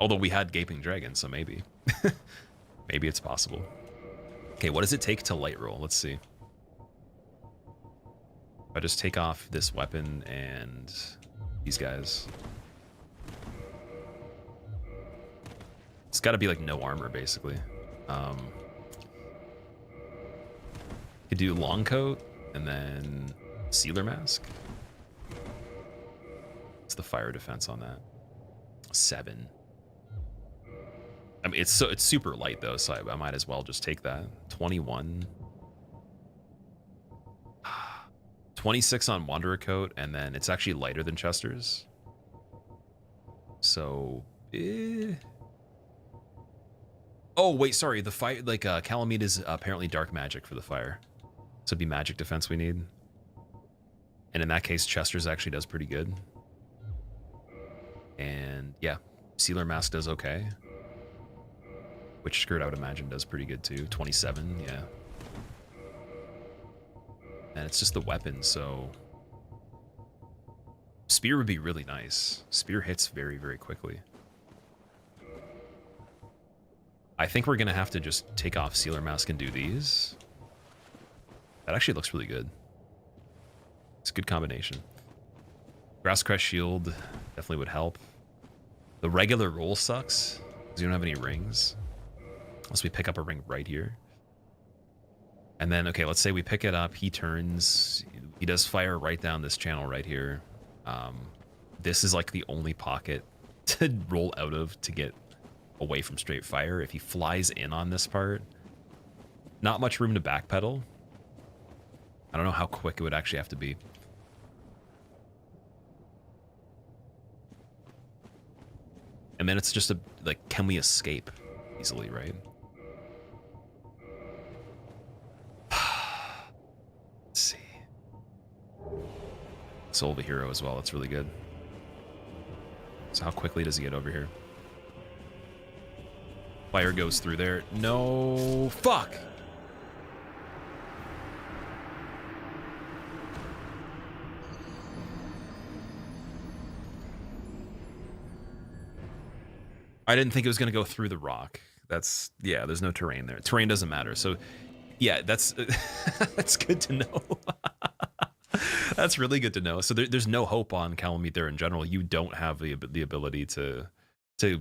[SPEAKER 1] Although we had Gaping Dragon, so maybe. Maybe it's possible. Okay, what does it take to light roll? Let's see. If I just take off this weapon and these guys. It's got to be like no armor, basically. Could do long coat and then Sealer Mask. What's the fire defense on that? 7. I mean, it's super light though, so I might as well just take that. 21. 26 on Wanderer Coat, and then it's actually lighter than Chester's. So, Oh, wait, sorry. The fire, like, Calamite is apparently dark magic for the fire. So it'd be magic defense we need. And in that case, Chester's actually does pretty good. And yeah, Sealer Mask does okay. Witch Skirt, I would imagine, does pretty good too. 27, yeah. And it's just the weapon, so... Spear would be really nice. Spear hits very, very quickly. I think we're going to have to just take off Sealer Mask and do these. That actually looks really good. It's a good combination. Grass Crest Shield definitely would help. The regular roll sucks because you don't have any rings. Unless we pick up a ring right here. And then, okay, let's say we pick it up. He turns. He does fire right down this channel right here. This is like the only pocket to roll out of to get away from straight fire. If he flies in on this part, not much room to backpedal. I don't know how quick it would actually have to be. And then it's just a, like, can we escape easily, right? Let's see. Soul of a Hero as well. That's really good. So how quickly does he get over here? Fire goes through there. No. Fuck. I didn't think it was going to go through the rock. That's, yeah, there's no terrain there. Terrain doesn't matter. So, yeah, that's that's good to know. That's really good to know. So there's no hope on Calamite there in general. You don't have the ability to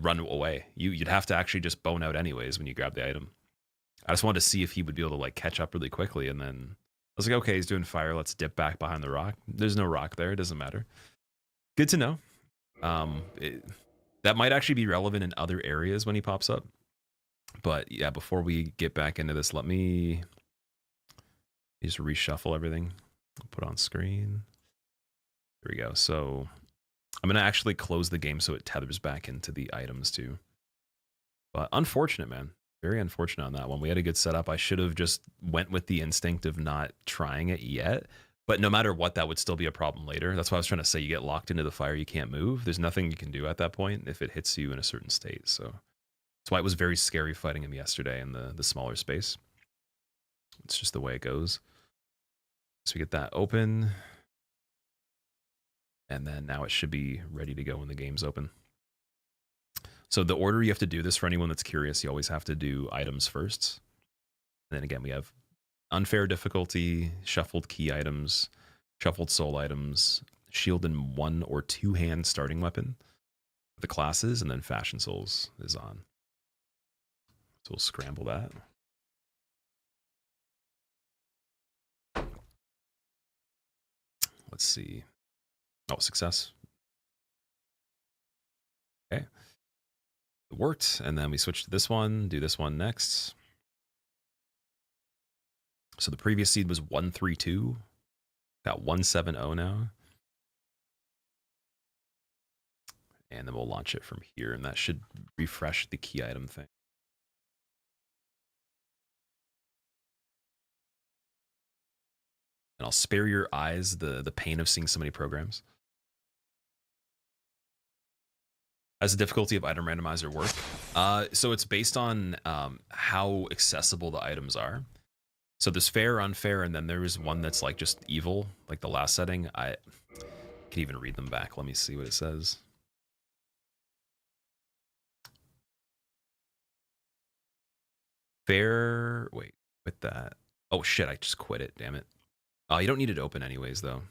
[SPEAKER 1] run away. You'd have to actually just bone out anyways when you grab the item. I just wanted to see if he would be able to like catch up really quickly, and then I was like, okay, he's doing fire. Let's dip back behind the rock. There's no rock there. It doesn't matter. Good to know. That might actually be relevant in other areas when he pops up. But yeah, before we get back into this, let me just reshuffle everything. Put on screen. There we go. So I'm going to actually close the game so it tethers back into the items too. But unfortunate, man. Very unfortunate on that one. We had a good setup. I should have just went with the instinct of not trying it yet. But no matter what, that would still be a problem later. That's why I was trying to say you get locked into the fire, you can't move. There's nothing you can do at that point if it hits you in a certain state. So that's why it was very scary fighting him yesterday in the smaller space. It's just the way it goes. So we get that open. And then now it should be ready to go when the game's open. So the order you have to do this, for anyone that's curious, you always have to do items first. And then again, we have unfair difficulty, shuffled key items, shuffled soul items, shield in 1 or 2 hand starting weapon, the classes, and then fashion souls is on. So we'll scramble that. Let's see. Oh, success. Okay. It worked, and then we switch to this one, do this one next. So the previous seed was 132. Got 170 now. And then we'll launch it from here, and that should refresh the key item thing. And I'll spare your eyes the pain of seeing so many programs. How does the difficulty of item randomizer work? So it's based on how accessible the items are. So there's fair, unfair, and then there is one that's like just evil, like the last setting. I can even read them back. Let me see what it says. Fair, wait, quit that. Oh shit, I just quit it, damn it. Oh, you don't need it open anyways, though.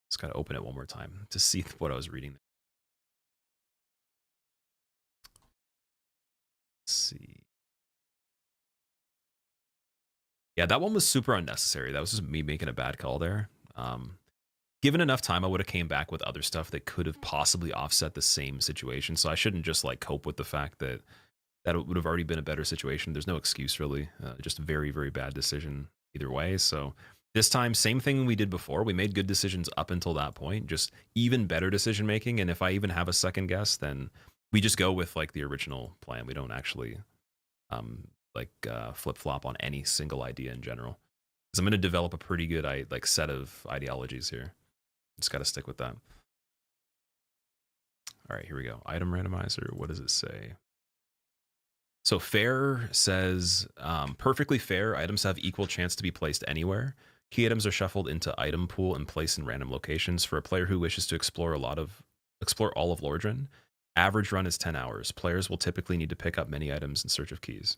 [SPEAKER 1] Just gotta open it one more time to see what I was reading. Let's see. Yeah, that one was super unnecessary. That was just me making a bad call there. Given enough time, I would have came back with other stuff that could have possibly offset the same situation. So I shouldn't just like cope with the fact that it would have already been a better situation. There's no excuse really. Just a very, very bad decision either way. So this time, same thing we did before. We made good decisions up until that point, just even better decision making. And if I even have a second guess, then we just go with like the original plan. We don't actually flip flop on any single idea in general. Because I'm going to develop a pretty good set of ideologies here. Just got to stick with that. All right, here we go. Item randomizer. What does it say? So fair says perfectly fair. Items have equal chance to be placed anywhere. Key items are shuffled into item pool and placed in random locations. For a player who wishes to explore all of Lordran, average run is 10 hours. Players will typically need to pick up many items in search of keys.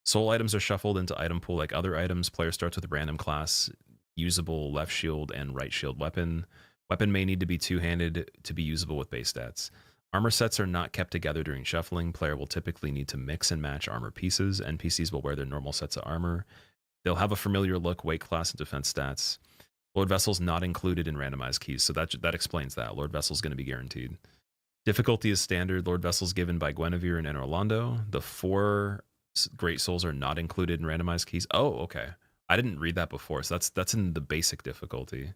[SPEAKER 1] Soul items are shuffled into item pool like other items. Player starts with a random class, usable left shield and right shield weapon. Weapon may need to be two-handed to be usable with base stats. Armor sets are not kept together during shuffling. Player will typically need to mix and match armor pieces. NPCs will wear their normal sets of armor. They'll have a familiar look, weight class, and defense stats. Lord Vessel's not included in randomized keys, so that explains that. Lord Vessel's going to be guaranteed. Difficulty is standard. Lord Vessel's given by Guinevere and Orlando. The 4 Great Souls are not included in randomized keys. Oh, okay. I didn't read that before, so that's in the basic difficulty.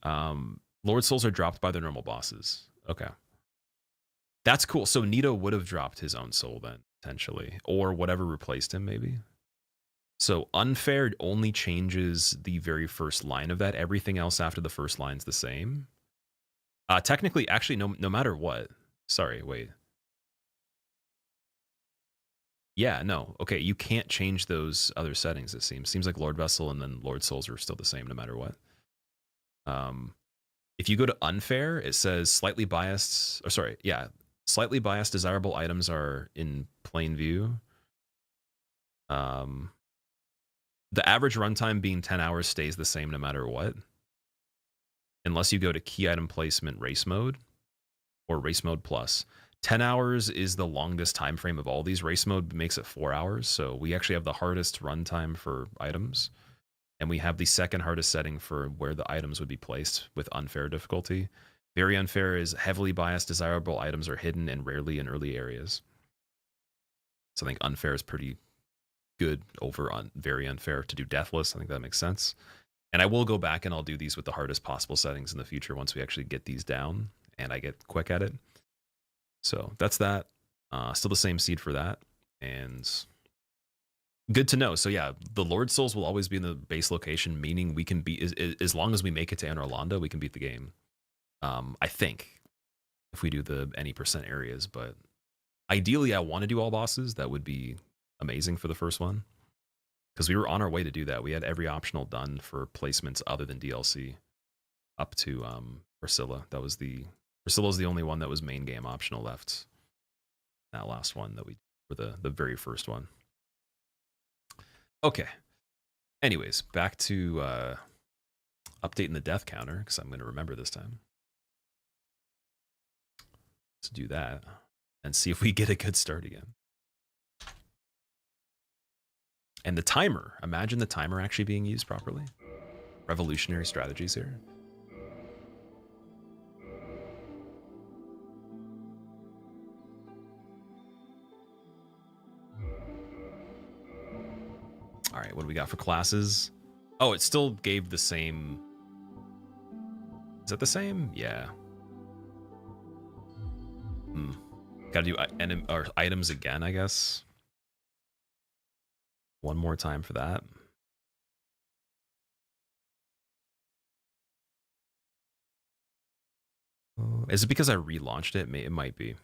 [SPEAKER 1] Lord Souls are dropped by the normal bosses. Okay. That's cool. So Nito would have dropped his own soul then, potentially. Or whatever replaced him, maybe. So unfair only changes the very first line of that. Everything else after the first line's the same. Technically, actually, no matter what. Sorry, wait. Yeah, no. Okay, you can't change those other settings, it seems. Seems like Lord Vessel and then Lord Souls are still the same no matter what. If you go to unfair, it says slightly biased, or sorry, yeah, slightly biased desirable items are in plain view. The average runtime being 10 hours stays the same no matter what. Unless you go to key item placement race mode or race mode plus. 10 hours is the longest time frame of all these. Race mode makes it 4 hours. So we actually have the hardest runtime for items. And we have the second hardest setting for where the items would be placed with unfair difficulty. Very unfair is heavily biased desirable items are hidden and rarely in early areas. So I think unfair is pretty good over on very unfair to do deathless. I think that makes sense. And I will go back and I'll do these with the hardest possible settings in the future once we actually get these down and I get quick at it. So that's that. Still the same seed for that. And good to know. So yeah, the Lord Souls will always be in the base location, meaning we can beat, as long as we make it to Orlando, we can beat the game. I think, if we do the any percent areas, but ideally I want to do all bosses. That would be amazing for the first one. Because we were on our way to do that. We had every optional done for placements other than DLC up to Priscilla. Priscilla's the only one that was main game optional left. That last one that we did for the very first one. Okay. Anyways, back to updating the death counter, because I'm going to remember this time. Let's do that and see if we get a good start again. And the timer. Imagine the timer actually being used properly. Revolutionary strategies here. All right, what do we got for classes? Oh, it still gave the same. Is that the same? Yeah. Gotta do items again, I guess. One more time for that. Is it because I relaunched it? It might be.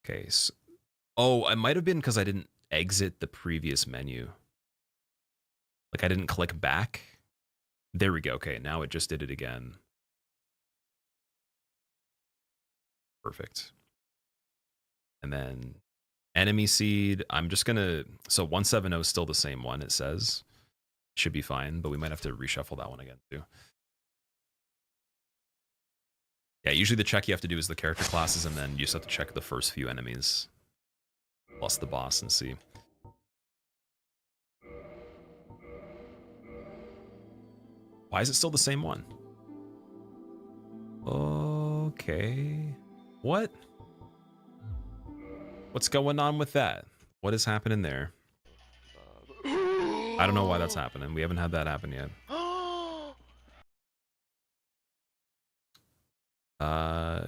[SPEAKER 1] Okay. So, oh, it might have been because I didn't exit the previous menu. Like I didn't click back. There we go. Okay, now it just did it again. Perfect. And then enemy seed, I'm just gonna, so 170 is still the same one, it says. Should be fine, but we might have to reshuffle that one again too. Yeah, usually the check you have to do is the character classes, and then you just have to check the first few enemies plus the boss and see. Why is it still the same one? Okay. What? What's going on with that? What is happening there? I don't know why that's happening. We haven't had that happen yet.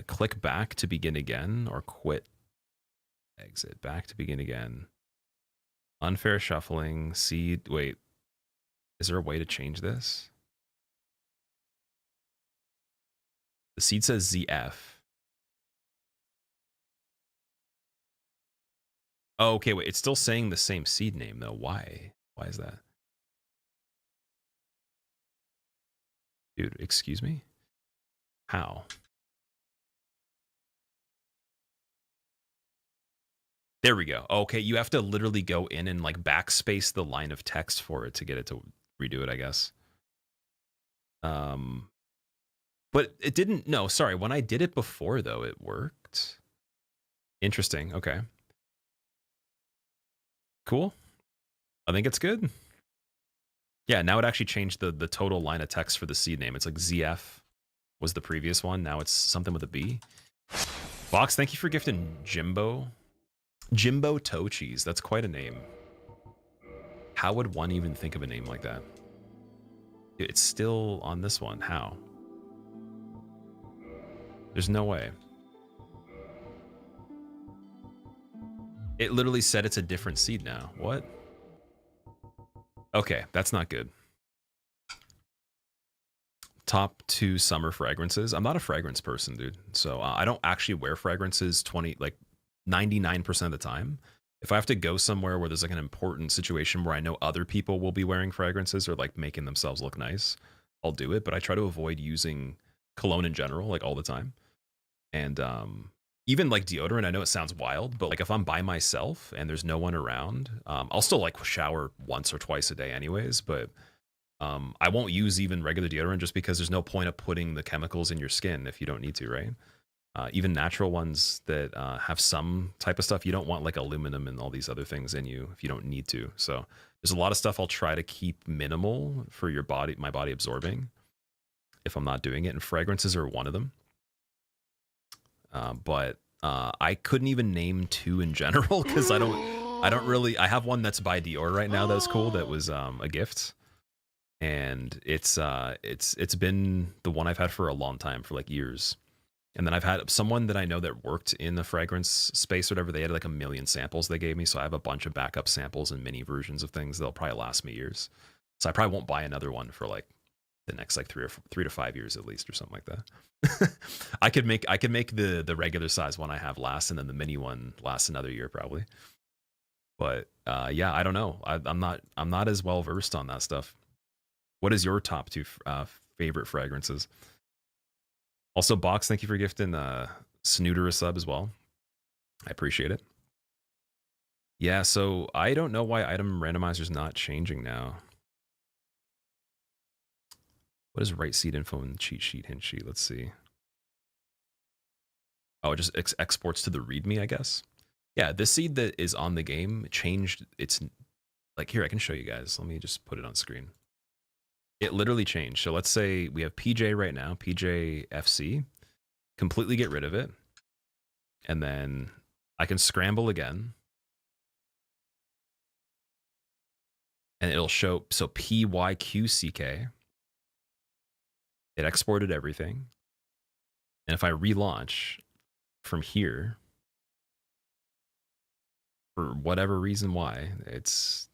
[SPEAKER 1] Click back to begin again, or quit. Exit. Back to begin again. Unfair shuffling. Seed. Wait. Is there a way to change this? The seed says ZF. Oh, okay, wait. It's still saying the same seed name, though. Why? Why is that? Dude, excuse me? How? There we go. Okay, you have to literally go in and like backspace the line of text for it to get it to redo it, I guess. But it didn't, no, sorry. When I did it before though, it worked. Interesting, okay. Cool. I think it's good. Yeah, now it actually changed the total line of text for the seed name. It's like ZF was the previous one. Now it's something with a B. Box, thank you for gifting Jimbo. Jimbo Toe Cheese. That's quite a name. How would one even think of a name like that? It's still on this one. How? There's no way. It literally said it's a different seed now. What? Okay, that's not good. Top 2 summer fragrances. I'm not a fragrance person, dude. So I don't actually wear fragrances 99% of the time. If I have to go somewhere where there's like an important situation where I know other people will be wearing fragrances or like making themselves look nice, I'll do it. But I try to avoid using cologne in general, like all the time. And even like deodorant, I know it sounds wild, but like if I'm by myself and there's no one around, I'll still like shower once or twice a day anyways, but I won't use even regular deodorant just because there's no point of putting the chemicals in your skin if you don't need to, right? Even natural ones that have some type of stuff, you don't want like aluminum and all these other things in you if you don't need to. So there's a lot of stuff I'll try to keep minimal for your body, my body absorbing if I'm not doing it. And fragrances are one of them. But I couldn't even name 2 in general because I don't really, I have one that's by Dior right now that's cool. That was a gift. And it's been the one I've had for a long time, for like years. And then I've had someone that I know that worked in the fragrance space or whatever. They had like 1 million samples they gave me. So I have a bunch of backup samples and mini versions of things that'll probably last me years. So I probably won't buy another one for like the next like 3 to 5 years at least or something like that. I could make the regular size one I have last, and then the mini one lasts another year probably. But yeah, I don't know. I'm not as well versed on that stuff. What is your top 2 favorite fragrances? Also, Box, thank you for gifting Snooter a sub as well. I appreciate it. Yeah, so I don't know why item randomizer's not changing now. What is right seed info in the cheat sheet, hint sheet? Let's see. Oh, it just exports to the README, I guess. Yeah, this seed that is on the game changed. It's like, here, I can show you guys. Let me just put it on screen. It literally changed. So let's say we have PJ right now, PJ FC. Completely get rid of it. And then I can scramble again. And it'll show, so PYQCK. It exported everything. And if I relaunch from here, for whatever reason why, it's,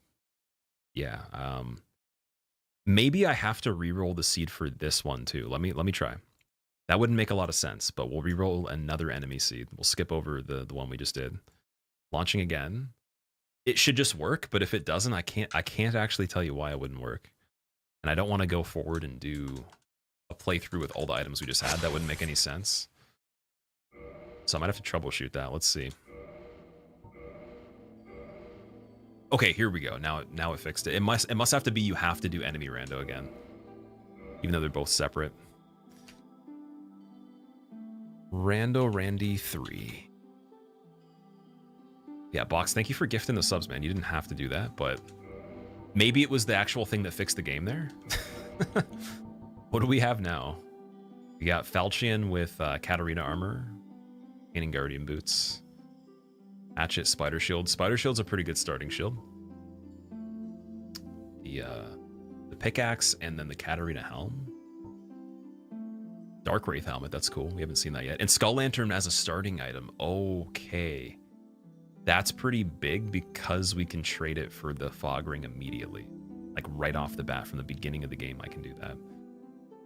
[SPEAKER 1] yeah. Maybe I have to re-roll the seed for this one too. Let me try. That wouldn't make a lot of sense, but we'll re-roll another enemy seed. We'll skip over the one we just did. Launching again. It should just work, but if it doesn't, I can't actually tell you why it wouldn't work. And I don't want to go forward and do a playthrough with all the items we just had. That wouldn't make any sense. So I might have to troubleshoot that. Let's see. Okay, here we go. Now it fixed it. It must have to be you have to do enemy rando again, even though they're both separate. Rando Randy 3. Yeah, Box, thank you for gifting the subs, man. You didn't have to do that, but maybe it was the actual thing that fixed the game there. What do we have now? We got Falchion with Katarina armor, Painting Guardian boots, Hatchet, Spider Shield. Spider Shield's a pretty good starting shield. The pickaxe, and then the Katarina helm. Dark Wraith helmet, that's cool. We haven't seen that yet. And Skull Lantern as a starting item. Okay. That's pretty big because we can trade it for the Fog Ring immediately. Like right off the bat from the beginning of the game, I can do that.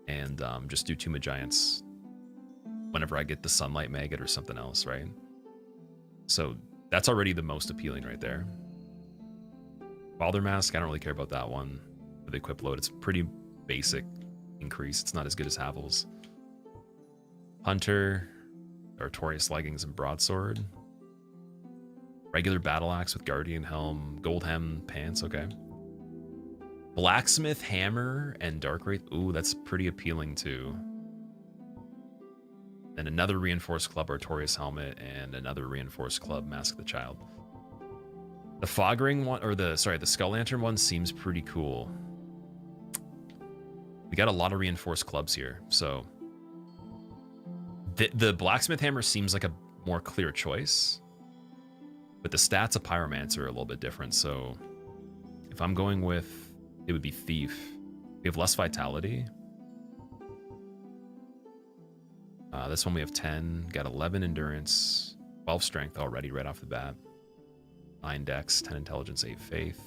[SPEAKER 1] And just do Tomb of Giants whenever I get the Sunlight Maggot or something else, right? So that's already the most appealing right there. Father Mask, I don't really care about that one. For the equip load, it's pretty basic increase. It's not as good as Havel's. Hunter, Artorias leggings and broadsword. Regular battle axe with guardian helm, gold hem pants. Okay. Blacksmith hammer and dark wraith. Ooh, that's pretty appealing too. And another reinforced club Artorias helmet and another reinforced club Mask the Child. The fog ring one, or the skull lantern one seems pretty cool. We got a lot of reinforced clubs here, so the blacksmith hammer seems like a more clear choice, but the stats of pyromancer are a little bit different. So if I'm going with, it would be thief. We have less vitality. This one we have 10, got 11 endurance, 12 strength already right off the bat. 9 dex, 10 intelligence, 8 faith.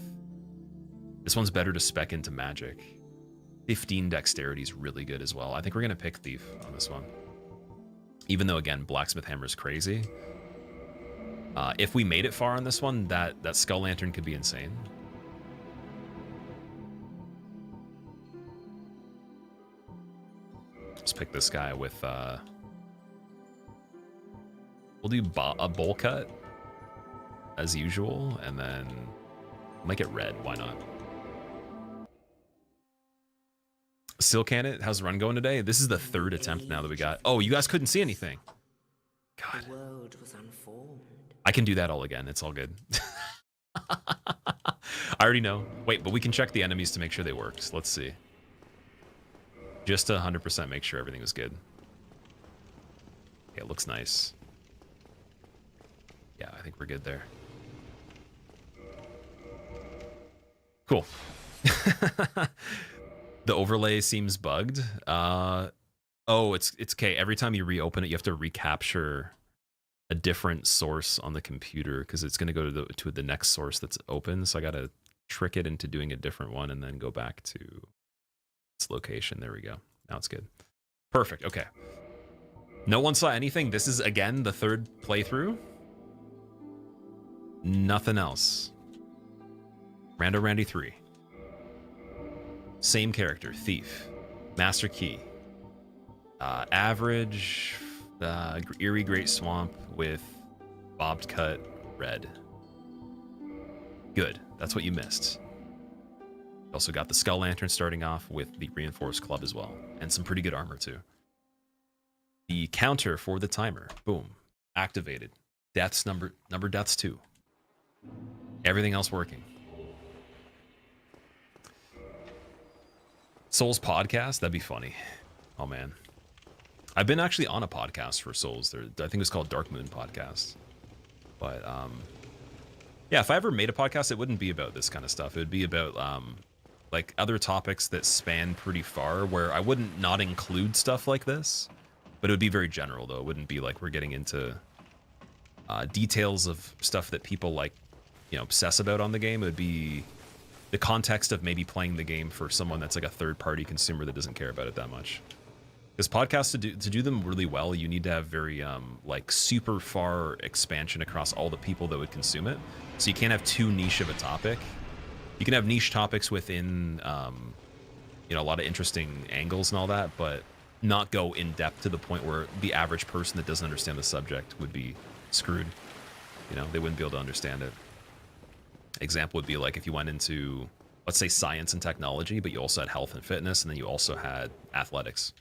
[SPEAKER 1] This one's better to spec into magic. 15 dexterity is really good as well. I think we're gonna pick thief on this one. Even though again, blacksmith hammer is crazy. If we made it far on this one, that skull lantern could be insane. Let's pick this guy with we'll do a bowl cut as usual, and then make it red. Why not? Still can't. How's the run going today? This is the 3rd attempt now that we got. Oh, you guys couldn't see anything. God.
[SPEAKER 5] The world was unformed.
[SPEAKER 1] I can do that all again. It's all good. I already know. Wait, but we can check the enemies to make sure they worked. Let's see. Just to 100% make sure everything was good. Yeah, it looks nice. Yeah, I think we're good there. Cool. The overlay seems bugged. Oh, it's okay. Every time you reopen it, you have to recapture a different source on the computer because it's going to go to the next source that's open. So I got to trick it into doing a different one and then go back to its location. There we go. Now it's good. Perfect. Okay. No one saw anything. This is, again, the 3rd playthrough. Nothing else. Rando Randy 3. Same character, Thief. Master Key. Average, Eerie Great Swamp with bobbed cut red. Good. That's what you missed. Also got the skull lantern starting off with the reinforced club as well. And some pretty good armor too. The counter for the timer. Boom. Activated. Deaths, number deaths 2. Everything else working. Souls podcast? That'd be funny. Oh man. I've been actually on a podcast for Souls. I think it's called Dark Moon Podcast. But yeah, if I ever made a podcast, it wouldn't be about this kind of stuff. It would be about like other topics that span pretty far, where I wouldn't not include stuff like this, but it would be very general though. It wouldn't be like we're getting into details of stuff that people like, you know, obsess about on the game. It would be the context of maybe playing the game for someone that's like a third-party consumer that doesn't care about it that much. Because podcasts, to do them really well, you need to have very like super far expansion across all the people that would consume it. So you can't have too niche of a topic. You can have niche topics within you know, a lot of interesting angles and all that, but not go in depth to the point where the average person that doesn't understand the subject would be screwed. You know, they wouldn't be able to understand it. Example would be like if you went into, let's say, science and technology, but you also had health and fitness, and then you also had athletics.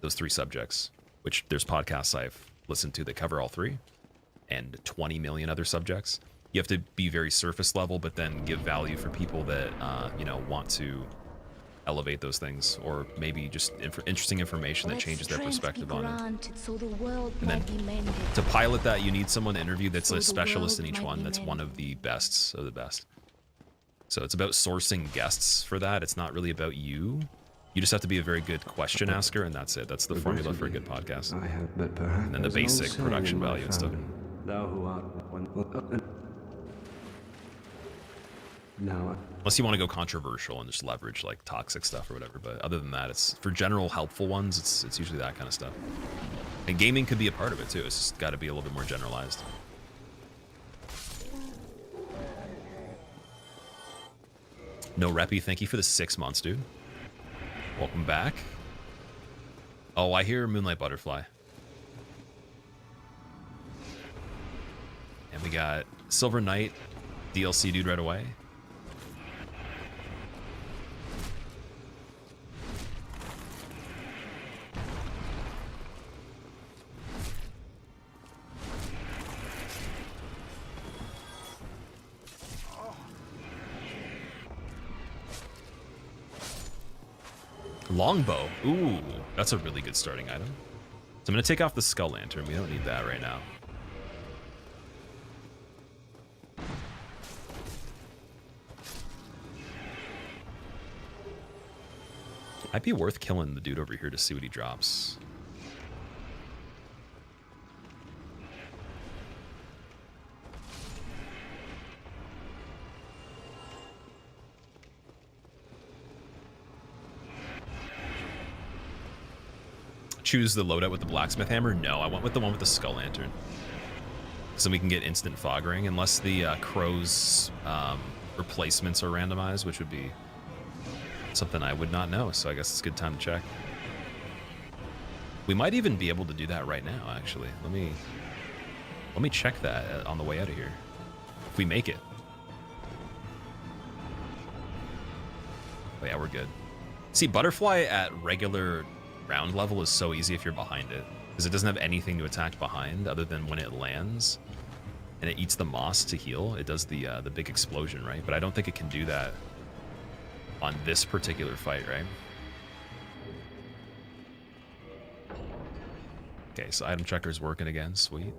[SPEAKER 1] Those 3 subjects, which there's podcasts I've listened to that cover all 3, and 20 million other subjects. You have to be very surface level, but then give value for people that you know, want to elevate those things, or maybe just interesting information that changes their perspective on it.
[SPEAKER 2] So the world
[SPEAKER 1] And then
[SPEAKER 2] might be mended.
[SPEAKER 1] to pilot that, you need someone to interview that's
[SPEAKER 2] So
[SPEAKER 1] a
[SPEAKER 2] the
[SPEAKER 1] specialist in
[SPEAKER 2] world
[SPEAKER 1] each
[SPEAKER 2] might
[SPEAKER 1] one.
[SPEAKER 2] be
[SPEAKER 1] That's one
[SPEAKER 2] mended.
[SPEAKER 1] of the bests of the best. So it's about sourcing guests for that. It's not really about you. You just have to be a very good question asker, and that's it. That's the formula for a good podcast.
[SPEAKER 6] I have, but perhaps
[SPEAKER 1] And then the
[SPEAKER 6] there's an old
[SPEAKER 1] basic
[SPEAKER 6] saying
[SPEAKER 1] production
[SPEAKER 6] in my
[SPEAKER 1] value and stuff.
[SPEAKER 6] family, Thou who art one. Now,
[SPEAKER 1] Unless you want to go controversial and just leverage like toxic stuff or whatever. But other than that, it's for general helpful ones. It's usually that kind of stuff. And gaming could be a part of it too. It's just got to be a little bit more generalized. No Reppy, thank you for the 6 months, dude. Welcome back. Oh, I hear Moonlight Butterfly. And we got Silver Knight, DLC dude right away. Longbow. Ooh, that's a really good starting item. So I'm going to take off the Skull Lantern. We don't need that right now. Might be worth killing the dude over here to see what he drops. Choose the loadout with the blacksmith hammer? No, I went with the one with the skull lantern. So we can get instant fog ring, unless the crow's replacements are randomized, which would be something I would not know. So I guess it's a good time to check. We might even be able to do that right now, actually. Let me check that on the way out of here. If we make it. Oh yeah, we're good. See, butterfly at regular round level is so easy if you're behind it, because it doesn't have anything to attack behind other than when it lands and it eats the moss to heal. It does the big explosion, right? But I don't think it can do that on this particular fight, right? Okay, so item checker's working again. Sweet.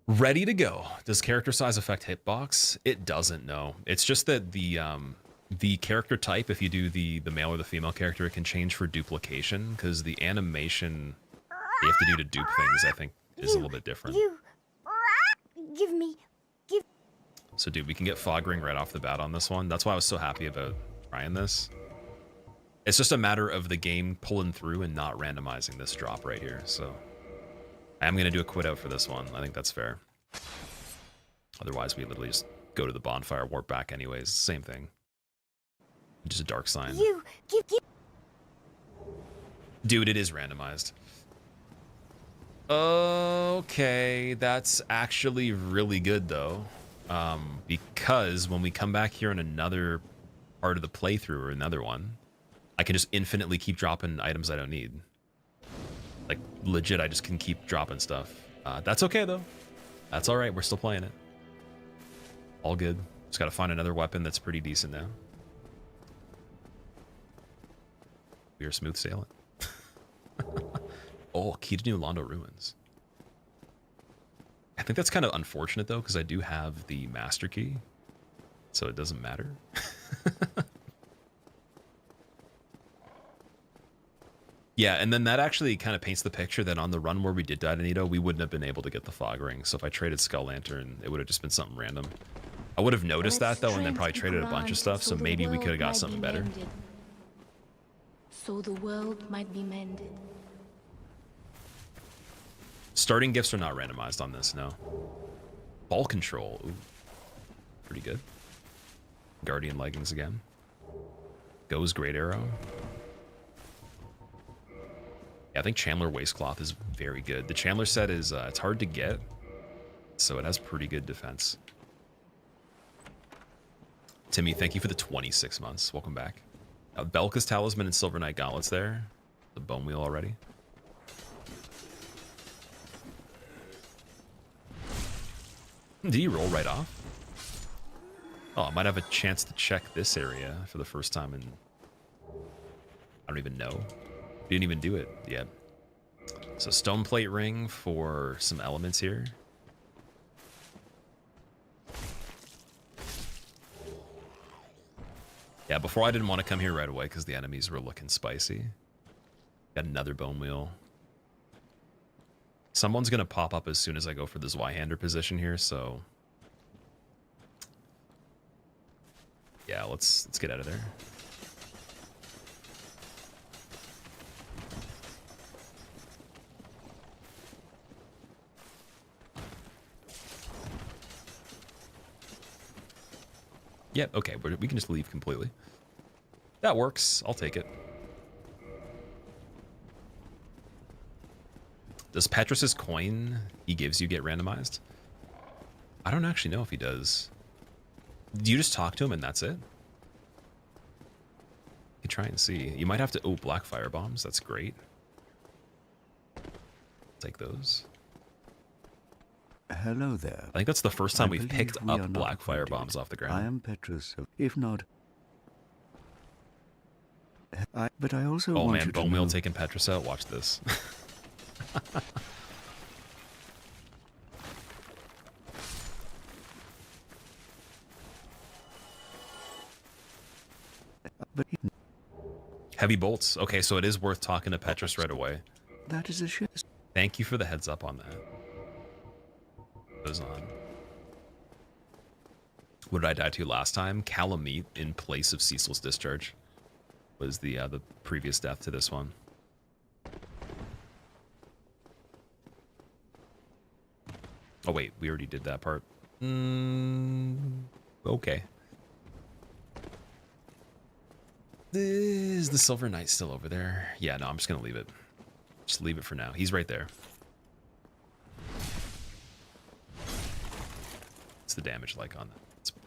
[SPEAKER 1] Ready to go. Does character size affect hitbox? It doesn't, no. It's just that the character type, if you do the male or the female character, it can change for duplication, because the animation you have to do to dupe things, I think, is a little bit different. So dude, we can get fog ring right off the bat on this one. That's why I was so happy about trying this. It's just a matter of the game pulling through and not randomizing this drop right here. So I am going to do a quit out for this one. I think that's fair. Otherwise, we literally just go to the bonfire, warp back anyways. Same thing. Just a dark sign. Dude, it is randomized. Okay, that's actually really good though. Because when we come back here in another part of the playthrough or another one, I can just infinitely keep dropping items I don't need. Like, legit, I just can keep dropping stuff. That's okay though. That's alright, we're still playing it. All good. Just gotta find another weapon that's pretty decent now. We are smooth sailing. Oh, key to New Londo Ruins. I think that's kind of unfortunate though, because I do have the master key, so it doesn't matter. Yeah, and then that actually kind of paints the picture that on the run where we did die to Nito, we wouldn't have been able to get the fog ring. So if I traded Skull Lantern, it would have just been something random. I would have noticed that though, and then probably traded a bunch of stuff, so maybe we could have got something better.
[SPEAKER 2] So the world might be mended.
[SPEAKER 1] Starting gifts are not randomized on this, no. Ball control, ooh, pretty good. Guardian leggings again. Goes Great Arrow. Yeah, I think Chandler Waistcloth is very good. The Chandler set is, it's hard to get, so it has pretty good defense. Timmy, thank you for the 26 months. Welcome back. Belka's Talisman and Silver Knight Gauntlets there. The Bone Wheel already. Did he roll right off? Oh, I might have a chance to check this area for the first time in... I don't even know. Didn't even do it yet. So stone plate ring for some elements here. Yeah, before I didn't want to come here right away because the enemies were looking spicy. Got another bone wheel. Someone's going to pop up as soon as I go for this Y-hander position here, so... Yeah, let's get out of there. Yep, yeah, okay, we can just leave completely. That works. I'll take it. Does Petrus's coin he gives you get randomized? I don't actually know if he does. Do you just talk to him and that's it? You try and see. You might have to... Oh, black fire bombs. That's great. Take those.
[SPEAKER 9] Hello there.
[SPEAKER 1] I think that's the first time we've
[SPEAKER 9] believe
[SPEAKER 1] picked
[SPEAKER 9] we are
[SPEAKER 1] up
[SPEAKER 9] not
[SPEAKER 1] black fire
[SPEAKER 9] acquainted.
[SPEAKER 1] bombs off the ground.
[SPEAKER 9] I am Petrus. If not... but I also
[SPEAKER 1] Oh
[SPEAKER 9] want
[SPEAKER 1] man,
[SPEAKER 9] you to
[SPEAKER 1] Bone Wheel
[SPEAKER 9] know...
[SPEAKER 1] taking Petrus out. Watch this.
[SPEAKER 9] But
[SPEAKER 1] Heavy bolts. Okay, so it is worth talking to Petrus right away.
[SPEAKER 9] that is a shame.
[SPEAKER 1] Thank you for the heads up on that. Goes on. What did I die to last time? Calamite in place of Cecil's discharge was the previous death to this one. Oh wait, we already did that part. Okay. Is the Silver Knight still over there? Yeah, no, I'm just gonna leave it. Just leave it for now. He's right there. What's the damage like on that? It's pretty...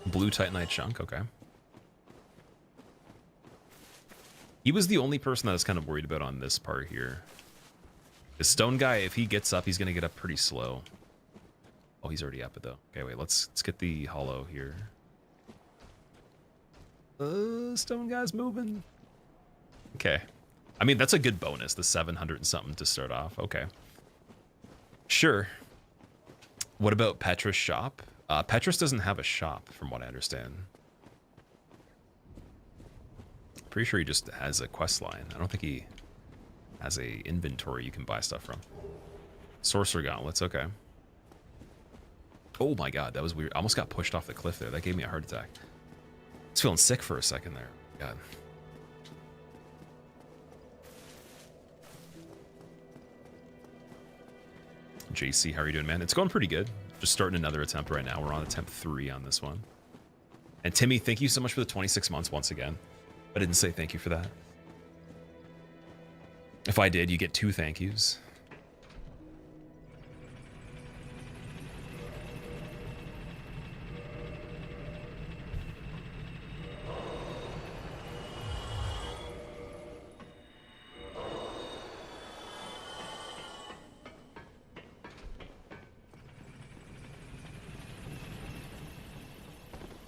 [SPEAKER 1] Blue Titanite chunk, okay. He was the only person that I was kind of worried about on this part here. The stone guy, if he gets up, he's gonna get up pretty slow. Oh, he's already up it though. Okay, wait, let's get the hollow here. Stone guy's moving. Okay. I mean, that's a good bonus, the 700 and something to start off. Okay. Sure. What about Petrus' shop? Petrus doesn't have a shop, from what I understand. Pretty sure he just has a quest line. I don't think he has a inventory you can buy stuff from. Sorcerer Gauntlets, okay. Oh my god, that was weird. I almost got pushed off the cliff there. That gave me a heart attack. I was feeling sick for a second there. God. JC, how are you doing, man? It's going pretty good. Just starting another attempt right now. We're on attempt 3 on this one. And Timmy, thank you so much for the 26 months once again. I didn't say thank you for that. If I did, you get 2 thank yous.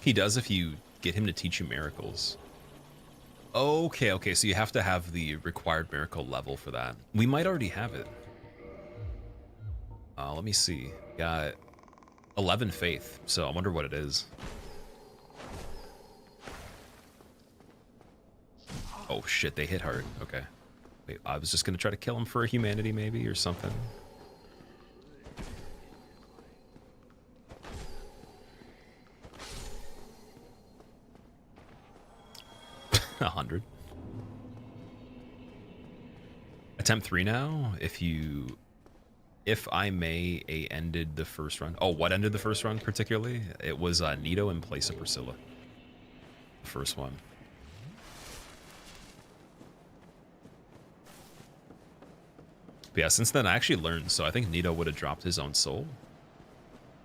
[SPEAKER 1] He does if you get him to teach you miracles. Okay, okay, so you have to have the required miracle level for that. We might already have it. Let me see. Got 11 faith, so I wonder what it is. Oh shit, they hit hard. Okay. Wait, I was just gonna try to kill him for humanity maybe or something. 100. Attempt 3 now. If I may, A ended the first run. Oh, what ended the first run particularly? It was Nito in place of Priscilla. The first one. But yeah, since then I actually learned, so I think Nito would have dropped his own soul.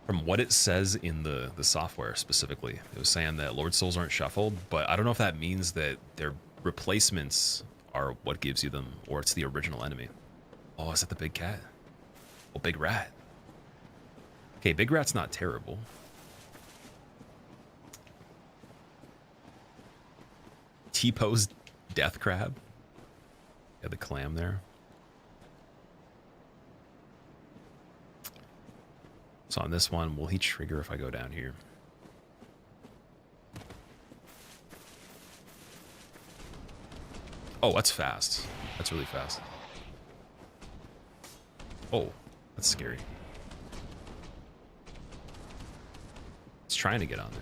[SPEAKER 1] From what it says in the software specifically, it was saying that Lord Souls aren't shuffled, but I don't know if that means that their replacements are what gives you them, or it's the original enemy. Oh, is that the big cat? Oh, big rat. Okay, big rat's not terrible. T-pose death crab. Yeah, the clam there. So on this one, will he trigger if I go down here? Oh, that's fast. That's really fast. Oh, that's scary. It's trying to get on there.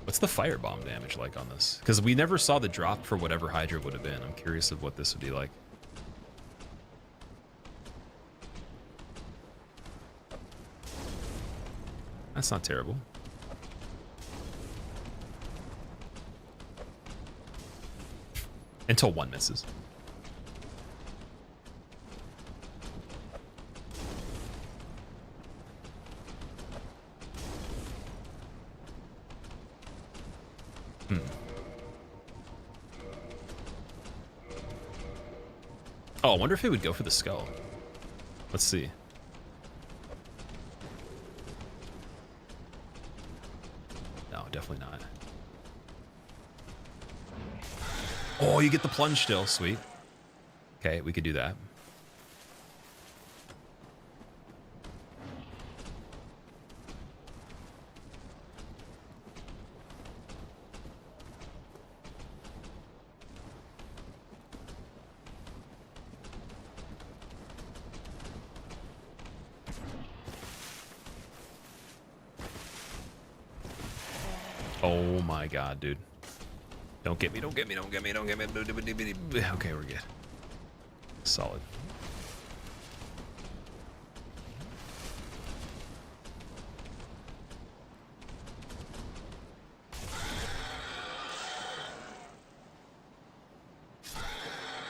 [SPEAKER 1] What's the firebomb damage like on this? Because we never saw the drop for whatever Hydra would have been. I'm curious of what this would be like. That's not terrible. Until one misses. Oh, I wonder if it would go for the skull. Let's see. No, definitely not. Oh, you get the plunge still. Sweet. Okay, we could do that. Oh my god, dude. Don't get me, don't get me, don't get me, don't get me. Okay, we're good. Solid.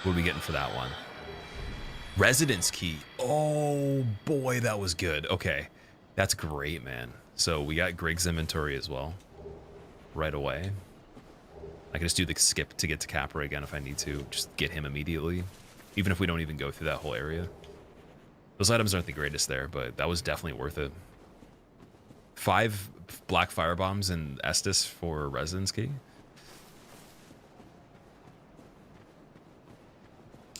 [SPEAKER 1] What are we getting for that one? Residence key. Oh boy, that was good. Okay, that's great, man. So we got Grig's inventory as well. Right away. I can just do the skip to get to Capra again if I need to. Just get him immediately. Even if we don't even go through that whole area. Those items aren't the greatest there, but that was definitely worth it. 5 black firebombs and Estus for Residence Key.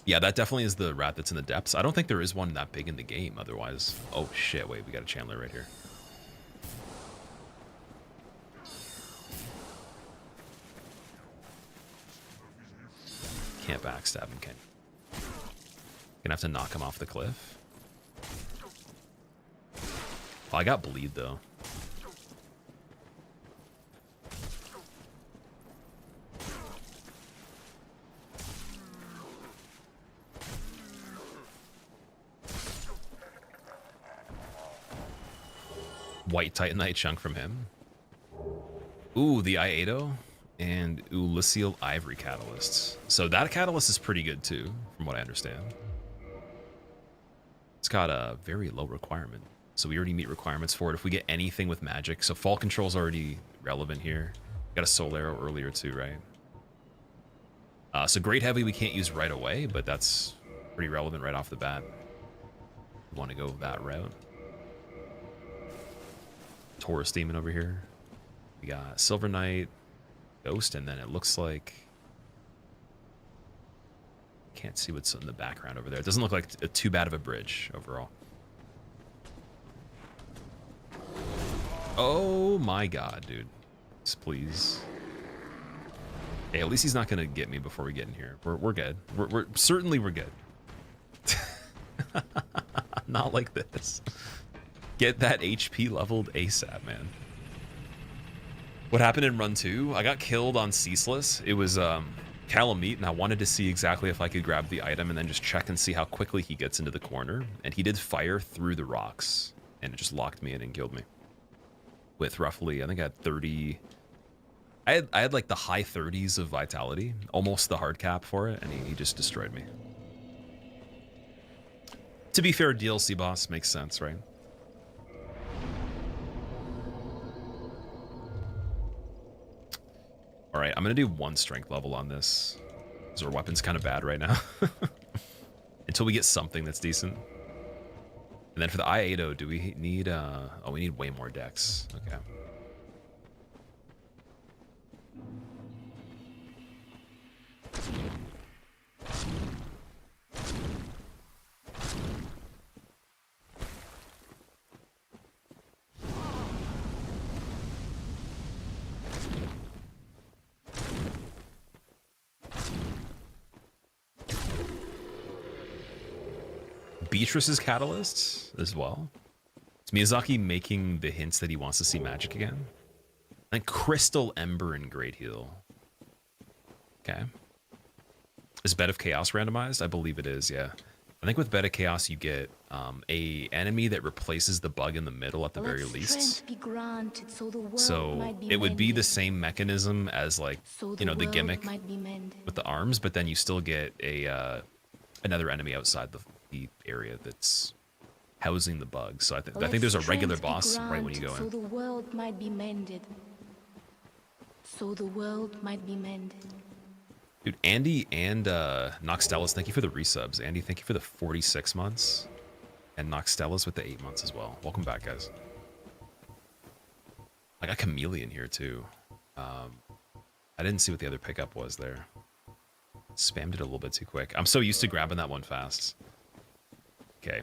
[SPEAKER 1] Yeah, that definitely is the rat that's in the depths. I don't think there is one that big in the game otherwise. Oh shit, wait, we got a Chandler right here. Can't backstab him, can you? Gonna have to knock him off the cliff. Oh, I got bleed though. White Titanite chunk from him. Ooh, the Iato and Ulysseal Ivory Catalysts. So that catalyst is pretty good too, from what I understand. It's got a very low requirement. So we already meet requirements for it if we get anything with magic. So fall control's already relevant here. Got a soul arrow earlier too, right? So Great Heavy we can't use right away, but that's pretty relevant right off the bat. We want to go that route. Taurus Demon over here. We got Silver Knight, Ghost, and then it looks like... Can't see what's in the background over there. It doesn't look like too bad of a bridge overall. Oh my god, dude. Please. Hey, at least he's not gonna get me before we get in here. We're good. We're certainly we're good. Not like this. Get that HP leveled ASAP, man. What happened in run 2? I got killed on Ceaseless. It was Calamite, and I wanted to see exactly if I could grab the item and then just check and see how quickly he gets into the corner. And he did fire through the rocks, and it just locked me in and killed me. With roughly, I think I had 30... I had like the high 30s of vitality, almost the hard cap for it, and he just destroyed me. To be fair, DLC boss makes sense, right? All right, I'm gonna do 1 strength level on this, because our weapon's kind of bad right now. Until we get something that's decent. And then for the Iato, do we need, oh, we need way more dex. Okay. Beatrice's catalyst as well. Is Miyazaki making the hints that he wants to see magic again? And Crystal Ember and Great Heal. Okay. Is Bed of Chaos randomized? I believe it is, yeah. I think with Bed of Chaos you get a enemy that replaces the bug in the middle at the very least. So it would be the same mechanism as like, you know, the gimmick with the arms, but then you still get a another enemy outside the area that's housing the bug. So I think there's a regular boss right when you go in.
[SPEAKER 2] So the world might be mended. So the world might be mended.
[SPEAKER 1] Dude, Andy and Noxtelis, thank you for the resubs. Andy, thank you for the 46 months. And Noxtelis with the 8 months as well. Welcome back, guys. I got Chameleon here, too. I didn't see what the other pickup was there. Spammed it a little bit too quick. I'm so used to grabbing that one fast. Okay.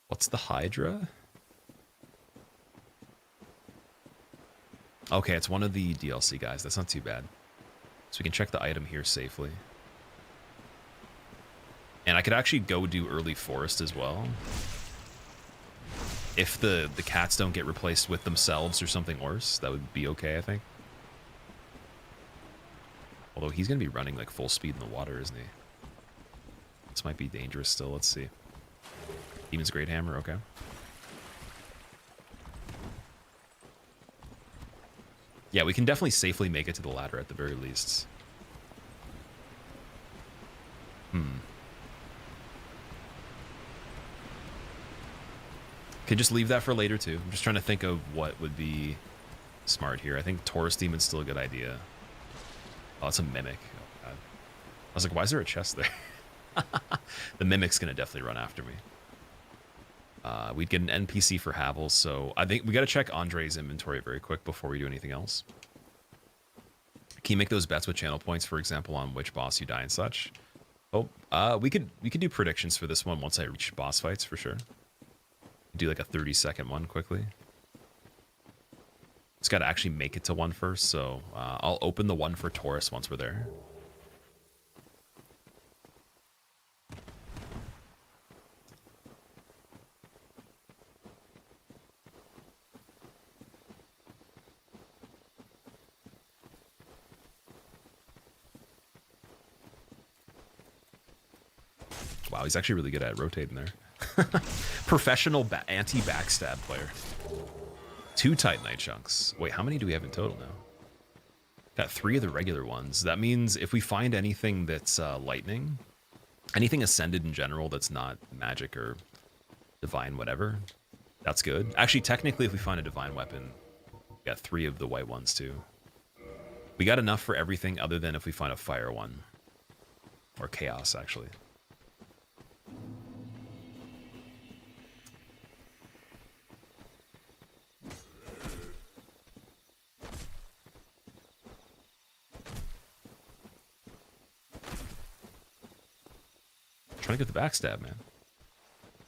[SPEAKER 1] What's the Hydra? Okay, it's one of the DLC guys. That's not too bad. So we can check the item here safely. And I could actually go do early forest as well. If the cats don't get replaced with themselves or something worse, that would be okay, I think. Although he's going to be running like full speed in the water, isn't he? This might be dangerous still. Let's see. Demon's Great Hammer, okay. Yeah, we can definitely safely make it to the ladder at the very least. Could just leave that for later too. I'm just trying to think of what would be smart here. I think Taurus Demon's still a good idea. Oh, it's a Mimic. Oh, God. I was like, why is there a chest there? The Mimic's going to definitely run after me. We'd get an NPC for Havel, so I think we got to check Andre's inventory very quick before we do anything else. Can you make those bets with channel points, for example, on which boss you die and such? Oh, we could do predictions for this one once I reach boss fights for sure. Do like a 30-second one quickly. It's got to actually make it to one first, so I'll open the one for Taurus once we're there. Wow, he's actually really good at rotating there. Professional anti-backstab player. 2 Titanite chunks. Wait, how many do we have in total now? Got 3 of the regular ones. That means if we find anything that's lightning, anything ascended in general that's not magic or divine whatever, that's good. Actually, technically, if we find a divine weapon, we got 3 of the white ones too. We got enough for everything other than if we find a fire one. Or chaos, actually. Trying to get the backstab, man.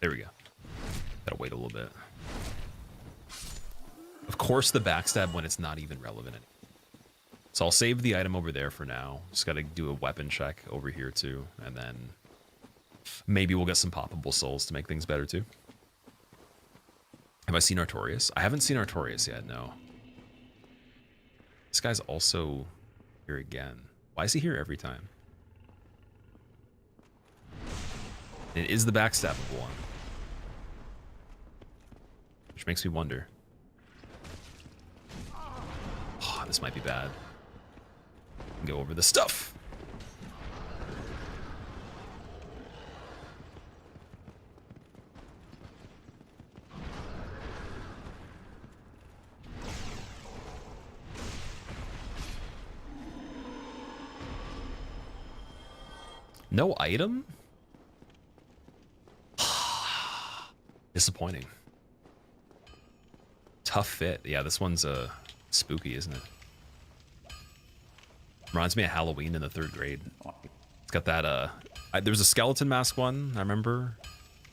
[SPEAKER 1] There we go. Gotta wait a little bit. Of course, the backstab when it's not even relevant anymore. So I'll save the item over there for now. Just gotta do a weapon check over here too, and then maybe we'll get some poppable souls to make things better too. Have I seen Artorias? I haven't seen Artorias yet, no. This guy's also here again. Why is he here every time? It is the backstabbable one. Which makes me wonder. Oh, this might be bad. Go over the stuff. No item? Disappointing. Tough fit. Yeah, this one's spooky, isn't it? Reminds me of Halloween in the 3rd grade. It's got that, there was a skeleton mask one, I remember,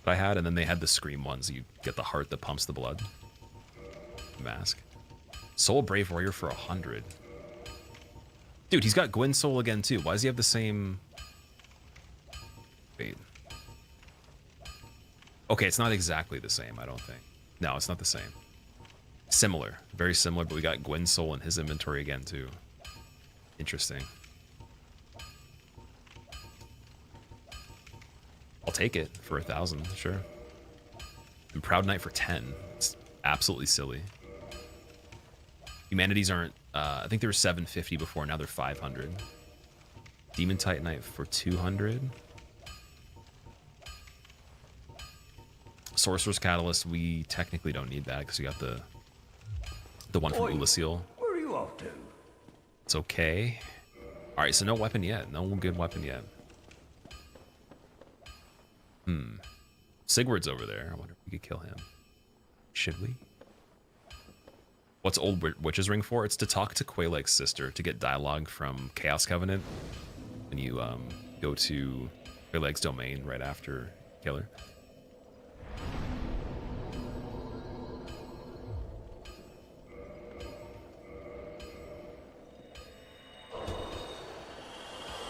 [SPEAKER 1] that I had, and then they had the scream ones. You get the heart that pumps the blood. Mask. Soul Brave Warrior for 100. Dude, he's got Gwyn Soul again, too. Why does he have the same Wait. Okay, it's not exactly the same, I don't think. No, it's not the same. Similar. Very similar, but we got Gwyn's soul in his inventory again, too. Interesting. I'll take it for 1,000, sure. And Proud Knight for 10. It's absolutely silly. Humanities aren't... I think they were 750 before, now they're 500. Demon Titanite for 200. Sorcerer's Catalyst, we technically don't need that because we got the one from Ulasil.
[SPEAKER 7] Where are you off to?
[SPEAKER 1] It's okay. All right, so no weapon yet. No good weapon yet. Sigurd's over there. I wonder if we could kill him. Should we? What's Old Witch's Ring for? It's to talk to Quaylake's sister to get dialogue from Chaos Covenant when you go to Quaylake's domain right after Killer.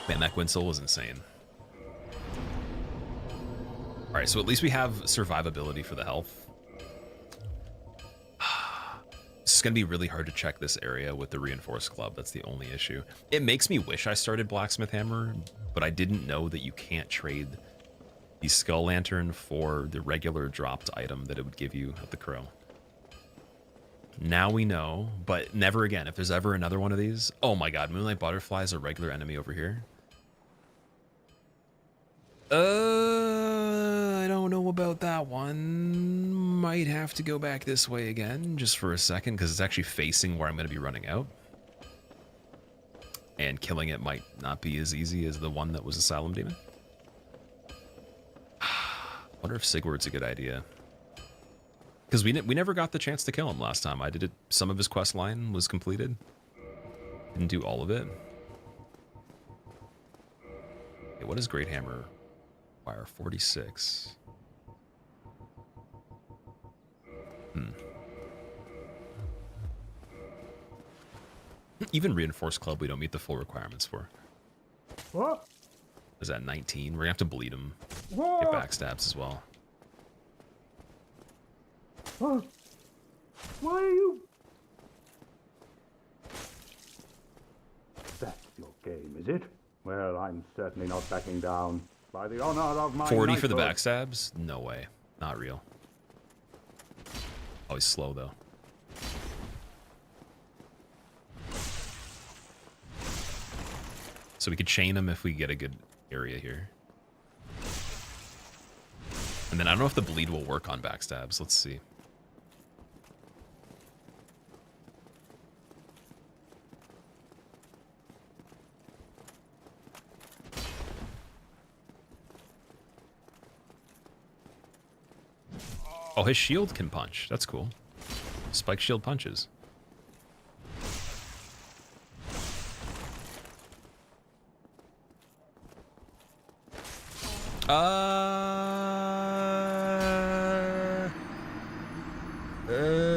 [SPEAKER 1] Man, that Gwyn soul was insane. All right, so at least we have survivability for the health. It's going to be really hard to check this area with the reinforced club. That's the only issue. It makes me wish I started Blacksmith Hammer, but I didn't know that you can't trade the Skull Lantern for the regular dropped item that it would give you at the Crow. Now we know, but never again. If there's ever another one of these... Oh my god, Moonlight Butterfly is a regular enemy over here. I don't know about that one. Might have to go back this way again just for a second because it's actually facing where I'm going to be running out. And killing it might not be as easy as the one that was Asylum Demon. Wonder if Sigurd's a good idea. Because we never got the chance to kill him last time. I did it. Some of his quest line was completed. Didn't do all of it. Okay, what does Great Hammer require? 46. Even Reinforced Club we don't meet the full requirements for.
[SPEAKER 7] What?
[SPEAKER 1] Is that 19? We're gonna have to bleed him.
[SPEAKER 7] What?
[SPEAKER 1] Get backstabs as well.
[SPEAKER 7] What? Why are you... That's your game, is it? Well, I'm certainly not backing down. By the honor of my
[SPEAKER 1] 40 for the
[SPEAKER 7] knighthood.
[SPEAKER 1] backstabs? No way. Not real. Oh, he's slow though. So we could chain him if we get a good area here. And then I don't know if the bleed will work on backstabs. Let's see. Oh, his shield can punch. That's cool. Spike shield punches.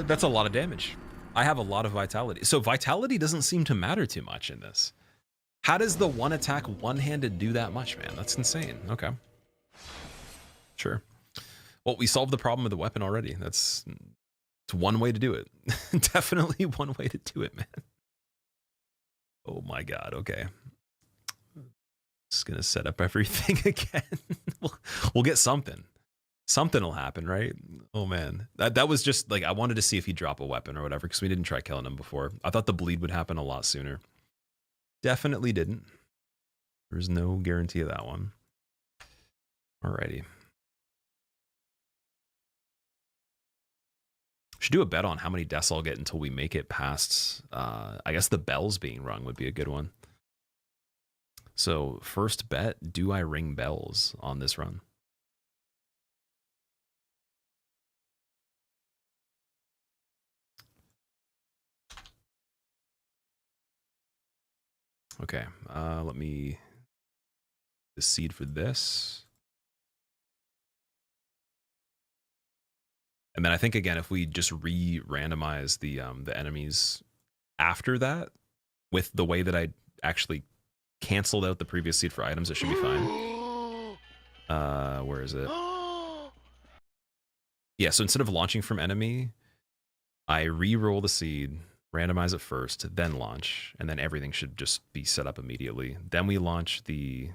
[SPEAKER 1] That's a lot of damage. I have a lot of vitality. So vitality doesn't seem to matter too much in this. How does the one attack one-handed do that much, man? That's insane. Okay. Sure. Well, we solved the problem with the weapon already. It's one way to do it. Definitely one way to do it, man. Oh my god, okay. Just gonna set up everything again. We'll get something. Something will happen, right? Oh man. That was just like, I wanted to see if he'd drop a weapon or whatever, because we didn't try killing him before. I thought the bleed would happen a lot sooner. Definitely didn't. There's no guarantee of that one. Alrighty. Should do a bet on how many deaths I'll get until we make it past, I guess the bells being rung would be a good one. So first bet, do I ring bells on this run? Okay, let me the seed for this. And then I think again, if we just re-randomize the enemies after that, with the way that I actually canceled out the previous seed for items, it should be fine. Where is it? Yeah, so instead of launching from enemy, I re-roll the seed, randomize it first, then launch, and then everything should just be set up immediately. Then we launch the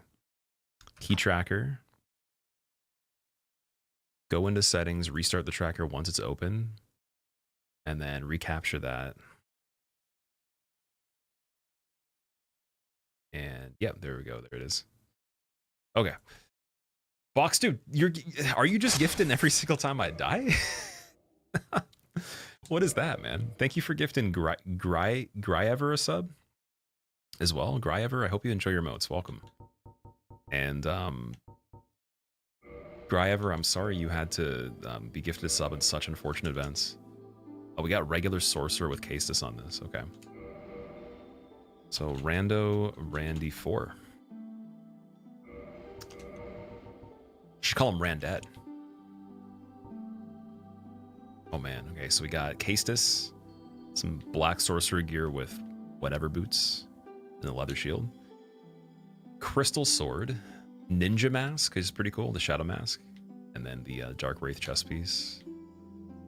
[SPEAKER 1] key tracker, go into settings, restart the tracker once it's open, and then recapture that. And yeah, there we go. There it is. Okay. Box, dude, are you just gifting every single time I die? What is that, man? Thank you for gifting Gryever a sub as well. Gryever, I hope you enjoy your emotes. Welcome. And Gryever, I'm sorry you had to be gifted a sub in such unfortunate events. Oh, we got regular sorcerer with Castus on this. Okay. So Rando Randy 4. Should call him Randet. Oh man, okay, so we got Castus, some black sorcerer gear with whatever boots, and a leather shield. Crystal sword, ninja mask is pretty cool, the shadow mask, and then the dark wraith chest piece.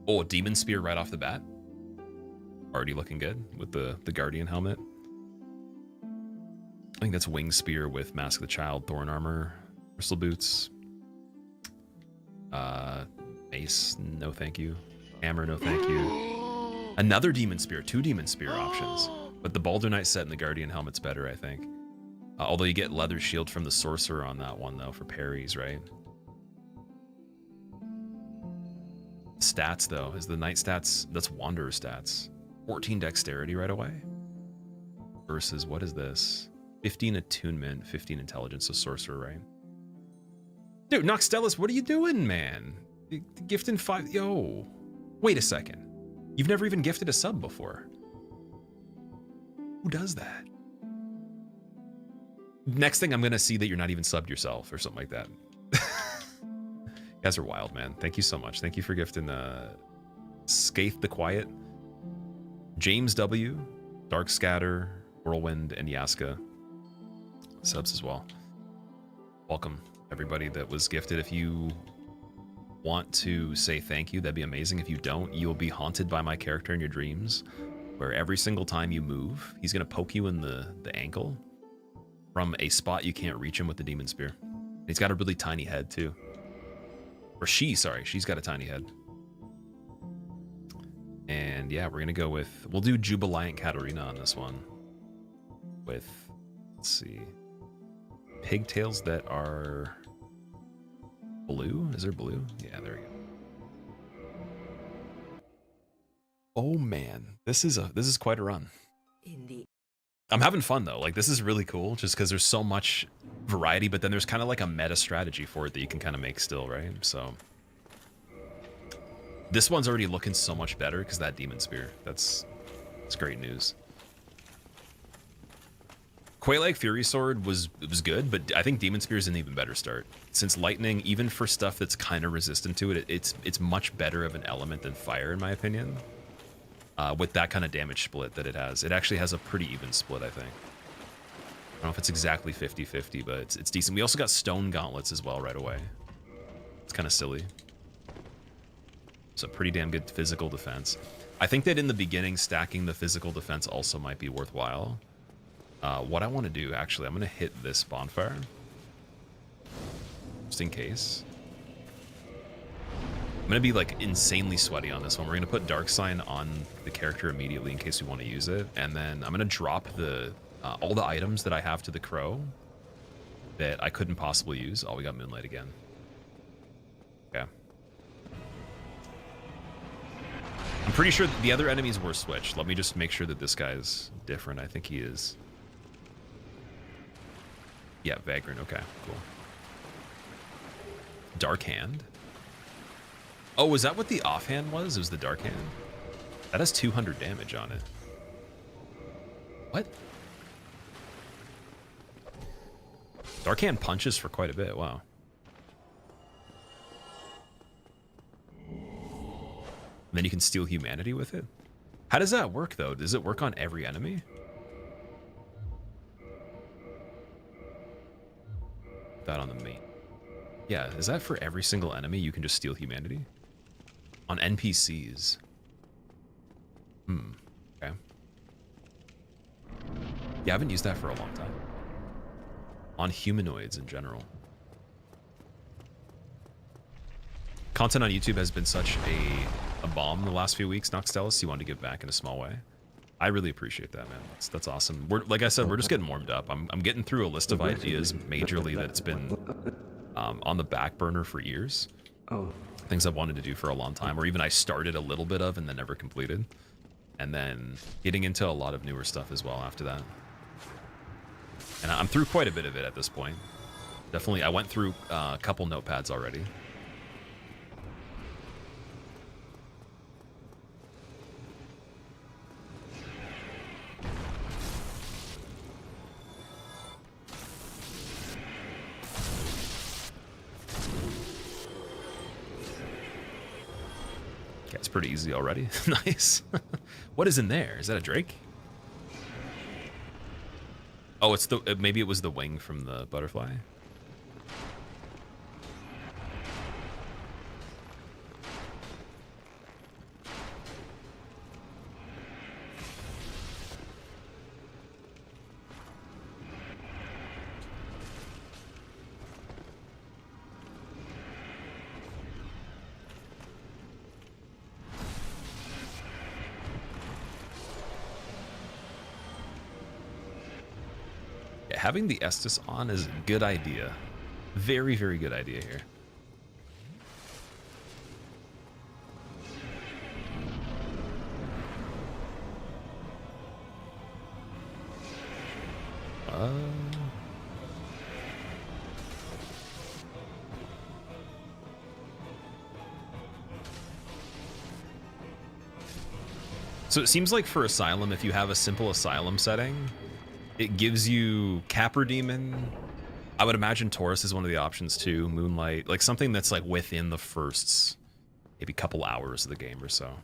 [SPEAKER 1] Oh, demon spear right off the bat. Already looking good with the guardian helmet. I think that's wing spear with mask of the child, thorn armor, crystal boots. Mace, no thank you. Hammer, no thank you. Another demon spear, 2 demon spear options. But the Baldur Knight set and the Guardian helmet's better, I think. Although you get leather shield from the sorcerer on that one though for parries, right? Stats though, is the knight stats, that's wanderer stats. 14 dexterity right away. Versus, what is this? 15 attunement, 15 intelligence, so sorcerer, right? Dude, Noxtelis, what are you doing, man? Gifting 5, yo. Wait a second. You've never even gifted a sub before. Who does that? Next thing I'm gonna see that you're not even subbed yourself or something like that. You guys are wild, man. Thank you so much. Thank you for gifting Skaith the Quiet, James W, Dark Scatter, Whirlwind, and Yaska subs as well. Welcome everybody that was gifted. If you want to say thank you, that'd be amazing. If you don't, you'll be haunted by my character in your dreams, where every single time you move, he's gonna poke you in the ankle from a spot you can't reach him with the demon spear. He's got a really tiny head too. Or she's got a tiny head. And yeah, we're gonna go with, we'll do Jubiliant Katarina on this one. With, let's see, pigtails that are blue? Is there blue? Yeah, there we go. Oh man, this is quite a run. I'm having fun though. Like, this is really cool just because there's so much variety, but then there's kind of like a meta strategy for it that you can kind of make still, right? So this one's already looking so much better because that demon spear. That's great news. Quelaag Fury Sword was good, but I think Demon Spear is an even better start. Since lightning, even for stuff that's kind of resistant to it, it's much better of an element than fire, in my opinion. With that kind of damage split that it has. It actually has a pretty even split, I think. I don't know if it's exactly 50-50, but it's decent. We also got stone gauntlets as well right away. It's kind of silly. So pretty damn good physical defense. I think that in the beginning, stacking the physical defense also might be worthwhile. What I want to do, actually, I'm going to hit this bonfire. Just in case. I'm going to be, like, insanely sweaty on this one. We're going to put Dark Sign on the character immediately in case we want to use it. And then I'm going to drop all the items that I have to the crow that I couldn't possibly use. Oh, we got Moonlight again. Okay. I'm pretty sure that the other enemies were switched. Let me just make sure that this guy's different. I think he is. Yeah, Vagrant. Okay, cool. Dark Hand. Oh, was that what the offhand was? It was the Dark Hand? That has 200 damage on it. What? Dark Hand punches for quite a bit. Wow. And then you can steal humanity with it? How does that work, though? Does it work on every enemy? That on the main. Yeah, is that for every single enemy you can just steal humanity? On NPCs. Okay. Yeah, I haven't used that for a long time. On humanoids in general. Content on YouTube has been such a bomb the last few weeks, Noxtelis. You wanted to give back in a small way. I really appreciate that, man. That's awesome. Like I said, we're just getting warmed up. I'm getting through a list of ideas majorly that's been on the back burner for years.
[SPEAKER 6] Oh.
[SPEAKER 1] Things I've wanted to do for a long time, or even I started a little bit of and then never completed. And then getting into a lot of newer stuff as well after that. And I'm through quite a bit of it at this point. Definitely, I went through a couple notepads already. Okay, it's pretty easy already. Nice. What is in there? Is that a drake? Oh, it's the maybe it was the wing from the butterfly. Having the Estus on is a good idea. Very, very good idea here. So it seems like for Asylum, if you have a simple Asylum setting, it gives you Capra Demon. I would imagine Taurus is one of the options too. Moonlight, like something that's like within the first maybe couple hours of the game or so.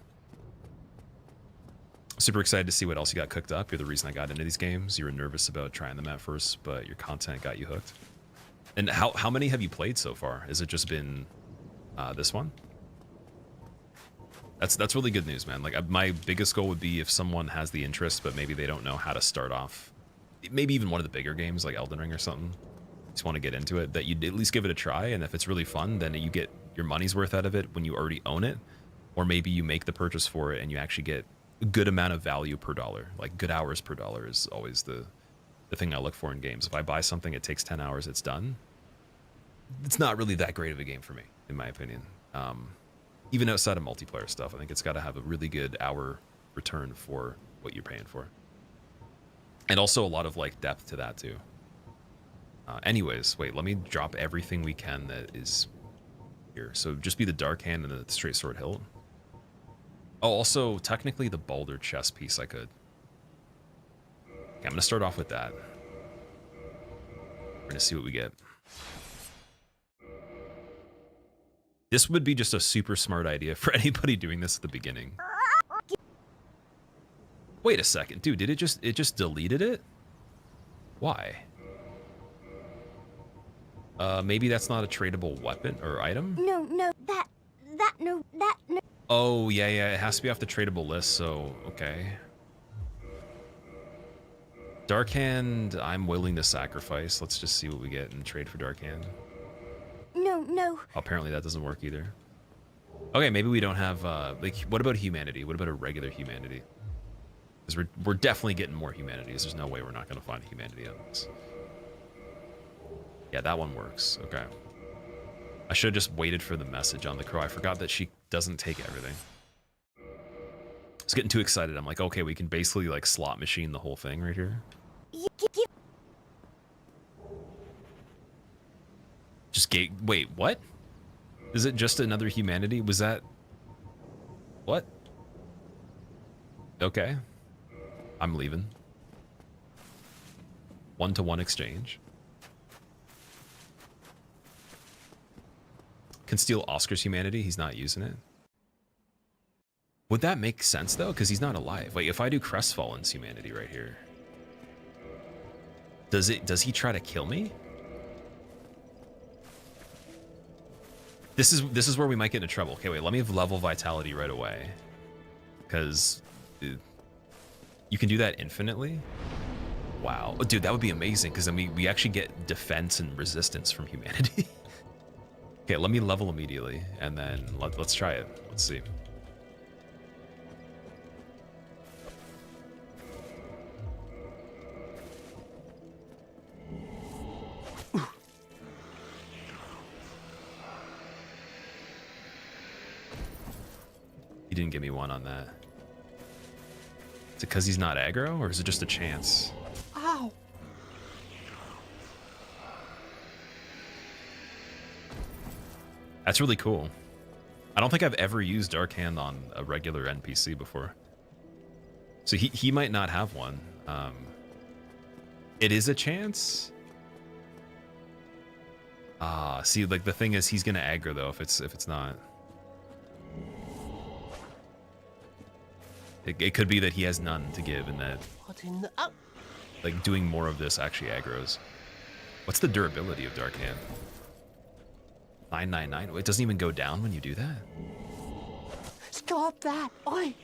[SPEAKER 1] Super excited to see what else you got cooked up. You're the reason I got into these games. You were nervous about trying them at first, but your content got you hooked. And how many have you played so far? Has it just been this one? That's really good news, man. Like my biggest goal would be if someone has the interest, but maybe they don't know how to start off. Maybe even one of the bigger games like Elden Ring or something. Just want to get into it, that you'd at least give it a try, and if it's really fun, then you get your money's worth out of it when you already own it, or maybe you make the purchase for it and you actually get a good amount of value per dollar. Like good hours per dollar is always the thing I look for in games. If I buy something, it takes 10 hours, it's done. It's not really that great of a game for me, in my opinion. Even outside of multiplayer stuff, I think it's got to have a really good hour return for what you're paying for. And also a lot of like depth to that too. Anyways, wait, let me drop everything we can that is here. So just be the Dark Hand and the Straight Sword Hilt. Oh, also technically the Boulder chest piece I could. Okay, I'm gonna start off with that. We're gonna see what we get. This would be just a super smart idea for anybody doing this at the beginning. Wait a second, dude, did it just deleted it? Why? Maybe that's not a tradable weapon or item?
[SPEAKER 3] No, that, no.
[SPEAKER 1] Oh, yeah, it has to be off the tradable list, so, okay. Dark Hand, I'm willing to sacrifice. Let's just see what we get in trade for Dark Hand.
[SPEAKER 3] No.
[SPEAKER 1] Apparently that doesn't work either. Okay, maybe we don't have, like, what about humanity? What about a regular humanity? Because we're definitely getting more humanities. There's no way we're not going to find humanity on this. Yeah, that one works. Okay. I should have just waited for the message on the crow. I forgot that she doesn't take everything. I was getting too excited. I'm like, okay, we can basically, like, slot machine the whole thing right here. Wait, what? Is it just another humanity? Was that... What? Okay. I'm leaving. 1-to-1 exchange. Can steal Oscar's humanity. He's not using it. Would that make sense, though? Because he's not alive. Like, if I do Crestfallen's humanity right here... Does he try to kill me? This is where we might get into trouble. Okay, wait, let me have level vitality right away. Because you can do that infinitely. Wow. Oh, dude, that would be amazing, because then we actually get defense and resistance from humanity. Okay, let me level immediately, and then let's try it. Let's see. He didn't give me one on that. Is it because he's not aggro, or is it just a chance?
[SPEAKER 9] Ow!
[SPEAKER 1] That's really cool. I don't think I've ever used Dark Hand on a regular NPC before. So he might not have one. It is a chance. See, like the thing is, he's gonna aggro though if it's not. It could be that he has none to give, and that
[SPEAKER 9] What in the...
[SPEAKER 1] like doing more of this actually aggros. What's the durability of Dark Hand? 999. It doesn't even go down when you do that.
[SPEAKER 9] Stop that! Oi!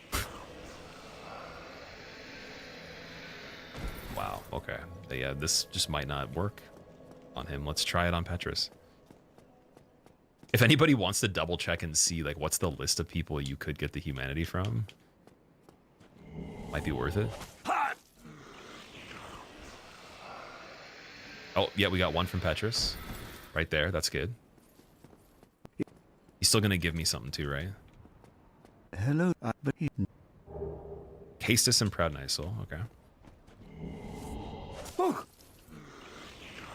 [SPEAKER 1] Wow. Okay. Yeah, this just might not work on him. Let's try it on Petrus. If anybody wants to double check and see like what's the list of people you could get the humanity from, might be worth it. Oh, yeah, we got one from Petrus. Right there. That's good. He's still gonna give me something too, right?
[SPEAKER 9] Hello, but he...
[SPEAKER 1] Castus and Proud Nice Soul. Okay.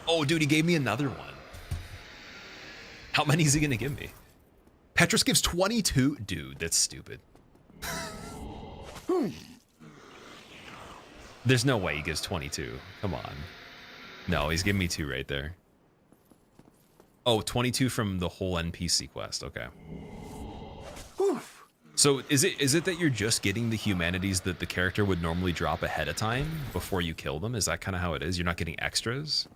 [SPEAKER 1] Oh, dude, he gave me another one. How many is he gonna give me? Petrus gives 22. Dude, that's stupid. There's no way he gives 22. Come on. No, he's giving me 2 right there. Oh, 22 from the whole NPC quest. Okay. So is it that you're just getting the humanities that the character would normally drop ahead of time before you kill them? Is that kind of how it is? You're not getting extras?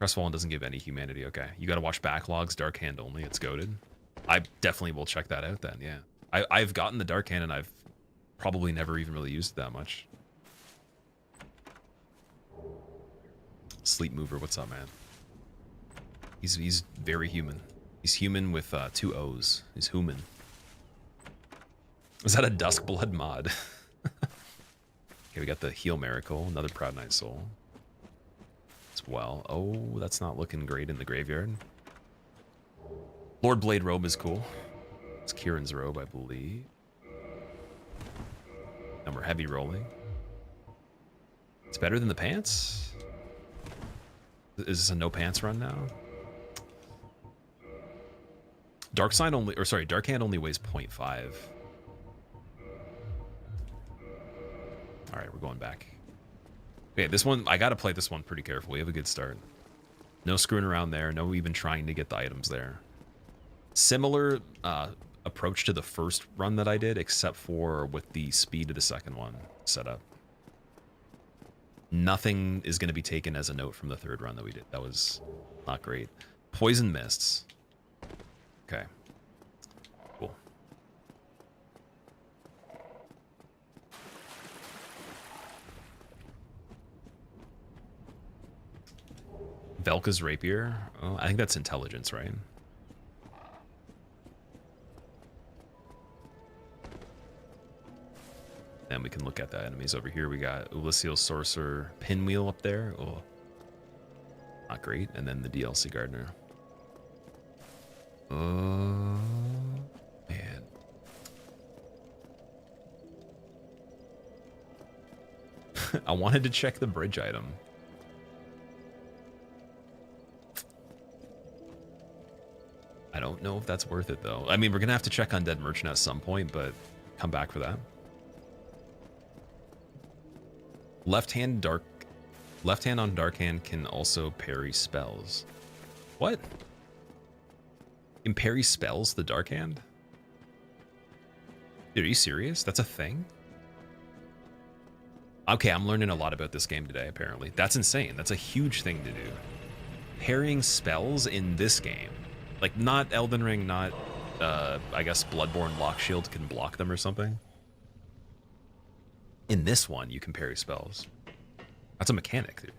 [SPEAKER 1] Crestfallen doesn't give any humanity. Okay. You got to watch backlogs, Dark Hand only. It's goated. I definitely will check that out then, yeah. I've gotten the Dark Hand and I've probably never even really used it that much. Sleep Mover, what's up, man? He's very human. He's human with 2 O's. He's human. Is that a Duskblood mod? Okay, we got the Heal Miracle, another Proud Night Soul. As well. Oh, that's not looking great in the graveyard. Lord Blade Robe is cool. It's Kieran's robe, I believe. And we're heavy rolling. It's better than the pants? Is this a no pants run now? Dark Hand only weighs 0.5. Alright, we're going back. Okay, this one, I gotta play this one pretty carefully. We have a good start. No screwing around there, no even trying to get the items there. Similar approach to the first run that I did, except for with the speed of the second one set up. Nothing is going to be taken as a note from the third run that we did. That was not great. Poison Mists. Okay. Cool. Velka's Rapier. Oh, I think that's intelligence, right? Then we can look at the enemies over here. We got Ulysseal Sorcerer Pinwheel up there. Oh, not great. And then the DLC Gardener. Oh, man. I wanted to check the bridge item. I don't know if that's worth it, though. I mean, we're going to have to check Undead Merchant at some point, but come back for that. Left hand on Dark Hand can also parry spells. What? Can parry spells the Dark Hand? Dude, are you serious? That's a thing? Okay, I'm learning a lot about this game today, apparently. That's insane. That's a huge thing to do. Parrying spells in this game. Like, not Elden Ring, not, I guess Bloodborne Lock Shield can block them or something. In this one, you can parry spells. That's a mechanic, dude.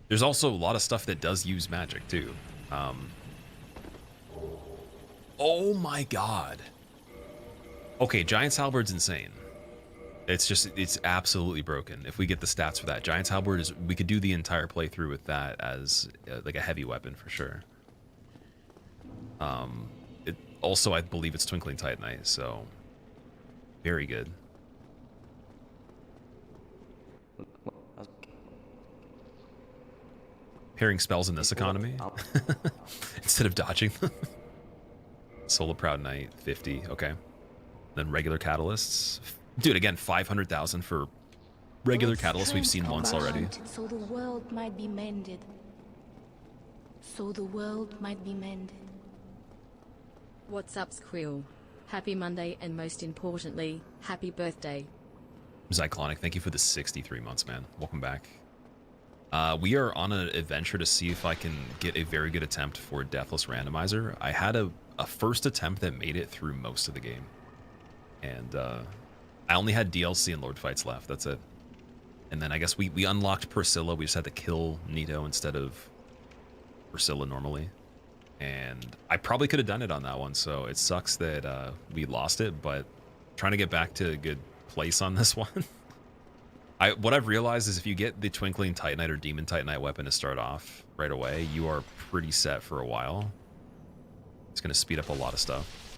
[SPEAKER 1] There's also a lot of stuff that does use magic, too. Oh my god. Okay, Giant's Halberd's insane. It's absolutely broken. If we get the stats for that, Giant's Halberd is, we could do the entire playthrough with that as like a heavy weapon for sure. It also, I believe it's Twinkling Titanite, so very good. Pairing spells in this economy instead of dodging them. Soul of Proud Knight, 50, okay. Then regular catalysts. Dude, again, 500,000 for regular catalysts we've seen once already.
[SPEAKER 2] So the world might be mended. So the world might be mended.
[SPEAKER 4] What's up, Squill? Happy Monday, and most importantly, happy birthday.
[SPEAKER 1] Zyclonic, thank you for the 63 months, man. Welcome back. We are on an adventure to see if I can get a very good attempt for Deathless Randomizer. I had a first attempt that made it through most of the game. And I only had DLC and Lord Fights left, that's it. And then I guess we unlocked Priscilla. We just had to kill Nito instead of Priscilla normally. And I probably could have done it on that one, so it sucks that we lost it, but trying to get back to a good place on this one. What I've realized is if you get the Twinkling Titanite or Demon Titanite weapon to start off right away, you are pretty set for a while. It's going to speed up a lot of stuff.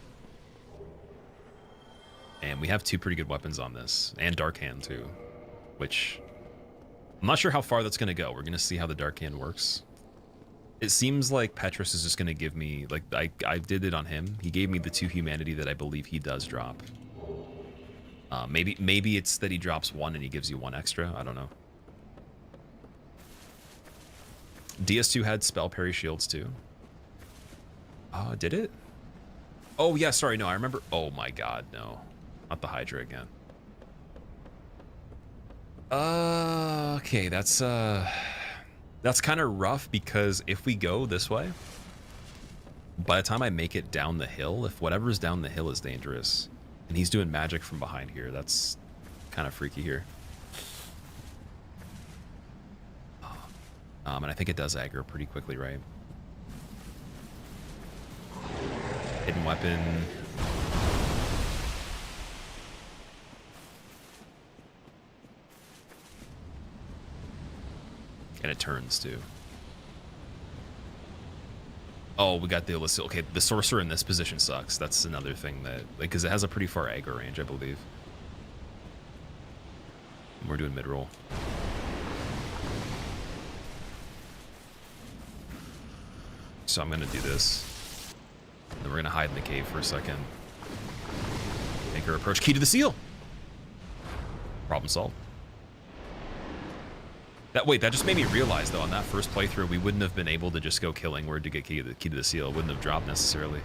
[SPEAKER 1] And we have two pretty good weapons on this, and Dark Hand too, which I'm not sure how far that's going to go. We're going to see how the Dark Hand works. It seems like Petrus is just going to give me, like, I did it on him. He gave me the 2 humanity that I believe he does drop. Maybe it's that he drops 1 and he gives you 1 extra. I don't know. DS2 had spell parry shields too. Did it? Oh yeah, sorry, no, I remember. Oh my god, no. Not the Hydra again. Okay, that's kind of rough because if we go this way, by the time I make it down the hill, if whatever's down the hill is dangerous, and he's doing magic from behind here, that's kind of freaky here. And I think it does aggro pretty quickly, right? Hidden weapon. And it turns too. Oh, we got the Illicil. Okay, the sorcerer in this position sucks. That's another thing that, like, because it has a pretty far aggro range, I believe. We're doing mid-roll. So I'm gonna do this. Then we're gonna hide in the cave for a second. Make our approach. Key to the seal. Problem solved. That just made me realize, though, on that first playthrough, we wouldn't have been able to just go killing word to get key to the seal. It wouldn't have dropped necessarily.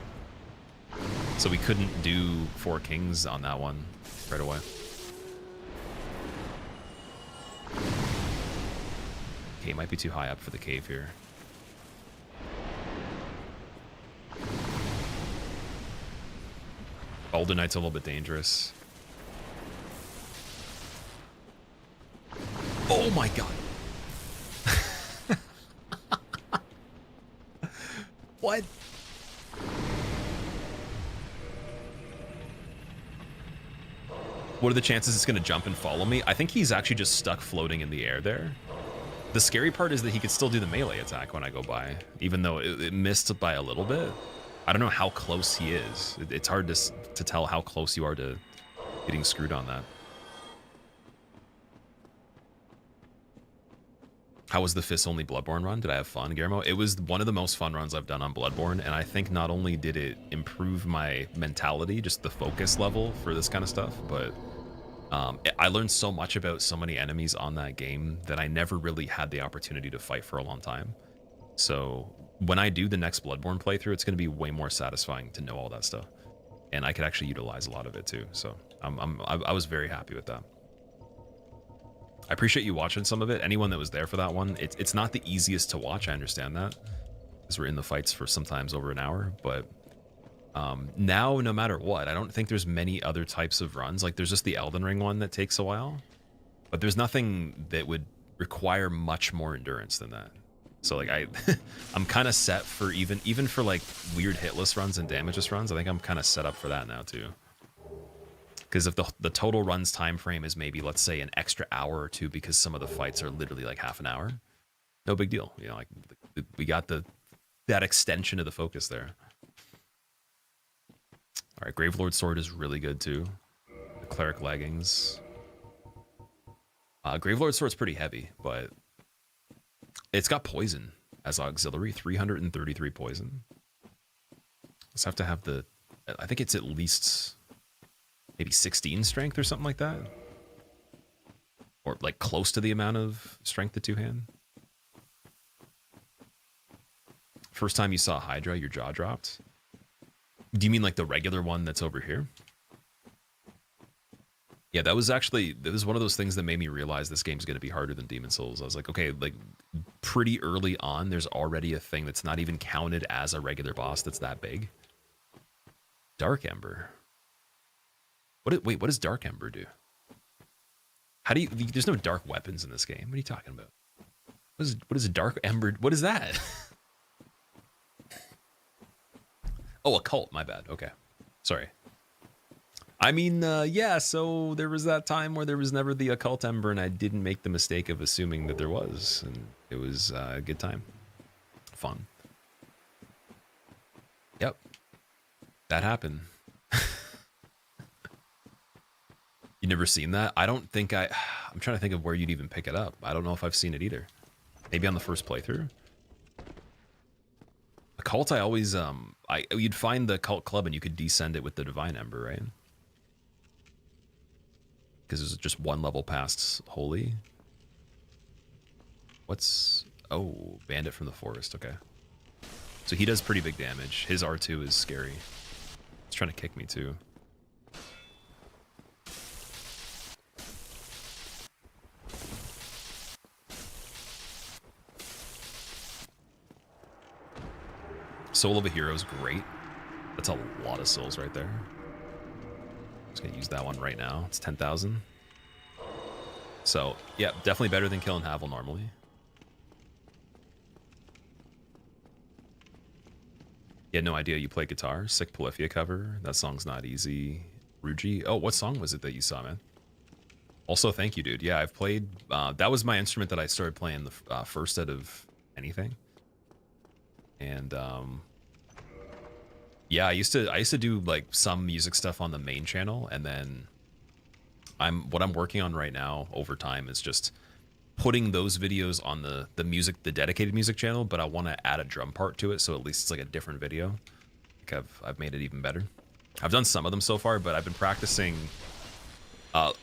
[SPEAKER 1] So we couldn't do 4 kings on that one right away. Okay, might be too high up for the cave here. Boulder Knight's a little bit dangerous. Oh my god. What? What are the chances it's going to jump and follow me? I think he's actually just stuck floating in the air there. The scary part is that he could still do the melee attack when I go by, even though it missed by a little bit. I don't know how close he is. It's hard to tell how close you are to getting screwed on that. How was the Fist-only Bloodborne run? Did I have fun, Guillermo? It was one of the most fun runs I've done on Bloodborne, and I think not only did it improve my mentality, just the focus level for this kind of stuff, but I learned so much about so many enemies on that game that I never really had the opportunity to fight for a long time. So when I do the next Bloodborne playthrough, it's going to be way more satisfying to know all that stuff, and I could actually utilize a lot of it too. So I was very happy with that. I appreciate you watching some of it. Anyone that was there for that one, it's not the easiest to watch. I understand that, because we're in the fights for sometimes over an hour. But now, no matter what, I don't think there's many other types of runs. Like, there's just the Elden Ring one that takes a while, but there's nothing that would require much more endurance than that. So like I'm kind of set for even for like weird hitless runs and damageless runs. I think I'm kind of set up for that now too. Because if the total runs time frame is maybe, let's say, an extra hour or two, because some of the fights are literally like half an hour, no big deal. You know, like we got that extension of the focus there. All right, Gravelord sword is really good too. The cleric leggings. Gravelord sword's pretty heavy, but it's got poison as auxiliary. 333 poison. Let's have to have the. I think it's at least maybe 16 strength or something like that, or like close to the amount of strength to two-hand. First time you saw Hydra, your jaw dropped. Do you mean like the regular one that's over here? Yeah, that was one of those things that made me realize this game's going to be harder than Demon Souls. I was like, okay, like pretty early on, there's already a thing that's not even counted as a regular boss that's that big. Dark Ember. Wait, what does Dark Ember do? How do you? There's no dark weapons in this game. What are you talking about? What is a Dark Ember? What is that? Oh, occult. My bad. Okay, sorry. I mean, yeah. So there was that time where there was never the occult ember, and I didn't make the mistake of assuming that there was, and it was a good time, fun. Yep, that happened. You never seen that? I don't think I'm trying to think of where you'd even pick it up. I don't know if I've seen it either. Maybe on the first playthrough. A cult, I always you'd find the cult club and you could descend it with the divine ember, right? Because there's just one level past holy. Oh, bandit from the forest. Okay, so he does pretty big damage. His R2 is scary. He's trying to kick me too. Soul of a Hero is great. That's a lot of souls right there. I'm just gonna use that one right now. It's 10,000. So yeah, definitely better than killing Havel normally. You had no idea you play guitar. Sick Polyphia cover. That song's not easy. Ruji. Oh, what song was it that you saw, man? Also, thank you, dude. Yeah, I've played. That was my instrument that I started playing the first out of anything. And yeah, I used to do like some music stuff on the main channel, and then what I'm working on right now over time is just putting those videos on the dedicated music channel, but I want to add a drum part to it, so at least it's like a different video. Like I've made it even better. I've done some of them so far, but I've been practicing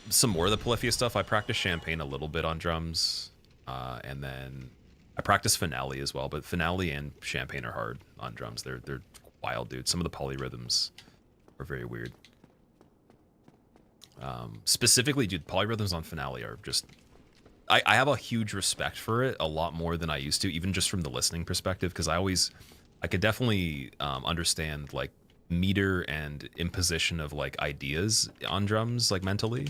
[SPEAKER 1] some more of the Polyphia stuff. I practiced Champagne a little bit on drums, and then I practice Finale as well, but Finale and Champagne are hard on drums. They're wild, dude. Some of the polyrhythms are very weird. Specifically, dude, polyrhythms on Finale are just... I have a huge respect for it, a lot more than I used to, even just from the listening perspective, because I could definitely understand like meter and imposition of like ideas on drums, like mentally,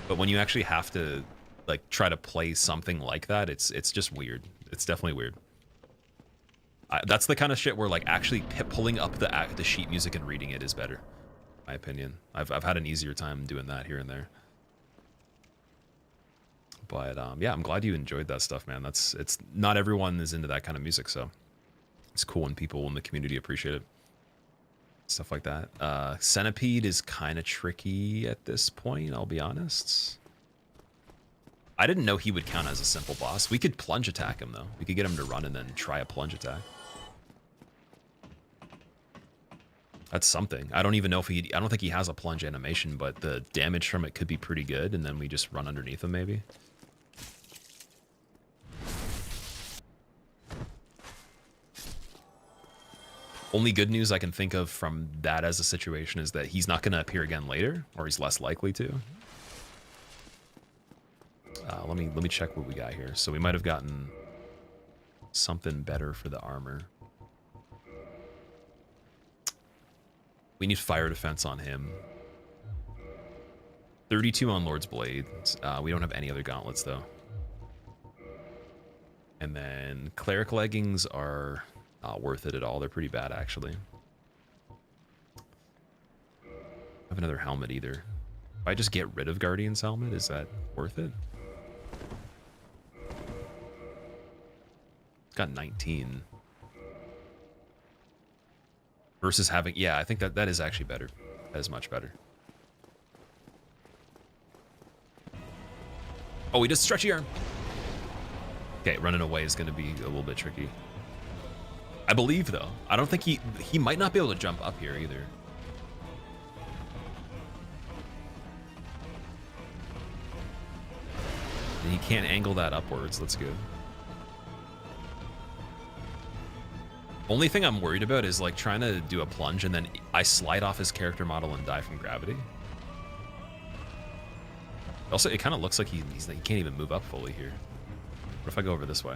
[SPEAKER 1] but when you actually have to like try to play something like that, it's just weird. It's definitely weird. That's the kind of shit where like actually pulling up the sheet music and reading it is better, in my opinion. I've had an easier time doing that here and there. But yeah, I'm glad you enjoyed that stuff, man. It's not everyone is into that kind of music, so it's cool when people in the community appreciate it. Stuff like that. Centipede is kind of tricky at this point, I'll be honest. I didn't know he would count as a simple boss. We could plunge attack him though. We could get him to run and then try a plunge attack. That's something. I don't even know if I don't think he has a plunge animation, but the damage from it could be pretty good, and then we just run underneath him maybe. Only good news I can think of from that as a situation is that he's not going to appear again later, or he's less likely to. Let me check what we got here. So we might have gotten something better for the armor. We need fire defense on him. 32 on Lord's Blade. We don't have any other gauntlets though. And then cleric leggings are not worth it at all. They're pretty bad actually. Have another helmet either. If I just get rid of Guardian's helmet, is that worth it? It's got 19. Versus having, yeah, I think that is actually better. That is much better. Oh, he does stretchy arm. Okay, running away is going to be a little bit tricky. I believe though. I don't think he might not be able to jump up here either. And he can't angle that upwards. That's good. Only thing I'm worried about is like trying to do a plunge and then I slide off his character model and die from gravity. Also, it kind of looks like he can't even move up fully here. What if I go over this way?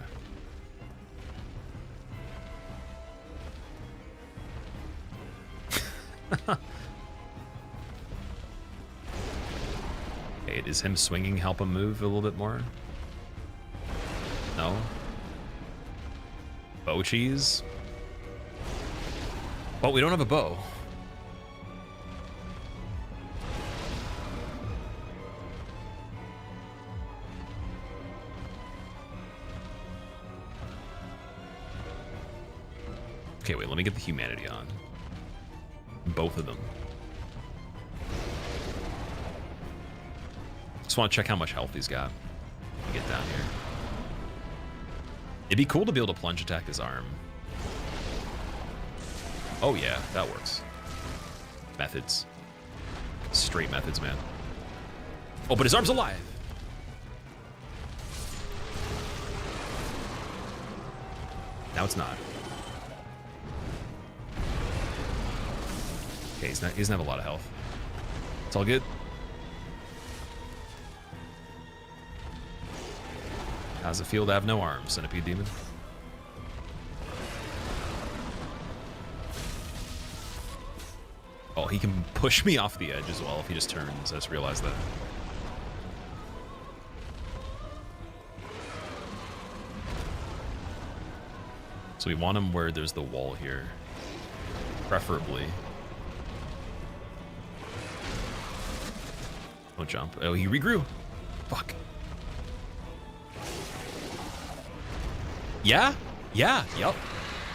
[SPEAKER 1] Okay, does him swinging help him move a little bit more? No? Bow cheese? But we don't have a bow. Okay, wait, let me get the humanity on. Both of them. Just want to check how much health he's got. Let me get down here. It'd be cool to be able to plunge attack his arm. Oh yeah, that works. Methods. Straight methods, man. Oh, but his arm's alive! Now it's not. Okay, he doesn't have a lot of health. It's all good. How's it feel to have no arms, Centipede Demon? Oh, he can push me off the edge as well if he just turns. I just realized that. So we want him where there's the wall here. Preferably. Don't jump. Oh, he regrew. Fuck. Yeah? Yeah. Yep.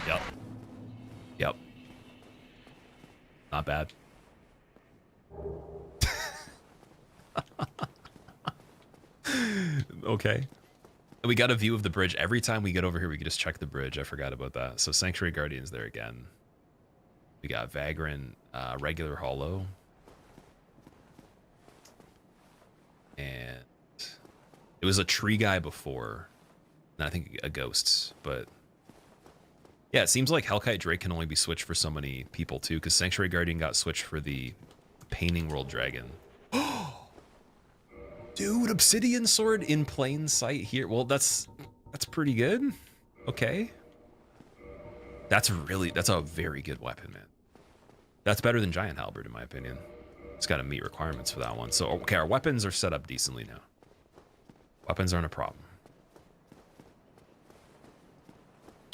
[SPEAKER 1] Yep. Yep. Not bad. Okay. We got a view of the bridge. Every time we get over here, we can just check the bridge. I forgot about that. So Sanctuary Guardian's there again. We got Vagrant, regular Hollow. And it was a tree guy before. And I think a ghost, but yeah, it seems like Hellkite Drake can only be switched for so many people too, because Sanctuary Guardian got switched for the Painting World Dragon. Dude, Obsidian Sword in plain sight here. Well, that's pretty good. Okay. That's a very good weapon, man. That's better than Giant Halberd, in my opinion. It's got to meet requirements for that one. So, okay, our weapons are set up decently now. Weapons aren't a problem.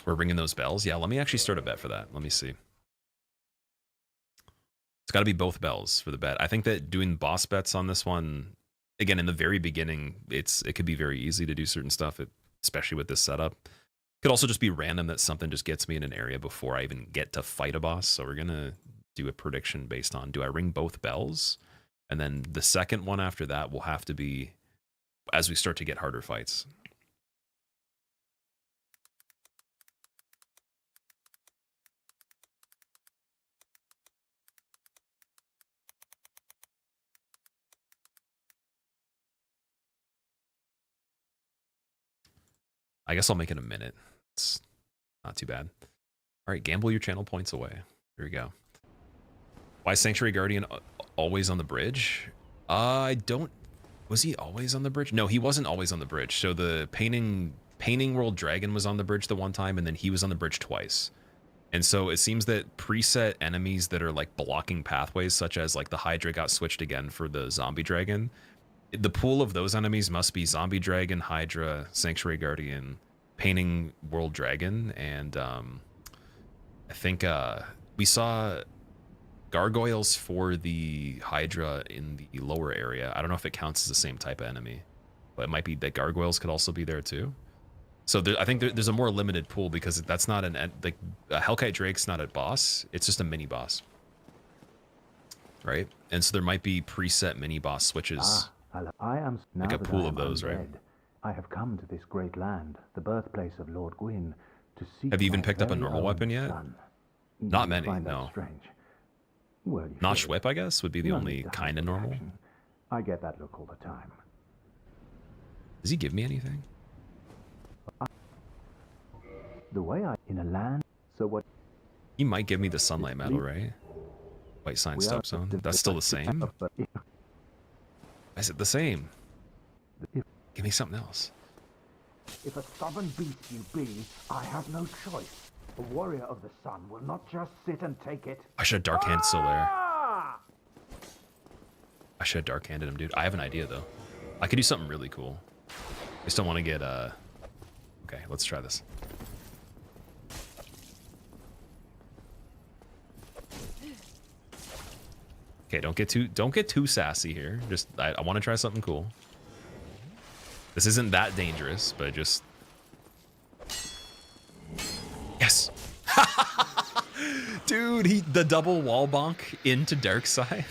[SPEAKER 1] We're ringing those bells. Yeah, let me actually start a bet for that. Let me see. It's got to be both bells for the bet. I think that doing boss bets on this one, again, in the very beginning, it could be very easy to do certain stuff, especially with this setup. It could also just be random that something just gets me in an area before I even get to fight a boss. So we're going to do a prediction based on, do I ring both bells? And then the second one after that will have to be as we start to get harder fights. I guess I'll make it a minute. It's not too bad. All right, gamble your channel points away. Here we go. Why Sanctuary Guardian always on the bridge? I don't Was he always on the bridge? No, he wasn't always on the bridge. So the painting world dragon was on the bridge the one time, and then he was on the bridge twice. And so it seems that preset enemies that are like blocking pathways, such as like the Hydra got switched again for the zombie dragon. The pool of those enemies must be zombie dragon, Hydra, Sanctuary Guardian, painting world dragon, and I think we saw gargoyles for the Hydra in the lower area. I don't know if it counts as the same type of enemy, but it might be that gargoyles could also be there too. So I think there's a more limited pool because that's not like a Hellkite Drake's not a boss. It's just a mini boss, right? And so there might be preset mini boss switches.
[SPEAKER 7] I am
[SPEAKER 1] like a pool of those, right?
[SPEAKER 7] I have come to this great land, the birthplace of Lord Gwyn, to seek.
[SPEAKER 1] Have you even picked up a normal weapon yet? Not many, no.
[SPEAKER 7] Strange? Well,
[SPEAKER 1] Not Schwip, I guess, would be the only kind of normal.
[SPEAKER 7] I get that look all the time.
[SPEAKER 1] Does he give me anything?
[SPEAKER 7] The way in a land, so what?
[SPEAKER 1] He might give me the sunlight medal, right? White sign stepstone. That's still the same? I said the same. Give me something else.
[SPEAKER 7] If a stubborn beast you be, I have no choice. A warrior of the sun will not just sit and take it.
[SPEAKER 1] I should have dark handed Solaire. I should have dark handed him, dude. I have an idea though. I could do something really cool. I just don't want to get okay, let's try this. Okay, don't get too sassy here. Just I want to try something cool. This isn't that dangerous, but just yes. Dude, the double wall bonk into dark side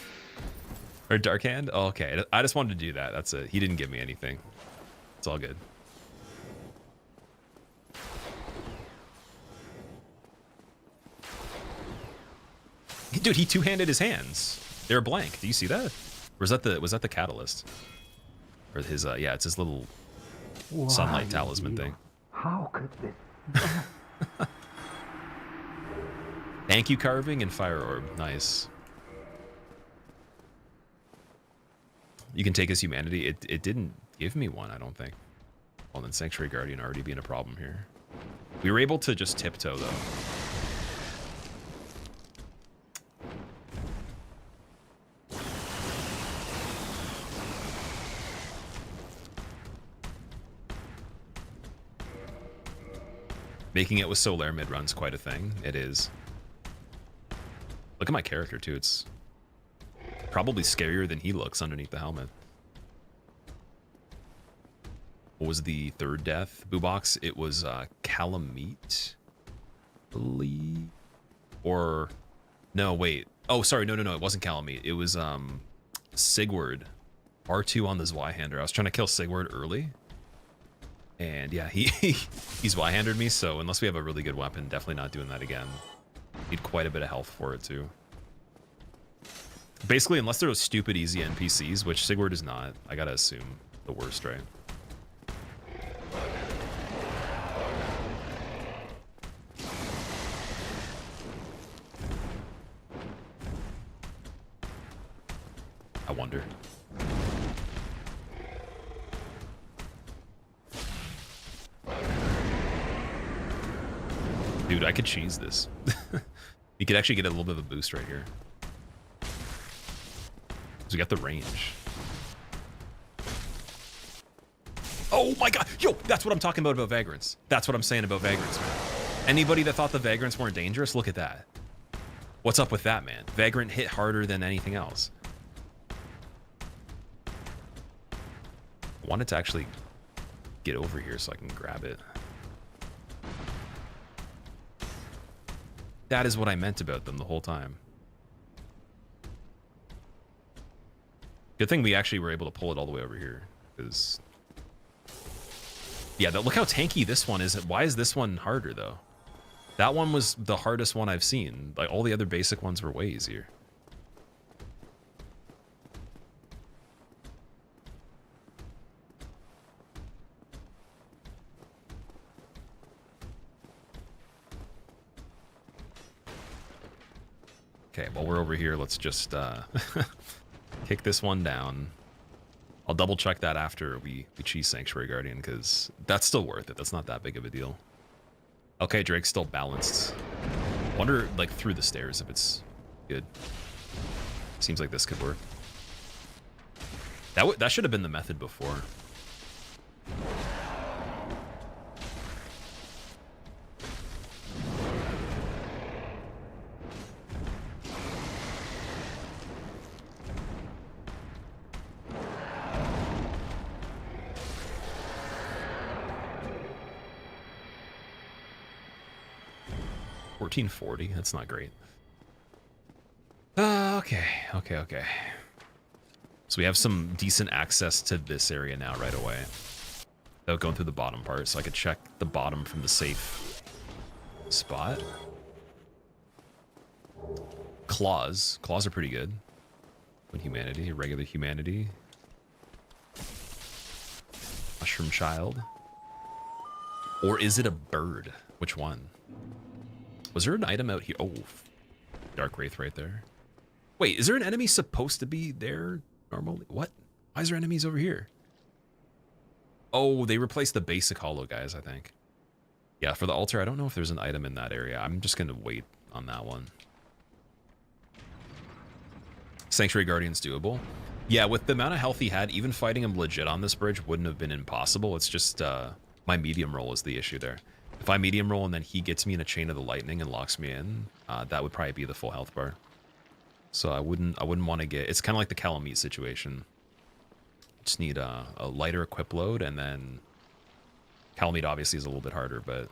[SPEAKER 1] or dark hand. Oh, okay, I just wanted to do that. That's it. He didn't give me anything. It's all good. Dude, he two-handed his hands. They're blank. Do you see that? Or was that the catalyst? Or his yeah, it's his little sunlight talisman thing.
[SPEAKER 7] How could this?
[SPEAKER 1] Thank you, carving and fire orb. Nice. You can take his humanity. It didn't give me one, I don't think. Well, then Sanctuary Guardian already being a problem here. We were able to just tiptoe though. Making it with Solaire mid-run's quite a thing. It is. Look at my character, too. It's probably scarier than he looks underneath the helmet. What was the third death? Boobox? It was Calamite, believe. Or no, wait. Oh, sorry. No. It wasn't Calamite. It was Sigurd. R2 on the Zweihander. I was trying to kill Sigurd early. And yeah, he's Y-handed me, so unless we have a really good weapon, definitely not doing that again. Need quite a bit of health for it too. Basically, unless they're those stupid easy NPCs, which Sigurd is not, I gotta assume the worst, right? I wonder. Dude, I could cheese this. You could actually get a little bit of a boost right here. So we got the range. Oh my god! Yo, that's what I'm talking about Vagrants. That's what I'm saying about Vagrants, man. Anybody that thought the Vagrants weren't dangerous, look at that. What's up with that, man? Vagrant hit harder than anything else. I wanted to actually get over here so I can grab it. That is what I meant about them the whole time. Good thing we actually were able to pull it all the way over here. Because yeah, look how tanky this one is. Why is this one harder, though? That one was the hardest one I've seen. Like, all the other basic ones were way easier. Okay, while we're over here, let's just kick this one down. I'll double check that after we cheese Sanctuary Guardian, because that's still worth it. That's not that big of a deal. Okay, Drake's still balanced. Wonder, like, through the stairs if it's good. Seems like this could work. That should have been the method before. $14.40. That's not great. Okay. So we have some decent access to this area now right away. Without going through the bottom part, so I could check the bottom from the safe spot. Claws. Claws are pretty good. When humanity, regular humanity. Mushroom child. Or is it a bird? Which one? Was there an item out here? Oh, Dark Wraith right there. Wait, is there an enemy supposed to be there normally? What? Why is there enemies over here? Oh, they replaced the basic hollow guys, I think. Yeah, for the altar, I don't know if there's an item in that area. I'm just going to wait on that one. Sanctuary Guardian's doable. Yeah, with the amount of health he had, even fighting him legit on this bridge wouldn't have been impossible. It's just my medium roll is the issue there. If I medium roll and then he gets me in a chain of the lightning and locks me in, that would probably be the full health bar. So I wouldn't want to get... It's kind of like the Calamite situation. Just need a lighter equip load, and then Calamite obviously is a little bit harder, but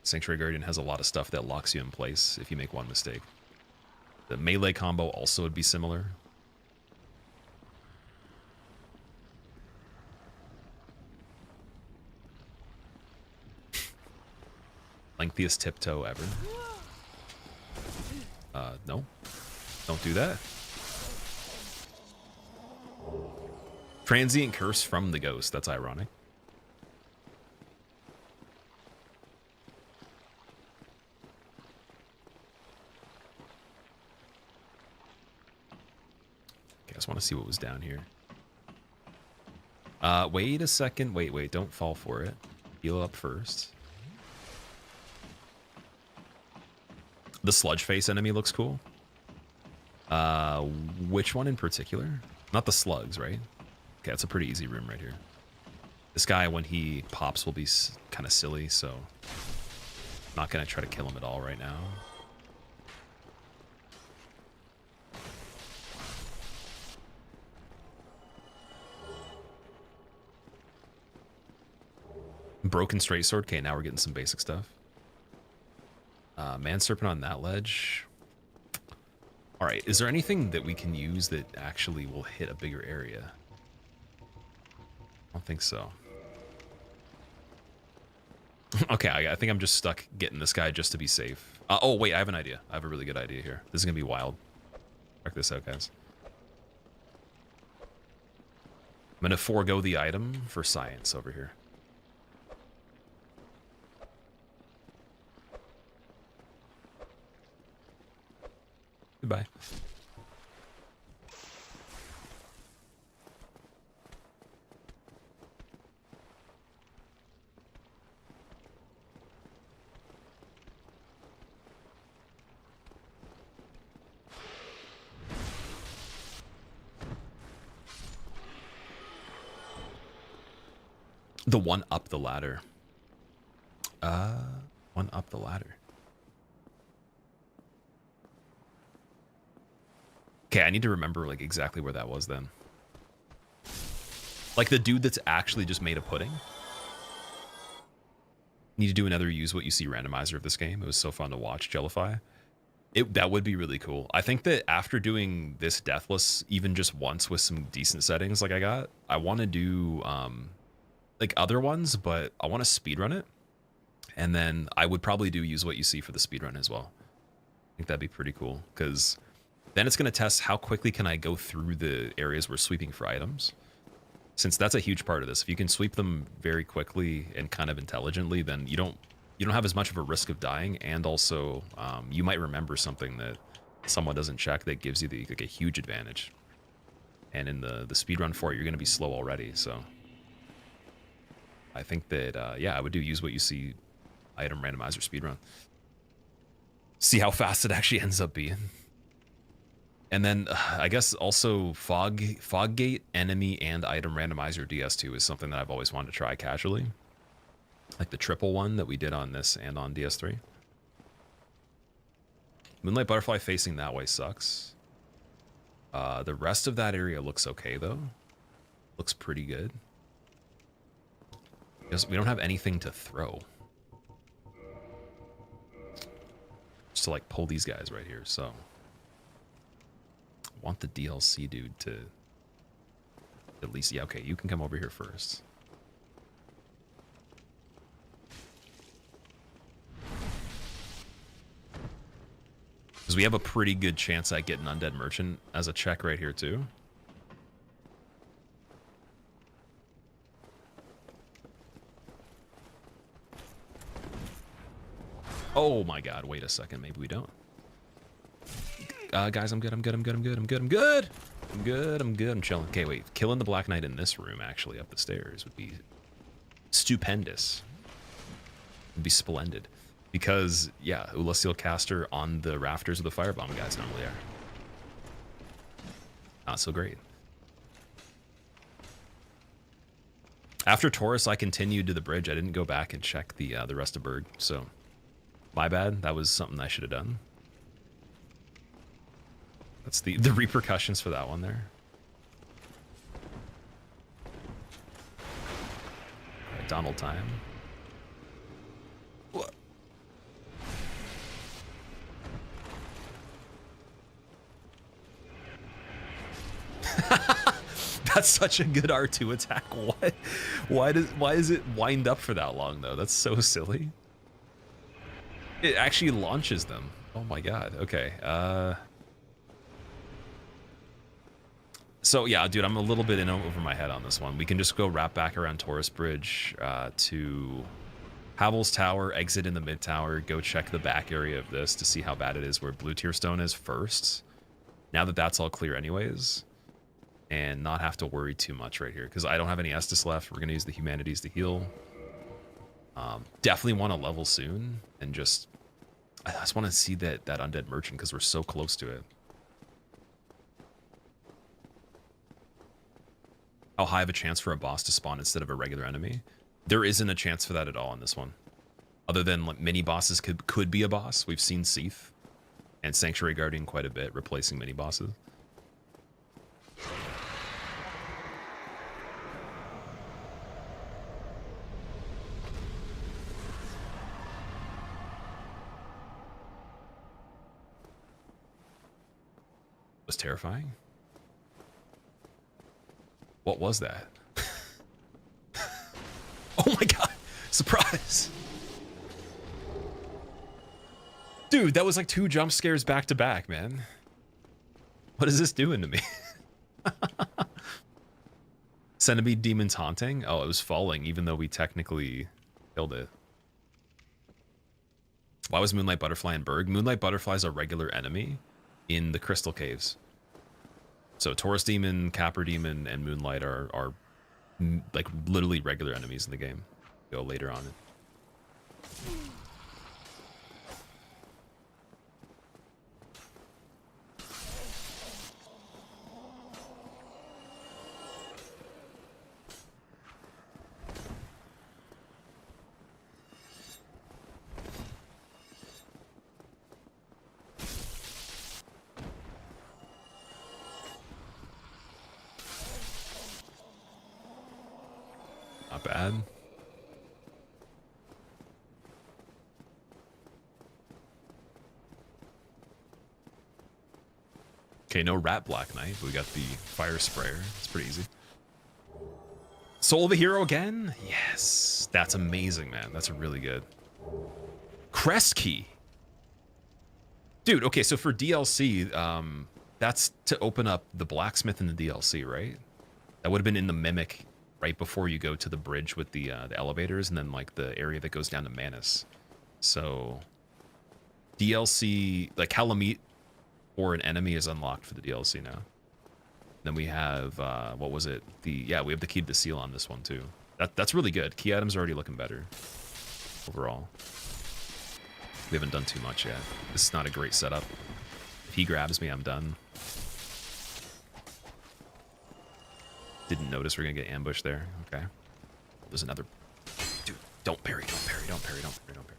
[SPEAKER 1] Sanctuary Guardian has a lot of stuff that locks you in place if you make one mistake. The melee combo also would be similar. Lengthiest tiptoe ever. No. Don't do that. Transient curse from the ghost. That's ironic. Okay, I just want to see what was down here. Wait a second. Wait. Don't fall for it. Heal up first. The sludge face enemy looks cool. Which one in particular? Not the slugs, right? Okay, that's a pretty easy room right here. This guy, when he pops, will be kind of silly, so I'm not going to try to kill him at all right now. Broken straight sword. Okay, now we're getting some basic stuff. Man serpent on that ledge. All right, is there anything that we can use that actually will hit a bigger area? I don't think so. Okay, I think I'm just stuck getting this guy just to be safe. Oh, wait, I have an idea. I have a really good idea here. This is going to be wild. Check this out, guys. I'm going to forego the item for science over here. Goodbye. The one up the ladder. One up the ladder. Okay, I need to remember like exactly where that was then. Like the dude that's actually just made a pudding. Need to do another use what you see randomizer of this game. It was so fun to watch Jellify. That would be really cool. I think that after doing this Deathless even just once with some decent settings like I want to do like other ones, but I want to speedrun it. And then I would probably do use what you see for the speedrun as well. I think that'd be pretty cool because then it's going to test how quickly can I go through the areas we're sweeping for items. Since that's a huge part of this. If you can sweep them very quickly and kind of intelligently, then you don't have as much of a risk of dying, and also you might remember something that someone doesn't check that gives you like a huge advantage. And in the speedrun for it, you're going to be slow already, so... I think that, yeah, I would use what you see item randomizer speedrun. See how fast it actually ends up being. And then, I guess also Foggate, enemy, and item randomizer DS2 is something that I've always wanted to try casually. Like the triple one that we did on this and on DS3. Moonlight Butterfly facing that way sucks. The rest of that area looks okay, though. Looks pretty good. Because we don't have anything to throw. Just to, like, pull these guys right here, so... I want the DLC dude to... At least... Yeah, okay, you can come over here first. Because we have a pretty good chance at getting Undead Merchant as a check right here, too. Oh my god, wait a second, maybe we don't. Guys, I'm good, I'm chilling. Okay, wait, killing the Black Knight in this room, actually, up the stairs, would be stupendous. Would be splendid. Because, yeah, Celestial Caster on the rafters of the Firebomb guys normally are. Not so great. After Taurus, I continued to the bridge. I didn't go back and check the rest of Burg, so... My bad, that was something I should have done. That's the repercussions for that one there. Alright, Donald time. What? That's such a good R2 attack. What? Why does it wind up for that long though? That's so silly. It actually launches them. Oh my god. Okay. So yeah, dude, I'm a little bit in over my head on this one. We can just go wrap back around Taurus Bridge to Havel's Tower, exit in the mid tower, go check the back area of this to see how bad it is where Blue Tier Stone is first. Now that that's all clear anyways. And not have to worry too much right here. Because I don't have any Estus left. We're going to use the Humanities to heal. Definitely want to level soon. And just... I just want to see that Undead Merchant because we're so close to it. How high of a chance for a boss to spawn instead of a regular enemy? There isn't a chance for that at all in this one. Other than like mini bosses could be a boss. We've seen Seath and Sanctuary Guardian quite a bit, replacing mini bosses. Was terrifying. What was that? Oh my god! Surprise! Dude, that was like 2 jump scares back to back, man. What is this doing to me? Centipede Demon taunting? Oh, it was falling even though we technically killed it. Why was Moonlight Butterfly in Burg? Moonlight Butterfly is a regular enemy in the Crystal Caves. So Taurus Demon, Capra Demon, and Moonlight are like literally regular enemies in the game. Go later on. Not bad. Okay, no Rat Black Knight, but we got the Fire Sprayer. It's pretty easy. Soul of the Hero again? Yes. That's amazing, man. That's really good. Crest Key. Dude, okay, so for DLC, that's to open up the Blacksmith in the DLC, right? That would have been in the Mimic right before you go to the bridge with the elevators and then like the area that goes down to Manus. So DLC, like Calamite or an enemy is unlocked for the DLC now. Then we have, what was it? Yeah, we have the key to the seal on this one too. That's really good. Key items are already looking better overall. We haven't done too much yet. This is not a great setup. If he grabs me, I'm done. Didn't notice we're gonna get ambushed there. Okay. There's another. Dude, don't parry, don't parry, don't parry, don't parry, don't parry.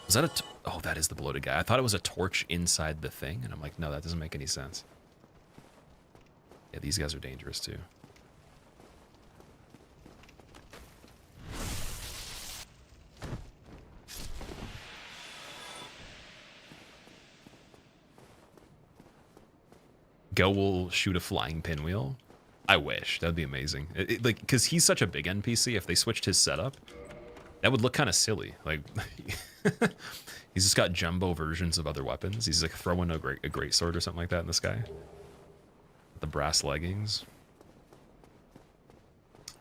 [SPEAKER 1] Was that a... Oh, that is the bloated guy. I thought it was a torch inside the thing, and I'm like, no, that doesn't make any sense. Yeah, these guys are dangerous too. Go will shoot a flying pinwheel. I wish. That'd be amazing. Like, because he's such a big NPC, if they switched his setup, that would look kind of silly. Like, he's just got jumbo versions of other weapons. He's like throwing a great sword or something like that in the sky. The brass leggings.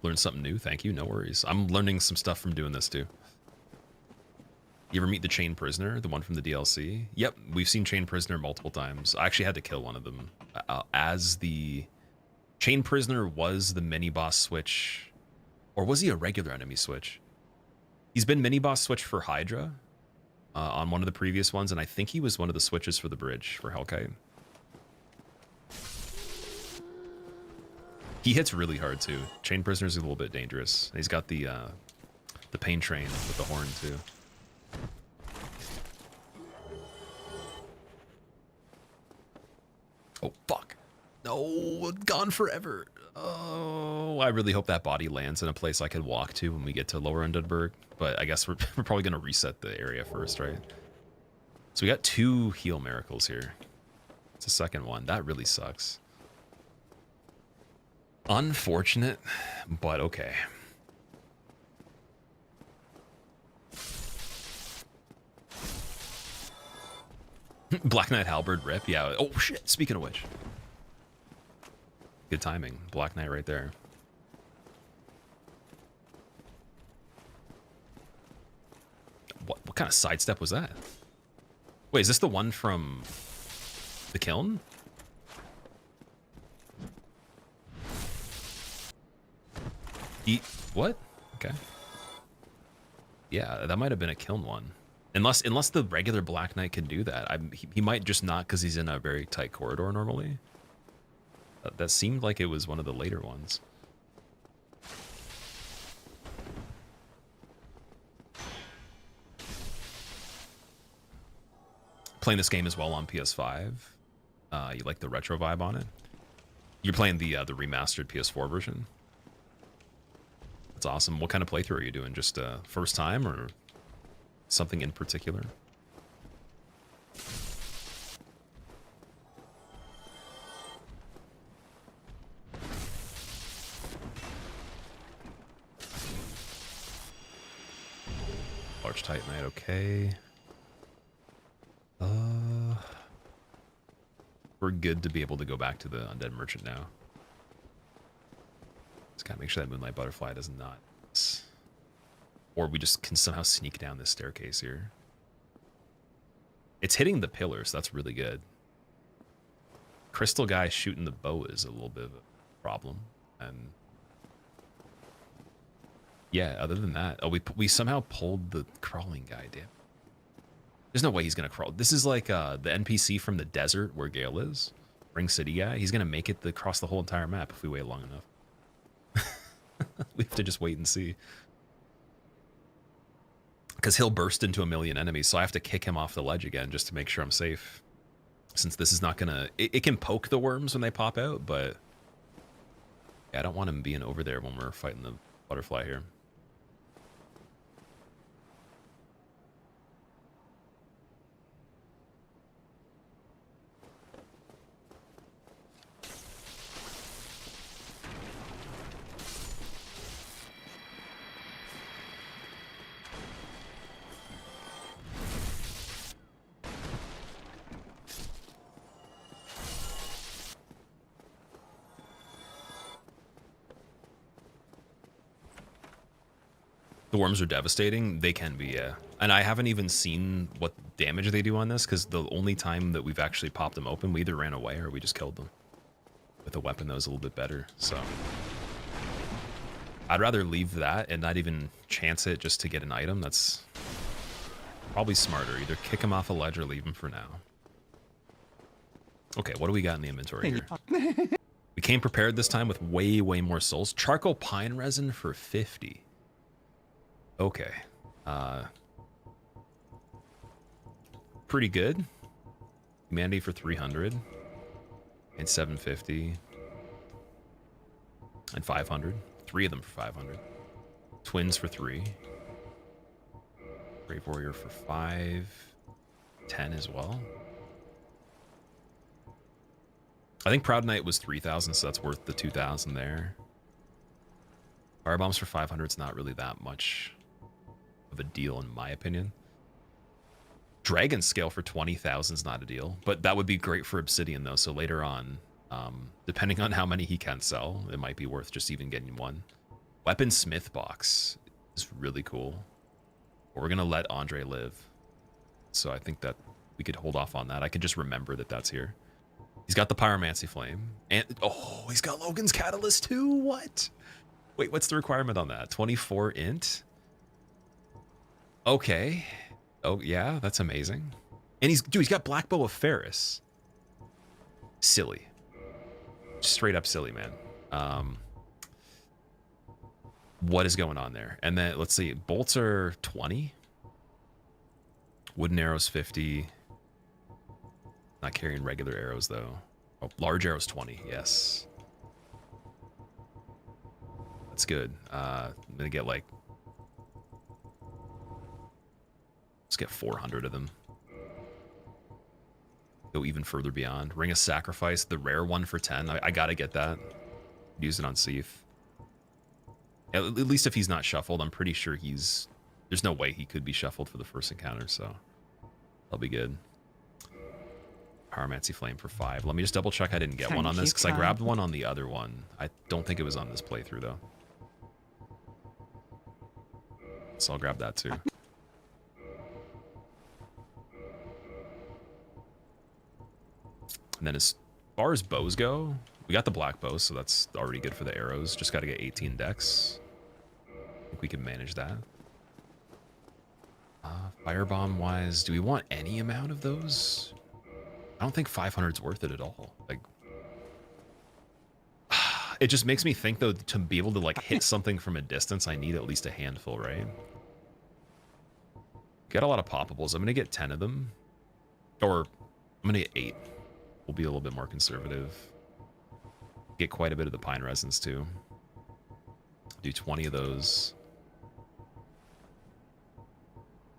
[SPEAKER 1] Learn something new. Thank you. No worries. I'm learning some stuff from doing this too. You ever meet the Chain Prisoner, the one from the DLC? Yep, we've seen Chain Prisoner multiple times. I actually had to kill one of them. As the Chain Prisoner was the mini-boss switch, or was he a regular enemy switch? He's been mini-boss switch for Hydra on one of the previous ones, and I think he was one of the switches for the bridge for Hellkite. He hits really hard too. Chain Prisoner's a little bit dangerous. He's got the pain train with the horn too. Oh, fuck. No, gone forever. Oh, I really hope that body lands in a place I can walk to when we get to Lower Undead Burg. But I guess we're probably going to reset the area first, right? So we got 2 heal miracles here. It's the second one. That really sucks. Unfortunate, but okay. Black Knight Halberd rip, yeah. Oh shit, speaking of which. Good timing. Black Knight right there. What kind of sidestep was that? Wait, is this the one from the kiln? What? Okay. Yeah, that might have been a kiln one. Unless the regular Black Knight can do that. He might just not because he's in a very tight corridor normally. That seemed like it was one of the later ones. Playing this game as well on PS5. You like the retro vibe on it? You're playing the remastered PS4 version? That's awesome. What kind of playthrough are you doing? Just first time or something in particular? Large Titanite, okay. We're good to be able to go back to the Undead Merchant now. Just gotta make sure that Moonlight Butterfly does not... Or we just can somehow sneak down this staircase here. It's hitting the pillars. That's really good. Crystal guy shooting the bow is a little bit of a problem. And yeah, other than that, oh, we somehow pulled the crawling guy. Damn. There's no way he's gonna crawl. This is like the NPC from the desert where Gale is, Ring City guy. He's gonna make it across the whole entire map if we wait long enough. We have to just wait and see. Because he'll burst into a million enemies, so I have to kick him off the ledge again just to make sure I'm safe. Since this is not gonna... It can poke the worms when they pop out, but... Yeah, I don't want him being over there when we're fighting the butterfly here. The worms are devastating. They can be, yeah. And I haven't even seen what damage they do on this, because the only time that we've actually popped them open, we either ran away or we just killed them. the weapon that was a little bit better. So I'd rather leave that and not even chance it just to get an item. That's probably smarter. Either kick him off a ledge or leave him for now. Okay, what do we got in the inventory here? We came prepared this time with way more souls. Charcoal pine resin for 50. Okay. Pretty good. Humanity for 300. And 750. And 500. 3 of them for 500. Twins for 3. Brave Warrior for 5. 10 as well. I think Proud Knight was 3,000, so that's worth the 2,000 there. Firebombs for 500 is not really that much of a deal in my opinion. Dragon Scale for 20,000 is not a deal, but that would be great for Obsidian though, so later on, depending on how many he can sell, it might be worth just even getting one. Weaponsmith box is really cool. But we're gonna let Andre live. So I think that we could hold off on that. I could just remember that that's here. He's got the Pyromancy Flame. And, oh, he's got Logan's Catalyst too? What? Wait, what's the requirement on that? 24 int? Okay. Oh, yeah, that's amazing. And he's got Black Bow of Ferris. Silly. Straight up silly, man. What is going on there? And then, let's see, bolts are 20. Wooden arrows 50. Not carrying regular arrows though. Oh, large arrows 20. Yes, that's good. I'm gonna get like, let's get 400 of them. Go even further beyond. Ring of Sacrifice, the rare one for 10. I gotta get that. Use it on Seath. At least if he's not shuffled, I'm pretty sure he's. There's no way he could be shuffled for the first encounter, so that'll be good. Pyromancy Flame for 5. Let me just double check I didn't get one on this, because I grabbed one on the other one. I don't think it was on this playthrough, though. So I'll grab that, too. And then as far as bows go, we got the black bow, so that's already good for the arrows. Just got to get 18 dex. I think we can manage that. Firebomb-wise, do we want any amount of those? I don't think 500 is worth it at all. Like, it just makes me think though, to be able to like hit something from a distance, I need at least a handful, right? Got a lot of poppables. I'm gonna get 10 of them, or I'm gonna get 8. We'll be a little bit more conservative. Get quite a bit of the pine resins too. Do 20 of those.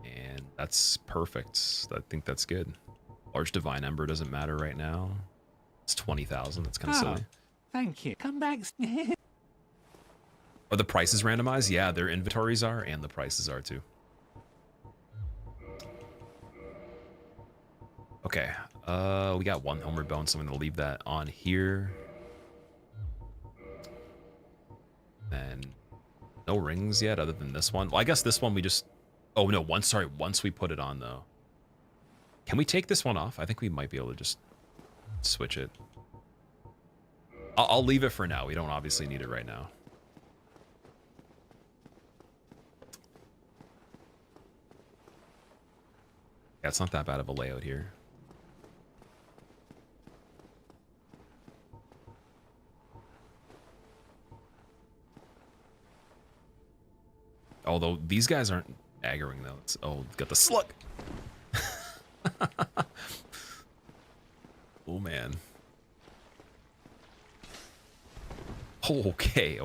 [SPEAKER 1] And that's perfect. I think that's good. Large Divine Ember doesn't matter right now. It's 20,000. That's kind of silly.
[SPEAKER 9] Thank you. Come back.
[SPEAKER 1] Are the prices randomized? Yeah, their inventories are, and the prices are too. Okay. We got 1 Homeward Bone, so I'm going to leave that on here. And no rings yet, other than this one. Well, I guess this one we just... Oh, no, once we put it on, though. Can we take this one off? I think we might be able to just switch it. I'll leave it for now. We don't obviously need it right now. Yeah, it's not that bad of a layout here. Although these guys aren't aggroing though. It's, oh, got the slug. Oh man. Okay,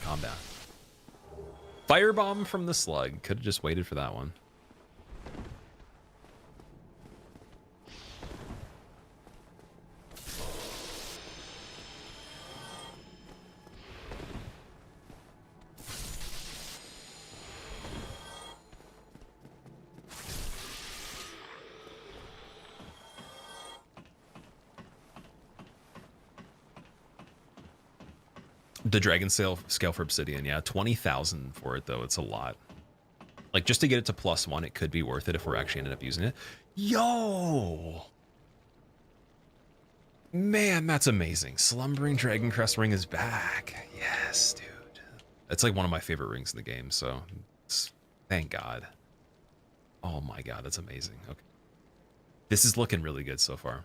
[SPEAKER 1] calm down. Firebomb from the slug. Could have just waited for that one. The Dragon Scale for Obsidian, yeah. 20,000 for it, though. It's a lot. Like, just to get it to +1, it could be worth it if we're actually ended up using it. Yo! Man, that's amazing. Slumbering Dragon Crest ring is back. Yes, dude. That's like one of my favorite rings in the game, so thank God. Oh my God, that's amazing. Okay. This is looking really good so far.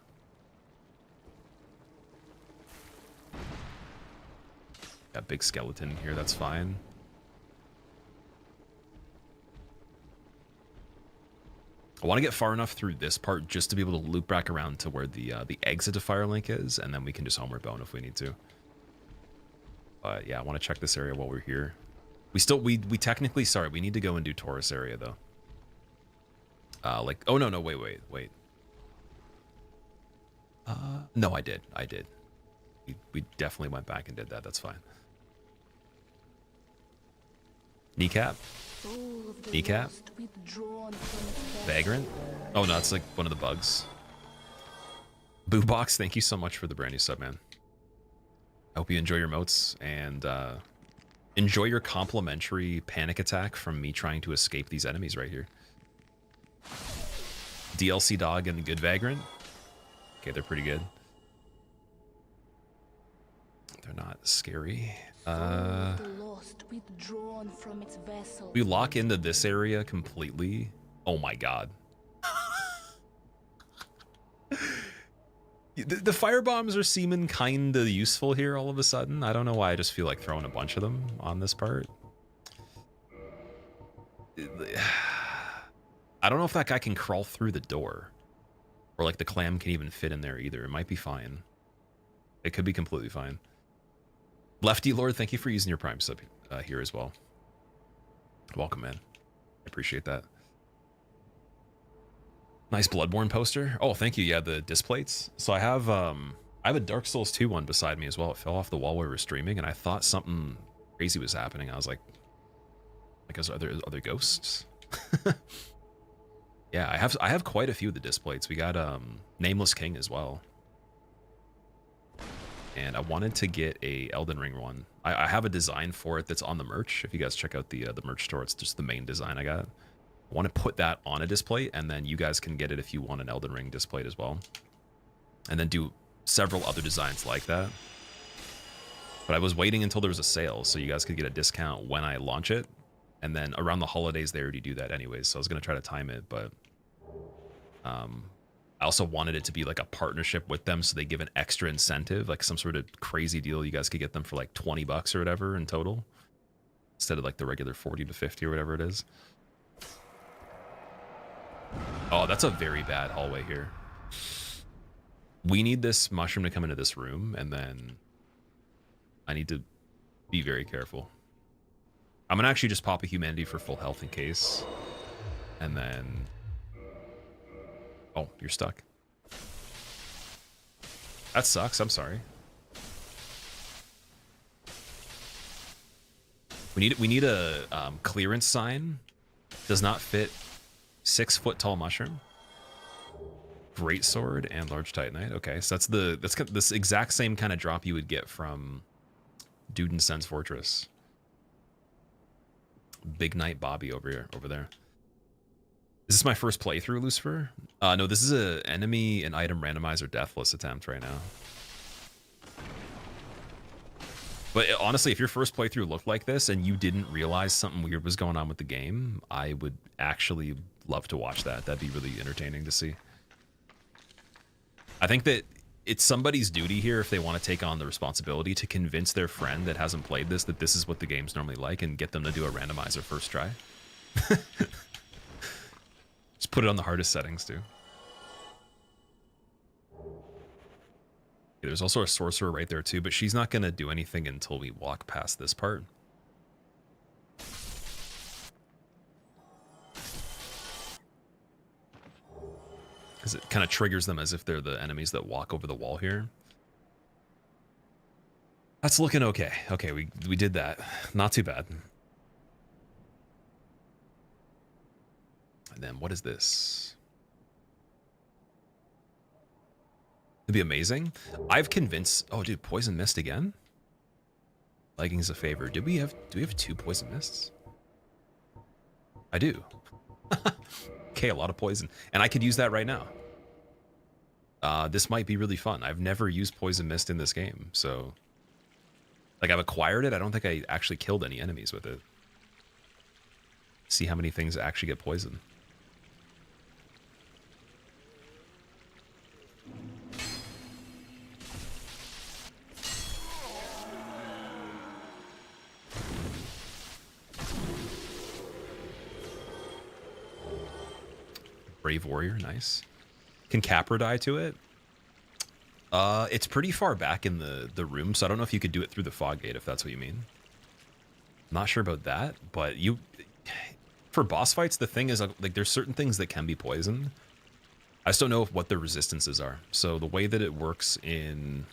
[SPEAKER 1] Got big skeleton here, that's fine. I want to get far enough through this part just to be able to loop back around to where the exit to Firelink is, and then we can just homeward bone if we need to. But yeah, I want to check this area while we're here. We technically, sorry, we need to go and do Taurus area though. Like, oh no, wait. No, I did. We definitely went back and did that. That's fine. Kneecap. Kneecap. Vagrant. Oh no, it's like one of the bugs. Boobox, thank you so much for the brand new sub, man. I hope you enjoy your motes and enjoy your complimentary panic attack from me trying to escape these enemies right here. DLC dog and the good Vagrant. Okay, they're pretty good. They're not scary. We lock into this area completely. Oh my God. The fire bombs are seeming kinda useful here all of a sudden. I don't know why, I just feel like throwing a bunch of them on this part. I don't know if that guy can crawl through the door. Or like the clam can even fit in there either. It might be fine. It could be completely fine. Lefty Lord, thank you for using your Prime sub here as well. Welcome, man. I appreciate that. Nice Bloodborne poster. Oh, thank you. Yeah, the disc plates. So I have a Dark Souls 2 one beside me as well. It fell off the wall while we were streaming, and I thought something crazy was happening. I was like, are there other ghosts? Yeah, I have quite a few of the disc plates. We got Nameless King as well. And I wanted to get a Elden Ring one. I have a design for it that's on the merch. If you guys check out the merch store, it's just the main design I got. I want to put that on a display, and then you guys can get it if you want an Elden Ring display as well. And then do several other designs like that. But I was waiting until there was a sale, so you guys could get a discount when I launch it. And then around the holidays, they already do that anyways, so I was going to try to time it, but... I also wanted it to be like a partnership with them, so they give an extra incentive, like some sort of crazy deal. You guys could get them for like 20 bucks or whatever in total, instead of like the regular 40 to 50 or whatever it is. Oh, that's a very bad hallway here. We need this mushroom to come into this room, and then I need to be very careful. I'm gonna actually just pop a humanity for full health in case, and then... Oh, you're stuck. That sucks. I'm sorry. We need a clearance sign. Does not fit 6 foot tall mushroom. Great sword and large titanite. Okay, so that's this exact same kind of drop you would get from Dudensen's Fortress. Big Knight Bobby over there. Is this my first playthrough, Lucifer? No, this is an enemy and item randomizer deathless attempt right now. But honestly, if your first playthrough looked like this and you didn't realize something weird was going on with the game, I would actually love to watch that. That'd be really entertaining to see. I think that it's somebody's duty here, if they want to take on the responsibility, to convince their friend that hasn't played this that this is what the game's normally like, and get them to do a randomizer first try. Just put it on the hardest settings, too. There's also a sorcerer right there, too, but she's not going to do anything until we walk past this part. Because it kind of triggers them as if they're the enemies that walk over the wall here. That's looking okay. Okay, we did that. Not too bad. And then what is this? It'd be amazing. I've convinced... Oh, dude, Poison Mist again? Leggings a favor. Do we have 2 Poison Mists? I do. Okay, a lot of poison. And I could use that right now. this might be really fun. I've never used Poison Mist in this game, so... Like, I've acquired it. I don't think I actually killed any enemies with it. See how many things actually get poisoned. Brave Warrior, nice. Can Capra die to it? It's pretty far back in the room, so I don't know if you could do it through the fog gate, if that's what you mean. Not sure about that, but you... For boss fights, the thing is, like, there's certain things that can be poisoned. I just don't know what the resistances are. So the way that it works in...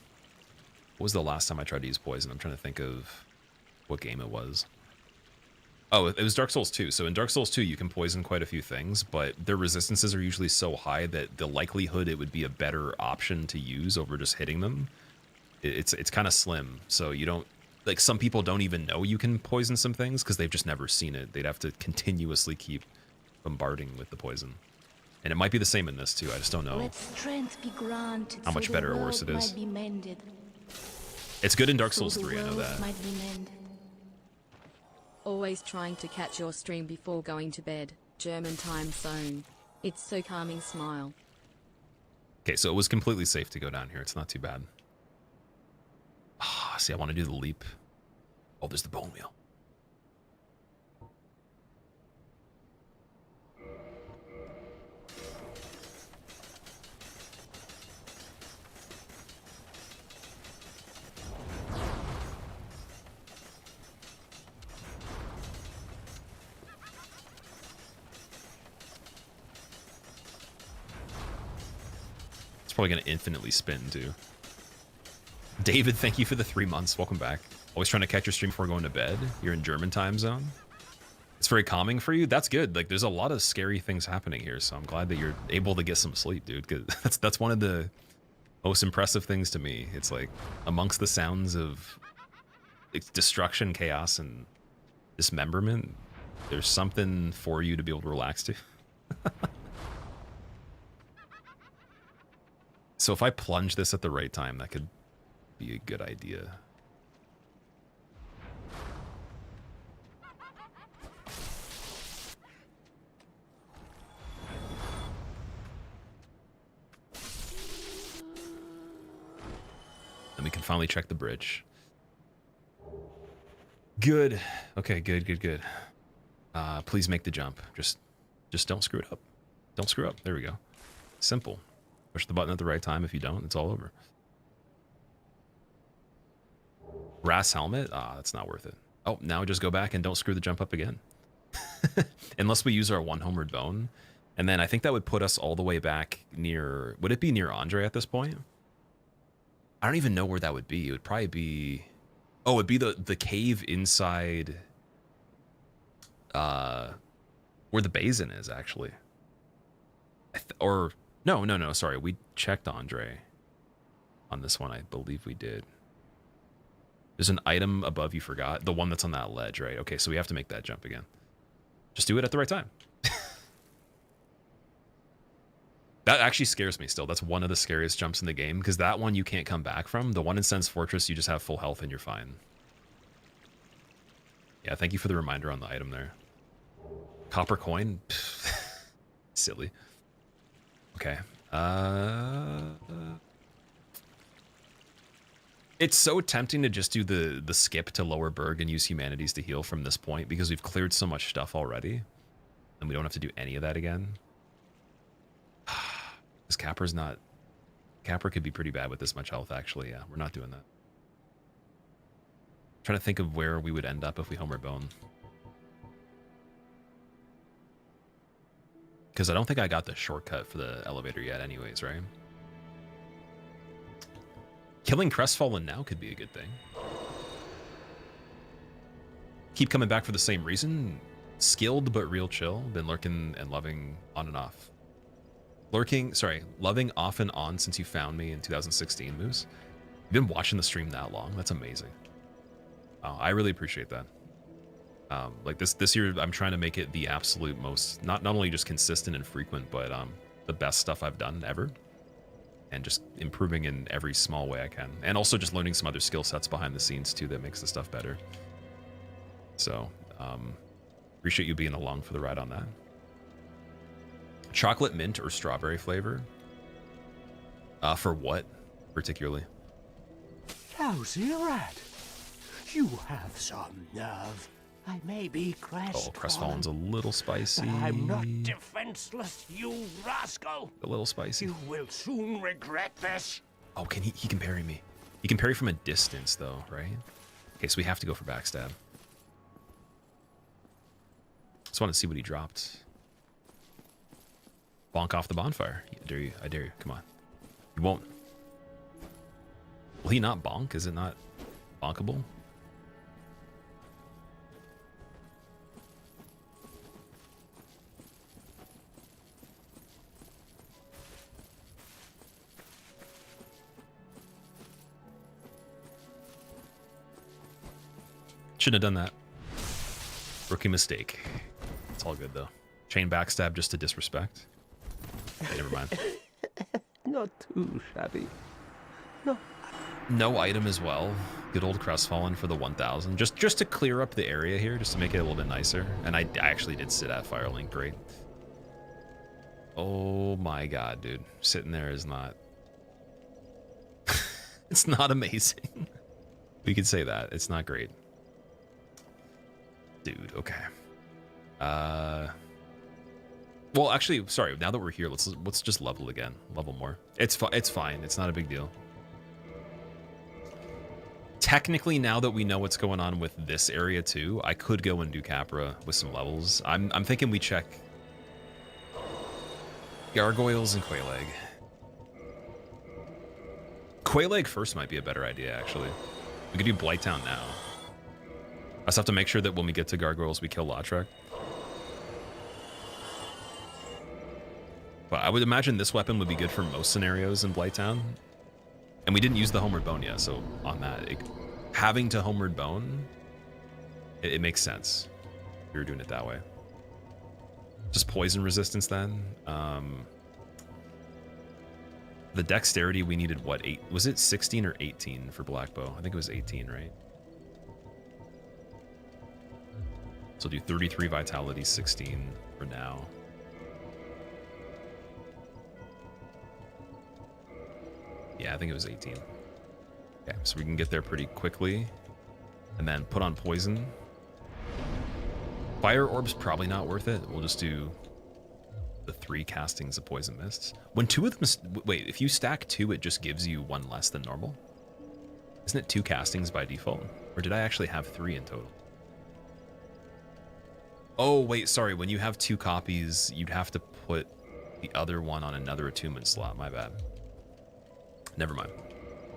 [SPEAKER 1] What was the last time I tried to use poison? I'm trying to think of what game it was. Oh, it was Dark Souls 2. So in Dark Souls 2, you can poison quite a few things, but their resistances are usually so high that the likelihood it would be a better option to use over just hitting them, it's kind of slim. So you don't... Like, some people don't even know you can poison some things because they've just never seen it. They'd have to continuously keep bombarding with the poison. And it might be the same in this, too. I just don't know
[SPEAKER 2] Let strength be granted
[SPEAKER 1] how much
[SPEAKER 2] so
[SPEAKER 1] better
[SPEAKER 2] the
[SPEAKER 1] or worse it
[SPEAKER 2] world
[SPEAKER 1] is.
[SPEAKER 2] might be mended.
[SPEAKER 1] It's good in Dark
[SPEAKER 2] So
[SPEAKER 1] Souls
[SPEAKER 2] the
[SPEAKER 1] 3, I know
[SPEAKER 2] world
[SPEAKER 1] that.
[SPEAKER 2] might be mended.
[SPEAKER 4] Always trying to catch your stream before going to bed. German time zone. It's so calming, smile.
[SPEAKER 1] Okay, so it was completely safe to go down here. It's not too bad. Ah, see, I want to do the leap. Oh, there's the bone wheel. It's probably going to infinitely spin, too. David, thank you for the 3 months. Welcome back. Always trying to catch your stream before going to bed. You're in German time zone. It's very calming for you. That's good. Like, there's a lot of scary things happening here, so I'm glad that you're able to get some sleep, dude. Because that's one of the most impressive things to me. It's like, amongst the sounds of destruction, chaos, and dismemberment, there's something for you to be able to relax to. So if I plunge this at the right time, that could be a good idea. And we can finally check the bridge. Good. Okay, good. Please make the jump. Just don't screw it up. Don't screw up. There we go. Simple. Push the button at the right time. If you don't, it's all over. Brass helmet? Ah, that's not worth it. Oh, now just go back and don't screw the jump up again. Unless we use our one homered bone. And then I think that would put us all the way back near... Would it be near Andre at this point? I don't even know where that would be. It would probably be... Oh, it'd be the cave inside... where the basin is, actually. Or... No, sorry. We checked Andre on this one. I believe we did. There's an item above you forgot. The one that's on that ledge, right? Okay, so we have to make that jump again. Just do it at the right time. That actually scares me still. That's one of the scariest jumps in the game, because that one you can't come back from. The one in Sen's Fortress, you just have full health and you're fine. Yeah, thank you for the reminder on the item there. Copper coin? Silly. Okay. It's so tempting to just do the skip to Lower Burg and use Humanities to heal from this point, because we've cleared so much stuff already. And we don't have to do any of that again. Because Capra's not... Capra could be pretty bad with this much health, actually. Yeah, we're not doing that. I'm trying to think of where we would end up if we Homer Bone. Because I don't think I got the shortcut for the elevator yet anyways, right? Killing Crestfallen now could be a good thing. Keep coming back for the same reason. Skilled but real chill. Been lurking and loving on and off. Loving off and on since you found me in 2016, Moose. You've been watching the stream that long. That's amazing. Oh, I really appreciate that. Like this year, I'm trying to make it the absolute most, not only just consistent and frequent, but the best stuff I've done ever. and just improving in every small way I can. And also just learning some other skill sets behind the scenes too that makes the stuff better. So, appreciate you being along for the ride on that. Chocolate mint or strawberry flavor? For what, particularly?
[SPEAKER 9] Lousy rat. You have some nerve. I may be crestfallen.
[SPEAKER 1] Oh, crestfallen's a little spicy.
[SPEAKER 9] But I'm not defenseless, you rascal.
[SPEAKER 1] A little spicy.
[SPEAKER 9] You will soon regret this.
[SPEAKER 1] Oh, he can parry me. He can parry from a distance, though, right? Okay, so we have to go for backstab. Just want to see what he dropped. Bonk off the bonfire. I dare you. I dare you. Come on. You won't. Will he not bonk? Is it not bonkable? Shouldn't have done that. Rookie mistake. It's all good though. Chain backstab just to disrespect. Okay, never mind.
[SPEAKER 9] Not too shabby.
[SPEAKER 1] No item as well. Good old crestfallen for the 1000. Just to clear up the area here, just to make it a little bit nicer. And I actually did sit at Firelink, great. Oh my god, dude. Sitting there is not... it's not amazing. We could say that. It's not great. Dude, okay. Well, actually, sorry. Now that we're here, let's just level again. Level more. It's fine. It's not a big deal. Technically, now that we know what's going on with this area too, I could go and do Capra with some levels. I'm thinking we check Gargoyles and Quaileg. Quaileg first might be a better idea, actually. We could do Blighttown now. I just have to make sure that when we get to Gargoyles, we kill Lautrec. But I would imagine this weapon would be good for most scenarios in Blighttown. And we didn't use the Homeward Bone yet, so on that, having to Homeward Bone, it makes sense. We were doing it that way. Just poison resistance then. The dexterity we needed, what, 8? Was it 16 or 18 for Blackbow? I think it was 18, right? So do 33 vitality, 16 for now. Yeah, I think it was 18. Okay, so we can get there pretty quickly. And then put on poison. Fire orb's probably not worth it. We'll just do the 3 castings of poison mists. When 2 of them... Wait, if you stack 2, it just gives you 1 less than normal? Isn't it 2 castings by default? Or did I actually have 3 in total? Oh, wait, sorry. When you have 2 copies, you'd have to put the other one on another attunement slot. My bad. Never mind.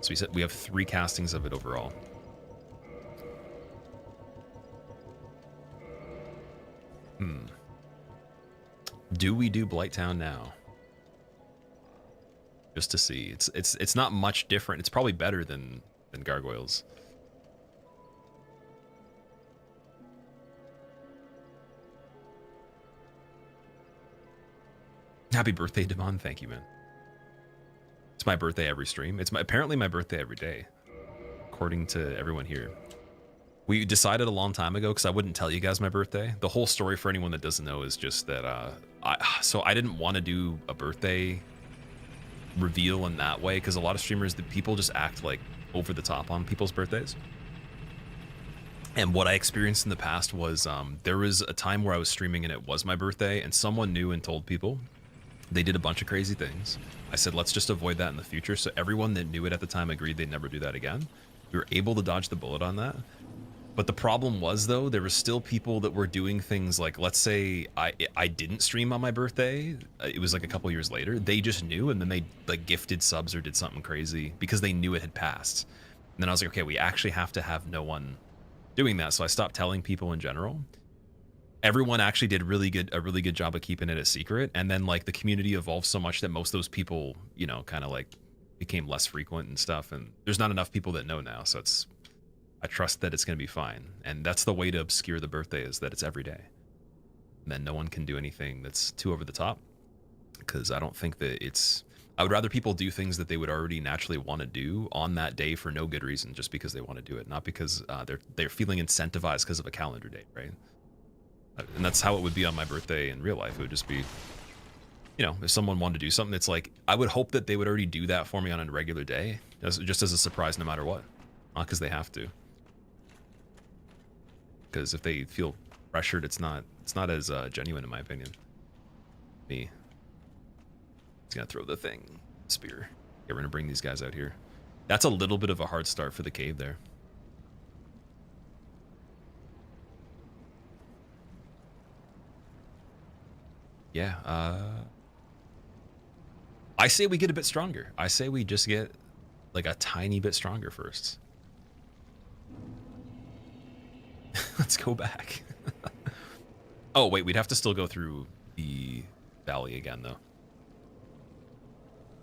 [SPEAKER 1] So we said we have 3 castings of it overall. Do we do Blighttown now? Just to see. It's not much different. It's probably better than Gargoyles. Happy birthday, Devon. Thank you, man. It's my birthday every stream. It's apparently my birthday every day, according to everyone here. We decided a long time ago, because I wouldn't tell you guys my birthday. The whole story for anyone that doesn't know is just that I didn't want to do a birthday reveal in that way, because a lot of streamers, the people just act like over the top on people's birthdays. And what I experienced in the past was there was a time where I was streaming and it was my birthday, and someone knew and told people. They did a bunch of crazy things. I said, let's just avoid that in the future. So everyone that knew it at the time agreed they'd never do that again. We were able to dodge the bullet on that. But the problem was, though, there were still people that were doing things like, let's say I didn't stream on my birthday. It was like a couple years later. They just knew, and then they like gifted subs or did something crazy because they knew it had passed. And then I was like, okay, we actually have to have no one doing that. So I stopped telling people in general. Everyone actually did a really good job of keeping it a secret, and then like the community evolved so much that most of those people, you know, kind of like became less frequent and stuff, and there's not enough people that know now, so I trust that it's going to be fine. And that's the way to obscure the birthday, is that it's every day, and then no one can do anything that's too over the top, because I don't think that I would rather people do things that they would already naturally want to do on that day for no good reason, just because they want to do it, not because they're feeling incentivized because of a calendar date, right? And that's how it would be on my birthday in real life. It would just be, you know, if someone wanted to do something, it's like, I would hope that they would already do that for me on a regular day, just as a surprise no matter what. Not because they have to. Because if they feel pressured, it's not as genuine in my opinion. Me. He's gonna throw the thing. Spear. Okay, we're gonna bring these guys out here. That's a little bit of a hard start for the cave there. Yeah, I say we get a bit stronger. I say we just get like a tiny bit stronger first. Let's go back. Oh, wait, we'd have to still go through the valley again, though.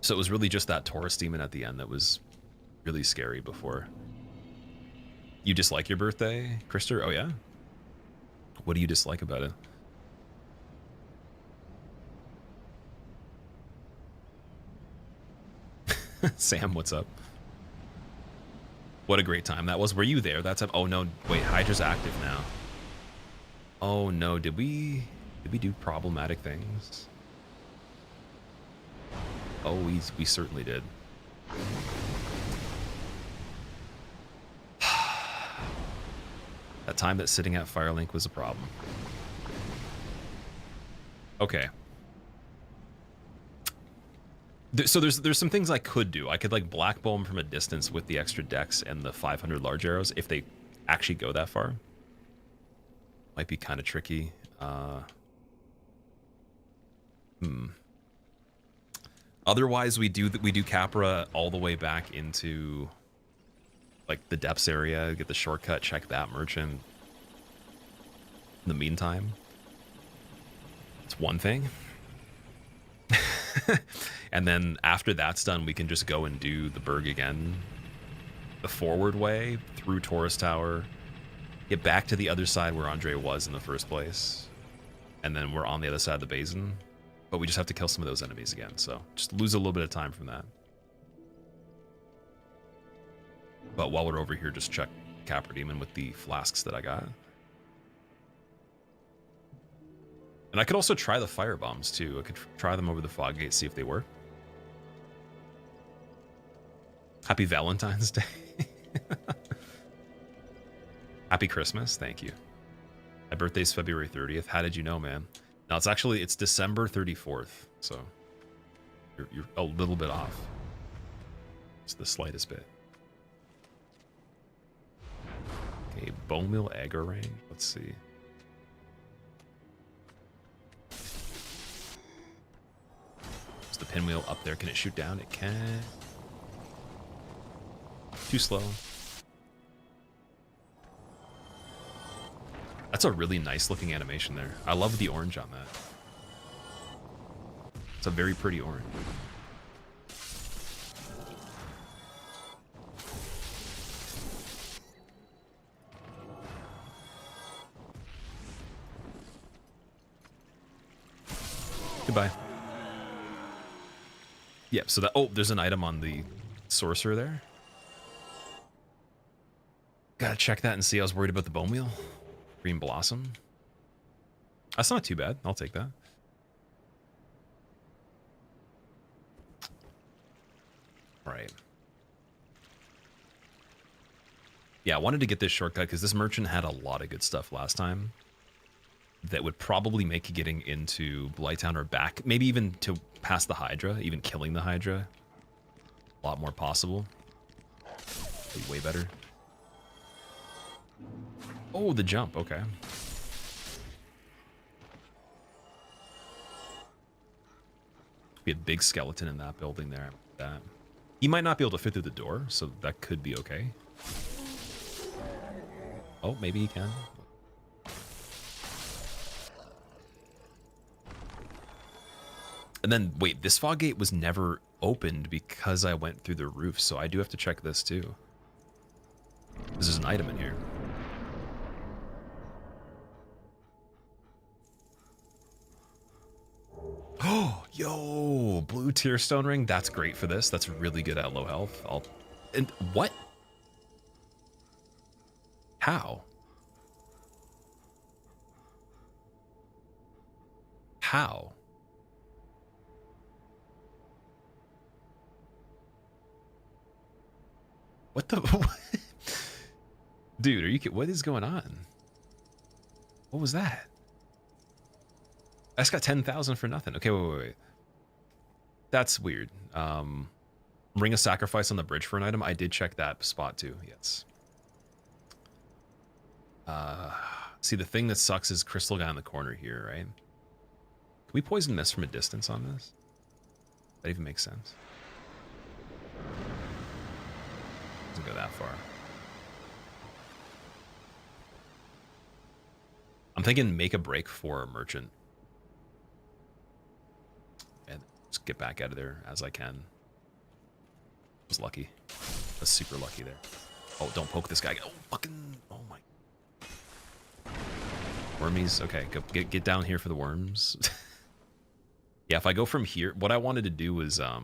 [SPEAKER 1] So it was really just that Taurus Demon at the end that was really scary before. You dislike your birthday, Krister? Oh, yeah? What do you dislike about it? Sam, what's up? What a great time that was. Were you there that time? Oh, no. Wait, Hydra's active now. Oh, no. Did we do problematic things? Oh, we certainly did. That time that sitting at Firelink was a problem. Okay. So there's some things I could do. I could like black bow them from a distance with the extra dex and the 500 large arrows if they actually go that far. Might be kind of tricky. Otherwise, we do Capra all the way back into like the depths area, get the shortcut, check that merchant. In the meantime, it's one thing. And then after that's done, we can just go and do the Burg again, the forward way through Taurus Tower, get back to the other side where Andre was in the first place, and then we're on the other side of the basin. But we just have to kill some of those enemies again, so just lose a little bit of time from that. But while we're over here, just check Capra Demon with the flasks that I got. And I could also try the fire bombs too. I could try them over the fog gate, see if they work. Happy Valentine's Day. Happy Christmas. Thank you. My birthday's February 30th. How did you know, man? No, it's December 34th. So you're a little bit off. It's the slightest bit. Okay, bone meal aggro range. Let's see. Is the pinwheel up there? Can it shoot down? It can. Too slow. That's a really nice looking animation there. I love the orange on that. It's a very pretty orange. Goodbye. Yep, so that, oh, there's an item on the sorcerer there. Gotta check that and see. I was worried about the bone wheel. Green blossom. That's not too bad. I'll take that. Right. Yeah, I wanted to get this shortcut because this merchant had a lot of good stuff last time that would probably make getting into Blighttown or back, maybe even to past the Hydra, even killing the Hydra, a lot more possible. Be way better. Oh, the jump. Okay. We had big skeleton in that building there. That he might not be able to fit through the door, so that could be okay. Oh, maybe he can. And then, wait, this fog gate was never opened because I went through the roof, so I do have to check this too. There's an item in here. Oh, yo, blue Ooh, Tearstone Ring. That's great for this. That's really good at low health. And what? How? How? What the? Dude, are you? What is going on? What was that? I just got 10,000 for nothing. Okay, wait. That's weird. Ring of Sacrifice on the bridge for an item. I did check that spot too. Yes. See, the thing that sucks is Crystal Guy in the corner here, right? Can we poison mist from a distance on this? That even makes sense. Doesn't go that far. I'm thinking make a break for a merchant. And just get back out of there as I can. I was lucky. I was super lucky there. Oh, don't poke this guy. Oh, fucking. Oh my. Wormies. Okay, go, get down here for the worms. Yeah, if I go from here, what I wanted to do was, I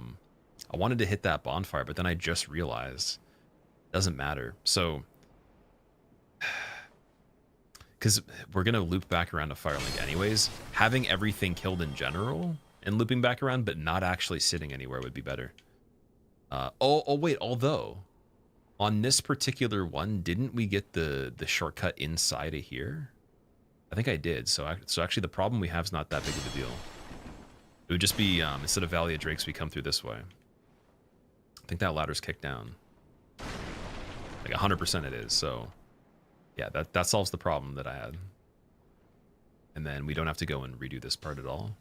[SPEAKER 1] wanted to hit that bonfire, but then I just realized it doesn't matter. So, because we're going to loop back around to Firelink anyways, having everything killed in general and looping back around, but not actually sitting anywhere would be better. Oh, wait, although, on this particular one, didn't we get the shortcut inside of here? I think I did. So actually the problem we have is not that big of a deal. It would just be, instead of Valley of Drakes, we come through this way. I think that ladder's kicked down. Like 100% it is, so... Yeah, that solves the problem that I had. And then we don't have to go and redo this part at all.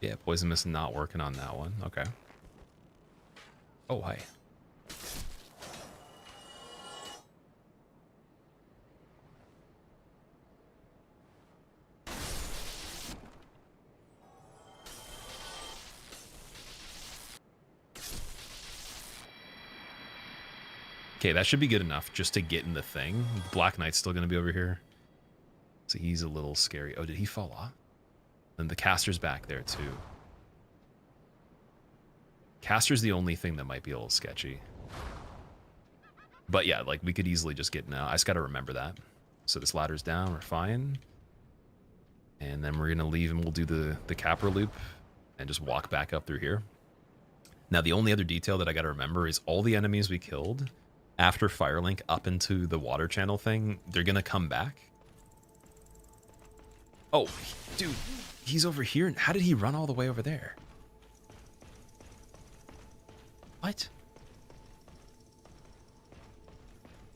[SPEAKER 1] Yeah, Poison Mist not working on that one. Okay. Oh, hi. Okay, that should be good enough just to get in the thing. Black Knight's still going to be over here. So he's a little scary. Oh, did he fall off? And the caster's back there too. Caster's the only thing that might be a little sketchy. But yeah, like we could easily just get now. I just got to remember that. So this ladder's down, we're fine. And then we're going to leave and we'll do the Capra loop and just walk back up through here. Now the only other detail that I got to remember is all the enemies we killed after Firelink up into the water channel thing, they're going to come back. Oh, dude. He's over here. How did he run all the way over there? What?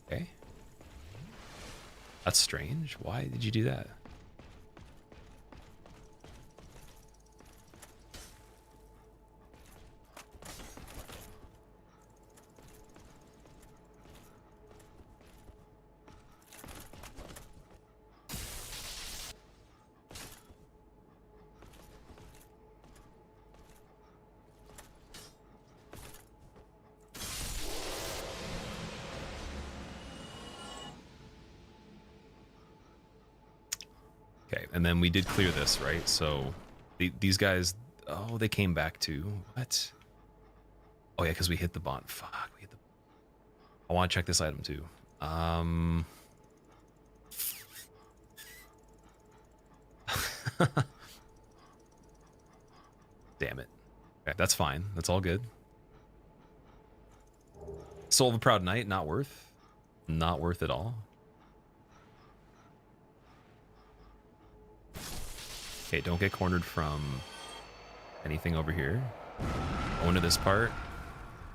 [SPEAKER 1] Okay. That's strange. Why did you do that? Okay, and then we did clear this, right? So these guys, oh, they came back too. What? Oh yeah, because we hit the bond. Fuck, we hit the... I want to check this item too. Damn it. Okay, that's fine. That's all good. Soul of a Proud Knight, not worth. Not worth at all. Okay, don't get cornered from anything over here. Go into this part.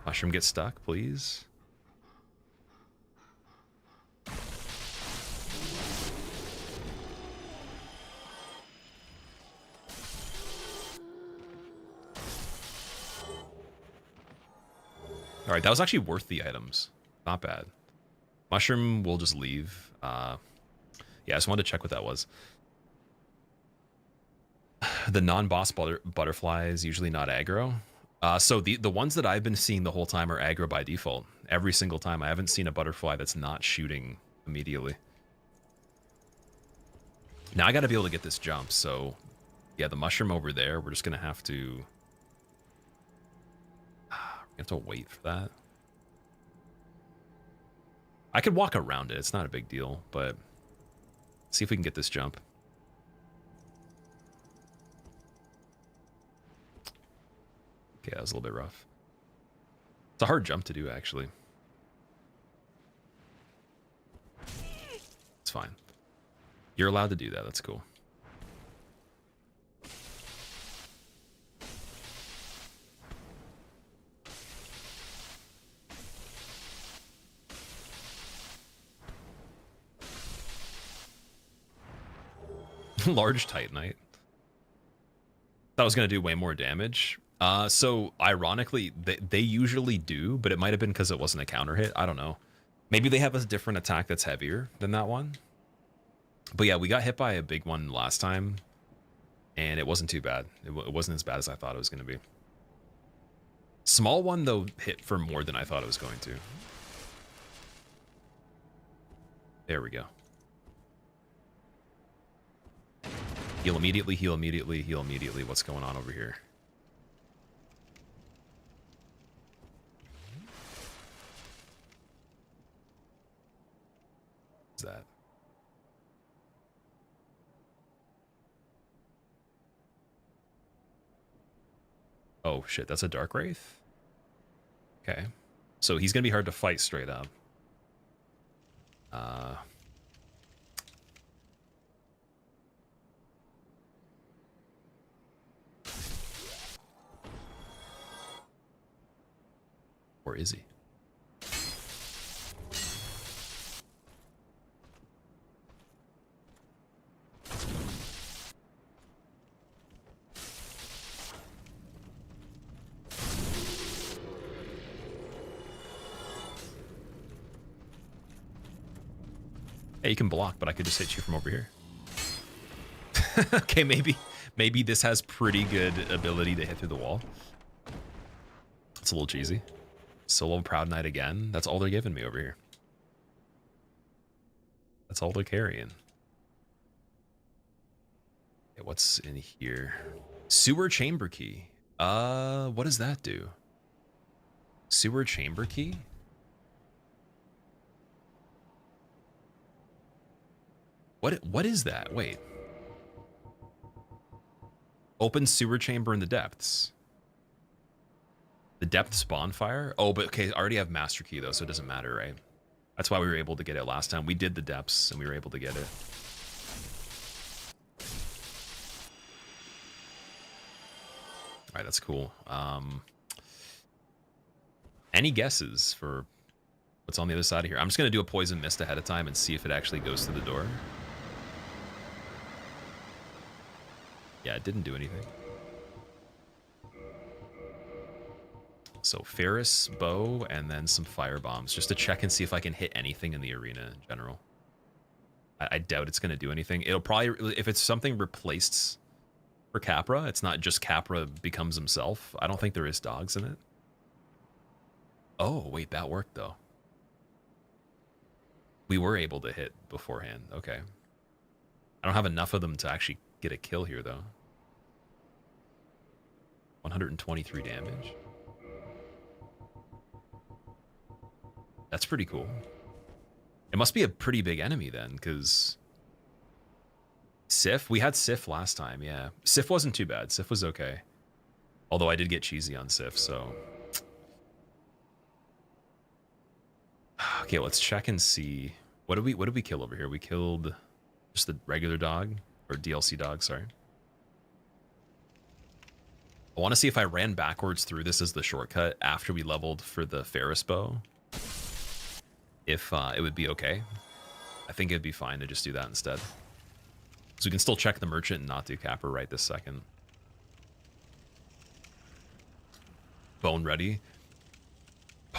[SPEAKER 1] Mushroom get stuck, please. All right, that was actually worth the items. Not bad. Mushroom, we'll just leave. Yeah, I just wanted to check what that was. The non-boss butterfly is usually not aggro. So the ones that I've been seeing the whole time are aggro by default. Every single time. I haven't seen a butterfly that's not shooting immediately. Now I got to be able to get this jump. So yeah, the mushroom over there, we're just going to have to... wait for that. I could walk around it. It's not a big deal, but see if we can get this jump. Okay, that was a little bit rough. It's a hard jump to do, actually. It's fine. You're allowed to do that. That's cool. Large Titanite. Thought I was going to do way more damage. So ironically, they usually do, but it might have been because it wasn't a counter hit. I don't know. Maybe they have a different attack that's heavier than that one. But yeah, we got hit by a big one last time, and it wasn't too bad. It wasn't as bad as I thought it was going to be. Small one, though, hit for more than I thought it was going to. There we go. Heal immediately, heal immediately, heal immediately. What's going on over here? What's that? Oh, shit. That's a Dark Wraith? Okay. So he's going to be hard to fight straight up. Or is he? Hey, you can block, but I could just hit you from over here. Okay, maybe this has pretty good ability to hit through the wall. It's a little cheesy. Solo Proud Knight again. That's all they're giving me over here. That's all they're carrying. Okay, what's in here? Sewer Chamber Key. What does that do? Sewer Chamber Key? What is that? Wait. Open sewer chamber in the depths. The depths bonfire? Oh, but okay, I already have Master Key though, so it doesn't matter, right? That's why we were able to get it last time. We did the depths and we were able to get it. Alright, that's cool. Any guesses for what's on the other side of here? I'm just gonna do a poison mist ahead of time and see if it actually goes through the door. Yeah, it didn't do anything. So Ferris bow and then some fire bombs just to check and see if I can hit anything in the arena in general. I doubt it's going to do anything. It'll probably, if it's something replaced for Capra, it's not just Capra becomes himself. I don't think there is dogs in it. Oh, wait, that worked though. We were able to hit beforehand. Okay. I don't have enough of them to actually get a kill here though. 123 damage. That's pretty cool. It must be a pretty big enemy then, because Sif, we had Sif last time, yeah. Sif wasn't too bad. Sif was okay. Although I did get cheesy on Sif, so. Okay, let's check and see. What did we kill over here? We killed just the regular dog, or DLC dog, sorry. I want to see if I ran backwards through this as the shortcut after we leveled for the Ferris bow. If it would be okay. I think it'd be fine to just do that instead. So we can still check the merchant and not do Capra right this second. Bone ready.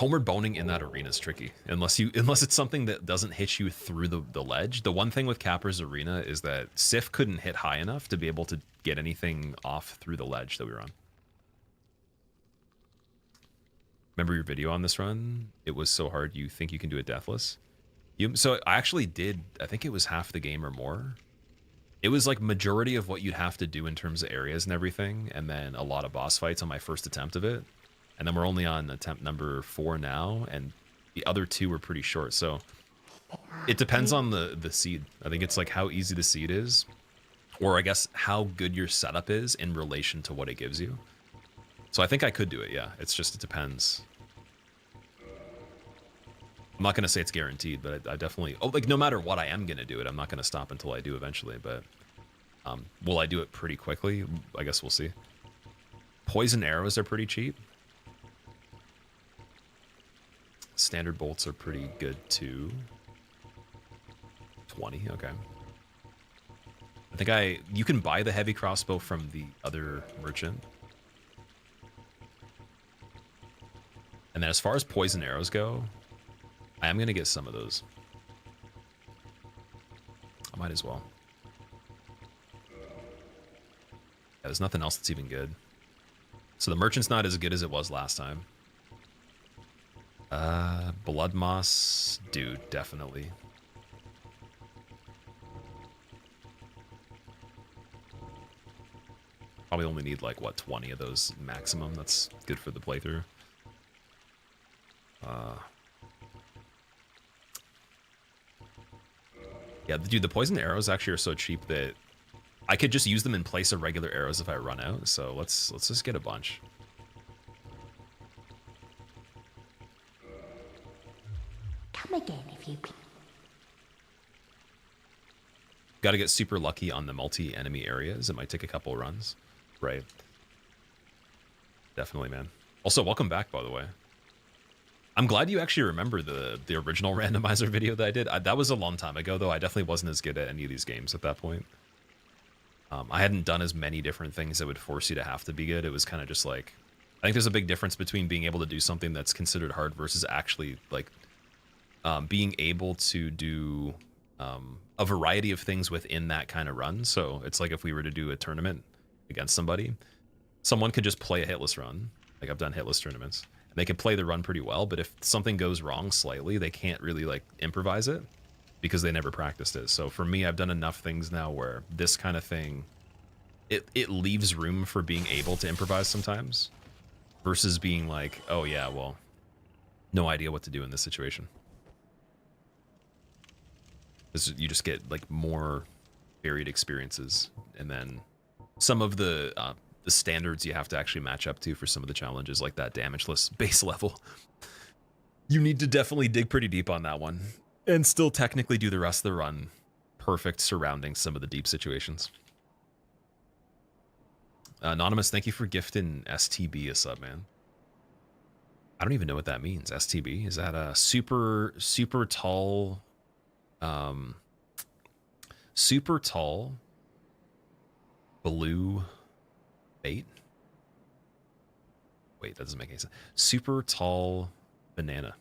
[SPEAKER 1] Homeward boning in that arena is tricky unless it's something that doesn't hit you through the ledge. The one thing with Capra's arena is that Sif couldn't hit high enough to be able to get anything off through the ledge that we were on. Remember your video on this run? It was so hard you think you can do it deathless. So I actually did, I think it was half the game or more. It was like majority of what you'd have to do in terms of areas and everything, and then a lot of boss fights on my first attempt of it. And then we're only on attempt number 4 now, and the other 2 were pretty short. So it depends on the seed. I think it's like how easy the seed is, or I guess how good your setup is in relation to what it gives you. So I think I could do it, yeah. It's just, it depends. I'm not going to say it's guaranteed, but I definitely... Oh, like, no matter what, I am going to do it. I'm not going to stop until I do eventually, but... will I do it pretty quickly? I guess we'll see. Poison arrows are pretty cheap. Standard bolts are pretty good too. 20, okay. I think you can buy the heavy crossbow from the other merchant. And then as far as poison arrows go, I am gonna get some of those. I might as well. Yeah, there's nothing else that's even good. So the merchant's not as good as it was last time. Blood moss, dude, definitely. Probably only need like, what, 20 of those maximum. That's good for the playthrough. Yeah, dude, the poison arrows actually are so cheap that I could just use them in place of regular arrows if I run out. So let's just get a bunch.
[SPEAKER 3] Come again if you please.
[SPEAKER 1] Got to get super lucky on the multi-enemy areas. It might take a couple runs. Right. Definitely, man. Also, welcome back, by the way. I'm glad you actually remember the original randomizer video that I did. That was a long time ago, though. I definitely wasn't as good at any of these games at that point. I hadn't done as many different things that would force you to have to be good. It was kind of just like... I think there's a big difference between being able to do something that's considered hard versus actually, like, being able to do a variety of things within that kind of run. So it's like if we were to do a tournament against somebody, someone could just play a hitless run. Like, I've done hitless tournaments. And they could play the run pretty well, but if something goes wrong slightly, they can't really, like, improvise it because they never practiced it. So for me, I've done enough things now where this kind of thing, it leaves room for being able to improvise sometimes versus being like, oh yeah, well, no idea what to do in this situation. You just get like more varied experiences, and then some of the standards you have to actually match up to for some of the challenges, like that damageless base level. You need to definitely dig pretty deep on that one, and still technically do the rest of the run perfect surrounding some of the deep situations. Anonymous, thank you for gifting STB a sub, man. I don't even know what that means. STB, is that a super tall? Super tall blue bait? Wait, that doesn't make any sense. Super tall banana.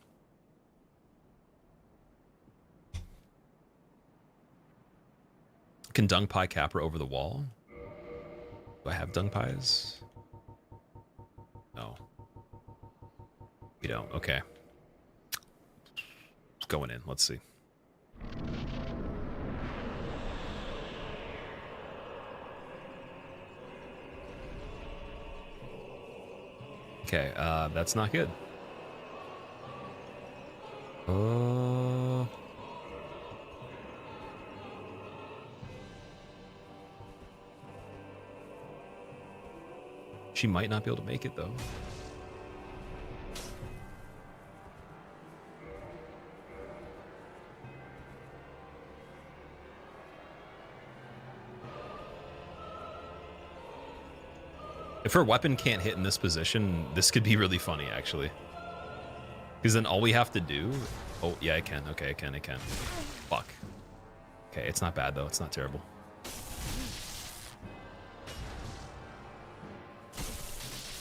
[SPEAKER 1] Can dung pie Capra over the wall? Do I have dung pies? No. We don't. Okay. Going in. Let's see. Okay, that's not good. She might not be able to make it, though. If her weapon can't hit in this position, this could be really funny, actually. Because then all we have to do... Oh, yeah, I can. Okay, I can. Fuck. Okay, it's not bad, though. It's not terrible.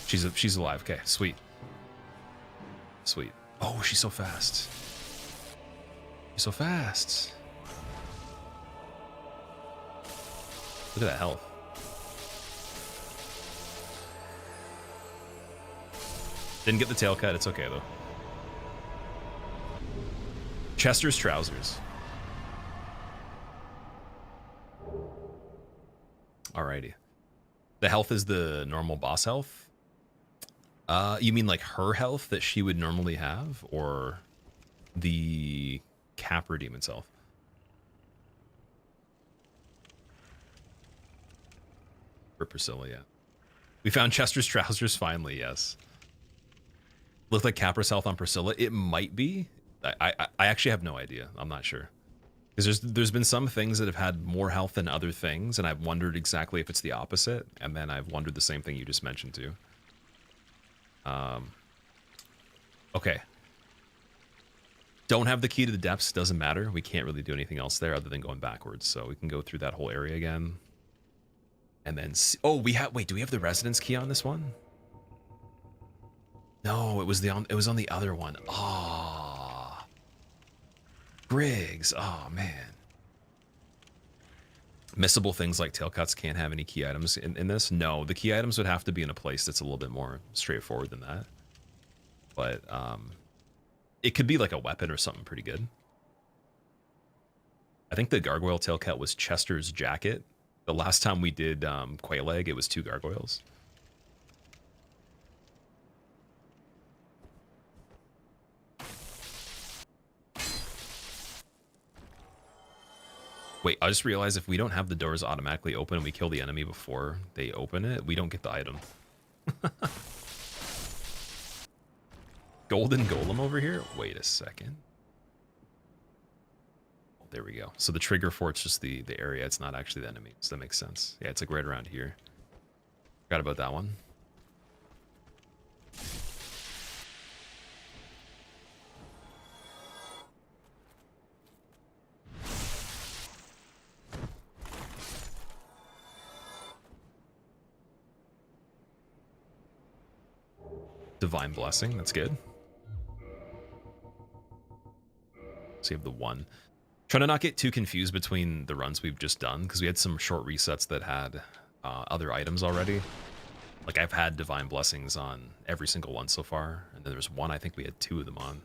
[SPEAKER 1] She's alive. Okay, sweet. Sweet. Oh, she's so fast. She's so fast. Look at that health. Didn't get the tail cut. It's okay, though. Chester's trousers. Alrighty. The health is the normal boss health? You mean like her health that she would normally have? Or the Capra Demon's health? For Priscilla, yeah. We found Chester's trousers finally, yes. Looked like Capra's health on Priscilla. It might be. I actually have no idea. I'm not sure. Because there's been some things that have had more health than other things, and I've wondered exactly if it's the opposite, and then I've wondered the same thing you just mentioned too. Okay. Don't have the key to the depths, doesn't matter. We can't really do anything else there other than going backwards, so we can go through that whole area again. And then see, oh, we have, wait, do we have the residence key on this one? No, it was on the other one. Ah, Griggs. Oh man. Missable things like tail cuts can't have any key items in this. No, the key items would have to be in a place that's a little bit more straightforward than that. But it could be like a weapon or something pretty good. I think the gargoyle tail cut was Chester's jacket. The last time we did Quaileg, it was 2 gargoyles. Wait, I just realized if we don't have the doors automatically open and we kill the enemy before they open it, we don't get the item. Golden Golem over here? Wait a second. Oh, there we go. So the trigger for it's just the area. It's not actually the enemy. So that makes sense. Yeah, it's like right around here. Forgot about that one. Divine Blessing, that's good. So you have the 1. Trying to not get too confused between the runs we've just done, because we had some short resets that had other items already. Like I've had Divine Blessings on every single one so far, and then there's one I think we had 2 of them on.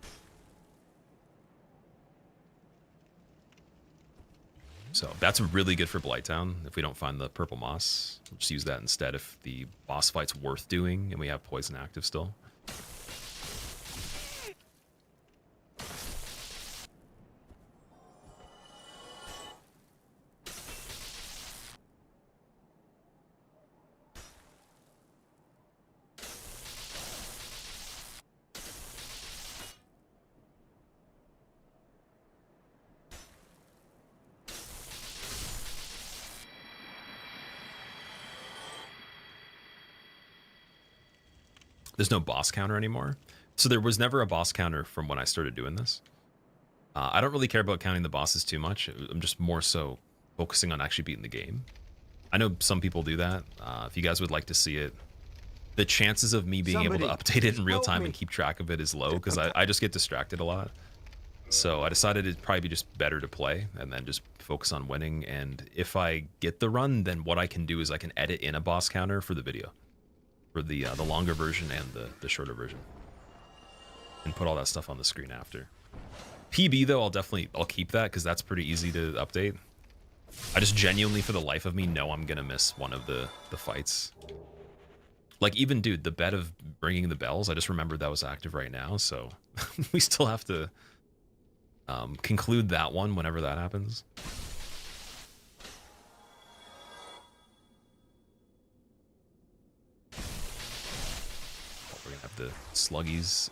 [SPEAKER 1] So that's really good for Blighttown. If we don't find the purple moss, we'll just use that instead if the boss fight's worth doing and we have poison active still. There's no boss counter anymore. So there was never a boss counter from when I started doing this. I don't really care about counting the bosses too much. I'm just more so focusing on actually beating the game. I know some people do that. If you guys would like to see it, the chances of me being able to update it in real time and keep track of it is low because I just get distracted a lot. So I decided it'd probably be just better to play and then just focus on winning. And if I get the run, then what I can do is I can edit in a boss counter for the video. For the longer version and the shorter version, and put all that stuff on the screen after. PB though, I'll keep that because that's pretty easy to update. I just genuinely, for the life of me, know I'm gonna miss one of the fights. Like even dude, the bet of bringing the bells, I just remembered that was active right now, so we still have to conclude that one whenever that happens. We're gonna have the sluggies.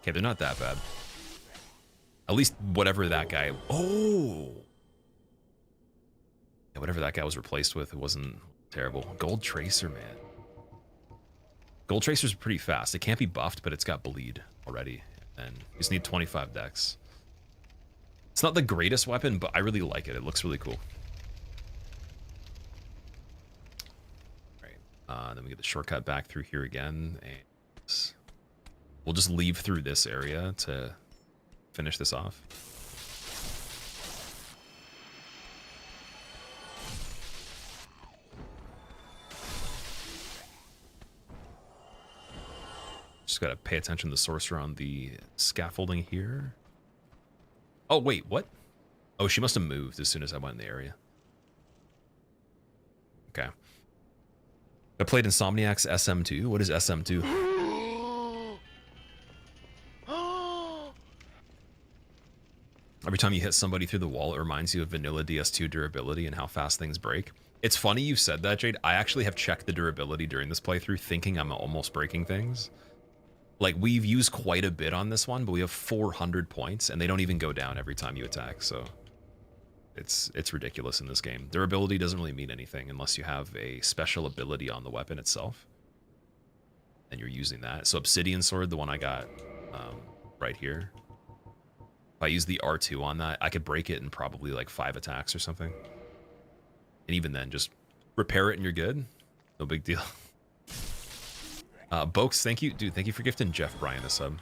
[SPEAKER 1] Okay, they're not that bad. At least whatever that guy. Oh, yeah, whatever that guy was replaced with, it wasn't terrible. Gold Tracer, man. Gold Tracer's pretty fast. It can't be buffed, but it's got bleed already, and you just need 25 dex. It's not the greatest weapon, but I really like it. It looks really cool. Then we get the shortcut back through here again, and we'll just leave through this area to finish this off. Just gotta pay attention to the sorcerer on the scaffolding here. Oh, wait, what? Oh, she must have moved as soon as I went in the area. Okay. I played Insomniac's SM2. What is SM2? Every time you hit somebody through the wall, it reminds you of vanilla DS2 durability and how fast things break. It's funny you said that, Jade. I actually have checked the durability during this playthrough, thinking I'm almost breaking things. Like, we've used quite a bit on this one, but we have 400 points, and they don't even go down every time you attack, so it's ridiculous in this game. Durability doesn't really mean anything unless you have a special ability on the weapon itself, and you're using that. So Obsidian Sword, the one I got right here, if I use the R2 on that, I could break it in probably like 5 attacks or something. And even then, just repair it and you're good. No big deal. Bokes, thank you. Dude, thank you for gifting Jeff Bryan a sub.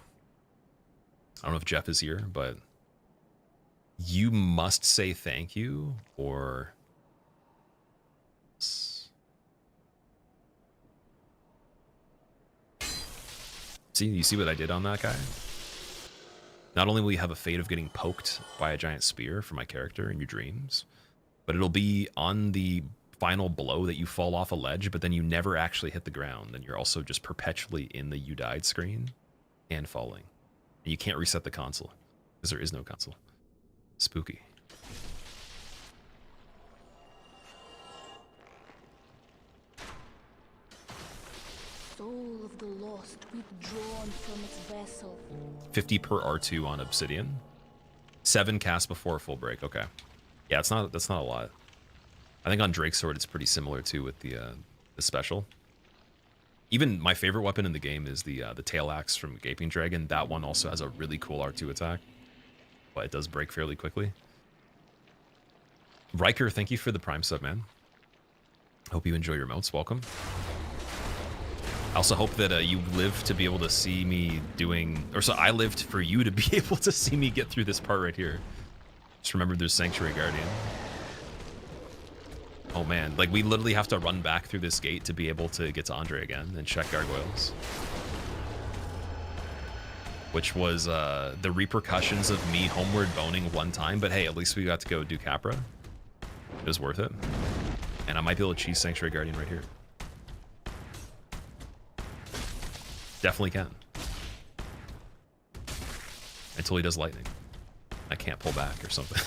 [SPEAKER 1] I don't know if Jeff is here, but you must say thank you, or... See, you see what I did on that guy? Not only will you have a fate of getting poked by a giant spear for my character in your dreams, but it'll be on the final blow that you fall off a ledge, but then you never actually hit the ground, and you're also just perpetually in the you died screen and falling. And you can't reset the console, because there is no console. Spooky.
[SPEAKER 2] Soul of the lost withdrawn from its vessel.
[SPEAKER 1] 50 per R2 on Obsidian. 7 cast before a full break. Okay. Yeah, that's not a lot. I think on Drake's Sword it's pretty similar too with the special. Even my favorite weapon in the game is the tail axe from Gaping Dragon. That one also has a really cool R2 attack, but it does break fairly quickly. Riker, thank you for the Prime sub, man. Hope you enjoy your motes. Welcome. I also hope that you live to be able to see me doing, or so I lived for you to be able to see me get through this part right here. Just remember there's Sanctuary Guardian. Oh man, like we literally have to run back through this gate to be able to get to Andre again and check Gargoyles. Which was the repercussions of me homeward boning one time, but hey, at least we got to go do Capra. It was worth it. And I might be able to cheese Sanctuary Guardian right here. Definitely can. Until he does lightning. I can't pull back or something.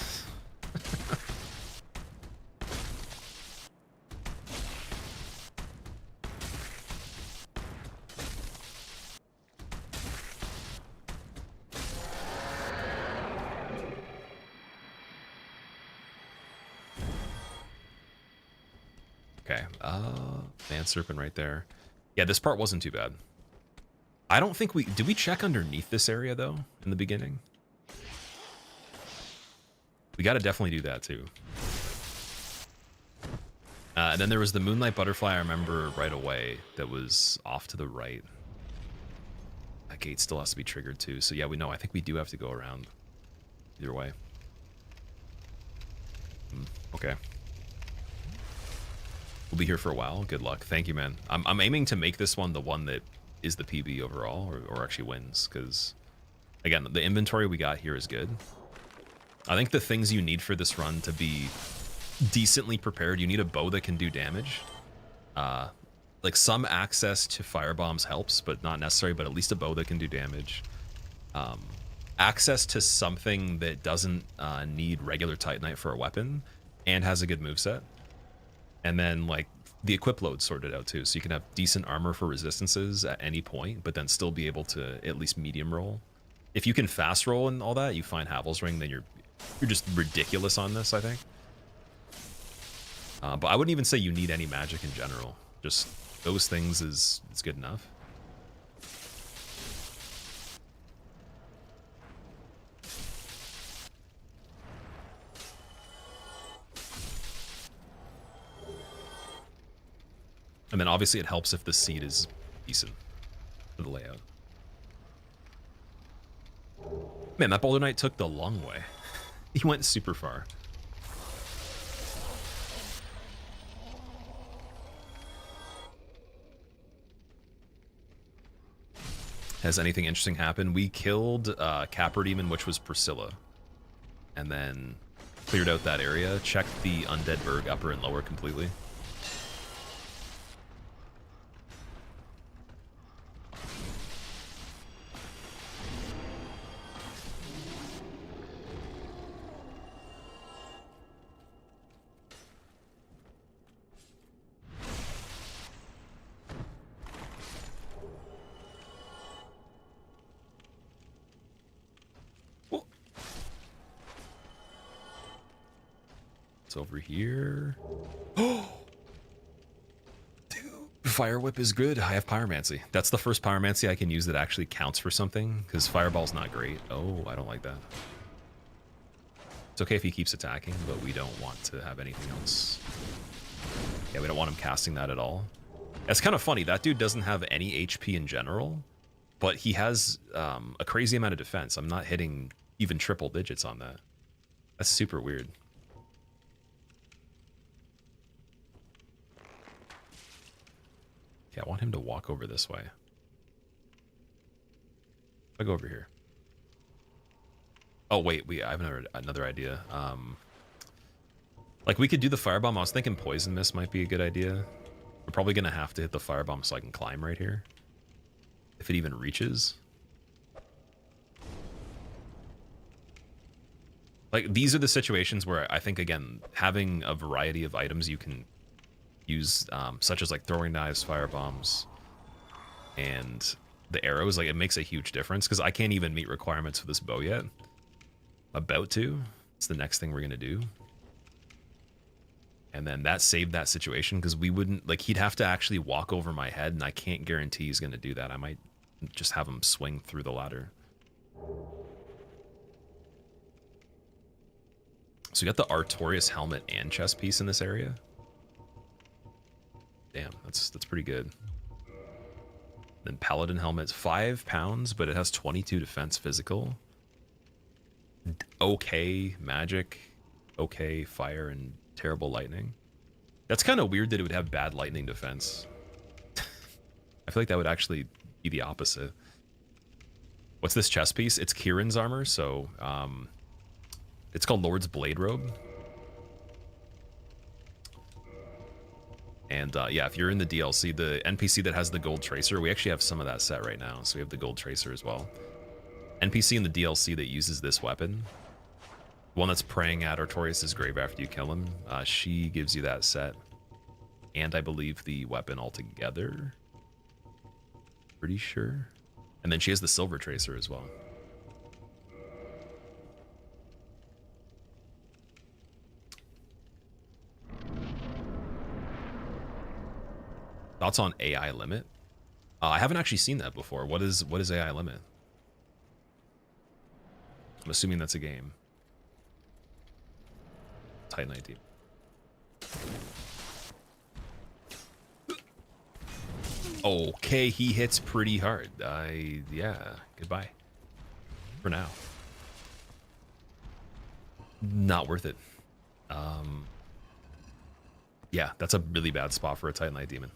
[SPEAKER 1] Okay, Man Serpent right there. Yeah, this part wasn't too bad. I don't think did we check underneath this area though in the beginning? We got to definitely do that too. And then there was the Moonlight Butterfly I remember right away that was off to the right. That gate still has to be triggered too. So yeah, I think we do have to go around either way. Okay. We'll be here for a while. Good luck. Thank you, man. I'm aiming to make this one the one that is the PB overall, or actually wins, because again, the inventory we got here is good. I think the things you need for this run to be decently prepared, you need a bow that can do damage. Like some access to firebombs helps, but not necessary, but at least a bow that can do damage. Access to something that doesn't need regular Titanite for a weapon and has a good moveset. And then like the equip load sorted out too, so you can have decent armor for resistances at any point, but then still be able to at least medium roll. If you can fast roll and all that, you find Havel's Ring, then you're just ridiculous on this, I think. But I wouldn't even say you need any magic in general. Just those things is good enough. And then obviously it helps if the seed is decent for the layout. Man, that Boulder Knight took the long way. He went super far. Has anything interesting happened? We killed Capra Demon, which was Priscilla. And then cleared out that area. Checked the Undead Burg upper and lower completely. Over here. Oh, dude, Fire Whip is good. I have Pyromancy. That's the first Pyromancy I can use that actually counts for something, because Fireball's not great. Oh, I don't like that. It's okay if he keeps attacking, but we don't want to have anything else. Yeah, we don't want him casting that at all. It's kind of funny. That dude doesn't have any HP in general, but he has a crazy amount of defense. I'm not hitting even triple digits on that. That's super weird. Yeah, I want him to walk over this way. I'll go over here. Oh, wait, I have another idea. Like, we could do the Firebomb. I was thinking Poison Mist might be a good idea. We're probably going to have to hit the Firebomb so I can climb right here. If it even reaches. Like, these are the situations where I think, again, having a variety of items you can use, such as like throwing knives, fire bombs, and the arrows, like it makes a huge difference, because I can't even meet requirements for this bow yet. About to. It's the next thing we're gonna do. And then that saved that situation, because we wouldn't, like, he'd have to actually walk over my head, and I can't guarantee he's gonna do that. I might just have him swing through the ladder. So we got the Artorias helmet and chest piece in this area. Damn, that's pretty good. Then Paladin helmet's 5 pounds, but it has 22 defense physical. Okay magic, okay fire, and terrible lightning. That's kind of weird that it would have bad lightning defense. I feel like that would actually be the opposite. What's this chest piece? It's Kieran's armor, so it's called Lord's Blade Robe. And yeah, if you're in the DLC, the NPC that has the gold tracer, we actually have some of that set right now. So we have the gold tracer as well. NPC in the DLC that uses this weapon, the one that's praying at Artorias' grave after you kill him, she gives you that set. And I believe the weapon altogether. Pretty sure. And then she has the silver tracer as well. Thoughts on AI limit? I haven't actually seen that before. What is AI limit? I'm assuming that's a game. Titan ID. Okay, he hits pretty hard. Yeah, goodbye. For now. Not worth it. Yeah, that's a really bad spot for a Titan Light Demon.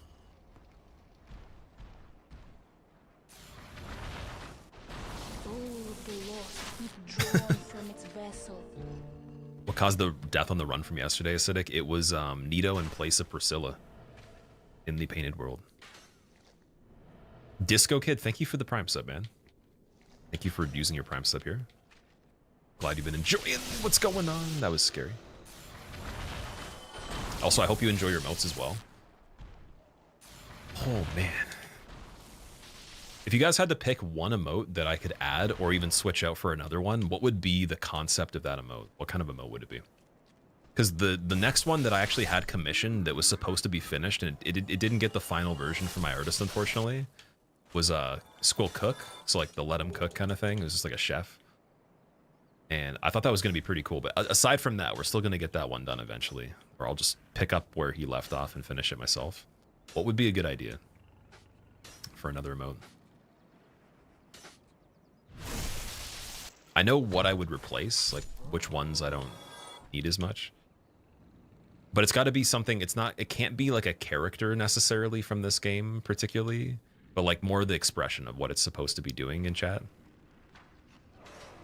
[SPEAKER 1] What caused the death on the run from yesterday, Acidic? It was Nito in place of Priscilla in the Painted World. Disco Kid, thank you for the Prime sub, man. Thank you for using your Prime sub here. Glad you've been enjoying what's going on. That was scary. Also, I hope you enjoy your emotes as well. Oh, man. If you guys had to pick one emote that I could add or even switch out for another one, what would be the concept of that emote? What kind of emote would it be? Because the next one that I actually had commissioned that was supposed to be finished, and it didn't get the final version from my artist, unfortunately, was Squill Cook. So like the let him cook kind of thing. It was just like a chef. And I thought that was going to be pretty cool. But aside from that, we're still going to get that one done eventually. Or I'll just pick up where he left off and finish it myself. What would be a good idea for another emote? I know what I would replace, like which ones I don't need as much. But it's got to be something, it can't be like a character necessarily from this game particularly, but like more the expression of what it's supposed to be doing in chat.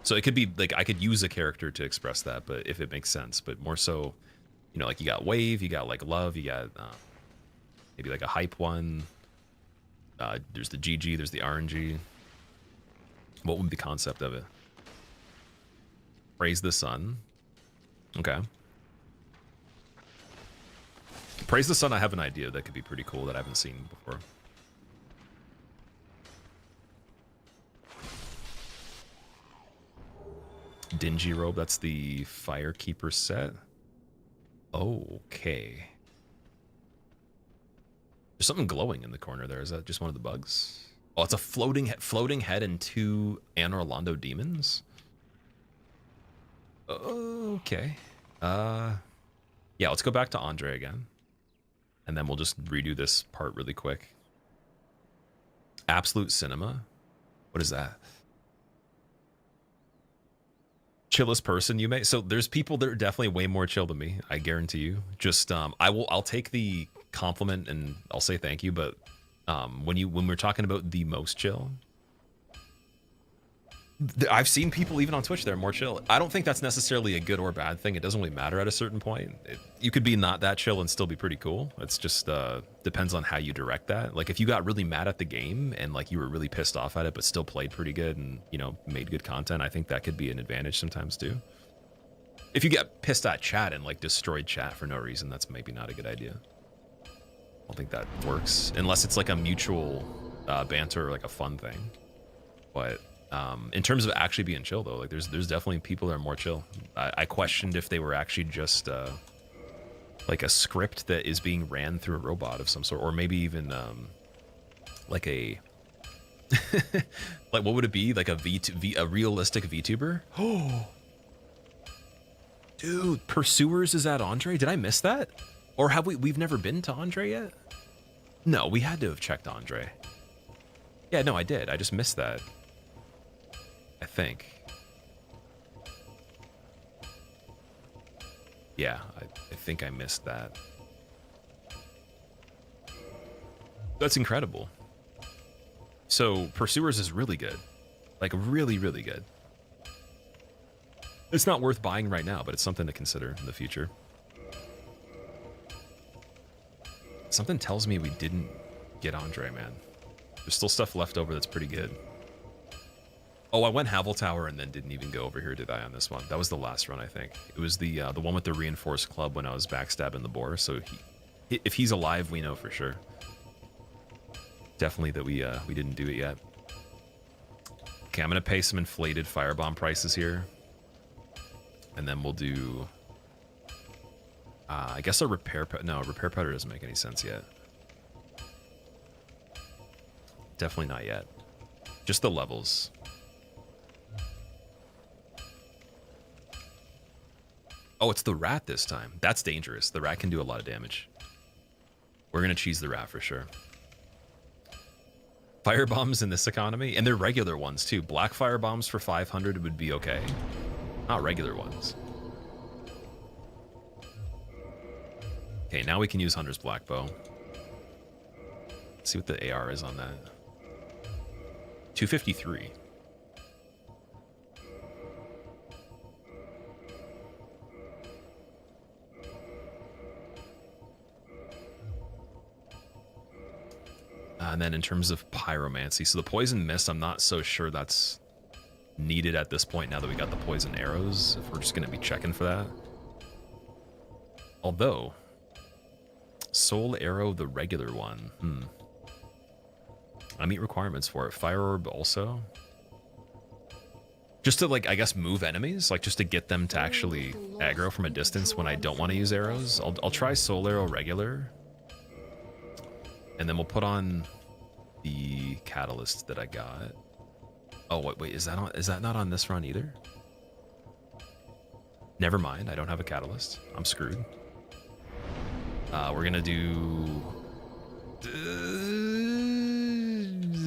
[SPEAKER 1] So it could be like, I could use a character to express that, but if it makes sense, but more so, you know, like you got wave, you got like love, you got maybe like a hype one. There's the GG, there's the RNG. What would be the concept of it? Praise the sun. Okay. Praise the sun, I have an idea that could be pretty cool that I haven't seen before. Dingy robe, that's the Firekeeper set. Okay. There's something glowing in the corner there. Is that just one of the bugs? Oh, it's a floating head and 2 Taurus demons. Okay. Yeah, let's go back to Andre again. And then we'll just redo this part really quick. Absolute Cinema? What is that? Chillest person you may. So there's people that are definitely way more chill than me. I guarantee you. Just I'll take the compliment and I'll say thank you. But when we're talking about the most chill, I've seen people even on Twitch that are more chill. I don't think that's necessarily a good or bad thing. It doesn't really matter at a certain point. You could be not that chill and still be pretty cool. It's just depends on how you direct that. Like if you got really mad at the game and like you were really pissed off at it, but still played pretty good and, you know, made good content, I think that could be an advantage sometimes too. If you get pissed at chat and like destroyed chat for no reason, that's maybe not a good idea. I don't think that works unless it's like a mutual banter or like a fun thing. But in terms of actually being chill though, like there's definitely people that are more chill. I questioned if they were actually just like a script that is being ran through a robot of some sort, or maybe even like a like what would it be, like a realistic VTuber? Oh, dude, Pursuers is at Andre. Did I miss that, or have we've never been to Andre yet? No, we had to have checked Andre. Yeah, no, I did. I just missed that. I think. Yeah, I think I missed that. That's incredible. So, Pursuers is really good. Like, really, really good. It's not worth buying right now, but it's something to consider in the future. Something tells me we didn't get Andre, man. There's still stuff left over that's pretty good. Oh, I went Havel Tower and then didn't even go over here, did I, on this one? That was the last run, I think. It was the one with the reinforced club when I was backstabbing the boar. So if he's alive, we know for sure. Definitely that we didn't do it yet. Okay, I'm gonna pay some inflated firebomb prices here, and then we'll do. I guess a repair. No, repair powder doesn't make any sense yet. Definitely not yet. Just the levels. Oh, it's the rat this time. That's dangerous. The rat can do a lot of damage. We're gonna cheese the rat for sure. Firebombs in this economy, and they're regular ones too. Black firebombs for 500 would be okay. Not regular ones. Okay, now we can use Hunter's Black Bow. Let's see what the AR is on that. 253. And then in terms of pyromancy, so the poison mist, I'm not so sure that's needed at this point now that we got the poison arrows, if we're just going to be checking for that. Although, soul arrow, the regular one, I meet requirements for it. Fire orb also. Just to, like, I guess move enemies, like just to get them to actually aggro from a distance when I don't want to use arrows. I'll try soul arrow regular. And then we'll put on the catalyst that I got. Oh, wait, is that not on this run either? Never mind, I don't have a catalyst. I'm screwed. We're gonna do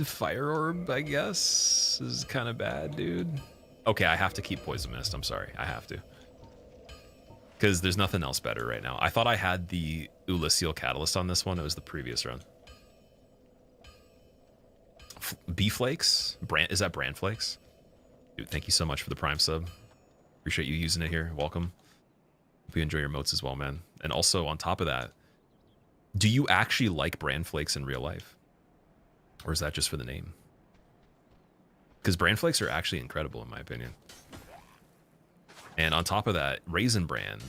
[SPEAKER 1] Fire Orb, I guess, is kind of bad, dude. Okay, I have to keep Poison Mist. I'm sorry. I have to. Because there's nothing else better right now. I thought I had the Ulysseal Catalyst on this one. It was the previous run. B-Flakes? Is that Brand Flakes? Dude, thank you so much for the Prime sub. Appreciate you using it here. Welcome. Hope you enjoy your motes as well, man. And also, on top of that, do you actually like Brand Flakes in real life? Or is that just for the name? Because Brand Flakes are actually incredible, in my opinion. And on top of that, Raisin Bran.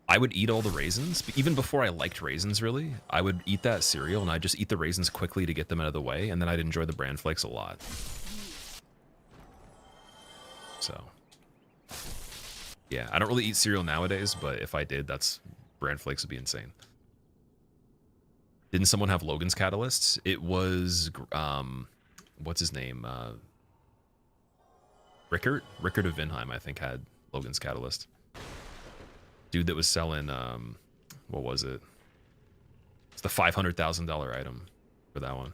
[SPEAKER 1] I would eat all the raisins. Even before I liked raisins, really, I would eat that cereal, and I'd just eat the raisins quickly to get them out of the way, and then I'd enjoy the Bran Flakes a lot. So, yeah, I don't really eat cereal nowadays, but if I did, Bran Flakes would be insane. Didn't someone have Logan's Catalysts? It was, what's his name? Rickert of Vinheim, I think, had Logan's Catalyst. Dude that was selling, what was it? It's the $500,000 item for that one.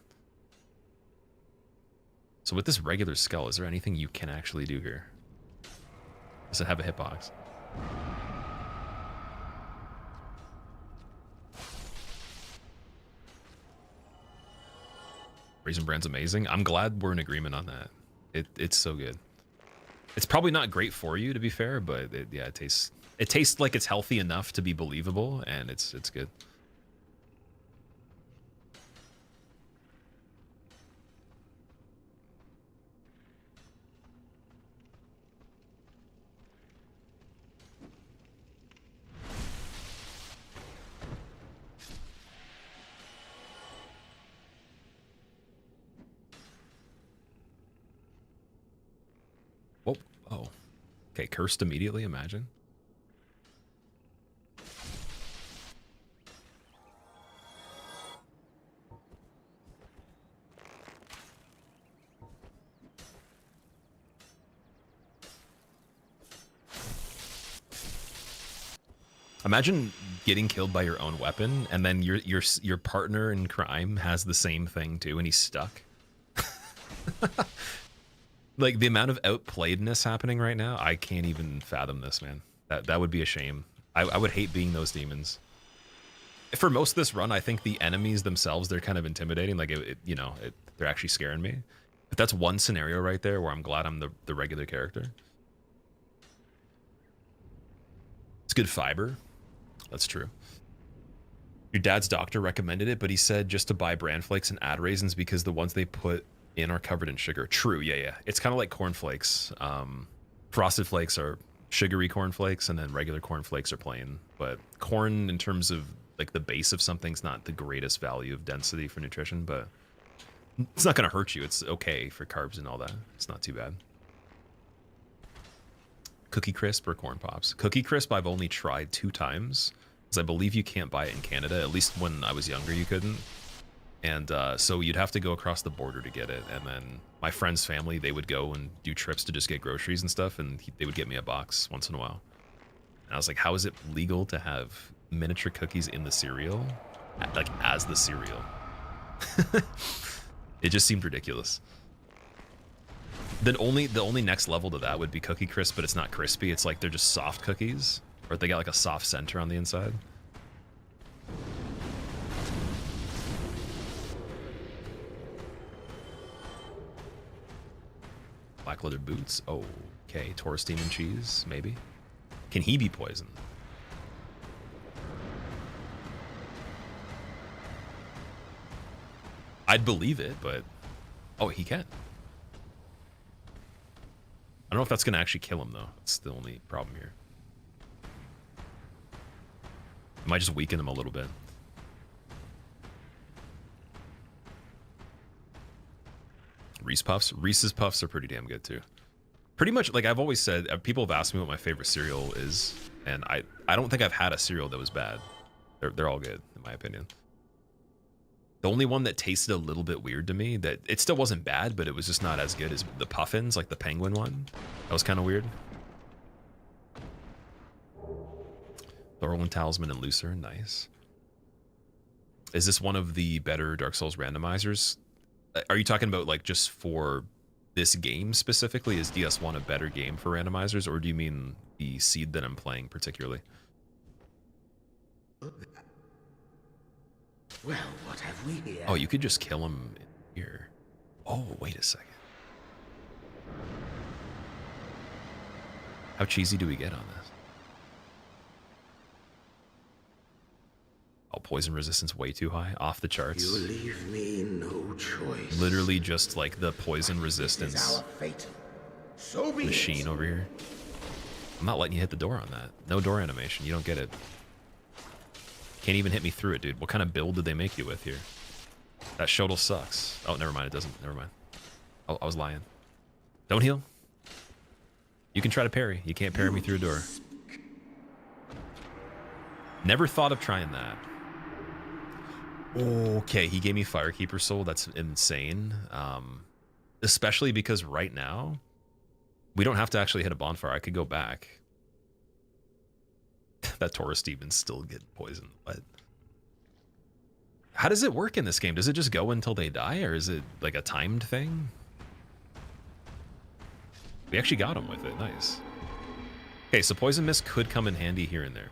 [SPEAKER 1] So with this regular skull, is there anything you can actually do here? Does it have a hitbox? Raisin Bran's amazing. I'm glad we're in agreement on that. It's so good. It's probably not great for you, to be fair, but yeah, it tastes like it's healthy enough to be believable, and it's good. Oh, okay, cursed immediately, imagine. Imagine getting killed by your own weapon, and then your partner in crime has the same thing too, and he's stuck. Like, the amount of outplayedness happening right now, I can't even fathom this, man. That would be a shame. I would hate being those demons. For most of this run, I think the enemies themselves, they're kind of intimidating. Like, they're actually scaring me. But that's one scenario right there where I'm glad I'm the regular character. It's good fiber. That's true. Your dad's doctor recommended it, but he said just to buy Bran Flakes and add raisins because the ones they put in are covered in sugar. True, yeah. It's kind of like cornflakes. Frosted Flakes are sugary cornflakes, and then regular cornflakes are plain. But corn, in terms of like the base of something's not the greatest value of density for nutrition, but it's not going to hurt you. It's okay for carbs and all that. It's not too bad. Cookie Crisp or Corn Pops? Cookie Crisp I've only tried 2 times, because I believe you can't buy it in Canada. At least when I was younger, you couldn't. And so you'd have to go across the border to get it. And then my friend's family, they would go and do trips to just get groceries and stuff, and they would get me a box once in a while. And I was like, how is it legal to have miniature cookies in the cereal? Like, as the cereal. It just seemed ridiculous. Then the only next level to that would be Cookie Crisp, but it's not crispy. It's like they're just soft cookies, or they got like a soft center on the inside. Black leather boots. Oh, okay. Taurus Demon cheese, maybe. Can he be poisoned? I'd believe it, but oh, he can. I don't know if that's going to actually kill him, though. That's the only problem here. It might just weaken him a little bit. Reese's Puffs are pretty damn good, too. Pretty much, like I've always said, people have asked me what my favorite cereal is, and I don't think I've had a cereal that was bad. They're all good, in my opinion. The only one that tasted a little bit weird to me, that it still wasn't bad, but it was just not as good as the Puffins, like the penguin one. That was kind of weird. Thorwald Talisman and Lucer, nice. Is this one of the better Dark Souls randomizers? Are you talking about like just for this game specifically? Is DS1 a better game for randomizers, or do you mean the seed that I'm playing particularly?
[SPEAKER 8] Well, what have we here?
[SPEAKER 1] Oh, you could just kill him here. Oh, wait a second. How cheesy do we get on this? Oh, poison resistance way too high, off the charts.
[SPEAKER 8] You leave me no choice.
[SPEAKER 1] Literally just like the poison resistance
[SPEAKER 8] This is our fate. So be
[SPEAKER 1] machine
[SPEAKER 8] it.
[SPEAKER 1] over here. I'm not letting you hit the door on that. No door animation. You don't get it. Can't even hit me through it, dude. What kind of build did they make you with here? That shuttle sucks. Oh, never mind. It doesn't. Never mind. Oh, I was lying. Don't heal. You can try to parry. You can't parry me through a door. Never thought of trying that. Okay, he gave me Firekeeper Soul. That's insane. Especially because right now, we don't have to actually hit a bonfire. I could go back. That Taurus Demon's still getting poisoned. But how does it work in this game? Does it just go until they die, or is it like a timed thing? We actually got him with it. Nice. Okay, so Poison Mist could come in handy here and there.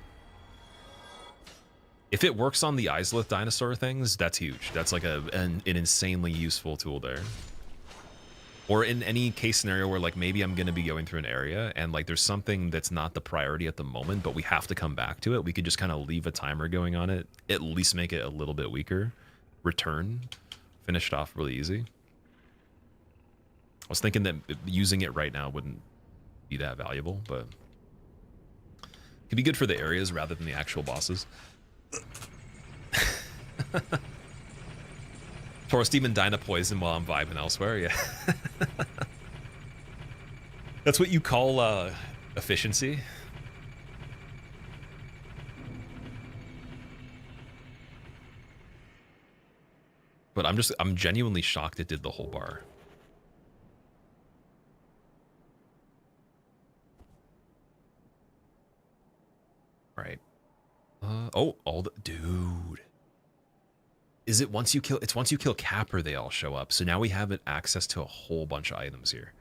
[SPEAKER 1] If it works on the Islith dinosaur things, that's huge. That's like an insanely useful tool there. Or in any case scenario where like maybe I'm going to be going through an area and like there's something that's not the priority at the moment, but we have to come back to it. We could just kind of leave a timer going on it, at least make it a little bit weaker. Return, finish it off really easy. I was thinking that using it right now wouldn't be that valuable, but it could be good for the areas rather than the actual bosses. Taurus Demon Dyna Poison while I'm vibing elsewhere, yeah. That's what you call efficiency. But I'm genuinely shocked it did the whole bar. Right. Dude. Is it once you kill, it's once you kill Capper, they all show up. So now we have access to a whole bunch of items here.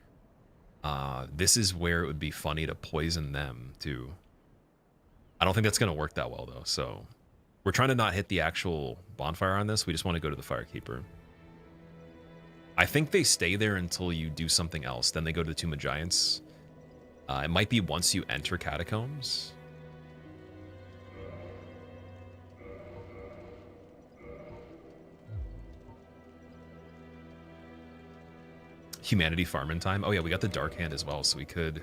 [SPEAKER 1] This is where it would be funny to poison them too. I don't think that's going to work that well though. So we're trying to not hit the actual bonfire on this. We just want to go to the Firekeeper. I think they stay there until you do something else. Then they go to the Tomb of Giants. It might be once you enter Catacombs. Humanity farming time. Oh yeah, we got the Dark Hand as well, so we could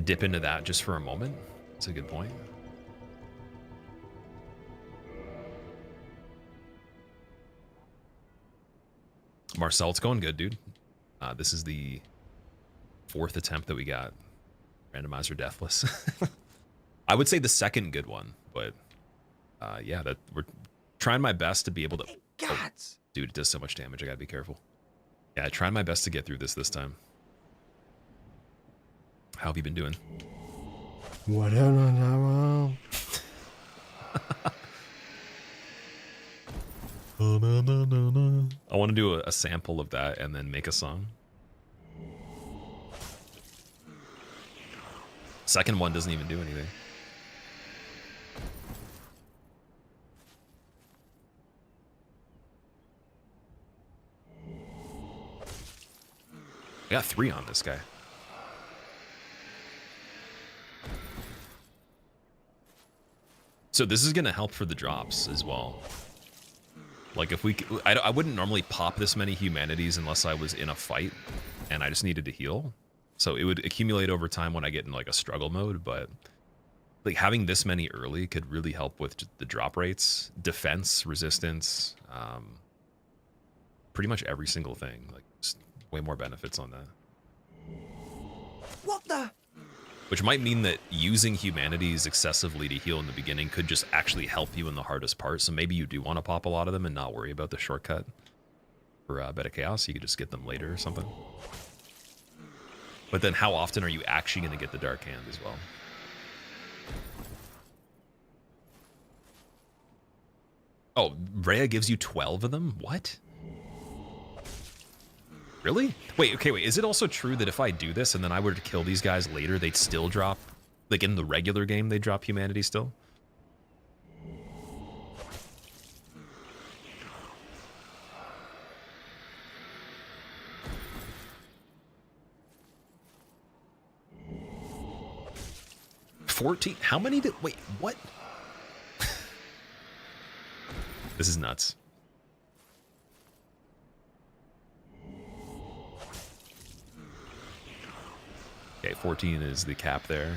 [SPEAKER 1] dip into that just for a moment. That's a good point. Marcel, it's going good, dude. This is the 4th attempt that we got. Randomizer Deathless. I would say the second good one, but yeah, that we're trying my best to be able to. Oh, dude, it does so much damage. I gotta be careful. Yeah, I tried my best to get through this time. How have you been doing?
[SPEAKER 9] Whatever.
[SPEAKER 1] I want to do a sample of that and then make a song. Second one doesn't even do anything. I got 3 on this guy. So this is going to help for the drops as well. Like if we, I wouldn't normally pop this many humanities unless I was in a fight and I just needed to heal. So it would accumulate over time when I get in like a struggle mode, but like having this many early could really help with the drop rates, defense, resistance, pretty much every single thing. Like just way more benefits on that.
[SPEAKER 9] What the?
[SPEAKER 1] Which might mean that using humanities excessively to heal in the beginning could just actually help you in the hardest part. So maybe you do want to pop a lot of them and not worry about the shortcut for Beta Chaos. You could just get them later or something. But then how often are you actually going to get the Dark Hand as well? Oh, Rhea gives you 12 of them? What? Really? Wait, okay, wait. Is it also true that if I do this and then I were to kill these guys later, they'd still drop, like in the regular game, they drop humanity still? $14? How many did, wait, what? This is nuts. Okay, 14 is the cap there.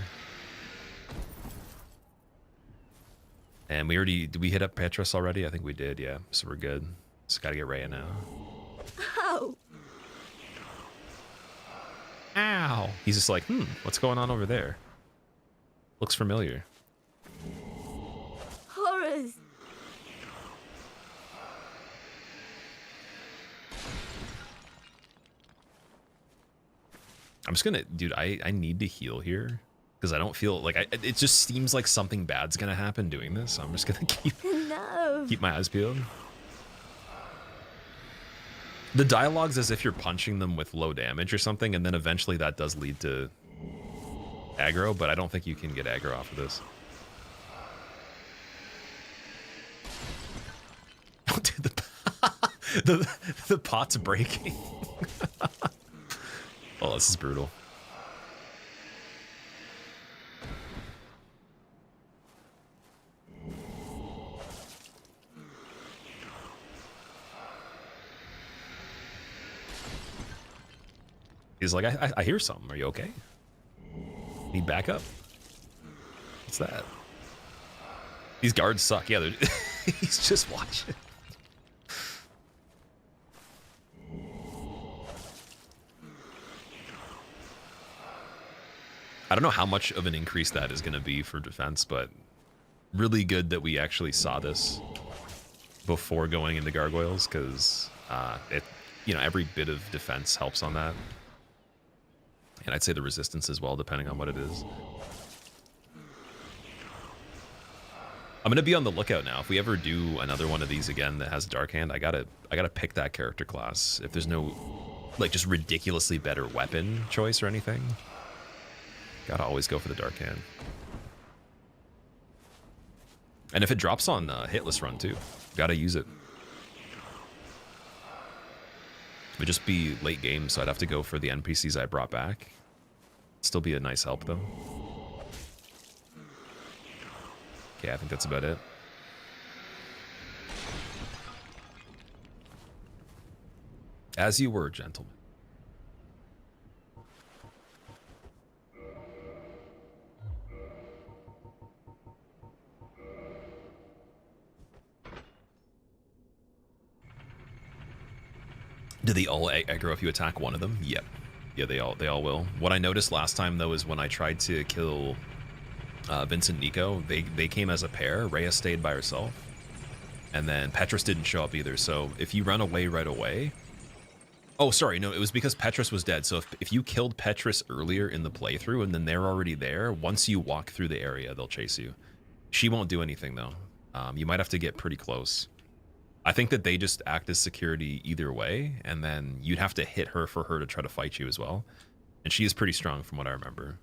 [SPEAKER 1] And we already, did we hit up Petrus already? I think we did, yeah. So we're good. Just gotta get Rhea now.
[SPEAKER 3] Ow!
[SPEAKER 1] Ow! He's just like, what's going on over there? Looks familiar.
[SPEAKER 3] Horrors!
[SPEAKER 1] I'm just gonna, dude, I need to heal here. Because I don't feel like, it just seems like something bad's gonna happen doing this. So I'm just gonna keep my eyes peeled. The dialogue's as if you're punching them with low damage or something, and then eventually that does lead to aggro, but I don't think you can get aggro off of this. Oh, dude, the pot's breaking. Oh, this is brutal. He's like, I hear something. Are you okay? Need backup? What's that? These guards suck. Yeah, he's just watching. I don't know how much of an increase that is going to be for defense, but really good that we actually saw this before going into gargoyles, because every bit of defense helps on that. And I'd say the resistance as well, depending on what it is. I'm gonna be on the lookout now. If we ever do another one of these again that has Dark Hand, I gotta pick that character class. If there's no, like, just ridiculously better weapon choice or anything, gotta always go for the Dark Hand. And if it drops on Hitless Run too, gotta use it. It would just be late game, so I'd have to go for the NPCs I brought back. Still be a nice help, though. Okay, I think that's about it. As you were, gentlemen. Do they all aggro if you attack one of them? Yep. Yeah, they all will. What I noticed last time, though, is when I tried to kill Vincent Nico, they came as a pair. Rhea stayed by herself. And then Petrus didn't show up either. So if you run away right away... Oh, sorry. No, it was because Petrus was dead. So if you killed Petrus earlier in the playthrough and then they're already there, once you walk through the area, they'll chase you. She won't do anything, though. You might have to get pretty close. I think that they just act as security either way, and then you'd have to hit her for her to try to fight you as well. And she is pretty strong from what I remember.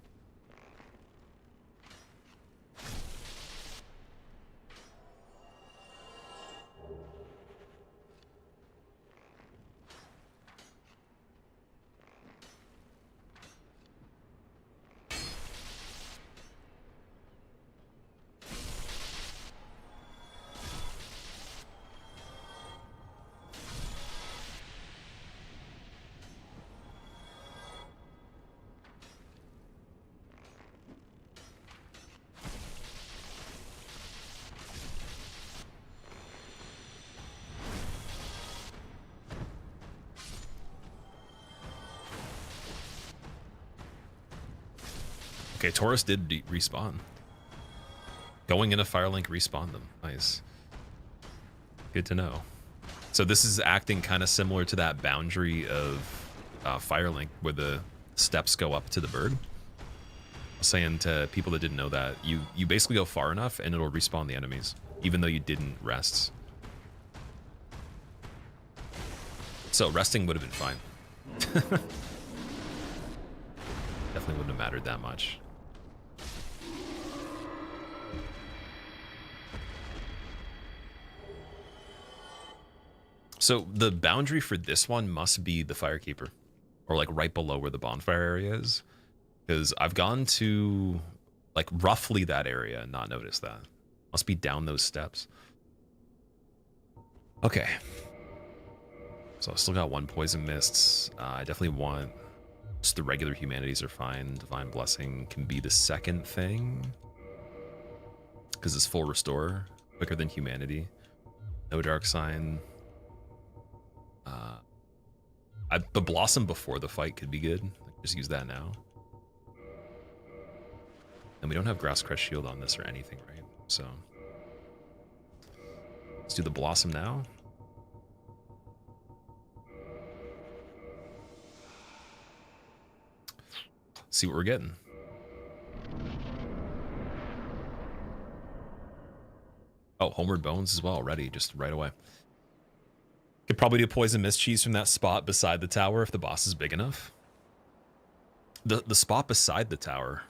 [SPEAKER 1] Okay, Taurus did respawn. Going into Firelink, respawn them. Nice. Good to know. So this is acting kind of similar to that boundary of Firelink where the steps go up to the bird. I was saying to people that didn't know that, you basically go far enough and it'll respawn the enemies, even though you didn't rest. So resting would have been fine. Definitely wouldn't have mattered that much. So the boundary for this one must be the Firekeeper, or like right below where the bonfire area is, because I've gone to like roughly that area and not noticed that. Must be down those steps. Okay. So I still got one Poison Mists. I definitely want just the regular Humanities are fine. Divine Blessing can be the second thing, because it's full restore, quicker than Humanity. No Dark Sign. The Blossom before the fight could be good. Just use that now. And we don't have Grass Crest Shield on this or anything, right? So let's do the Blossom now. See what we're getting. Oh, Homeward Bones as well, ready, just right away. Could probably do Poison Mist Cheese from that spot beside the tower if the boss is big enough. The spot beside the tower.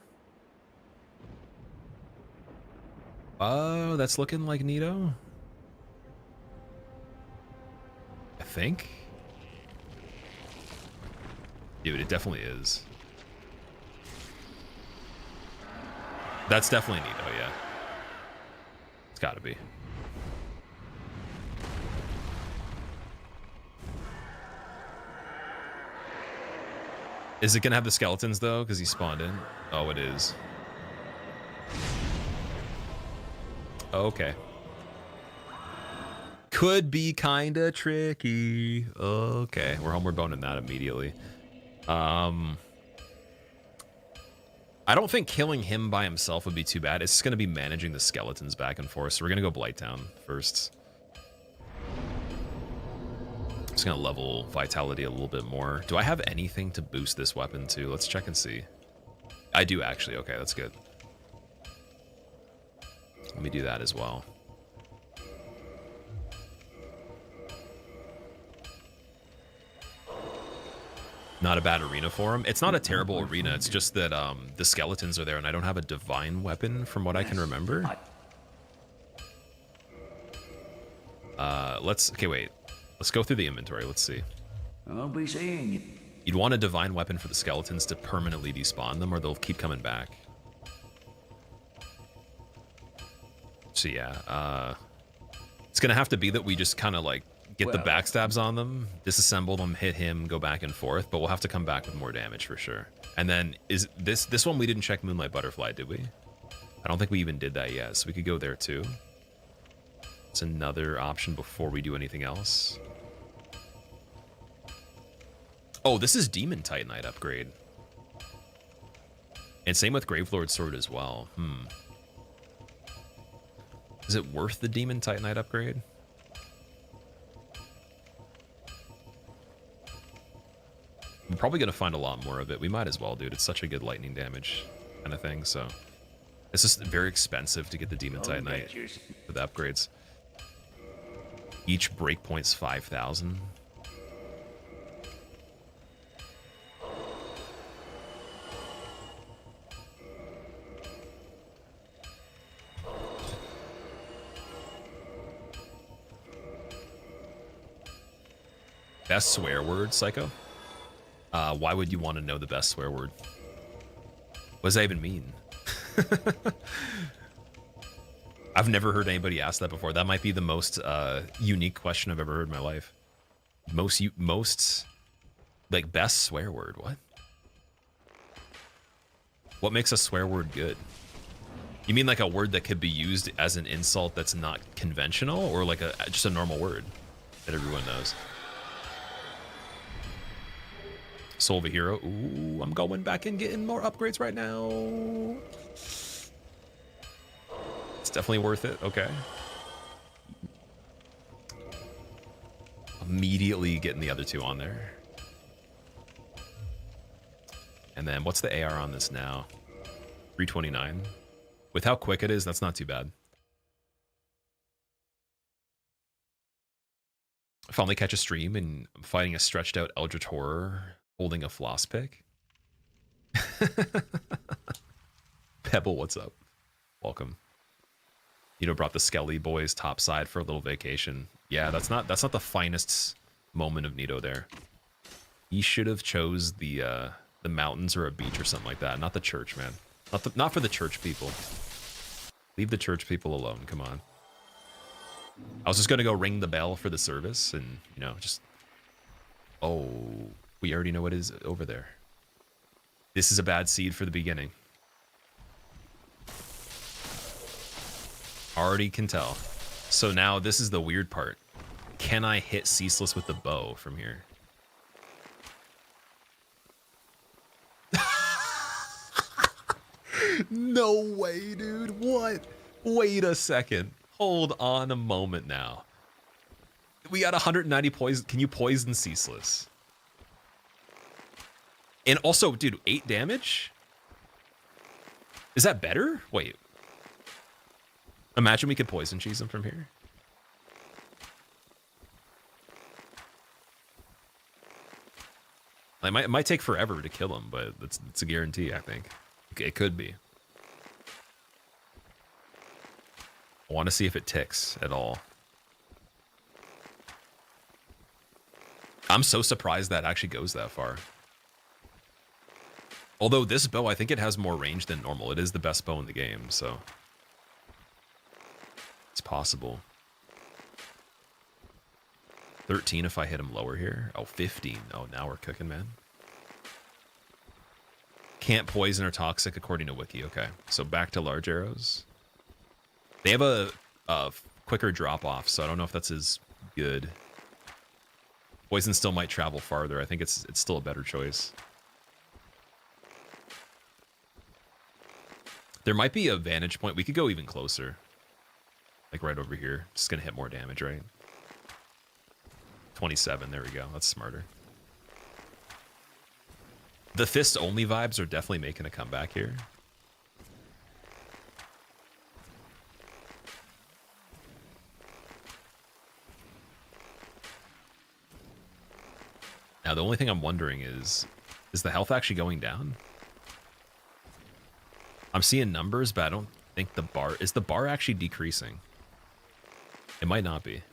[SPEAKER 1] Oh, that's looking like neato. I think. Dude, it definitely is. That's definitely neato, yeah. It's gotta be. Is it gonna have the skeletons though? Because he spawned in. Oh, it is. Okay. Could be kinda tricky. Okay, we're homeward boning that immediately. I don't think killing him by himself would be too bad. It's just gonna be managing the skeletons back and forth. So we're gonna go Blighttown first. Just gonna level vitality a little bit more. Do I have anything to boost this weapon too? Let's check and see. I do actually. Okay, that's good. Let me do that as well. Not a bad arena for him. It's not a terrible arena. It's just that the skeletons are there and I don't have a divine weapon from what I can remember. Okay, wait. Let's go through the inventory. Let's see.
[SPEAKER 10] I'll be seeing you.
[SPEAKER 1] You'd want a divine weapon for the skeletons to permanently despawn them or they'll keep coming back. So yeah, it's gonna have to be that we just kind of like get the backstabs on them, disassemble them, hit him, go back and forth, but we'll have to come back with more damage for sure. And then is this one we didn't check Moonlight Butterfly, did we? I don't think we even did that yet, so we could go there too. It's another option before we do anything else. Oh, this is Demon Titanite upgrade. And same with Gravelord Sword as well. Is it worth the Demon Titanite upgrade? We're probably going to find a lot more of it. We might as well, dude. It's such a good lightning damage kind of thing, so... It's just very expensive to get the Demon Titanite for the upgrades. Each breakpoint's 5,000. Best swear word, Psycho? Why would you want to know the best swear word? What does that even mean? I've never heard anybody ask that before. That might be the most unique question I've ever heard in my life. Most like best swear word. What? What makes a swear word good? You mean like a word that could be used as an insult that's not conventional, or like just a normal word that everyone knows? Soul of a Hero. Ooh, I'm going back and getting more upgrades right now. It's definitely worth it. Okay. Immediately getting the other two on there. And then what's the AR on this now? 329. With how quick it is, that's not too bad. Finally catch a stream and I'm fighting a stretched out Eldritch Horror holding a floss pick. Pebble, what's up? Welcome. You know, brought the Skelly boys topside for a little vacation. Yeah, that's not the finest moment of Nito there. He should have chose the mountains or a beach or something like that. Not the church, man. Not for the church people. Leave the church people alone. Come on. I was just gonna go ring the bell for the service, and you know, just. Oh, we already know what is over there. This is a bad seed for the beginning. Already can tell. So now this is the weird part. Can I hit Ceaseless with the bow from here? No way, dude. What? Wait a second. Hold on a moment now. We got 190 poison. Can you poison Ceaseless? And also, dude, 8 damage? Is that better? Wait. Imagine we could poison cheese him from here. It might take forever to kill him, but it's a guarantee, I think. It could be. I want to see if it ticks at all. I'm so surprised that actually goes that far. Although this bow, I think it has more range than normal. It is the best bow in the game, so it's possible. 13 if I hit him lower here. Oh, 15. Oh, now we're cooking, man. Can't poison or toxic according to Wiki. Okay, so back to large arrows. They have a quicker drop off, so I don't know if that's as good. Poison still might travel farther. I think it's still a better choice. There might be a vantage point. We could go even closer. Like right over here. Just gonna hit more damage, right? 27, there we go. That's smarter. The fist only vibes are definitely making a comeback here. Now the only thing I'm wondering is the health actually going down? I'm seeing numbers, but I don't think is the bar actually decreasing? It might not be.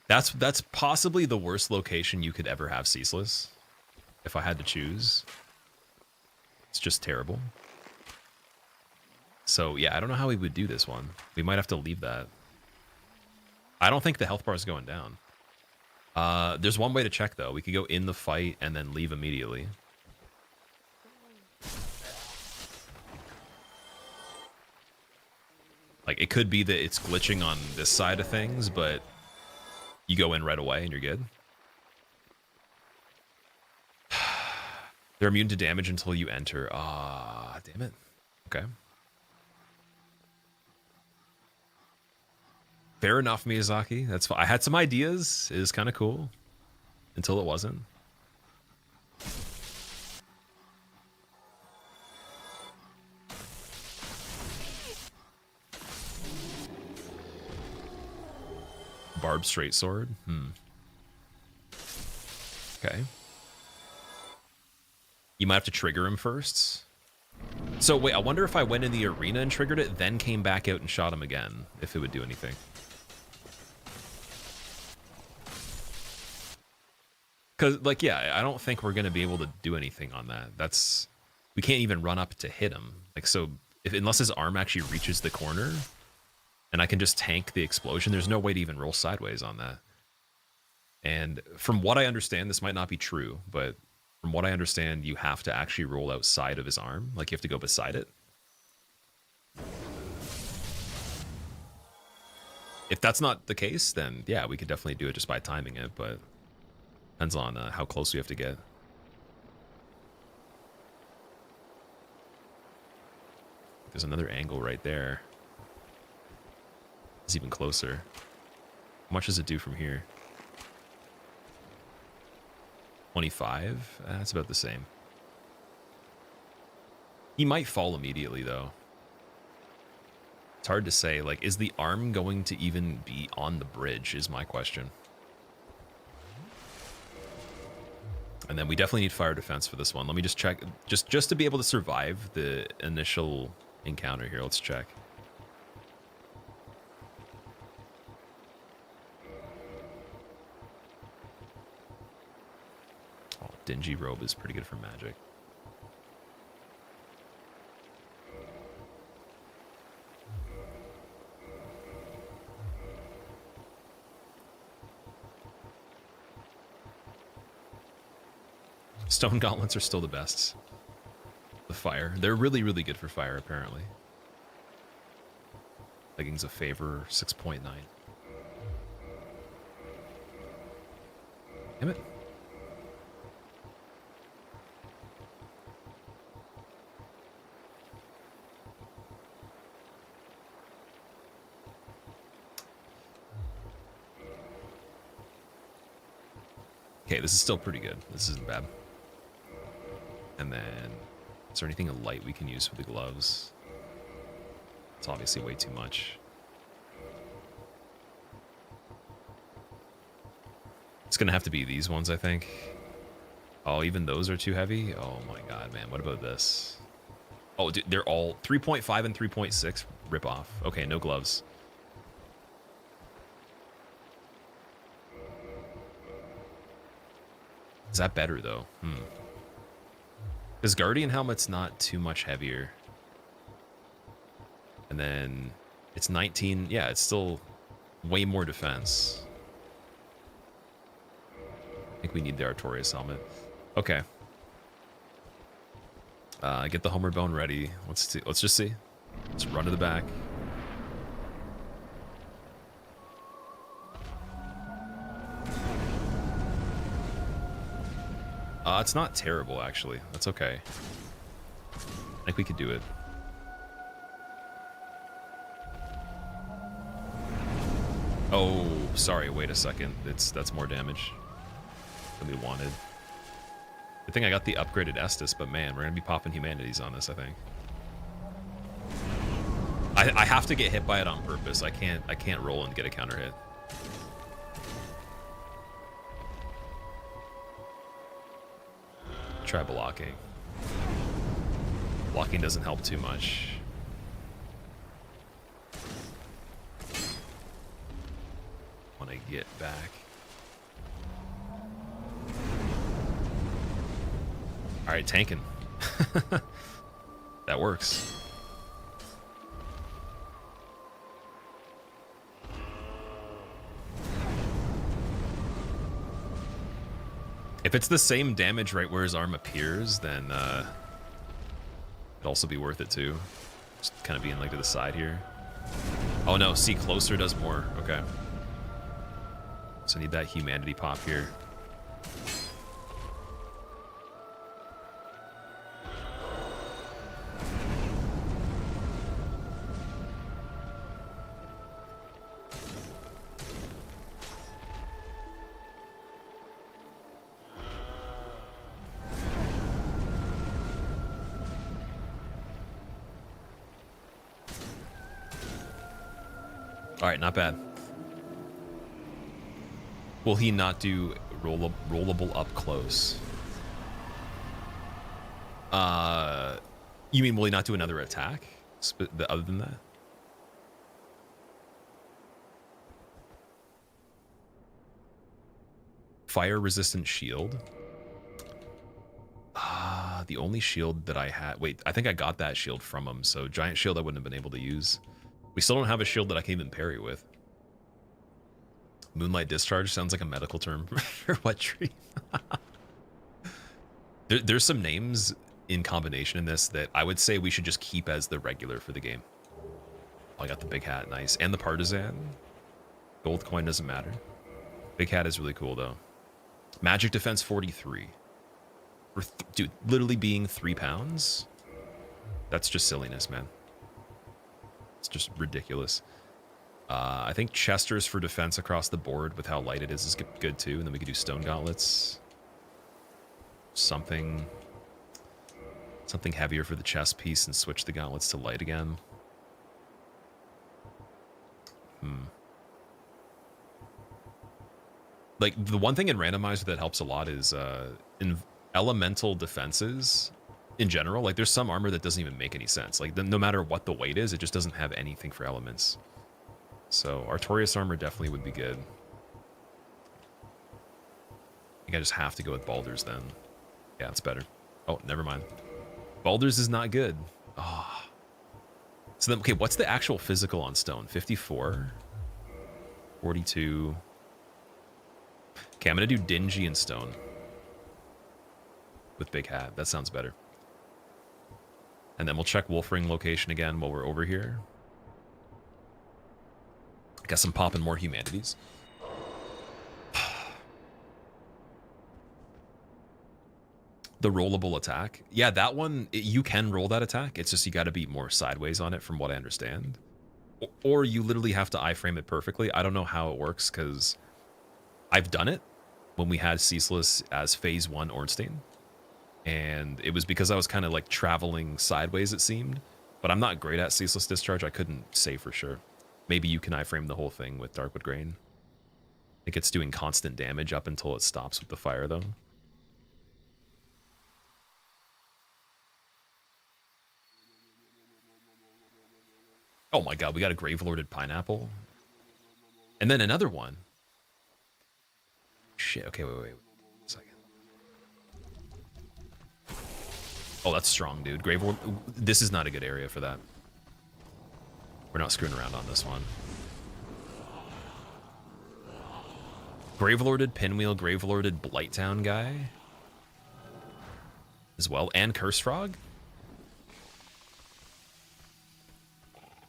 [SPEAKER 1] That's possibly the worst location you could ever have Ceaseless. If I had to choose. It's just terrible. So yeah, I don't know how we would do this one. We might have to leave that. I don't think the health bar is going down. There's one way to check though. We could go in the fight and then leave immediately. Like it could be that it's glitching on this side of things, but you go in right away and you're good. They're immune to damage until you enter. Ah, damn it. Okay. Fair enough, Miyazaki. That's fine. I had some ideas. It was kind of cool. Until it wasn't. Barbed straight sword? Okay. You might have to trigger him first. So wait, I wonder if I went in the arena and triggered it, then came back out and shot him again, if it would do anything. Because, like, yeah, I don't think we're going to be able to do anything on that. We can't even run up to hit him. Like, so, unless his arm actually reaches the corner, and I can just tank the explosion, there's no way to even roll sideways on that. And from what I understand, this might not be true, but from what I understand, you have to actually roll outside of his arm. Like, you have to go beside it. If that's not the case, then, yeah, we could definitely do it just by timing it, but depends on how close we have to get. There's another angle right there. It's even closer. How much does it do from here? 25? That's about the same. He might fall immediately, though. It's hard to say. Like, is the arm going to even be on the bridge is my question. And then we definitely need fire defense for this one. Let me just check, just to be able to survive the initial encounter here. Let's check. Oh, Dingy Robe is pretty good for magic. Stone gauntlets are still the best. The fire. They're really, really good for fire, apparently. Leggings of Favor, 6.9. Damn it. Okay, this is still pretty good. This isn't bad. And then, is there anything of light we can use for the gloves? It's obviously way too much. It's gonna have to be these ones, I think. Oh, even those are too heavy? Oh my god, man. What about this? Oh, dude, they're all 3.5 and 3.6 rip off. Okay, no gloves. Is that better, though? Because Guardian Helmet's not too much heavier. And then it's 19. Yeah, it's still way more defense. I think we need the Artorias helmet. Okay. Get the Homeward Bone ready. Let's see. Let's just see. Let's run to the back. It's not terrible, actually. That's okay. I think we could do it. Oh, sorry. Wait a second. That's more damage than we wanted. Good thing I got the upgraded Estus, but man, we're gonna be popping humanities on this, I think. I have to get hit by it on purpose. I can't roll and get a counter hit. Try blocking. Blocking doesn't help too much. Want to get back. All right, tanking. That works. If it's the same damage right where his arm appears, then it'd also be worth it too. Just kind of being like to the side here. Oh no, see, closer does more. Okay. So I need that humanity pop here. All right, not bad. Will he not do rollable up close? You mean will he not do another attack other than that? Fire resistant shield. The only shield that I had. Wait, I think I got that shield from him. So giant shield I wouldn't have been able to use. We still don't have a shield that I can even parry with. Moonlight Discharge sounds like a medical term for what tree? There's some names in combination in this that I would say we should just keep as the regular for the game. Oh, I got the big hat, nice. And the partisan. Gold coin doesn't matter. Big hat is really cool though. Magic defense 43. Dude, literally being 3 pounds? That's just silliness, man. It's just ridiculous. I think Chester's for defense across the board with how light it is good too. And then we could do stone gauntlets. Something heavier for the chest piece and switch the gauntlets to light again. Like, the one thing in Randomizer that helps a lot is in elemental defenses in general. Like, there's some armor that doesn't even make any sense. Like, no matter what the weight is, it just doesn't have anything for elements. So Artorias armor definitely would be good. I think I just have to go with Baldur's then. Yeah, it's better. Oh, never mind. Baldur's is not good. Oh. So then, okay, what's the actual physical on stone? 54, 42. Okay, I'm gonna do Dingy and stone with Big Hat. That sounds better. And then we'll check Wolfring location again while we're over here. Guess I'm popping more humanities. The rollable attack. Yeah, that one, you can roll that attack. It's just you got to be more sideways on it from what I understand. Or you literally have to iframe it perfectly. I don't know how it works because I've done it when we had Ceaseless as phase 1 Ornstein. And it was because I was kind of like traveling sideways, it seemed. But I'm not great at Ceaseless Discharge. I couldn't say for sure. Maybe you can iframe the whole thing with Darkwood Grain. I think it's doing constant damage up until it stops with the fire, though. Oh my god, we got a Gravelorded Pineapple. And then another one. Shit, okay, wait. 1 second. Oh, that's strong, dude. Gravelord, this is not a good area for that. We're not screwing around on this one. Gravelorded Pinwheel, Gravelorded Blighttown guy. As well, and Curse Frog.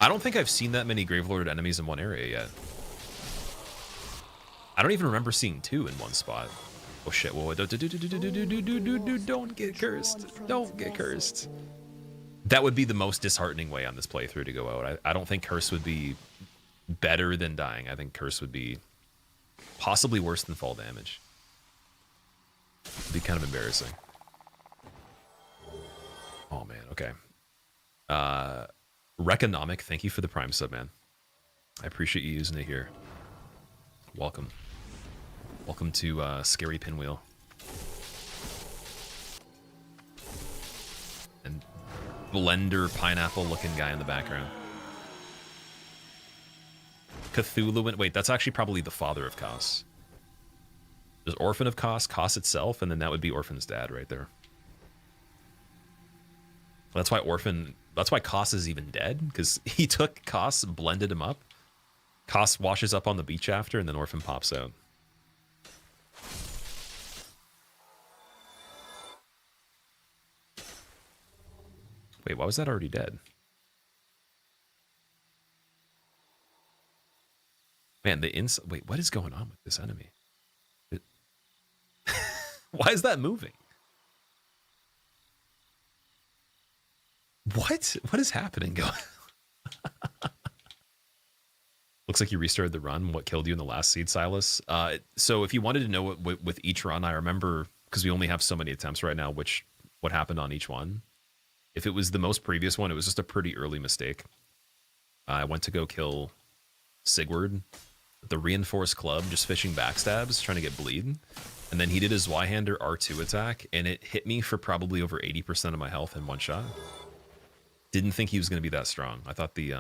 [SPEAKER 1] I don't think I've seen that many Gravelorded enemies in one area yet. I don't even remember seeing 2 in one spot. Oh shit, whoa, don't get cursed. Don't get cursed. That would be the most disheartening way on this playthrough to go out. I don't think curse would be better than dying. I think curse would be possibly worse than fall damage. It'd be kind of embarrassing. Oh man, okay. Reconomic, thank you for the Prime sub, man. I appreciate you using it here. Welcome. Welcome to Scary Pinwheel. And blender pineapple looking guy in the background. Cthulhu, wait, that's actually probably the father of Kos. There's Orphan of Kos, Kos itself, and then that would be Orphan's dad right there. That's why Kos is even dead, because he took Kos, blended him up. Kos washes up on the beach after, and then Orphan pops out. Wait, why was that already dead? Man, wait, what is going on with this enemy? Why is that moving? What? What is happening? Looks like you restarted the run. What killed you in the last seed, Silas? So if you wanted to know what with each run, I remember, because we only have so many attempts right now, what happened on each one. If it was the most previous one, it was just a pretty early mistake. I went to go kill Sigurd with the reinforced club, just fishing backstabs, trying to get bleed. And then he did his Zweihander R2 attack, and it hit me for probably over 80% of my health in one shot. Didn't think he was going to be that strong. I thought the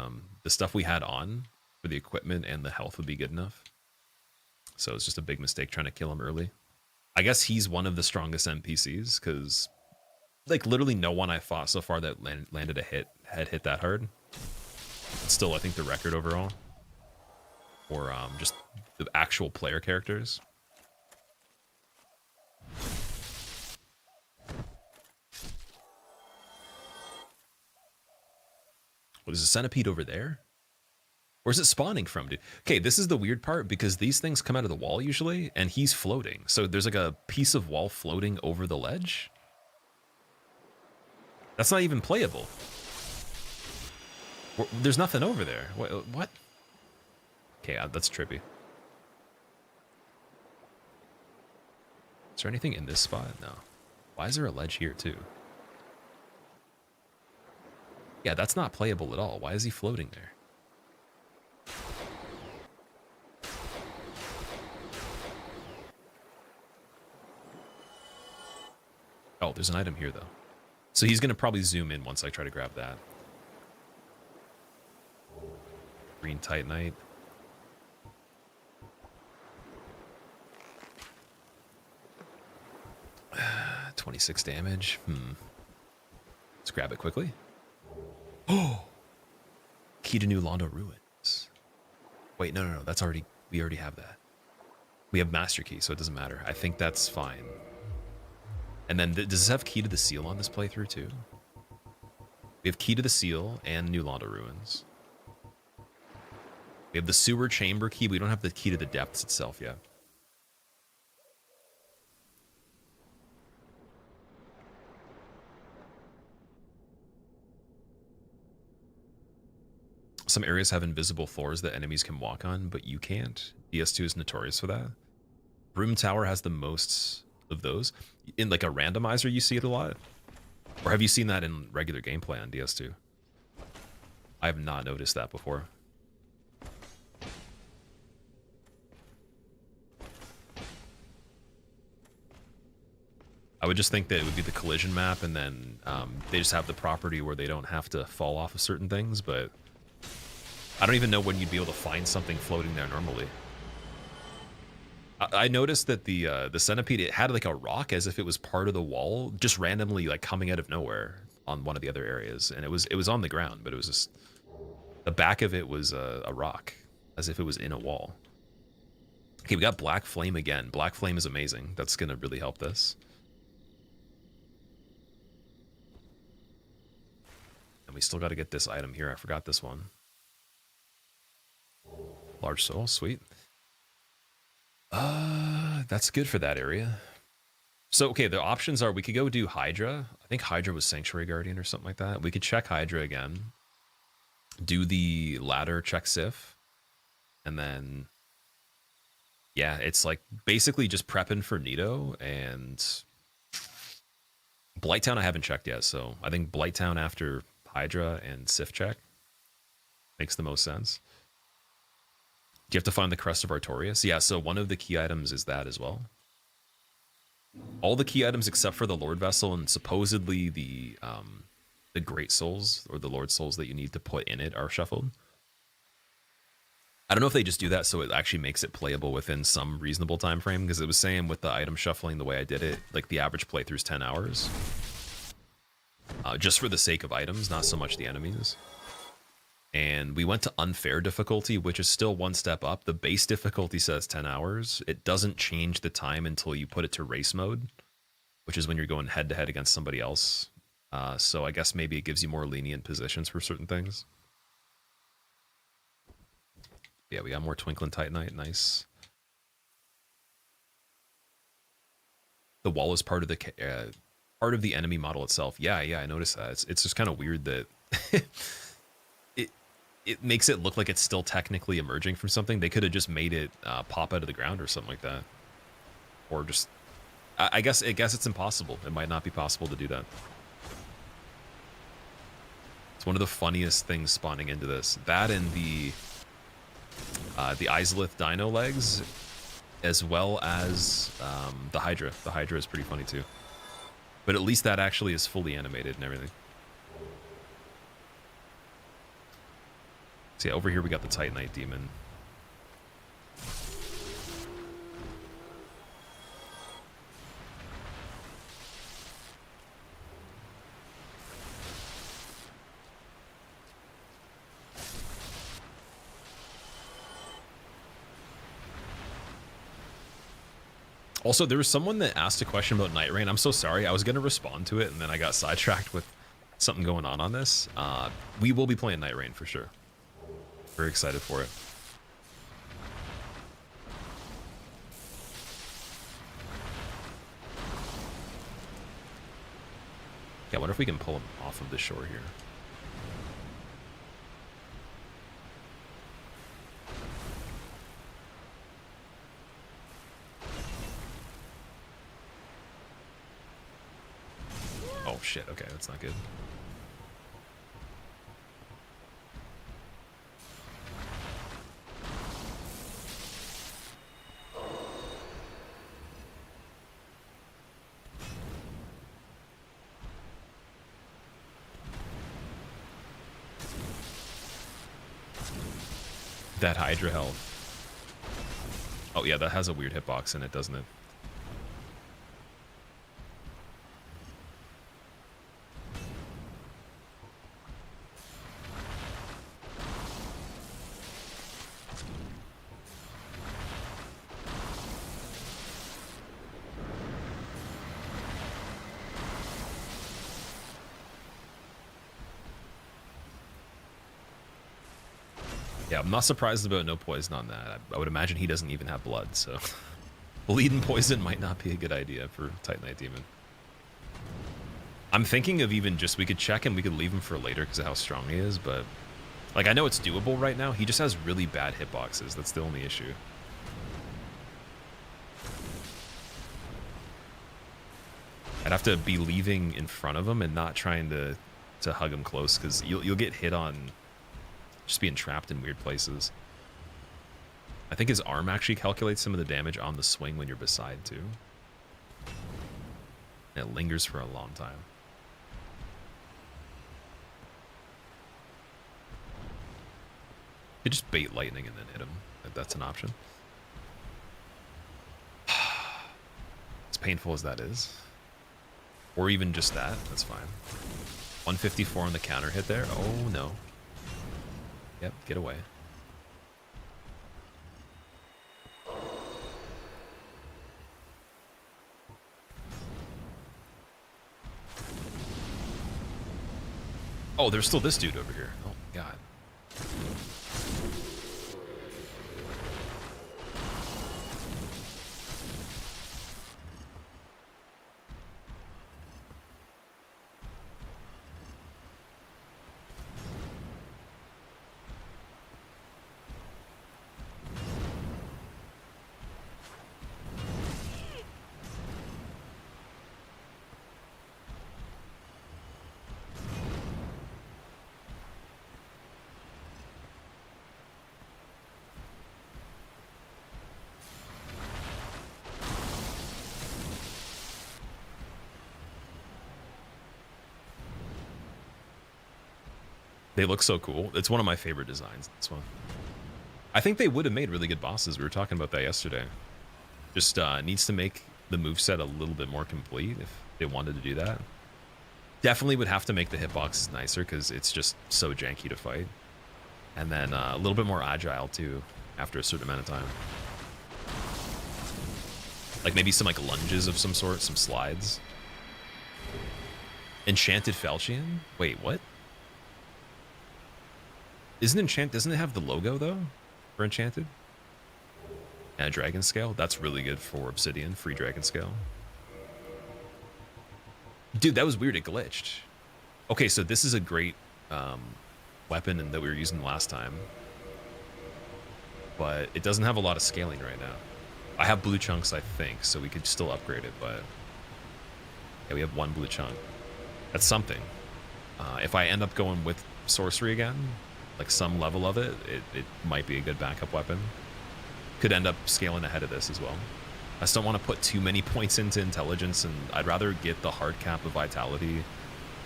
[SPEAKER 1] stuff we had on for the equipment and the health would be good enough. So it's just a big mistake trying to kill him early. I guess he's one of the strongest NPCs, because like literally no one I fought so far that landed a hit had hit that hard. It's still, I think, the record overall. Or just the actual player characters. What is a centipede over there? Where's it spawning from, dude? Okay, this is the weird part, because these things come out of the wall usually, and he's floating. So there's like a piece of wall floating over the ledge. That's not even playable. There's nothing over there. What? Okay, that's trippy. Is there anything in this spot? No. Why is there a ledge here too? Yeah, that's not playable at all. Why is he floating there? Oh, there's an item here, though. So he's going to probably zoom in once I try to grab that. Green Titanite. 26 damage. Let's grab it quickly. Oh! Key to New Londo Ruins. Wait, no. That's already... We already have that. We have Master Key, so it doesn't matter. I think that's fine. And then, does this have Key to the Seal on this playthrough, too? We have Key to the Seal and New Londo Ruins. We have the Sewer Chamber Key. We don't have the Key to the Depths itself yet. Some areas have invisible floors that enemies can walk on, but you can't. DS2 is notorious for that. Broom Tower has the most of those. In like a randomizer, you see it a lot? Or have you seen that in regular gameplay on DS2? I have not noticed that before. I would just think that it would be the collision map, and then they just have the property where they don't have to fall off of certain things, but I don't even know when you'd be able to find something floating there normally. I noticed that the centipede, it had like a rock as if it was part of the wall, just randomly like coming out of nowhere on one of the other areas, and it was on the ground, but it was just the back of it was a rock, as if it was in a wall. Okay, we got Black Flame again. Black Flame is amazing. That's gonna really help this. And we still got to get this item here. I forgot this one. Large soul, sweet. That's good for that area. So, okay, the options are we could go do Hydra. I think Hydra was Sanctuary Guardian or something like that. We could check Hydra again. Do the ladder, check Sif. And then, yeah, it's like basically just prepping for Nito. And Blighttown I haven't checked yet, so I think Blighttown after Hydra and Sif check makes the most sense. Do you have to find the Crest of Artorias? Yeah, so one of the key items is that as well. All the key items except for the Lord Vessel and supposedly the Great Souls or the Lord Souls that you need to put in it are shuffled. I don't know if they just do that so it actually makes it playable within some reasonable time frame, because it was saying with the item shuffling the way I did it, like the average playthrough is 10 hours. Just for the sake of items, not so much the enemies. And we went to unfair difficulty, which is still one step up. The base difficulty says 10 hours. It doesn't change the time until you put it to race mode, which is when you're going head to head against somebody else. So I guess maybe it gives you more lenient positions for certain things. Yeah, we got more Twinkling Titanite. Nice. The wall is part of the enemy model itself. Yeah, I noticed that. It's just kind of weird that it makes it look like it's still technically emerging from something. They could have just made it pop out of the ground or something like that. Or just, I guess it's impossible. It might not be possible to do that. It's one of the funniest things spawning into this. That and the Izalith Dino legs, as well as the Hydra. The Hydra is pretty funny too. But at least that actually is fully animated and everything. So yeah, over here we got the Titanite Demon. Also, there was someone that asked a question about Night Rain. I'm so sorry. I was going to respond to it, and then I got sidetracked with something going on this. We will be playing Night Rain for sure. Very excited for it. Yeah, I wonder if we can pull him off of the shore here. Oh shit, okay, that's not good. That Hydra health. Oh yeah, that has a weird hitbox in it, doesn't it? Yeah, I'm not surprised about no poison on that. I would imagine he doesn't even have blood, so bleed and poison might not be a good idea for Titanite Demon. I'm thinking of even just, we could check and we could leave him for later because of how strong he is, but like I know it's doable right now. He just has really bad hitboxes. That's the only issue. I'd have to be leaving in front of him and not trying to hug him close because you'll get hit on just being trapped in weird places. I think his arm actually calculates some of the damage on the swing when you're beside too. And it lingers for a long time. You just bait lightning and then hit him. That's an option. As painful as that is. Or even just that, that's fine. 154 on the counter hit there. Oh no. Yep, get away. Oh, there's still this dude over here. Oh my god. They look so cool. It's one of my favorite designs, this one. I think they would have made really good bosses. We were talking about that yesterday. Just needs to make the moveset a little bit more complete if they wanted to do that. Definitely would have to make the hitboxes nicer because it's just so janky to fight. And then a little bit more agile too after a certain amount of time. Like maybe some like lunges of some sort, some slides. Enchanted Falchion? Wait, what? Doesn't it have the logo though for Enchanted? And Dragon Scale? That's really good for Obsidian, free Dragon Scale. Dude, that was weird, it glitched. Okay, so this is a great weapon that we were using last time. But it doesn't have a lot of scaling right now. I have blue chunks, I think, so we could still upgrade it, but yeah, we have one blue chunk. That's something. If I end up going with sorcery again, like some level of it, it might be a good backup weapon. Could end up scaling ahead of this as well. I just don't want to put too many points into intelligence, and I'd rather get the hard cap of vitality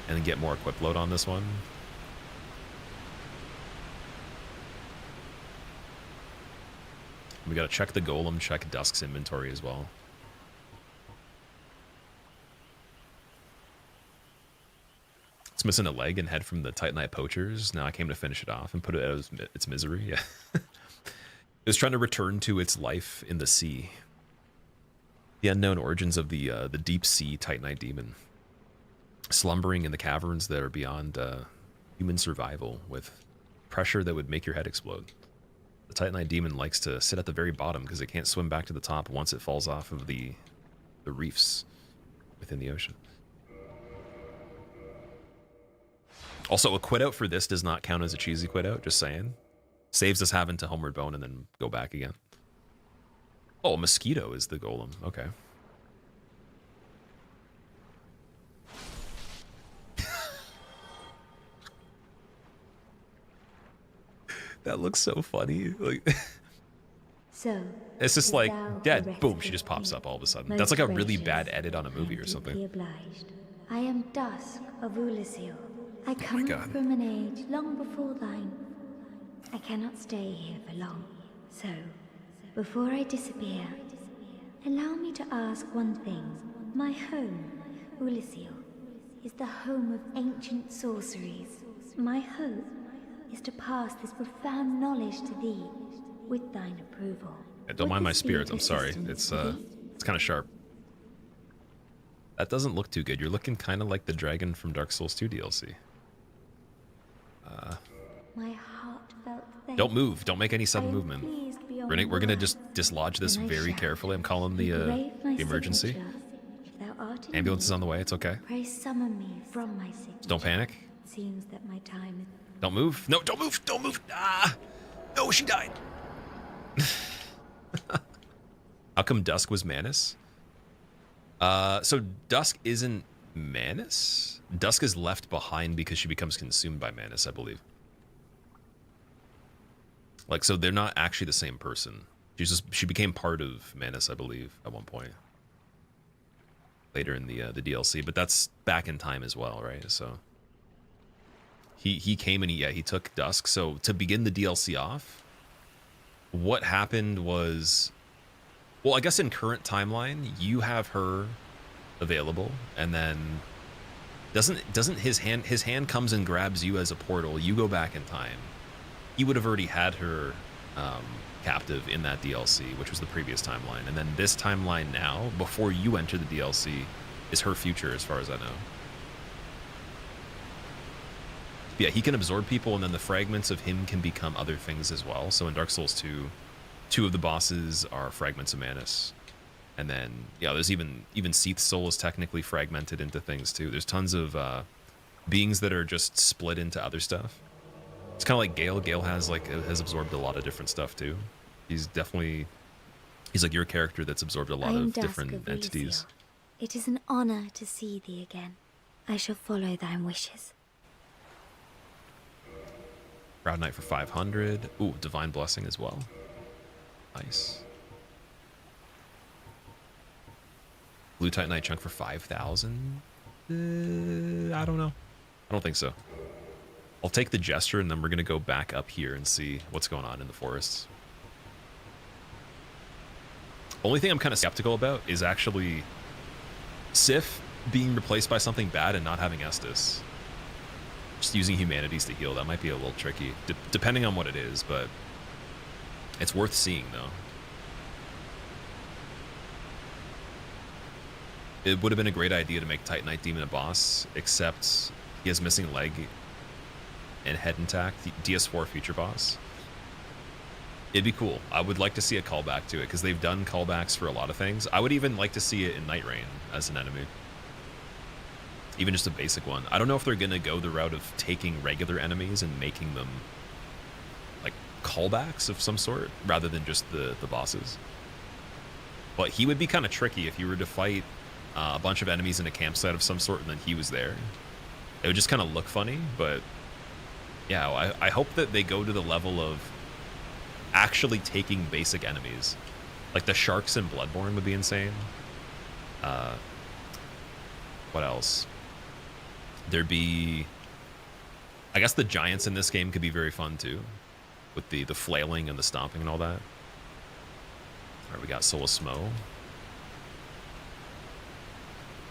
[SPEAKER 1] and then get more equip load on this one. We gotta check the golem, check Dusk's inventory as well. It's missing a leg and head from the Titanite poachers. Now I came to finish it off and put it out of its misery. Yeah. It was trying to return to its life in the sea. The unknown origins of the deep sea Titanite demon. Slumbering in the caverns that are beyond human survival with pressure that would make your head explode. The Titanite demon likes to sit at the very bottom because it can't swim back to the top once it falls off of the reefs within the ocean. Also, a quit out for this does not count as a cheesy quit out, just saying. Saves us having to homeward bone and then go back again. Oh, mosquito is the golem. Okay. That looks so funny. Like,
[SPEAKER 3] so
[SPEAKER 1] it's just like dead. Boom, she just pops up all of a sudden. That's like a really bad edit on a movie or something.
[SPEAKER 3] Obliged. I am Dusk of Ulasil. I come from an age long before thine. I cannot stay here for long, so before I disappear, allow me to ask one thing. My home, Ulyssil, is the home of ancient sorceries. My hope is to pass this profound knowledge to thee with thine approval.
[SPEAKER 1] Yeah, don't mind my spirits, I'm sorry. It's kind of sharp. That doesn't look too good. You're looking kind of like the dragon from Dark Souls 2 DLC.
[SPEAKER 3] My heartfelt thanks.
[SPEAKER 1] Don't move. Don't make any sudden
[SPEAKER 3] I am
[SPEAKER 1] movement.
[SPEAKER 3] pleased beyond
[SPEAKER 1] We're gonna
[SPEAKER 3] words.
[SPEAKER 1] just dislodge this
[SPEAKER 3] And I
[SPEAKER 1] very
[SPEAKER 3] shall
[SPEAKER 1] carefully. I'm calling the
[SPEAKER 3] engrave my
[SPEAKER 1] emergency.
[SPEAKER 3] signature. If thou art in
[SPEAKER 1] Ambulance is
[SPEAKER 3] need,
[SPEAKER 1] on the way. It's okay.
[SPEAKER 3] pray summon me from my signature.
[SPEAKER 1] Don't panic.
[SPEAKER 3] Seems that my time is...
[SPEAKER 1] Don't move. No, don't move. Don't move. Ah! No, she died. How come Dusk was Manus? So Dusk isn't Manus? Dusk is left behind because she becomes consumed by Manus, I believe. Like, so they're not actually the same person. She became part of Manus, I believe, at one point. Later in the DLC, but that's back in time as well, right? So he came and he took Dusk. So to begin the DLC off, what happened was, well, I guess in current timeline, you have her available, and then doesn't his hand comes and grabs you as a portal. You go back in time. He would have already had her captive in that DLC, which was the previous timeline, and then this timeline now, before you enter the DLC, is her future, as far as I know. Yeah, he can absorb people, and then the fragments of him can become other things as well. So in Dark Souls 2, two of the bosses are fragments of Manus. And then, yeah, there's even Seath's soul is technically fragmented into things too. There's tons of beings that are just split into other stuff. It's kind of like Gale. Gale has absorbed a lot of different stuff too. He's like your character that's absorbed a lot of different entities.
[SPEAKER 3] It is an honor to see thee again. I shall follow thine wishes.
[SPEAKER 1] Proud Knight for 500. Ooh, Divine Blessing as well. Nice. Blue Titanite chunk for 5,000. I don't know. I don't think so. I'll take the gesture, and then we're gonna go back up here and see what's going on in the forests. Only thing I'm kind of skeptical about is actually Sif being replaced by something bad and not having Estus. Just using humanities to heal, that might be a little tricky, depending on what it is, but it's worth seeing though. It would have been a great idea to make Titanite Demon a boss, except he has missing leg and head intact, the DS4 future boss. It'd be cool. I would like to see a callback to it, because they've done callbacks for a lot of things. I would even like to see it in Night Rain as an enemy. Even just a basic one. I don't know if they're going to go the route of taking regular enemies and making them like callbacks of some sort, rather than just the bosses. But he would be kind of tricky if you were to fight a bunch of enemies in a campsite of some sort and then he was there. It would just kind of look funny, but yeah, I hope that they go to the level of actually taking basic enemies. Like the sharks in Bloodborne would be insane. What else? There'd be, I guess the giants in this game could be very fun too, with the flailing and the stomping and all that. All right, we got Soul of Smo.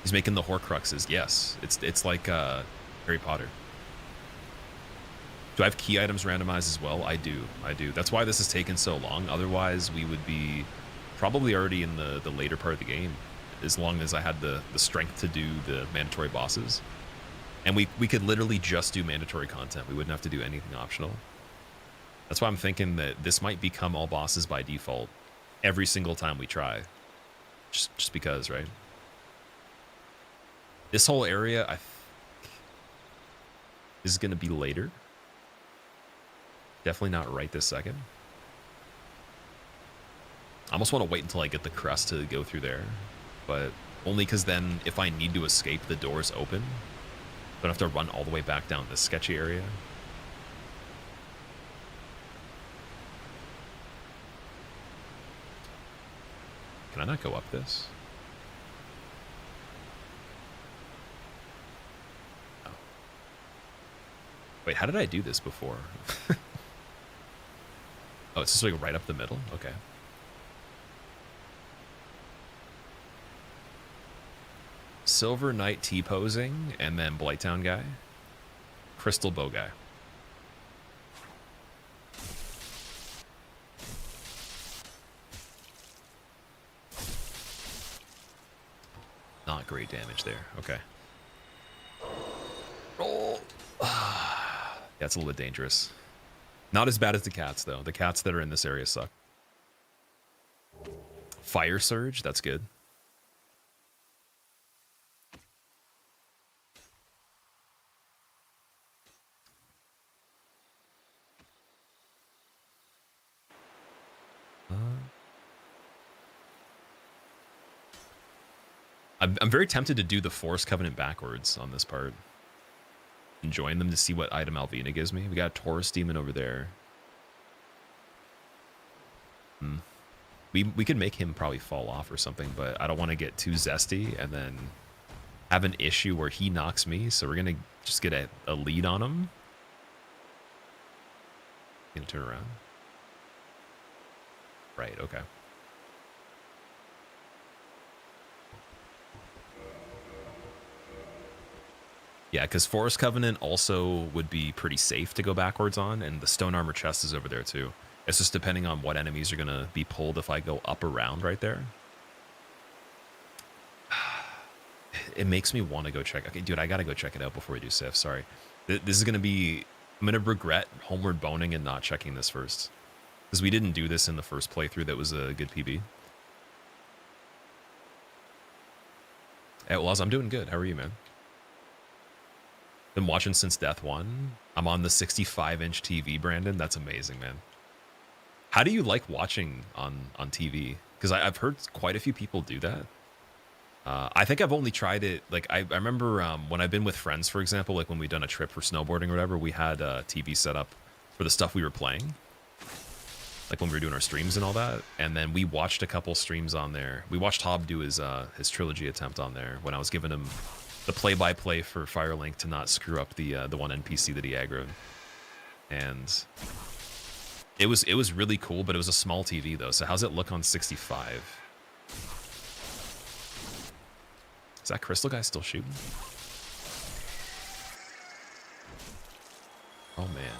[SPEAKER 1] He's making the Horcruxes. Yes, it's like Harry Potter. Do I have key items randomized as well? I do. That's why this has taken so long. Otherwise, we would be probably already in the later part of the game, as long as I had the strength to do the mandatory bosses. And we could literally just do mandatory content. We wouldn't have to do anything optional. That's why I'm thinking that this might become all bosses by default every single time we try. Just because, right? This whole area, I think, is going to be later. Definitely not right this second. I almost want to wait until I get the crest to go through there, but only because then if I need to escape, the door's open. I don't have to run all the way back down this sketchy area. Can I not go up this? Oh. Wait, how did I do this before? Oh, it's just like right up the middle? Okay. Silver Knight T-posing, and then Blighttown guy. Crystal Bow guy. Not great damage there. Okay. Roll. Yeah, it's a little bit dangerous. Not as bad as the cats, though. The cats that are in this area suck. Fire Surge, that's good. I'm very tempted to do the Forest Covenant backwards on this part. And join them to see what item Alvina gives me. We got a Taurus Demon over there. We could make him probably fall off or something, but I don't want to get too zesty and then have an issue where he knocks me, so we're going to just get a lead on him. Gonna turn around. Right, okay. Yeah, because Forest Covenant also would be pretty safe to go backwards on, and the Stone Armor chest is over there too. It's just depending on what enemies are going to be pulled if I go up around right there. It makes me want to go check. Okay, dude, I got to go check it out before we do Sif. Sorry. This is going to be... I'm going to regret homeward boning and not checking this first. Because we didn't do this in the first playthrough that was a good PB. Hey, well, I'm doing good. How are you, man? Been watching since Death 1. I'm on the 65-inch TV, Brandon. That's amazing, man. How do you like watching on TV? Because I've heard quite a few people do that. I think I've only tried it, like, I remember when I've been with friends, for example, like when we'd done a trip for snowboarding or whatever, we had a TV set up for the stuff we were playing. Like when we were doing our streams and all that. And then we watched a couple streams on there. We watched Hob do his trilogy attempt on there when I was giving him the play-by-play for Firelink to not screw up the one NPC that he aggroed. And it was really cool, but it was a small TV though. So how's it look on 65? Is that Crystal guy still shooting? Oh man.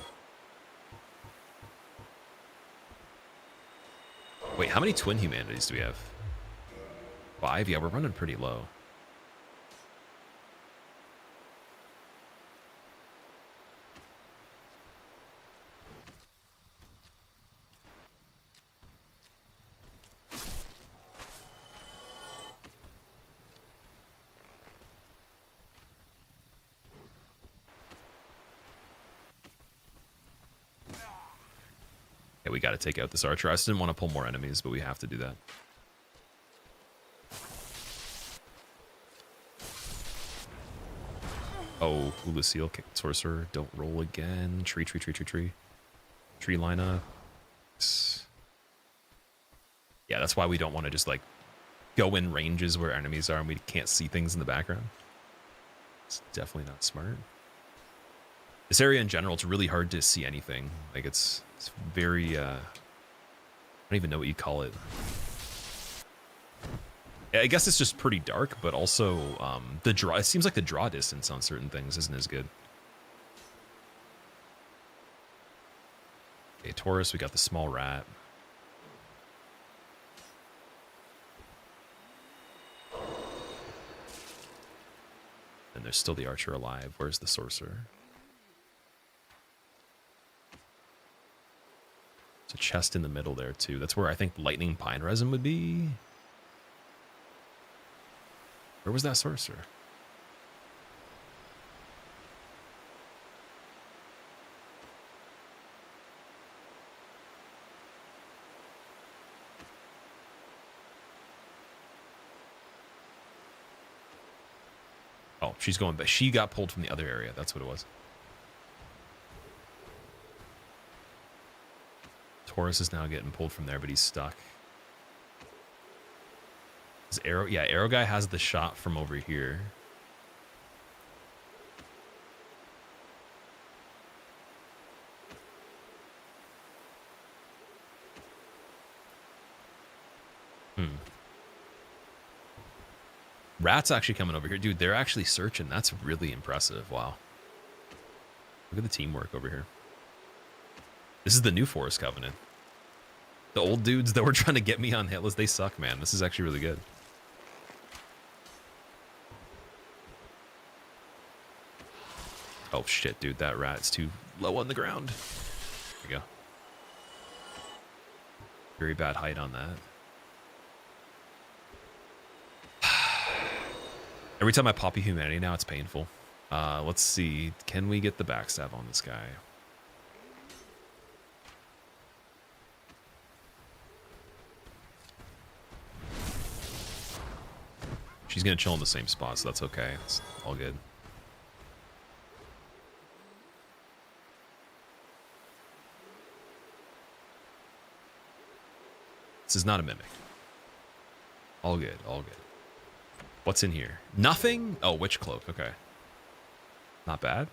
[SPEAKER 1] Wait, how many twin humanities do we have? 5? Yeah, we're running pretty low. Yeah, we got to take out this archer. I just didn't want to pull more enemies, but we have to do that. Oh, Hula Seal, Sorcerer, don't roll again. Tree. Tree lineup. Yeah, that's why we don't want to just like go in ranges where enemies are and we can't see things in the background. It's definitely not smart. This area in general, it's really hard to see anything. Like it's very, I don't even know what you'd call it. I guess it's just pretty dark, but also the draw, it seems like the draw distance on certain things isn't as good. Okay, Taurus, we got the small rat. And there's still the archer alive. Where's the sorcerer? There's a chest in the middle there too. That's where I think lightning pine resin would be. Where was that sorcerer? Oh, she's going, but she got pulled from the other area. That's what it was. Taurus is now getting pulled from there, but he's stuck. His arrow, yeah, arrow guy has the shot from over here. Rat's actually coming over here. Dude, they're actually searching. That's really impressive. Wow. Look at the teamwork over here. This is the new Forest Covenant. The old dudes that were trying to get me on hitless, they suck, man. This is actually really good. Oh, shit, dude. That rat's too low on the ground. There you go. Very bad height on that. Every time I pop a humanity now, it's painful. Let's see. Can we get the backstab on this guy? She's going to chill in the same spot, so that's okay. It's all good. This is not a mimic. All good, all good. What's in here? Nothing? Oh, witch cloak. Okay. Not bad.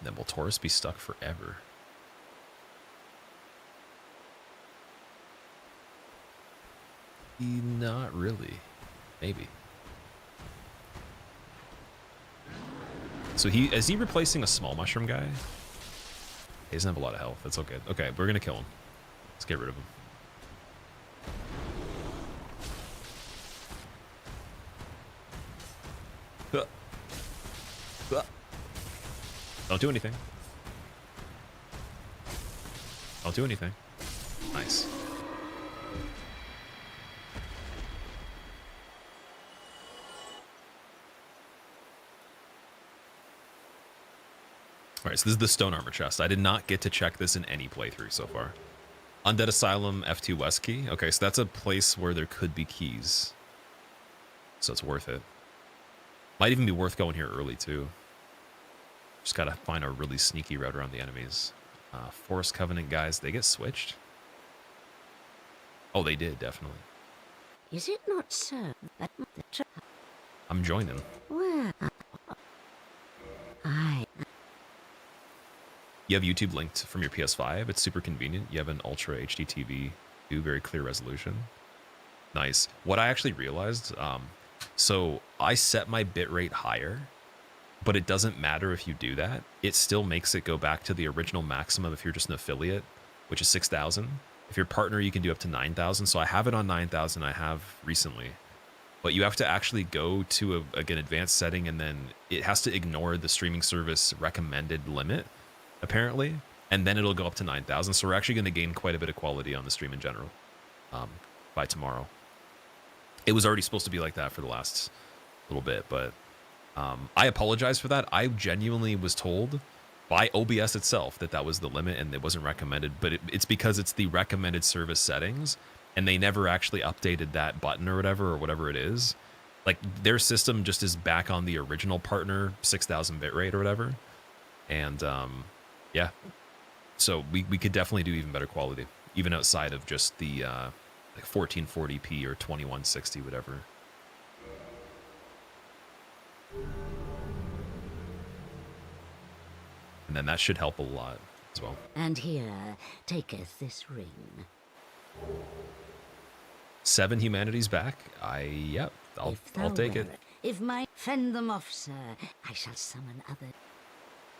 [SPEAKER 1] Then will Taurus be stuck forever? Not really. Maybe. So is he replacing a small mushroom guy? He doesn't have a lot of health. That's okay. Okay, we're gonna kill him. Let's get rid of him. Don't do anything. Don't do anything. Nice. Alright, so this is the stone armor chest. I did not get to check this in any playthrough so far. Undead Asylum F2 West key. Okay, so that's a place where there could be keys. So it's worth it. Might even be worth going here early too. Just gotta find a really sneaky route around the enemies. Forest Covenant guys, they get switched? Oh, they did, definitely.
[SPEAKER 11] Is it not so that the
[SPEAKER 1] I'm joining.
[SPEAKER 11] Well,
[SPEAKER 1] You have YouTube linked from your PS5. It's super convenient. You have an Ultra HD TV, very clear resolution. Nice. What I actually realized, so I set my bitrate higher, but it doesn't matter if you do that. It still makes it go back to the original maximum if you're just an affiliate, which is 6,000. If you're a partner, you can do up to 9,000. So I have it on 9,000. I have recently. But you have to actually go to an advanced setting, and then it has to ignore the streaming service recommended limit, apparently, and then it'll go up to 9,000. So we're actually going to gain quite a bit of quality on the stream in general by tomorrow. It was already supposed to be like that for the last little bit, but I apologize for that. I genuinely was told by OBS itself that that was the limit and it wasn't recommended, but it's because it's the recommended service settings, and they never actually updated that button or whatever it is. Like, their system just is back on the original partner 6,000 bitrate or whatever. And yeah, so we could definitely do even better quality, even outside of just the like 1440p or 2160, whatever. And then that should help a lot as well.
[SPEAKER 11] And here taketh this ring.
[SPEAKER 1] 7 humanities back. Yep, I'll take it.
[SPEAKER 11] If my fend them off, sir, I shall summon other.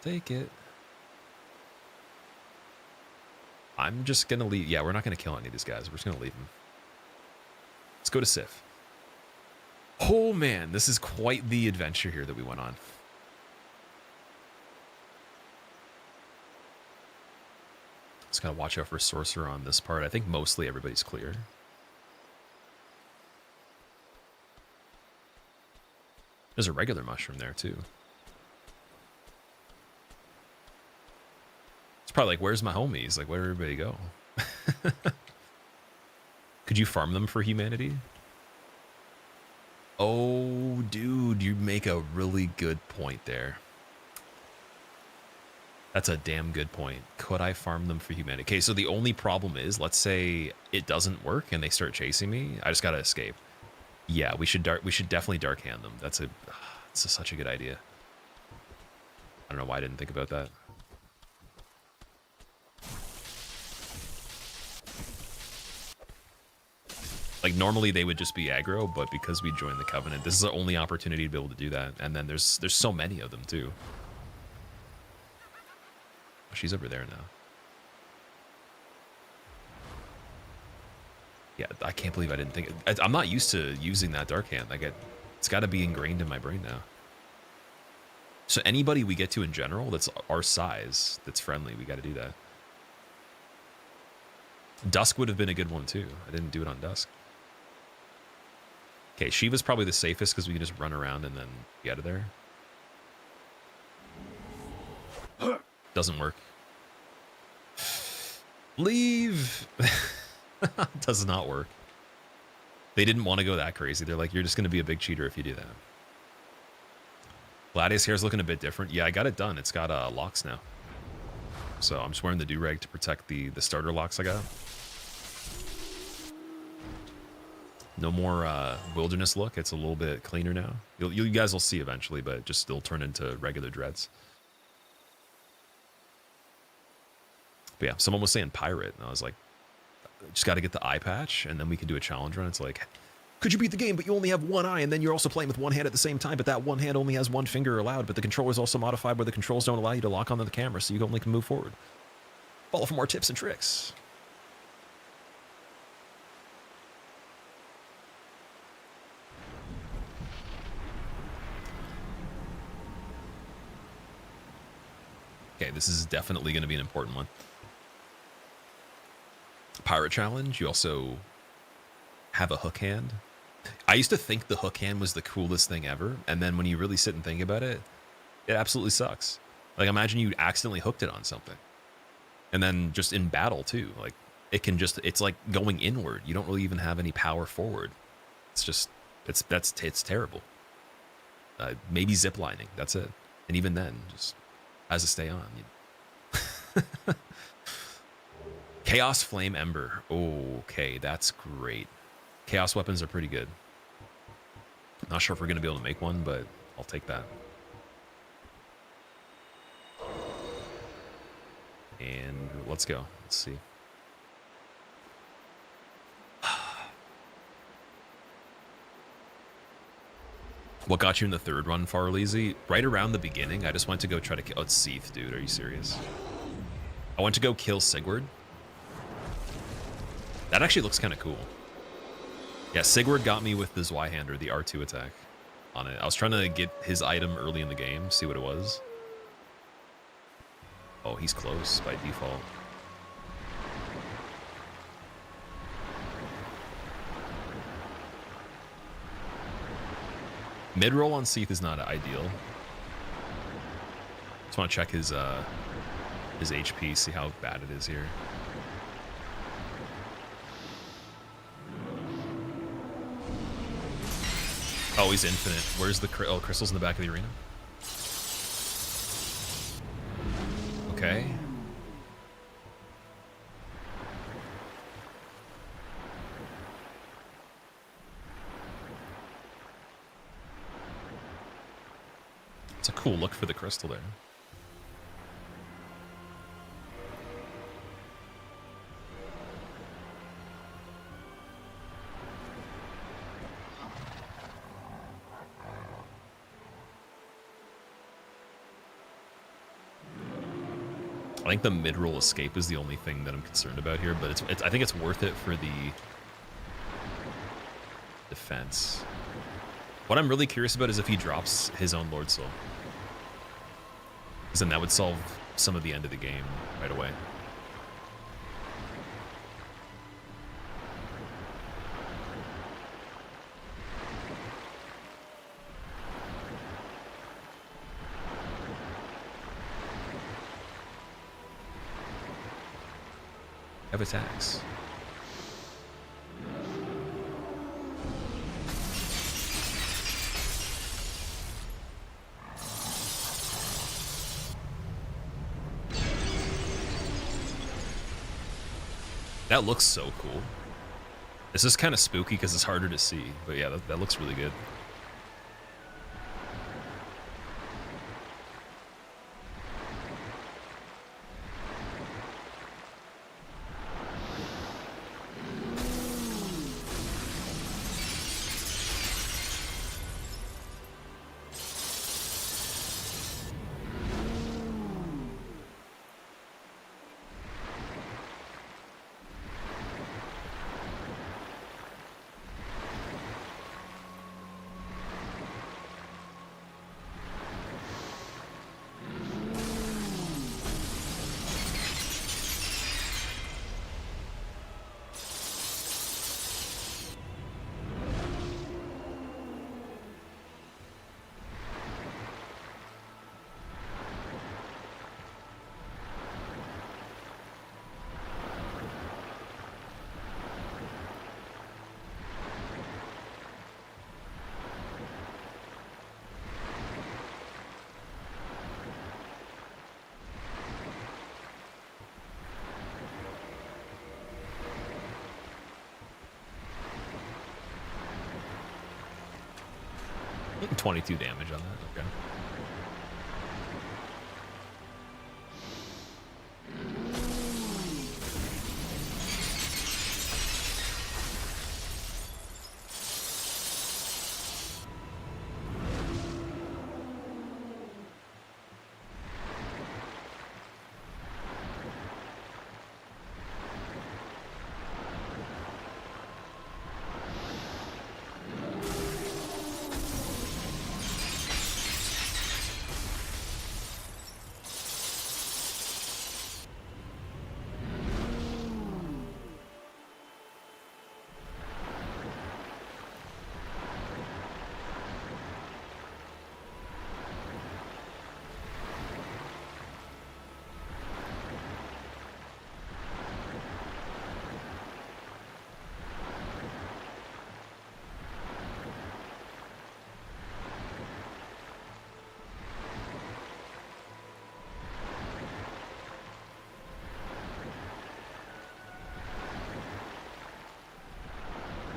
[SPEAKER 1] Take it. I'm just gonna leave. Yeah, we're not gonna kill any of these guys. We're just gonna leave them. Let's go to Sif. Oh man, this is quite the adventure here that we went on. Just gotta watch out for Sorcerer on this part. I think mostly everybody's clear. There's a regular mushroom there too. It's probably like, where's my homies? Like, where'd everybody go? Could you farm them for humanity? Oh, dude, you make a really good point there. That's a damn good point. Could I farm them for humanity? Okay, so the only problem is, let's say it doesn't work and they start chasing me. I just gotta escape. Yeah, we should definitely dark hand them. That's such a good idea. I don't know why I didn't think about that. Like, normally they would just be aggro, but because we joined the Covenant, this is the only opportunity to be able to do that. And then there's so many of them, too. Oh, she's over there now. Yeah, I can't believe I didn't think... I'm not used to using that Dark Hand. Like, it's got to be ingrained in my brain now. So anybody we get to in general that's our size, that's friendly, we got to do that. Dusk would have been a good one, too. I didn't do it on Dusk. Okay, Shiva's probably the safest because we can just run around and then get out of there. Doesn't work. Leave! Does not work. They didn't want to go that crazy. They're like, you're just going to be a big cheater if you do that. Gladius hair's looking a bit different. Yeah, I got it done. It's got locks now. So I'm just wearing the do-rag to protect the starter locks I got. No more wilderness look. It's a little bit cleaner now. You guys will see eventually, but just still turn into regular dreads. But yeah, someone was saying pirate, and I was like, just got to get the eye patch, and then we can do a challenge run. It's like, could you beat the game, but you only have one eye, and then you're also playing with one hand at the same time, but that one hand only has one finger allowed, but the controller is also modified where the controls don't allow you to lock onto the camera, so you only can move forward. Follow for more tips and tricks. Okay, this is definitely going to be an important one. Pirate challenge, you also have a hook hand. I used to think the hook hand was the coolest thing ever, and then when you really sit and think about it, it absolutely sucks. Like, imagine you accidentally hooked it on something. And then just in battle, too. Like, it can just, it's like going inward. You don't really even have any power forward. It's just, it's terrible. Maybe ziplining, that's it. And even then, just has to stay on. Chaos Flame Ember. Okay, that's great. Chaos weapons are pretty good. Not sure if we're going to be able to make one, but I'll take that. And let's go. Let's see. What got you in the third run, Farleezy? Right around the beginning, I just went to go try to kill... Oh, it's Seath, dude. Are you serious? I went to go kill Sigurd. That actually looks kind of cool. Yeah, Sigurd got me with the Zweihander, the R2 attack on it. I was trying to get his item early in the game, see what it was. Oh, he's close by default. Mid-roll on Seath is not ideal. Just want to check his HP, see how bad it is here. Oh, he's infinite. Where's the crystals in the back of the arena? Okay. It's a cool look for the crystal there. I think the mid-roll escape is the only thing that I'm concerned about here, but I think it's worth it for the defense. What I'm really curious about is if he drops his own Lord Soul. Because then that would solve some of the end of the game right away. Have attacks. That looks so cool. This is kind of spooky because it's harder to see, but yeah, that looks really good. 22 damage on that. Okay.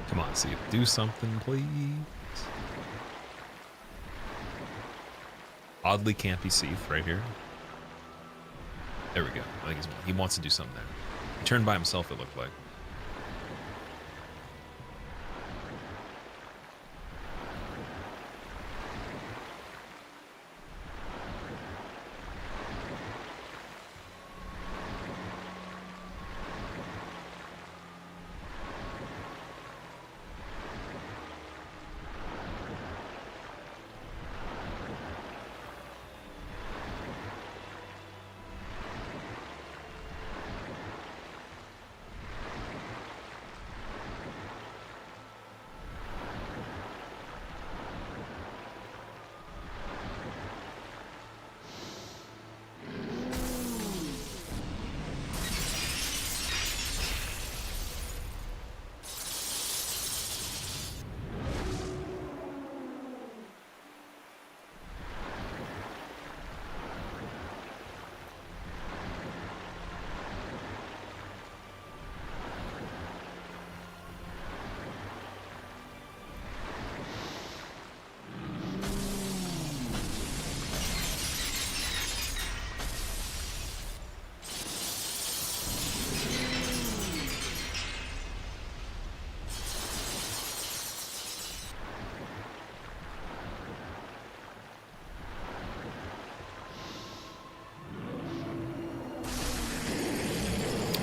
[SPEAKER 1] Come on, see, do something, please. Oddly campy Seath right here. There we go. I think he wants to do something there. He turned by himself, it looked like.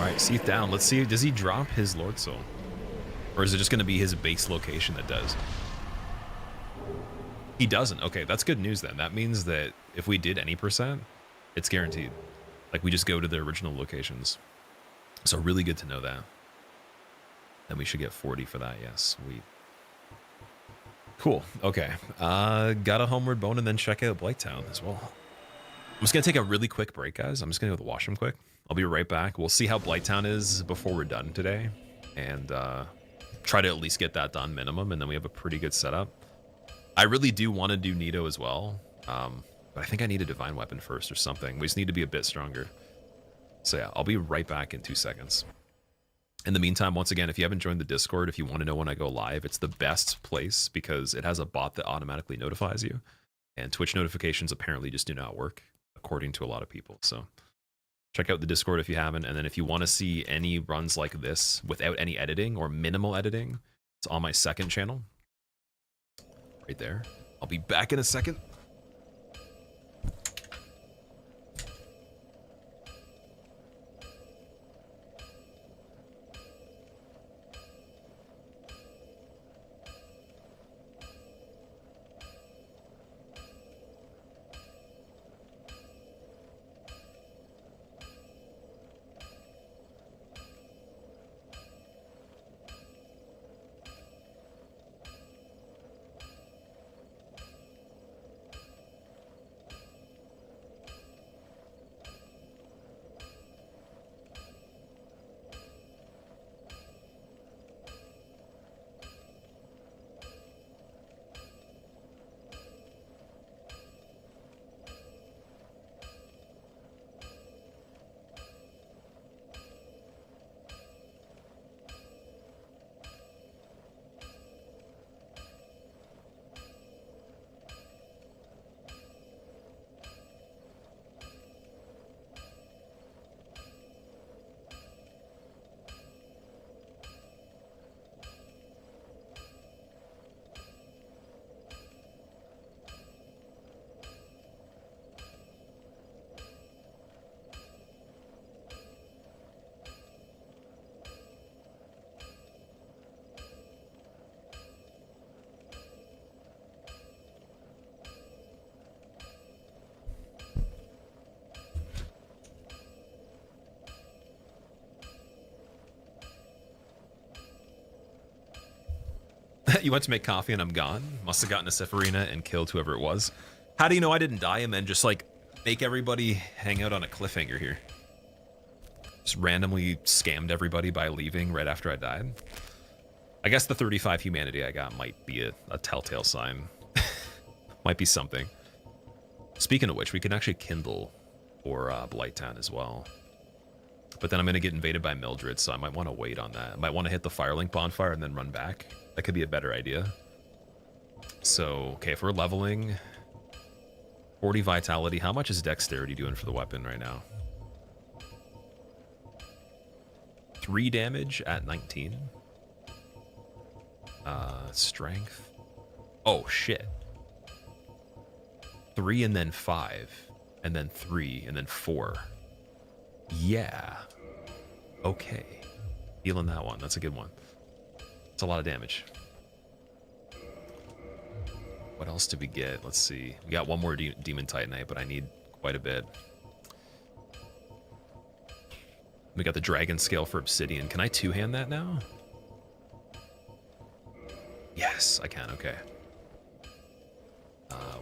[SPEAKER 1] Alright, Seath down. Let's see, does he drop his Lord Soul? Or is it just going to be his base location that does? He doesn't. Okay, that's good news then. That means that if we did any percent, it's guaranteed. Like, we just go to the original locations. So really good to know that. Then we should get 40 for that, yes. Sweet. Cool, okay. Got a homeward bone and then check out Blighttown as well. I'm just going to take a really quick break, guys. I'm just going to go to the washroom quick. I'll be right back. We'll see how Blighttown is before we're done today. And try to at least get that done minimum. And then we have a pretty good setup. I really do want to do Nito as well. But I think I need a Divine Weapon first or something. We just need to be a bit stronger. So yeah, I'll be right back in 2 seconds. In the meantime, once again, if you haven't joined the Discord, if you want to know when I go live, it's the best place because it has a bot that automatically notifies you. And Twitch notifications apparently just do not work, according to a lot of people. So check out the Discord if you haven't. And then if you want to see any runs like this without any editing or minimal editing, it's on my second channel. Right there. I'll be back in a second. You went to make coffee and I'm gone. Must have gotten a Sepharina and killed whoever it was. How do you know I didn't die and then just like make everybody hang out on a cliffhanger here? Just randomly scammed everybody by leaving right after I died. I guess the 35 humanity I got might be a telltale sign. Might be something. Speaking of which, we can actually kindle for Blighttown as well. But then I'm going to get invaded by Mildred, so I might want to wait on that. I might want to hit the Firelink bonfire and then run back. That could be a better idea. So, okay, if we're leveling 40 vitality, how much is dexterity doing for the weapon right now? 3 damage at 19. Strength. Oh, shit. 3 and then 5. And then 3 and then 4. Yeah. Okay. Feeling that one. That's a good one. It's a lot of damage. What else did we get? Let's see. We got one more Demon Titanite, but I need quite a bit. We got the Dragon Scale for Obsidian. Can I two-hand that now? Yes, I can. Okay.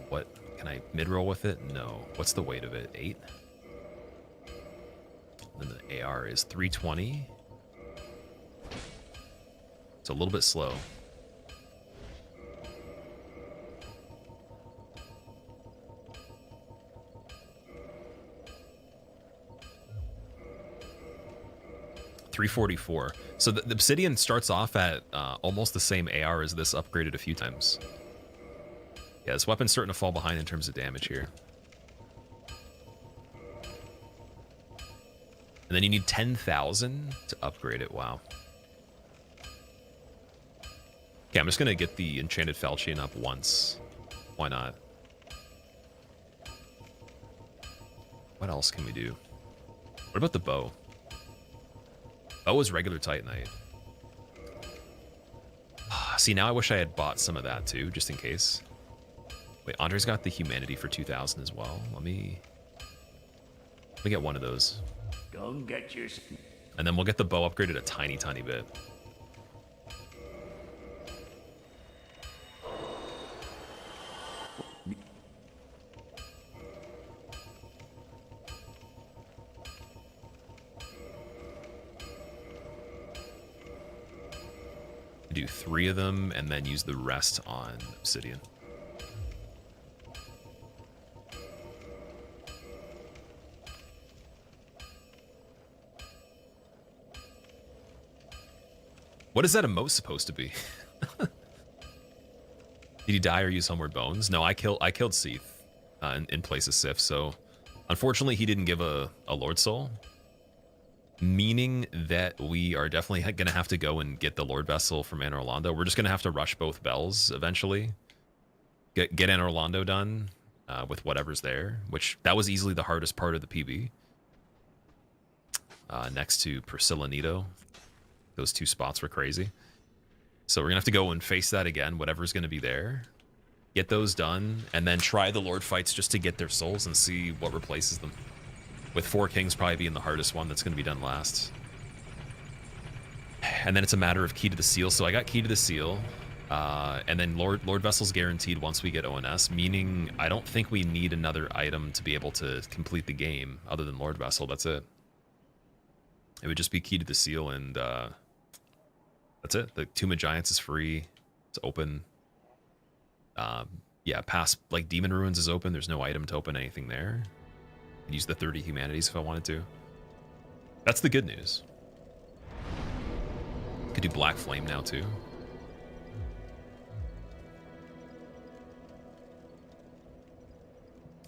[SPEAKER 1] What? Can I mid-roll with it? No. What's the weight of it? 8? Then the AR is 320. It's a little bit slow. $344. So the Obsidian starts off at almost the same AR as this, upgraded a few times. Yeah, this weapon's starting to fall behind in terms of damage here. And then you need 10,000 to upgrade it. Wow. Okay, I'm just going to get the Enchanted Falchion up once. Why not? What else can we do? What about the bow? Bow is regular Titanite. See, now I wish I had bought some of that too, just in case. Wait, Andre's got the humanity for 2,000 as well. Let me get one of those.
[SPEAKER 10] Go get your...
[SPEAKER 1] And then we'll get the bow upgraded a tiny, tiny bit. Do 3 of them and then use the rest on Obsidian. What is that emote supposed to be? Did he die or use Homeward Bones? No, I killed Seath in place of Sif, so unfortunately he didn't give a Lord Soul. Meaning that we are definitely going to have to go and get the Lord Vessel from Anor Londo. We're just going to have to rush both bells eventually. Get Anor Londo done with whatever's there, which that was easily the hardest part of the PB. Next to Priscilla Nito. Those 2 spots were crazy. So we're going to have to go and face that again, whatever's going to be there. Get those done, and then try the Lord fights just to get their souls and see what replaces them. With 4 Kings probably being the hardest one that's going to be done last. And then it's a matter of Key to the Seal. So I got Key to the Seal. And then Lord Vessel's guaranteed once we get ONS, meaning I don't think we need another item to be able to complete the game other than Lord Vessel. That's it. It would just be Key to the Seal, and that's it. The Tomb of Giants is free. It's open. Yeah, past, like, Demon Ruins is open. There's no item to open anything there. Use the 30 humanities if I wanted to. That's the good news. Could do Black Flame now too.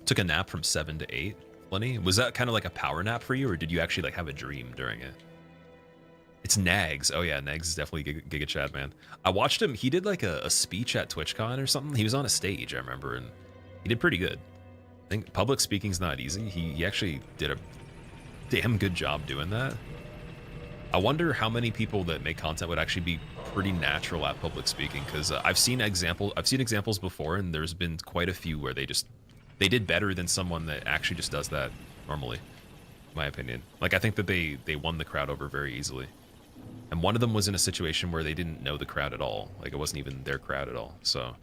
[SPEAKER 1] Took a nap from 7 to 8. Lenny, was that kind of like a power nap for you, or did you actually like have a dream during it? It's Nags. Oh yeah, Nags is definitely Giga Chad, man. I watched him. He did like a speech at TwitchCon or something. He was on a stage, I remember, and he did pretty good. I think public speaking's not easy. He actually did a damn good job doing that. I wonder how many people that make content would actually be pretty natural at public speaking, because I've seen examples before, and there's been quite a few where they did better than someone that actually just does that normally, in my opinion. Like, I think that they won the crowd over very easily. And one of them was in a situation where they didn't know the crowd at all. Like, it wasn't even their crowd at all. So,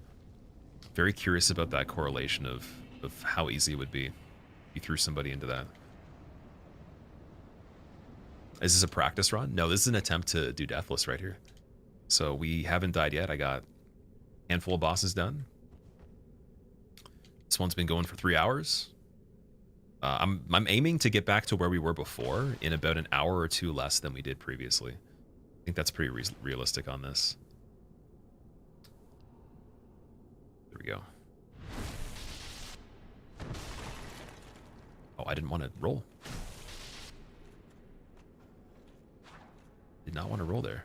[SPEAKER 1] very curious about that correlation of how easy it would be if you threw somebody into that. Is this a practice run? No, this is an attempt to do Deathless right here. So, we haven't died yet. I got a handful of bosses done. This one's been going for 3 hours. I'm aiming to get back to where we were before in about an hour or two less than we did previously. I think that's pretty realistic on this. There we go. Oh, I didn't want to roll. Did not want to roll there.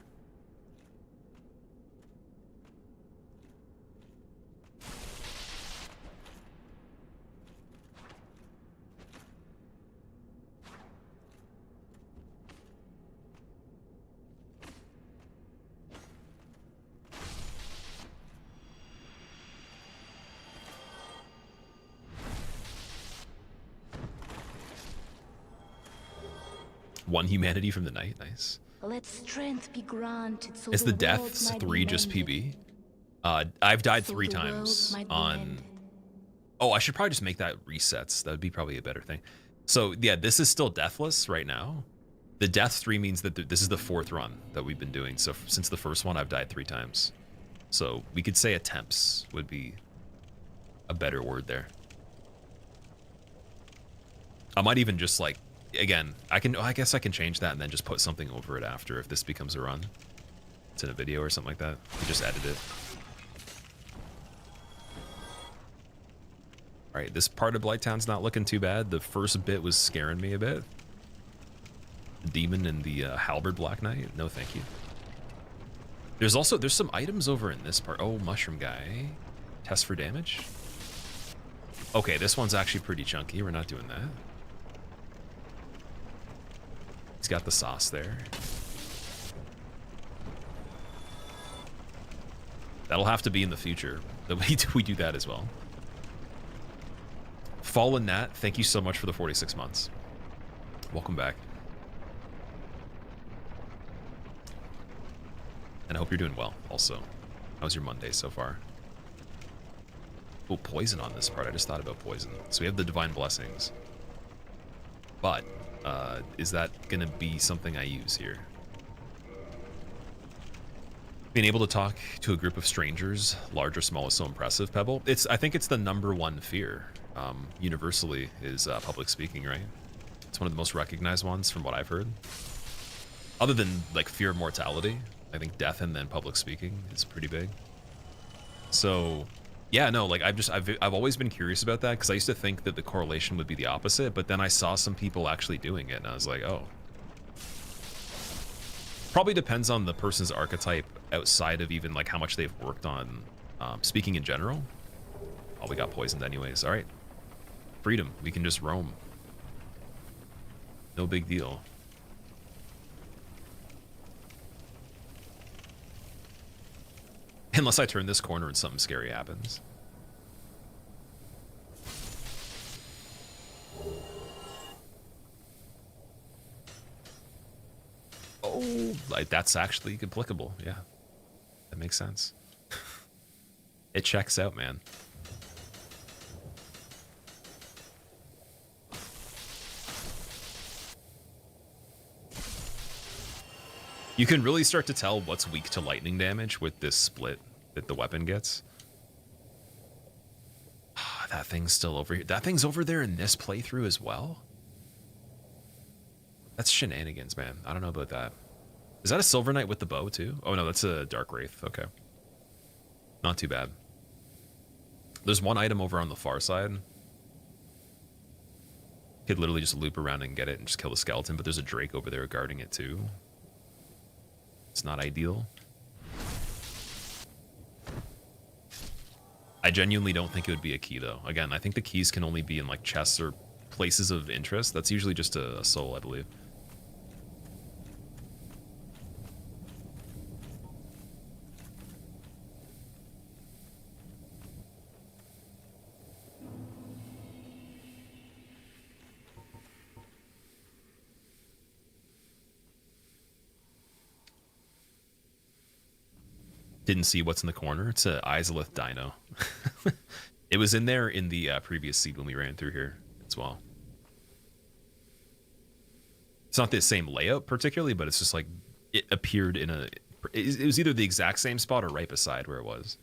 [SPEAKER 1] One humanity from the night, nice.
[SPEAKER 2] Let strength be granted so
[SPEAKER 1] Is the
[SPEAKER 2] world
[SPEAKER 1] deaths
[SPEAKER 2] might be
[SPEAKER 1] 3 just
[SPEAKER 2] mended.
[SPEAKER 1] PB? I've died
[SPEAKER 2] So
[SPEAKER 1] 3
[SPEAKER 2] the world
[SPEAKER 1] times
[SPEAKER 2] might be
[SPEAKER 1] on...
[SPEAKER 2] mended.
[SPEAKER 1] Oh, I should probably just make that resets. That would be probably a better thing. So, yeah, this is still deathless right now. The death 3 means that this is the 4th run that we've been doing. So, since the first one, I've died 3 times. So, we could say attempts would be a better word there. I might even just, like, again, I guess I can change that and then just put something over it after if this becomes a run. It's in a video or something like that. You just edit it. Alright, this part of Blighttown's not looking too bad. The first bit was scaring me a bit. The demon and the halberd Black Knight. No, thank you. There's some items over in this part. Oh, mushroom guy. Test for damage. Okay, this one's actually pretty chunky. We're not doing that. He's got the sauce there. That'll have to be in the future that we do that as well. Fallen Nat, thank you so much for the 46 months. Welcome back. And I hope you're doing well also. How's your Monday so far? Oh, poison on this part. I just thought about poison. So we have the divine blessings. But is that gonna be something I use here? Being able to talk to a group of strangers, large or small, is so impressive, Pebble. I think it's the #1 fear, universally, is public speaking, right? It's one of the most recognized ones from what I've heard. Other than like fear of mortality, I think death and then public speaking is pretty big. So yeah, no, like I've always been curious about that because I used to think that the correlation would be the opposite, but then I saw some people actually doing it and I was like, oh. Probably depends on the person's archetype outside of even like how much they've worked on speaking in general. Oh, we got poisoned anyways. All right. Freedom. We can just roam. No big deal. Unless I turn this corner and something scary happens. Oh, like that's actually applicable. Yeah, that makes sense. It checks out, man. You can really start to tell what's weak to lightning damage with this split that the weapon gets. That thing's still over here. That thing's over there in this playthrough as well? That's shenanigans, man. I don't know about that. Is that a Silver Knight with the bow, too? Oh, no, that's a Dark Wraith. Okay. Not too bad. There's one item over on the far side. Could literally just loop around and get it and just kill the skeleton, but there's a Drake over there guarding it, too. It's not ideal. I genuinely don't think it would be a key, though. Again, I think the keys can only be in, like, chests or places of interest. That's usually just a soul, I believe. Didn't see what's in the corner. It's a Izalith Dino. It was in there in the previous seed when we ran through here as well. It's not the same layout particularly, but it's just like it appeared in a... It was either the exact same spot or right beside where it was.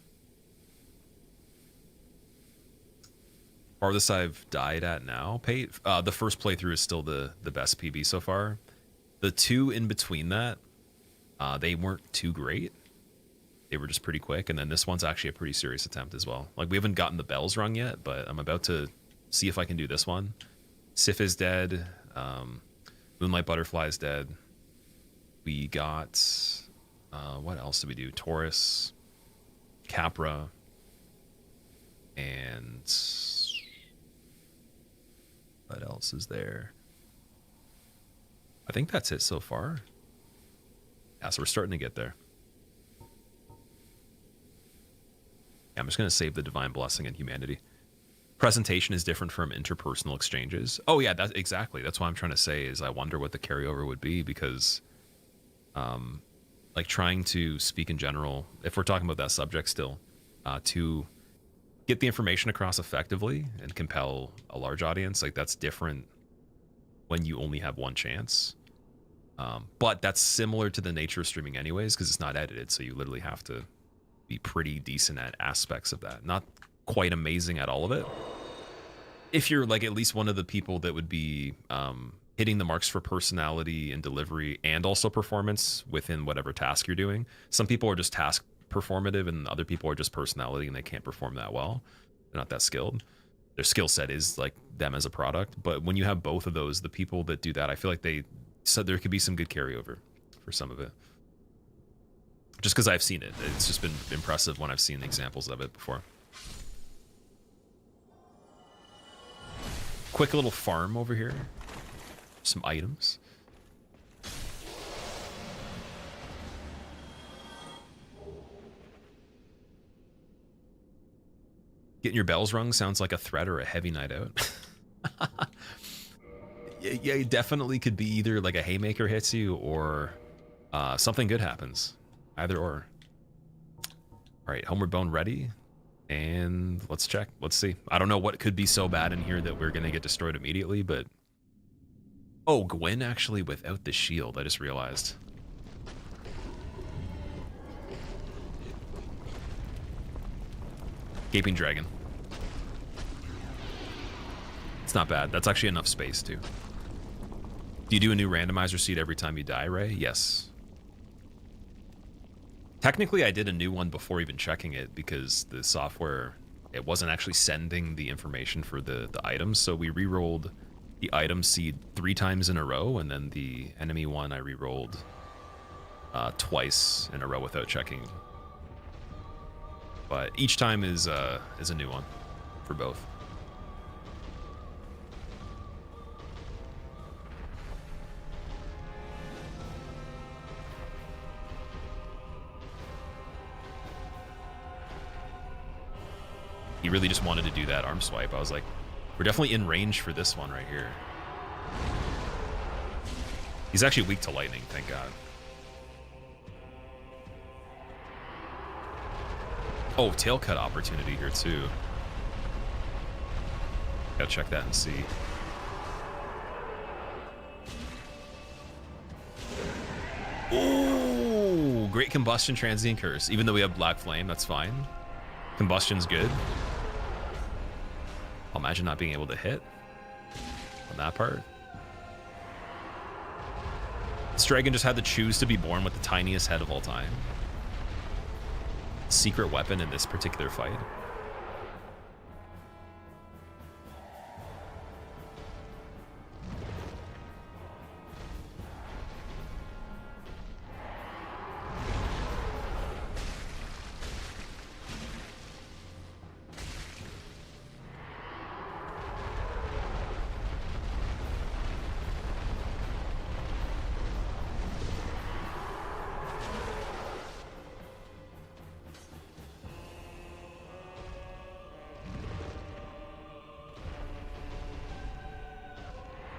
[SPEAKER 1] Farthest I've died at now, Pate. The first playthrough is still the best PB so far. The two in between that, they weren't too great. They were just pretty quick, and then this one's actually a pretty serious attempt as well. Like, we haven't gotten the bells rung yet, but I'm about to see if I can do this one. Sif is dead. Moonlight Butterfly is dead. We got... what else did we do? Taurus, Capra, and... What else is there? I think that's it so far. Yeah, so we're starting to get there. I'm just going to save the Divine Blessing and Humanity. Presentation is different from interpersonal exchanges. Oh yeah, that's exactly. That's what I'm trying to say is I wonder what the carryover would be because like trying to speak in general, if we're talking about that subject still, to get the information across effectively and compel a large audience, like that's different when you only have one chance. But that's similar to the nature of streaming anyways because it's not edited, so you literally have to be pretty decent at aspects of that. Not quite amazing at all of it. If you're like at least one of the people that would be hitting the marks for personality and delivery and also performance within whatever task you're doing. Some people are just task performative and other people are just personality and they can't perform that well. They're not that skilled. Their skill set is like them as a product. But when you have both of those, the people that do that, I feel like there could be some good carryover for some of it. Just because I've seen it. It's just been impressive when I've seen examples of it before. Quick little farm over here. Some items. Getting your bells rung sounds like a threat or a heavy night out. Yeah, it definitely could be either like a haymaker hits you or something good happens. Either or. All right, Homeward Bone ready. And let's check. Let's see. I don't know what could be so bad in here that we're going to get destroyed immediately, but... Oh, Gwen actually without the shield, I just realized. Gaping Dragon. It's not bad. That's actually enough space, too. Do you do a new randomizer seed every time you die, Ray? Yes. Technically, I did a new one before even checking it because the software, it wasn't actually sending the information for the items. So we re-rolled the item seed 3 times in a row, and then the enemy one I re-rolled twice in a row without checking. But each time is a new one for both. He really just wanted to do that arm swipe. I was like, we're definitely in range for this one right here. He's actually weak to lightning, thank God. Oh, tail cut opportunity here too. Gotta check that and see. Oh, great combustion, transient curse. Even though we have black flame, that's fine. Combustion's good. I'll imagine not being able to hit on that part. This dragon just had to choose to be born with the tiniest head of all time. Secret weapon in this particular fight.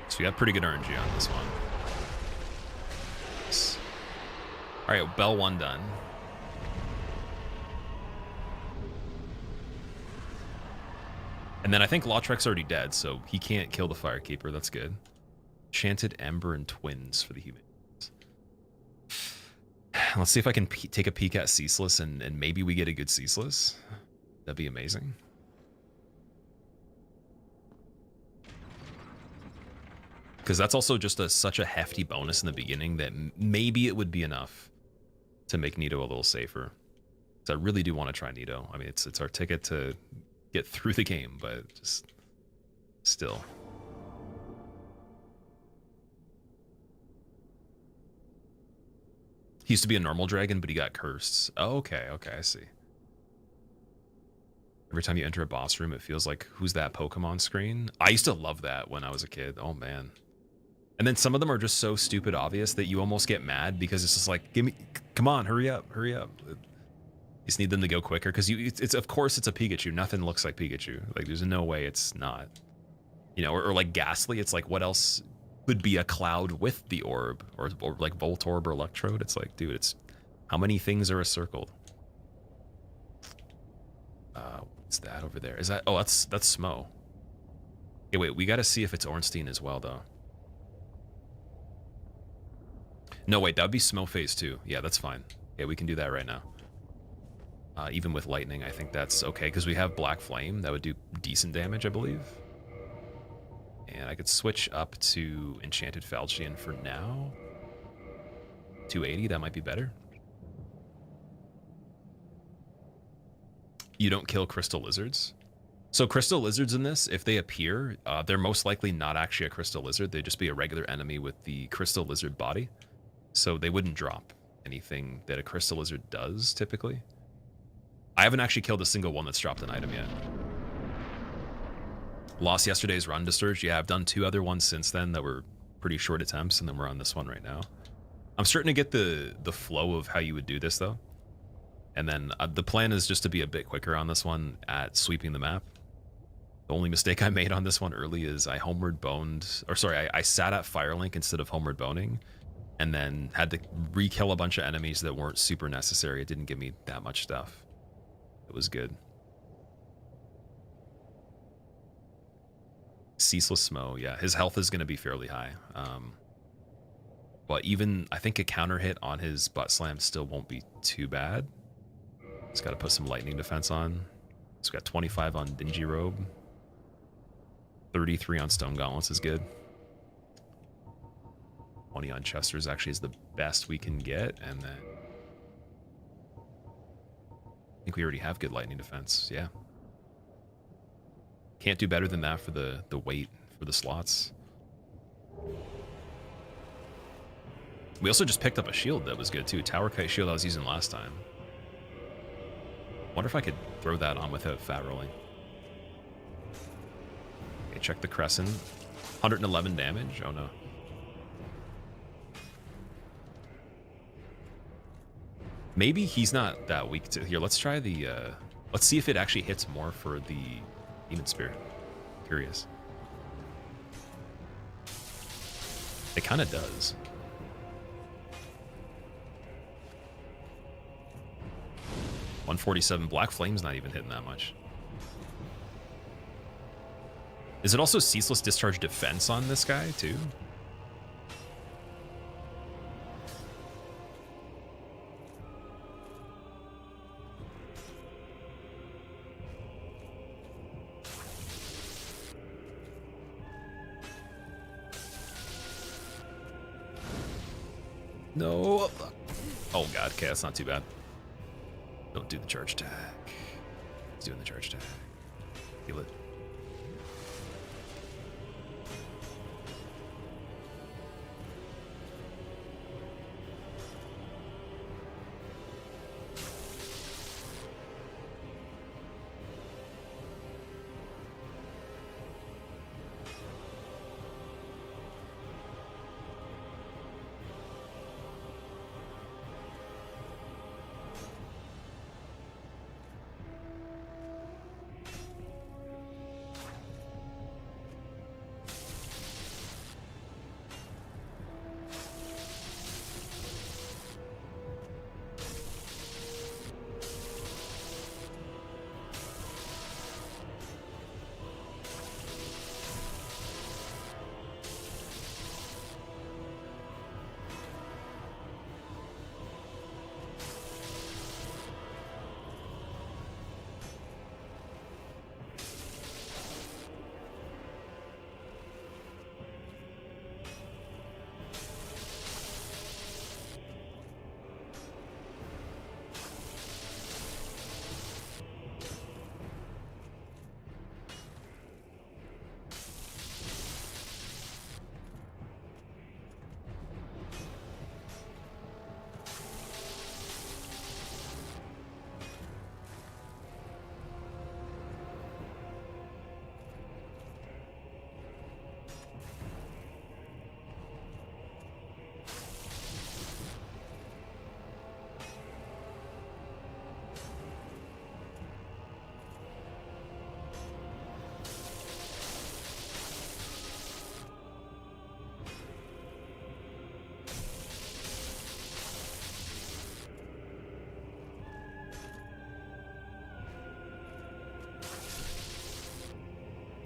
[SPEAKER 1] So we have pretty good RNG on this one. All right, Bell 1 done. And then I think Lautrec's already dead, so he can't kill the Firekeeper. That's good. Enchanted Ember and Twins for the humans. Let's see if I can take a peek at Ceaseless, and maybe we get a good Ceaseless. That'd be amazing. Because that's also just such a hefty bonus in the beginning that maybe it would be enough to make Nito a little safer. So I really do want to try Nito. I mean, it's our ticket to get through the game, but just still. He used to be a normal dragon, but he got cursed. Oh, okay, I see. Every time you enter a boss room, it feels like, who's that Pokemon screen? I used to love that when I was a kid. Oh, man. And then some of them are just so stupid obvious that you almost get mad because it's just like, come on, hurry up. You just need them to go quicker because it's of course it's a Pikachu. Nothing looks like Pikachu. Like there's no way it's not. You know, or like Ghastly, it's like what else could be a cloud with the orb, or like Voltorb or Electrode? It's like, dude, it's how many things are a circle? What's that over there? Is that, oh, that's Smo. Okay, wait, we gotta see if it's Ornstein as well though. No, wait, that would be Smo phase 2. Yeah, that's fine. Yeah, we can do that right now. Even with lightning, I think that's okay, because we have Black Flame. That would do decent damage, I believe. And I could switch up to Enchanted Falchion for now. 280, that might be better. You don't kill Crystal Lizards. So Crystal Lizards in this, if they appear, they're most likely not actually a Crystal Lizard. They'd just be a regular enemy with the Crystal Lizard body. So they wouldn't drop anything that a Crystal Lizard does, typically. I haven't actually killed a single one that's dropped an item yet. Lost yesterday's run to Surge. Yeah, I've done 2 other ones since then that were pretty short attempts, and then we're on this one right now. I'm starting to get the flow of how you would do this, though. And then the plan is just to be a bit quicker on this one at sweeping the map. The only mistake I made on this one early is I homeward boned, or sorry, I sat at Firelink instead of homeward boning, and then had to re-kill a bunch of enemies that weren't super necessary. It didn't give me that much stuff. It was good. Ceaseless Smo, yeah, his health is going to be fairly high. But even, I think a counter hit on his butt slam still won't be too bad. He's got to put some lightning defense on. He's got 25 on Dingy Robe. 33 on Stone Gauntlets is good. 20 on Chester's actually is the best we can get, and then I think we already have good lightning defense, yeah. Can't do better than that for the weight for the slots. We also just picked up a shield that was good too. Tower Kite shield I was using last time. Wonder if I could throw that on without fat rolling. Okay, check the Crescent. 111 damage, oh no. Maybe he's not that weak to here. Let's try the let's see if it actually hits more for the Demon Spirit. Curious. It kind of does. $147. Black Flame's not even hitting that much. Is it also Ceaseless Discharge Defense on this guy too? No. Oh god, okay, that's not too bad. Don't do the charge attack. He's doing the charge attack. Heal it.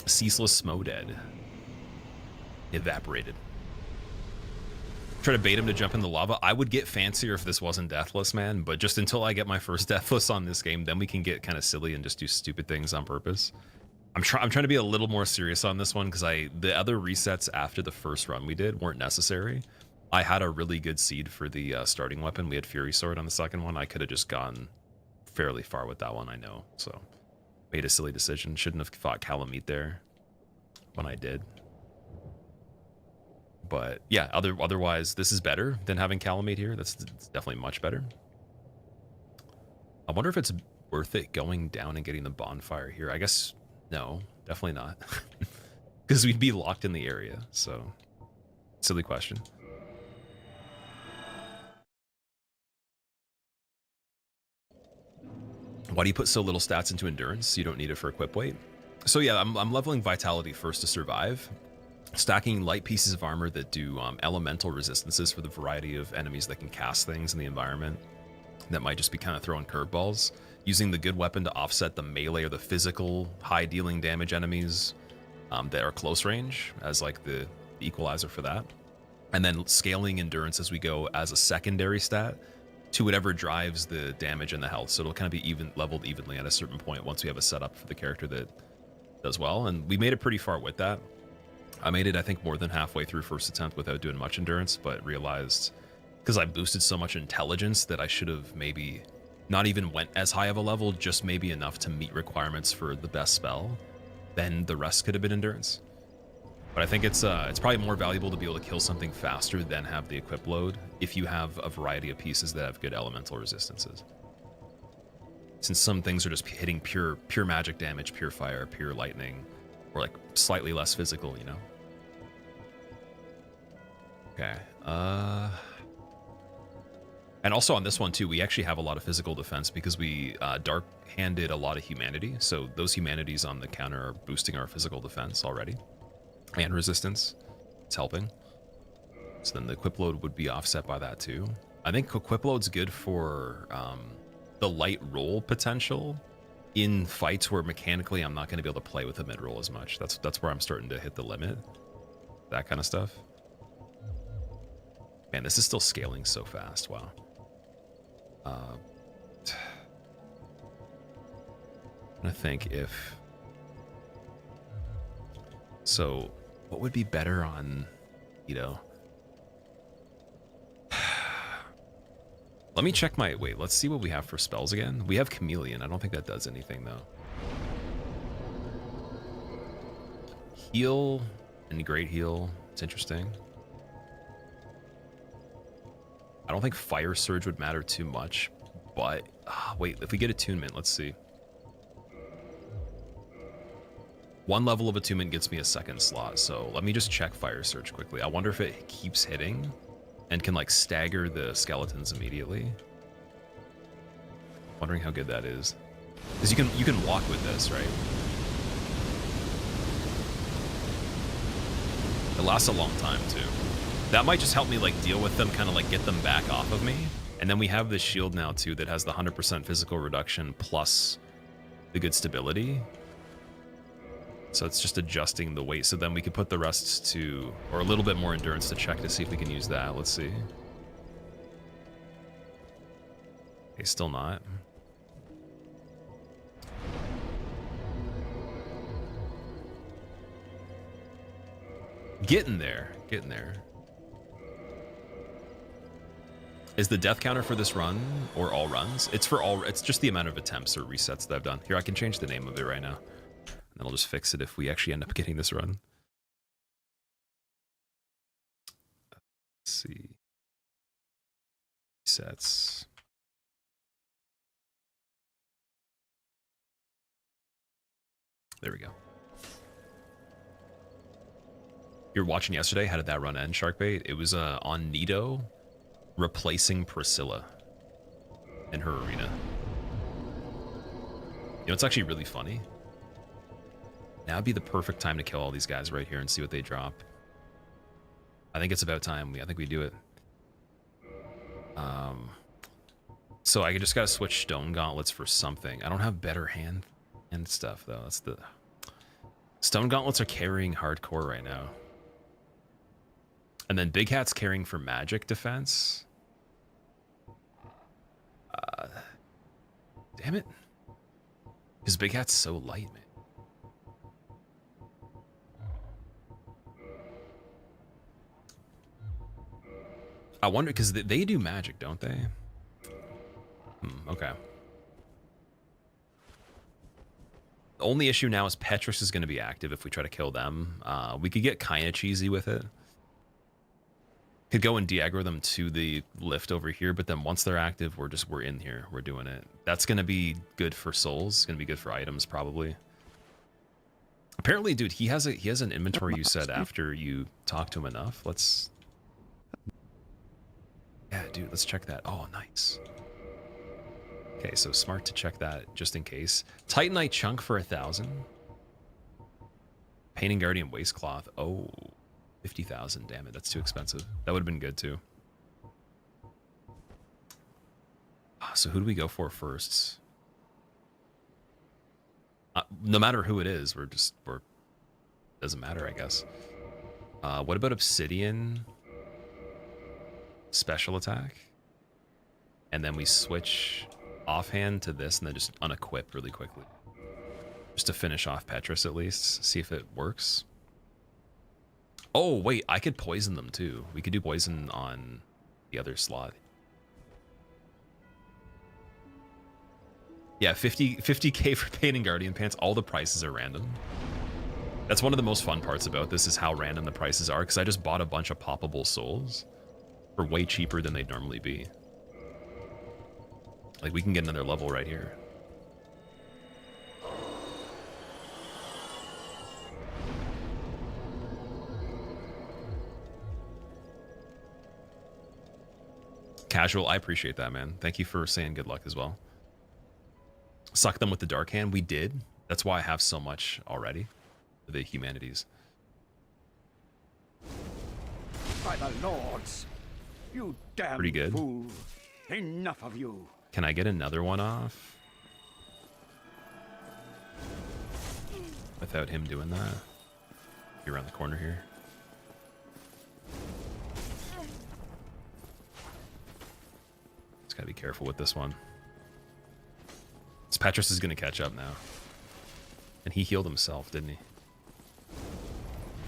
[SPEAKER 1] Ceaseless Smoded. Evaporated. Try to bait him to jump in the lava. I would get fancier if this wasn't Deathless, man, but just until I get my first Deathless on this game, then we can get kind of silly and just do stupid things on purpose. I'm trying to be a little more serious on this one because the other resets after the first run we did weren't necessary. I had a really good seed for the starting weapon. We had Fury Sword on the second one. I could have just gone fairly far with that one, I know. So made a silly decision. Shouldn't have fought Calamite there when I did. But yeah, otherwise, this is better than having Calamite here. It's definitely much better. I wonder if it's worth it going down and getting the bonfire here. I guess no, definitely not. Because we'd be locked in the area. So, silly question. Why do you put so little stats into endurance? You don't need it for equip weight. So yeah, I'm leveling vitality first to survive. Stacking light pieces of armor that do elemental resistances for the variety of enemies that can cast things in the environment that might just be kind of throwing curveballs. Using the good weapon to offset the melee or the physical high dealing damage enemies that are close range as like the equalizer for that. And then scaling endurance as we go as a secondary stat to whatever drives the damage and the health. So it'll kind of be leveled evenly at a certain point once we have a setup for the character that does well. And we made it pretty far with that. I made it, I think, more than halfway through first attempt without doing much endurance, but realized because I boosted so much intelligence that I should have maybe not even went as high of a level, just maybe enough to meet requirements for the best spell. Then the rest could have been endurance. But I think it's probably more valuable to be able to kill something faster than have the equip load if you have a variety of pieces that have good elemental resistances. Since some things are just hitting pure magic damage, pure fire, pure lightning, or like slightly less physical, you know? Okay. And also on this one too, we actually have a lot of physical defense because we dark-handed a lot of humanity. So those humanities on the counter are boosting our physical defense already. And resistance. It's helping. So then the equip load would be offset by that too. I think equip load's good for the light roll potential in fights where mechanically I'm not going to be able to play with the mid roll as much. That's where I'm starting to hit the limit. That kind of stuff. Man, this is still scaling so fast. Wow. I'm gonna think if... So, what would be better on, you know... Let me check my... Wait, let's see what we have for spells again. We have Chameleon. I don't think that does anything, though. Heal and Great Heal. It's interesting. I don't think Fire Surge would matter too much, but... wait, if we get Attunement, let's see. One level of Attunement gets me a second slot, so let me just check Fire Surge quickly. I wonder if it keeps hitting and can like stagger the skeletons immediately. Wondering how good that is. Because you can walk with this, right? It lasts a long time too. That might just help me like deal with them, kind of like get them back off of me. And then we have this shield now too that has the 100% physical reduction plus the good stability. So it's just adjusting the weight. So then we could put the rest to, or a little bit more endurance to check to see if we can use that. Let's see. Okay, still not. Getting there, getting there. Is the death counter for this run or all runs? It's for all, it's just the amount of attempts or resets that I've done. Here, I can change the name of it right now. And I'll just fix it if we actually end up getting this run. Let's see. Resets. There we go. You were watching yesterday. How did that run end, Sharkbait? It was on Nito replacing Priscilla in her arena. You know, it's actually really funny. Now would be the perfect time to kill all these guys right here and see what they drop. I think it's about time. I think we do it. So I just gotta switch Stone Gauntlets for something. I don't have better hand stuff though. That's the Stone Gauntlets are carrying hardcore right now. And then Big Hat's carrying for magic defense. Damn it. Because Big Hat's so light, man. I wonder, because they do magic, don't they? Okay. The only issue now is Petrus is going to be active if we try to kill them. We could get kind of cheesy with it. Could go and de-aggro them to the lift over here, but then once they're active, we're in here. We're doing it. That's going to be good for souls. It's going to be good for items, probably. Apparently, dude, he has an inventory, you said, after you talk to him enough. Let's... Yeah, dude, let's check that. Oh, nice. Okay, so smart to check that just in case. Titanite chunk for 1,000. Painting Guardian Waistcloth. Oh, 50,000. Damn it, that's too expensive. That would have been good too. So who do we go for first? No matter who it is, we're doesn't matter, I guess. What about Obsidian? Special attack? And then we switch offhand to this and then just unequip really quickly. Just to finish off Petrus at least. See if it works. Oh, wait, I could poison them too. We could do poison on the other slot. Yeah, 50k for painting Guardian Pants. All the prices are random. That's one of the most fun parts about this is how random the prices are, because I just bought a bunch of poppable souls for way cheaper than they'd normally be. Like, we can get another level right here. Casual, I appreciate that, man. Thank you for saying good luck as well. Suck them with the Dark Hand. We did. That's why I have so much already. The humanities.
[SPEAKER 9] By the lords, you damn
[SPEAKER 1] pretty good.
[SPEAKER 9] Fool. Enough of you.
[SPEAKER 1] Can I get another one off? Without him doing that? Be around the corner here. Just gotta be careful with this one. This Petrus is gonna catch up now. And he healed himself, didn't he?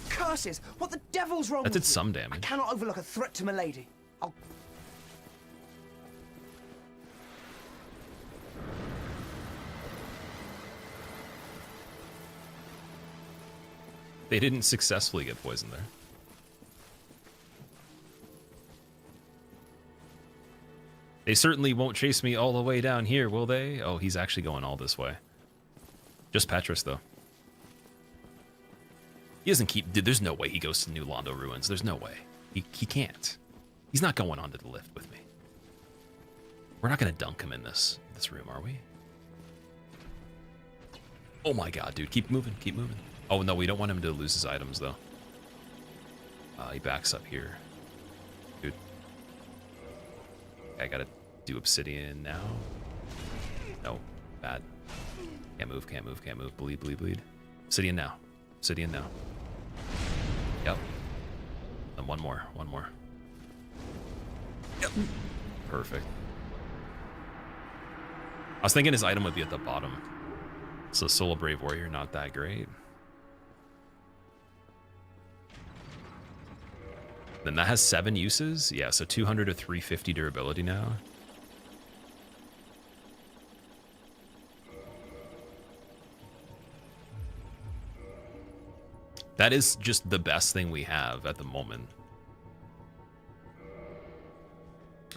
[SPEAKER 12] Curses! What the devil's wrong
[SPEAKER 1] That did
[SPEAKER 12] with you?
[SPEAKER 1] some damage.
[SPEAKER 12] I cannot overlook a threat to milady. I'll...
[SPEAKER 1] They didn't successfully get poisoned there. They certainly won't chase me all the way down here, will they? Oh, he's actually going all this way. Just Petrus, though. He doesn't keep... Dude, there's no way he goes to New Londo Ruins. There's no way. He can't. He's not going onto the lift with me. We're not going to dunk him in this room, are we? Oh my god, dude. Keep moving. Keep moving. Oh, no, we don't want him to lose his items, though. He backs up here. Dude. Okay, I gotta do Obsidian now. No. Bad. Can't move, can't move, can't move. Bleed, bleed, bleed. Obsidian now. Obsidian now. Yep. And one more. One more. Yep. Perfect. I was thinking his item would be at the bottom. So Soul of Brave Warrior, not that great. Then that has 7 uses. Yeah, so 200 to 350 durability now. That is just the best thing we have at the moment.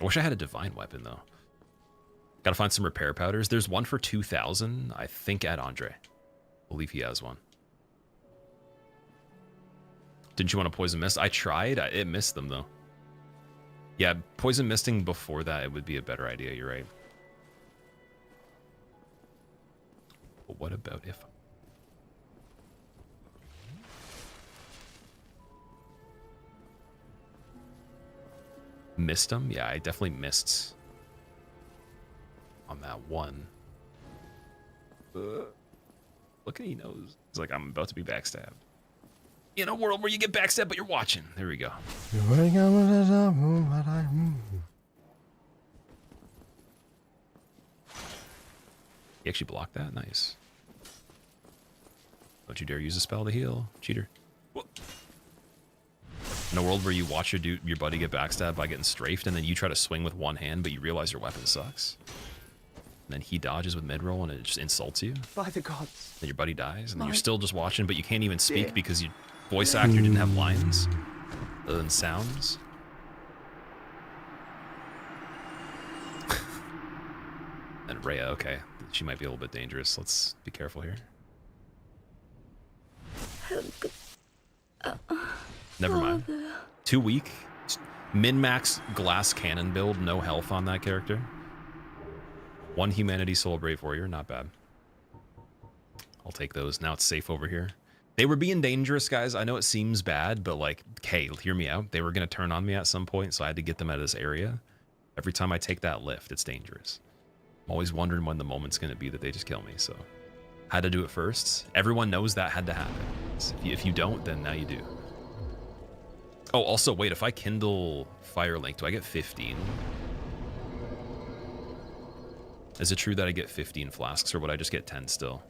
[SPEAKER 1] I wish I had a divine weapon, though. Gotta find some repair powders. There's one for 2,000, I think, at Andre. I believe he has one. Didn't you want to poison mist? I tried. It missed them, though. Yeah, poison misting before that, it would be a better idea. You're right. But what about if... Missed him? Yeah, I definitely missed on that one. Look Look at he knows. He's like, I'm about to be backstabbed. In a world where you get backstabbed, but you're watching. There we go. He actually blocked that? Nice. Don't you dare use a spell to heal, cheater. Whoa. In a world where you watch your buddy get backstabbed by getting strafed, and then you try to swing with one hand, but you realize your weapon sucks. And then he dodges with mid-roll, and it just insults you.
[SPEAKER 12] By the gods.
[SPEAKER 1] Then your buddy dies, and then you're still just watching, but you can't even speak because your voice actor didn't have lines other than sounds. And Rhea, okay. She might be a little bit dangerous. Let's be careful here. Never mind. Too weak. Min-max glass cannon build, no health on that character. 1 humanity soul brave warrior, not bad. I'll take those. Now it's safe over here. They were being dangerous, guys. I know it seems bad, but like, hey, hear me out. They were going to turn on me at some point, so I had to get them out of this area. Every time I take that lift, it's dangerous. I'm always wondering when the moment's going to be that they just kill me, so had to do it first. Everyone knows that had to happen. So if you don't, then now you do. Oh, also, wait, if I kindle Firelink, do I get 15? Is it true that I get 15 flasks, or would I just get 10 still?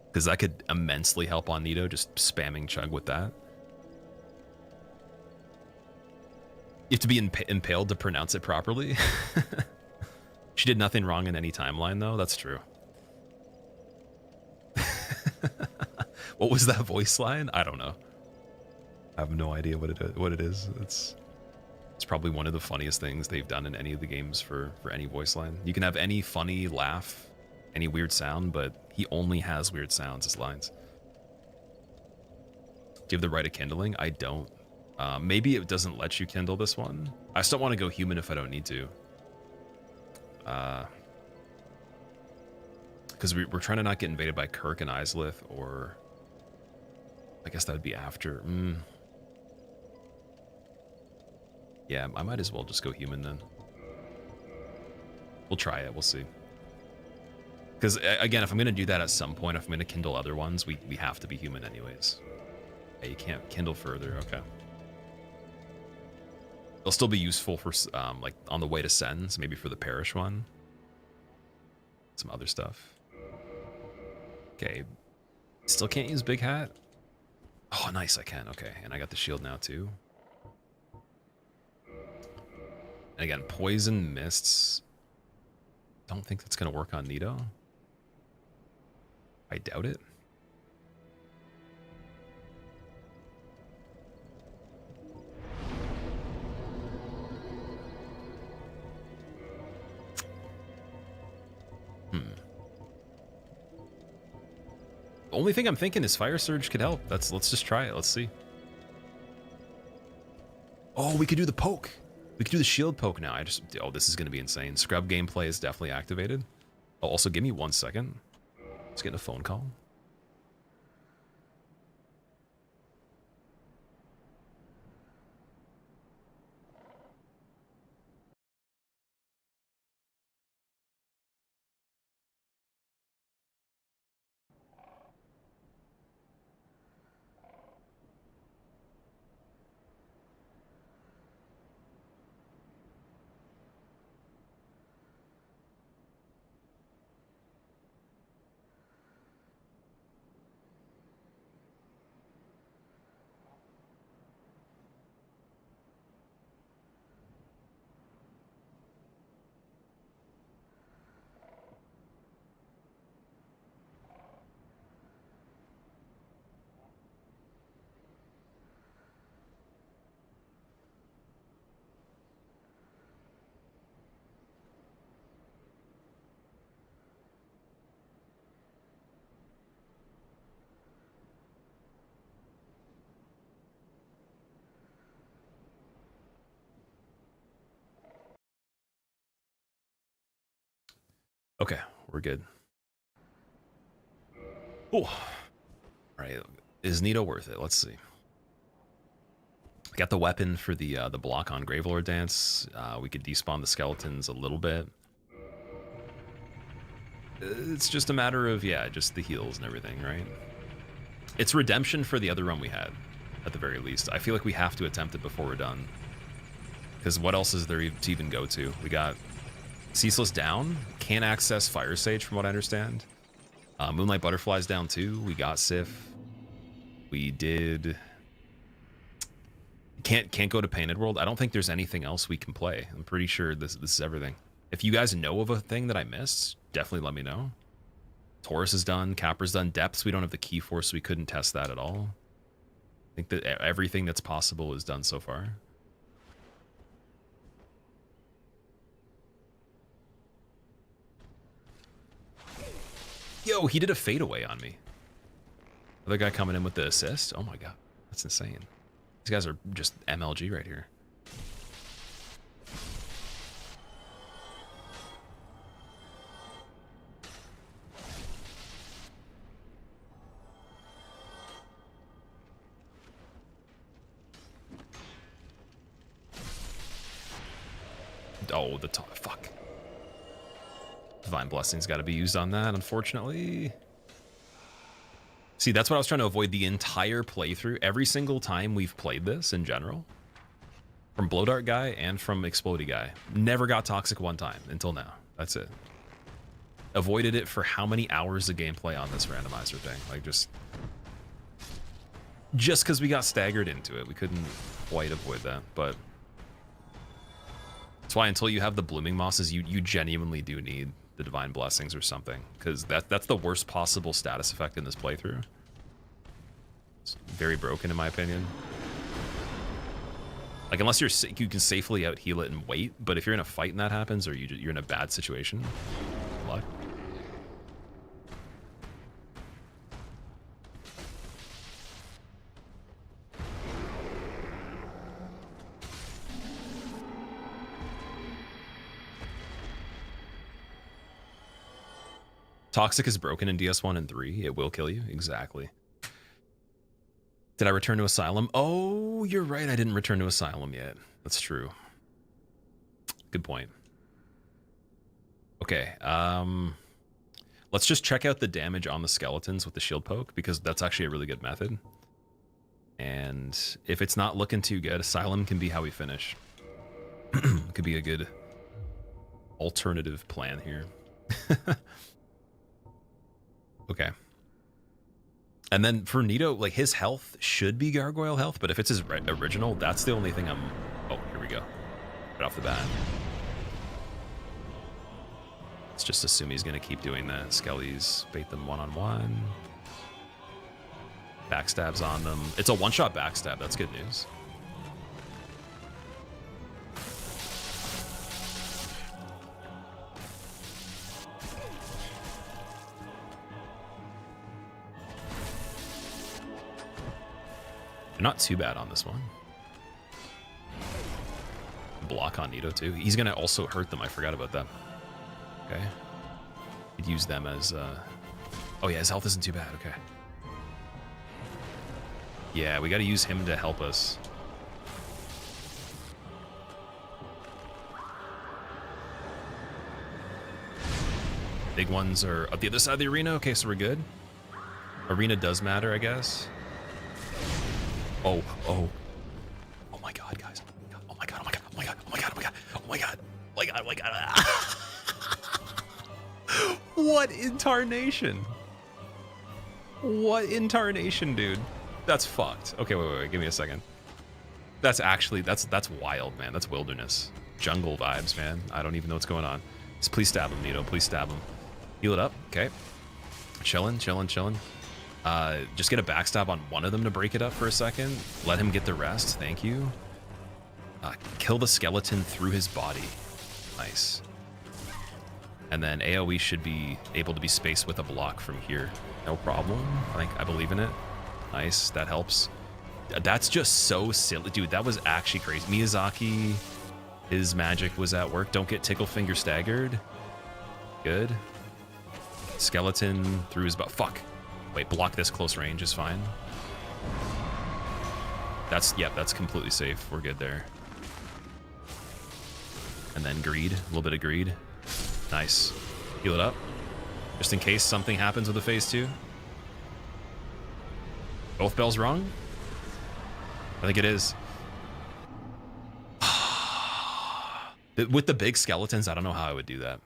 [SPEAKER 1] Because that could immensely help on Nito, just spamming chug with that. You have to be impaled to pronounce it properly. She did nothing wrong in any timeline, though. That's true. What was that voice line? I don't know. I have no idea what it is. It's probably one of the funniest things they've done in any of the games for any voice line. You can have any funny laugh, any weird sound, but he only has weird sounds as lines. Do you have the right of kindling? I don't. Maybe it doesn't let you kindle this one. I still want to go human if I don't need to. Because we're trying to not get invaded by Kirk and Islith, or I guess that would be after. Yeah, I might as well just go human then. We'll try it. We'll see. Because again, if I'm going to do that at some point, if I'm going to kindle other ones, we have to be human anyways. Yeah, you can't kindle further. Okay. They'll still be useful for like on the way to Sens, maybe for the Parish one. Some other stuff. Okay. Still can't use Big Hat? Oh, nice, I can. Okay, and I got the shield now too. And again, Poison Mists. Don't think that's going to work on Nito. I doubt it. The only thing I'm thinking is Fire Surge could help. Let's just try it. Let's see. Oh, we could do the poke. We could do the shield poke now. Oh, this is going to be insane. Scrub gameplay is definitely activated. Oh, also, give me 1 second. Let's get a phone call. Okay, we're good. Oh, all right. Is Nito worth it? Let's see. Got the weapon for the block on Gravelord Dance. We could despawn the skeletons a little bit. It's just a matter of, yeah, just the heals and everything, right? It's redemption for the other run we had, at the very least. I feel like we have to attempt it before we're done. Because what else is there to even go to? We got Ceaseless down. Can't access Fire Sage, from what I understand. Moonlight Butterfly's down too. We got Sif. We did... Can't go to Painted World. I don't think there's anything else we can play. I'm pretty sure this is everything. If you guys know of a thing that I missed, definitely let me know. Taurus is done. Capra's done. Depths, we don't have the key for, so we couldn't test that at all. I think that everything that's possible is done so far. Yo, he did a fadeaway on me. Other guy coming in with the assist. Oh my god, that's insane. These guys are just MLG right here. Oh, the top. Fuck. Divine Blessing's got to be used on that, unfortunately. See, that's what I was trying to avoid the entire playthrough. Every single time we've played this in general, from Blow Dart guy and from Explodey guy, never got toxic one time until now. That's it. Avoided it for how many hours of gameplay on this randomizer thing? Like, just because we got staggered into it, we couldn't quite avoid that. But that's why until you have the Blooming Mosses, you genuinely do need the Divine Blessings or something, because that's the worst possible status effect in this playthrough. It's very broken in my opinion. Like, unless you can safely out heal it and wait, but if you're in a fight and that happens, or you're in a bad situation, good luck. Toxic is broken in DS1 and 3. It will kill you. Exactly. Did I return to Asylum? Oh, you're right. I didn't return to Asylum yet. That's true. Good point. Okay. Let's just check out the damage on the skeletons with the shield poke, because that's actually a really good method. And if it's not looking too good, Asylum can be how we finish. It could be a good alternative plan here. Okay. And then for Nito, like, his health should be Gargoyle health, but if it's his original, that's the only thing I'm... Oh, here we go. Right off the bat. Let's just assume he's going to keep doing that. Skellies, bait them one-on-one. Backstabs on them. It's a one-shot backstab. That's good news. Not too bad on this one. Block on Nito too. He's gonna also hurt them. I forgot about that. Okay. Could use them as oh yeah, his health isn't too bad. Okay. Yeah, we gotta use him to help us. Big ones are up the other side of the arena. Okay, so we're good. Arena does matter, I guess. Oh my god, guys. Oh my god, oh my god, oh my god, oh my god, oh my god, oh my god, oh my god, oh my god. What intarnation? What intarnation, dude? That's fucked. Okay, wait, give me a second. That's actually, that's wild, man. That's wilderness. Jungle vibes, man. I don't even know what's going on. Just please stab him, Nito. Please stab him. Heal it up. Okay. Chilling. Just get a backstab on one of them to break it up for a second. Let him get the rest. Thank you. Kill the skeleton through his body. Nice. And then AoE should be able to be spaced with a block from here. No problem. I believe in it. Nice. That helps. That's just so silly. Dude, that was actually crazy. Miyazaki, his magic was at work. Don't get Tickle Finger staggered. Good. Skeleton through his butt. Fuck. Wait, block this close range is fine. That's completely safe. We're good there. And then greed, a little bit of greed. Nice. Heal it up. Just in case something happens with the phase 2. Both bells wrong? I think it is. With the big skeletons, I don't know how I would do that.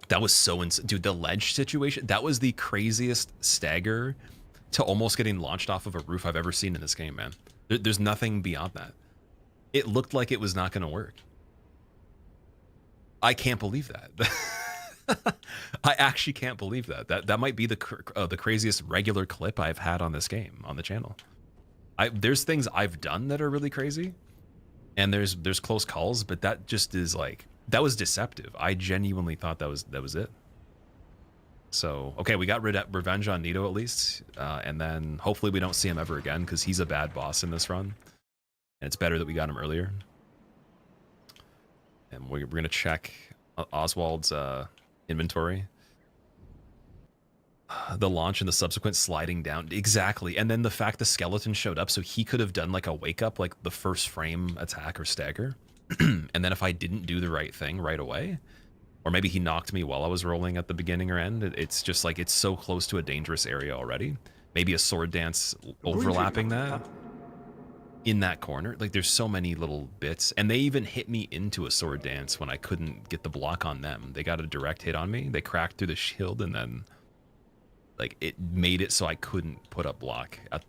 [SPEAKER 1] That was so dude, the ledge situation, that was the craziest stagger to almost getting launched off of a roof I've ever seen in this game, man. There's nothing beyond that. It looked like it was not going to work. I can't believe that. I actually can't believe that. That might be the craziest regular clip I've had on this game on the channel. There's things I've done that are really crazy, and there's close calls, but that just is like, that was deceptive. I genuinely thought that was it. So okay, we got revenge on Nito at least, and then hopefully we don't see him ever again because he's a bad boss in this run, and it's better that we got him earlier. And we're gonna check Oswald's inventory. The launch and the subsequent sliding down, exactly. And then the fact the skeleton showed up, so he could have done like a wake up, like the first frame attack or stagger. And then if I didn't do the right thing right away, or maybe he knocked me while I was rolling at the beginning or end, it's just like it's so close to a dangerous area already. Maybe a sword dance overlapping that in that corner. Like there's so many little bits, and they even hit me into a sword dance when I couldn't get the block on them. They got a direct hit on me. They cracked through the shield, and then like it made it so I couldn't put up block at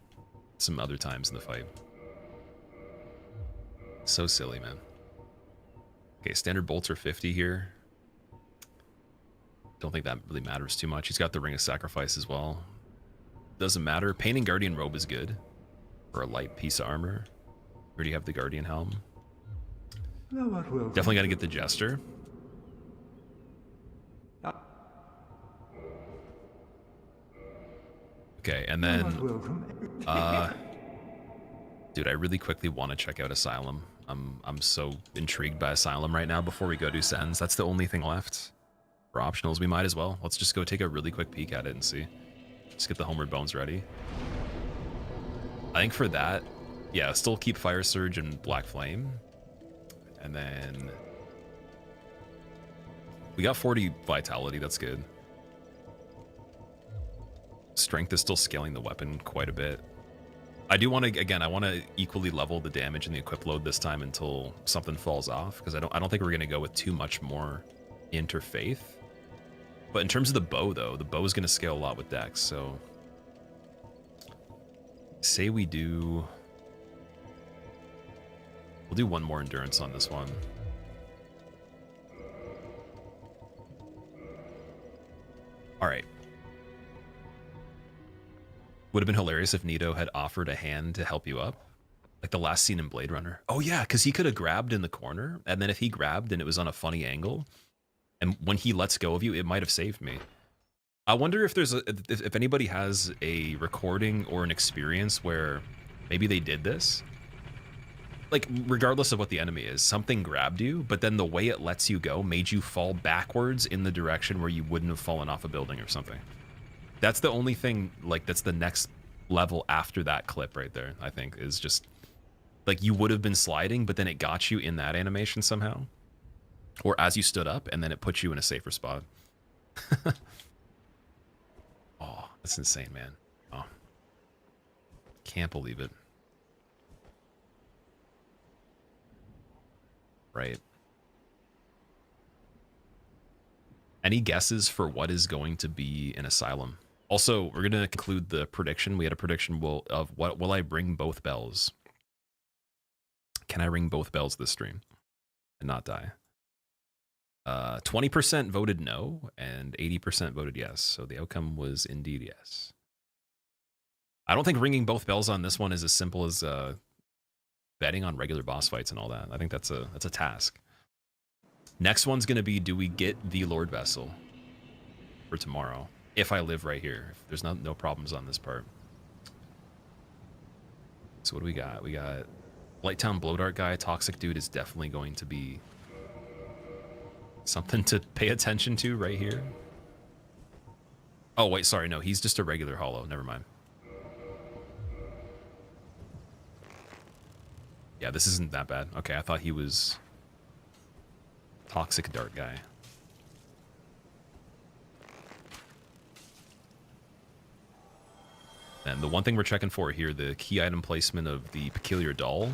[SPEAKER 1] some other times in the fight. So silly, man. Okay, standard bolts are 50 here. Don't think that really matters too much. He's got the Ring of Sacrifice as well. Doesn't matter. Painting Guardian Robe is good for a light piece of armor. Already have the Guardian Helm. Definitely got to get the Jester. Okay, and then dude, I really quickly want to check out Asylum. I'm so intrigued by Asylum right now before we go do Sens. That's the only thing left. For optionals, we might as well. Let's just go take a really quick peek at it and see. Just get the Homeward Bones ready. I think for that, yeah, still keep Fire Surge and Black Flame. And then we got 40 Vitality, that's good. Strength is still scaling the weapon quite a bit. I do want to, again, I want to equally level the damage and the equip load this time until something falls off, because I don't think we're going to go with too much more interfaith. But in terms of the bow, though, the bow is going to scale a lot with Dex, so say we do, we'll do one more endurance on this one. All right. Would have been hilarious if Nito had offered a hand to help you up. Like the last scene in Blade Runner. Oh yeah, because he could have grabbed in the corner, and then if he grabbed and it was on a funny angle, and when he lets go of you, it might have saved me. I wonder if there's if anybody has a recording or an experience where maybe they did this. Like, regardless of what the enemy is, something grabbed you, but then the way it lets you go made you fall backwards in the direction where you wouldn't have fallen off a building or something. That's the only thing, like, that's the next level after that clip right there, I think, is just, like, you would have been sliding, but then it got you in that animation somehow. Or as you stood up, and then it put you in a safer spot. Oh, that's insane, man. Oh. Can't believe it. Right. Any guesses for what is going to be an Asylum? Also, we're going to conclude the prediction. We had a prediction of what will I ring both bells? Can I ring both bells this stream and not die? 20% voted no, and 80% voted yes. So the outcome was indeed yes. I don't think ringing both bells on this one is as simple as betting on regular boss fights and all that. I think that's a task. Next one's going to be, do we get the Lord Vessel for tomorrow? If I live right here. If there's no problems on this part. So what do we got? We got Blighttown Blowdart guy. Toxic dude is definitely going to be something to pay attention to right here. Oh, wait, sorry. No, he's just a regular hollow. Never mind. Yeah, this isn't that bad. Okay, I thought he was Toxic Dart guy. And the one thing we're checking for here, the key item placement of the Peculiar Doll.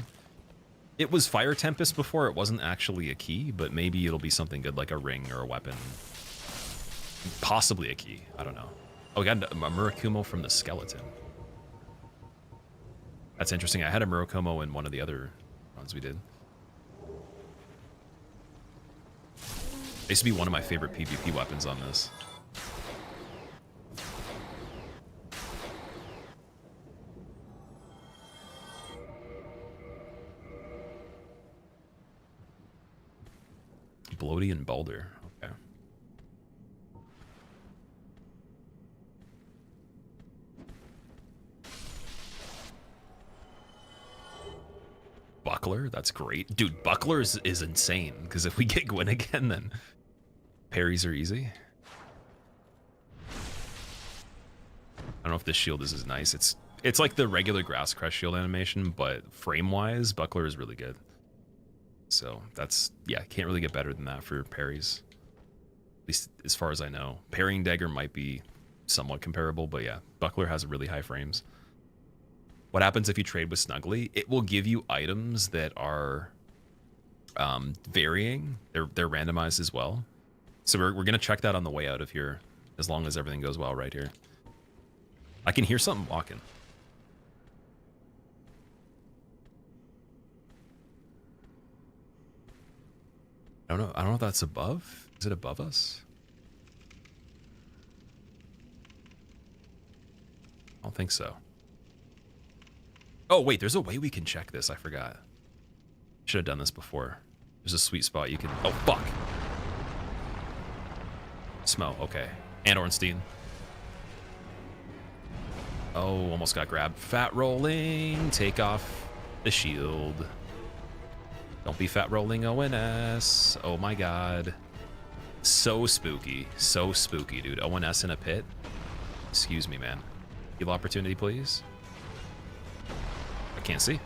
[SPEAKER 1] It was Fire Tempest before, it wasn't actually a key, but maybe it'll be something good like a ring or a weapon. Possibly a key, I don't know. Oh, we got a Murakumo from the skeleton. That's interesting. I had a Murakumo in one of the other runs we did. It used to be one of my favorite PvP weapons on this. Bloaty and Balder. Okay. Buckler, that's great. Dude, Buckler is insane, because if we get Gwyn again, then parries are easy. I don't know if this shield is as nice. It's like the regular Grass Crest shield animation, but frame-wise, Buckler is really good. So that's, yeah, can't really get better than that for parries. At least as far as I know. Parrying Dagger might be somewhat comparable, but yeah, Buckler has really high frames. What happens if you trade with Snuggly? It will give you items that are varying. They're randomized as well. So we're going to check that on the way out of here, as long as everything goes well right here. I can hear something walking. I don't know if that's above. Is it above us? I don't think so. Oh, wait, there's a way we can check this. I forgot. Should have done this before. There's a sweet spot you can... Oh, fuck. Smo, okay. And Ornstein. Oh, almost got grabbed. Fat rolling. Take off the shield. Don't be fat rolling ONS. Oh my god. So spooky. So spooky, dude. ONS in a pit. Excuse me, man. Heal opportunity, please. I can't see.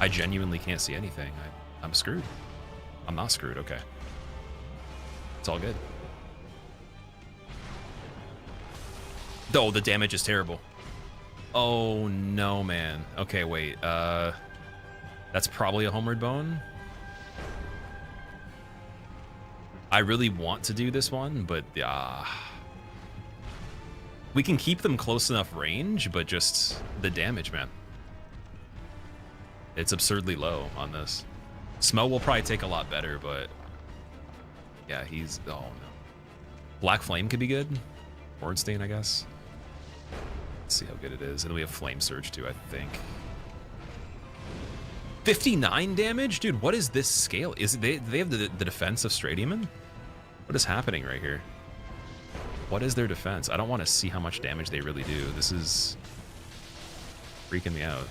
[SPEAKER 1] I genuinely can't see anything. I'm screwed. I'm not screwed, okay. It's all good. Oh, the damage is terrible. Oh no, man. Okay, wait. That's probably a homeward bone. I really want to do this one, but we can keep them close enough range, but just the damage, man. It's absurdly low on this. Smo will probably take a lot better, but yeah, he's... Oh, no. Black Flame could be good. Ornstein, I guess. Let's see how good it is. And then we have Flame Surge, too, I think. 59 damage? Dude, what is this scale? Is it, they have the defense of Stray Demon? What is happening right here? What is their defense? I don't want to see how much damage they really do. This is freaking me out.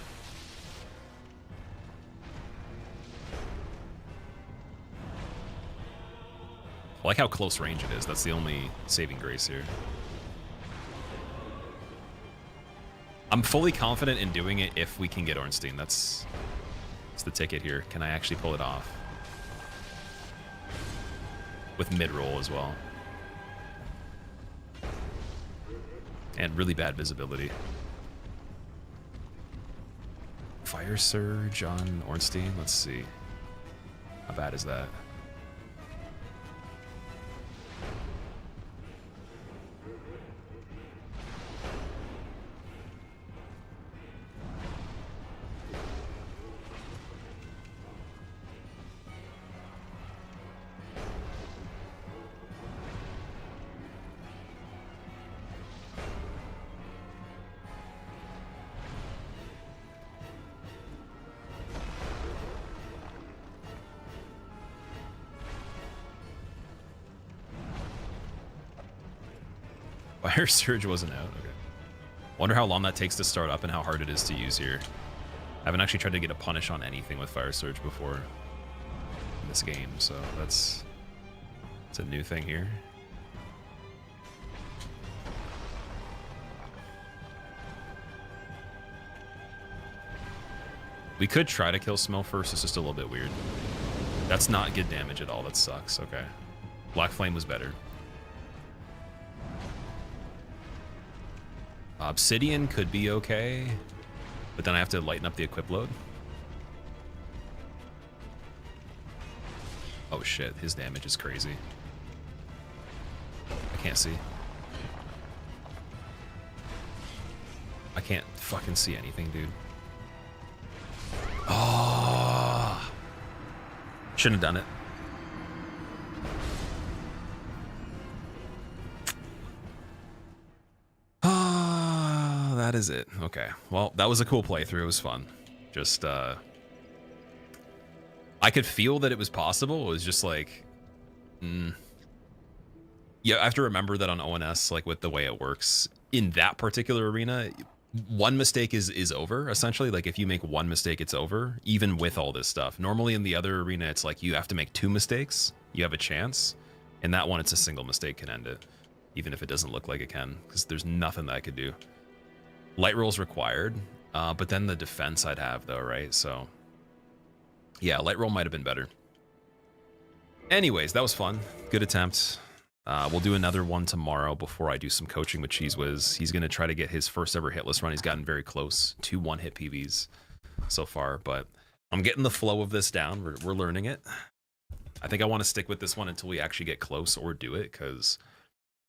[SPEAKER 1] I like how close range it is. That's the only saving grace here. I'm fully confident in doing it if we can get Ornstein. That's the ticket here. Can I actually pull it off? With mid-roll as well. And really bad visibility. Fire Surge on Ornstein. Let's see. How bad is that? Fire Surge wasn't out. Okay. Wonder how long that takes to start up and how hard it is to use here. I haven't actually tried to get a punish on anything with Fire Surge before in this game, so it's a new thing here. We could try to kill Smell first. It's just a little bit weird. That's not good damage at all. That sucks. Okay. Black Flame was better. Obsidian could be okay, but then I have to lighten up the equip load. Oh shit, his damage is crazy. I can't see. I can't fucking see anything, dude. Oh, shouldn't have done it. Ah, that is it. Okay. Well, that was a cool playthrough. It was fun. Just, I could feel that it was possible. It was just like, yeah, I have to remember that on ONS, like with the way it works in that particular arena, one mistake is over, essentially. Like if you make one mistake, it's over, even with all this stuff. Normally in the other arena, it's like you have to make 2 mistakes, you have a chance. In that one, it's a single mistake can end it, even if it doesn't look like it can, because there's nothing that I could do. Light roll's required, but then the defense I'd have though, right? So yeah, light roll might have been better. Anyways, that was fun. Good attempt. We'll do another one tomorrow before I do some coaching with Cheese Whiz. He's going to try to get his first ever hitless run. He's gotten very close to 1-hit PBs so far, but I'm getting the flow of this down. We're learning it. I think I want to stick with this one until we actually get close or do it, because,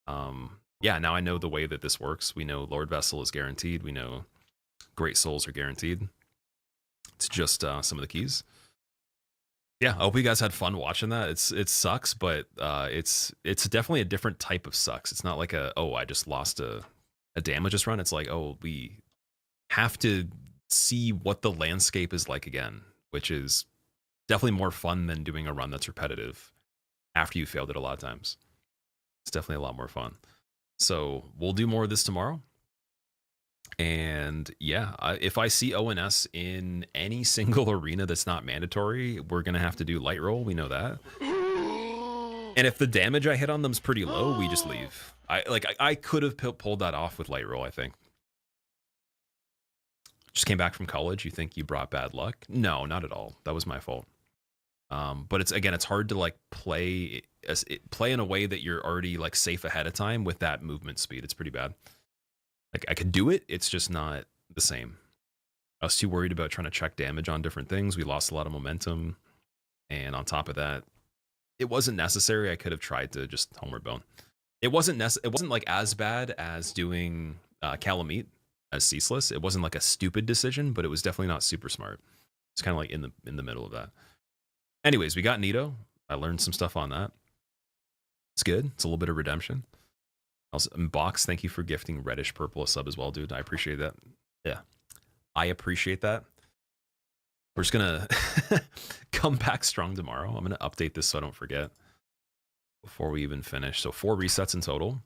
[SPEAKER 1] yeah, now I know the way that this works. We know Lord Vessel is guaranteed. We know Great Souls are guaranteed. It's just some of the keys. Yeah, I hope you guys had fun watching that. It sucks, but it's definitely a different type of sucks. It's not like I just lost a damages run. It's like, oh, we have to see what the landscape is like again, which is definitely more fun than doing a run that's repetitive after you failed it a lot of times. It's definitely a lot more fun. So we'll do more of this tomorrow. And yeah, if I see ONS in any single arena that's not mandatory, we're going to have to do light roll. We know that. And if the damage I hit on them is pretty low, we just leave. I could have pulled that off with light roll, I think. Just came back from college. You think you brought bad luck? No, not at all. That was my fault. But it's hard to like play in a way that you're already like safe ahead of time with that movement speed. It's pretty bad. Like I could do it, it's just not the same. I was too worried about trying to check damage on different things. We lost a lot of momentum. And on top of that, it wasn't necessary. I could have tried to just homeward bone. It wasn't like as bad as doing Calamite as ceaseless. It wasn't like a stupid decision, but it was definitely not super smart. It's kind of like in the middle of that. Anyways, we got Nito. I learned some stuff on that. It's good. It's a little bit of redemption. Also, Box, thank you for gifting Reddish Purple a sub as well, dude. I appreciate that. Yeah, I appreciate that. We're just gonna come back strong tomorrow. I'm gonna update this so I don't forget before we even finish. So 4 resets in total.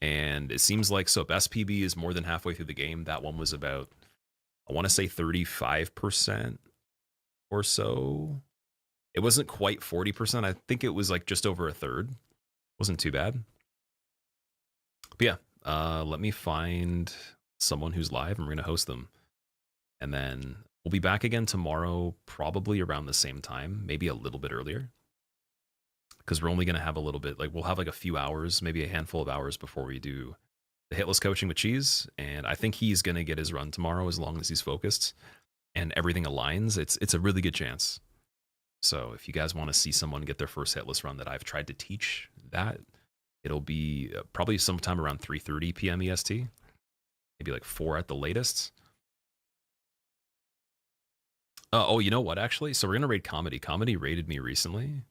[SPEAKER 1] And it seems like, so if SPB is more than halfway through the game, that one was about, I want to say 35% or so. It wasn't quite 40%. I think it was like just over a third. Wasn't too bad. But yeah, let me find someone who's live and we're going to host them. And then we'll be back again tomorrow, probably around the same time, maybe a little bit earlier. Because we're only going to have a little bit, like we'll have like a few hours, maybe a handful of hours before we do the hitless coaching with Cheese. And I think he's going to get his run tomorrow as long as he's focused and everything aligns. It's a really good chance. So if you guys want to see someone get their first hitless run that I've tried to teach that, it'll be probably sometime around 3:30 p.m. EST, maybe like 4 at the latest. Oh, you know what, actually? So we're going to raid Comedy. Comedy raided me recently.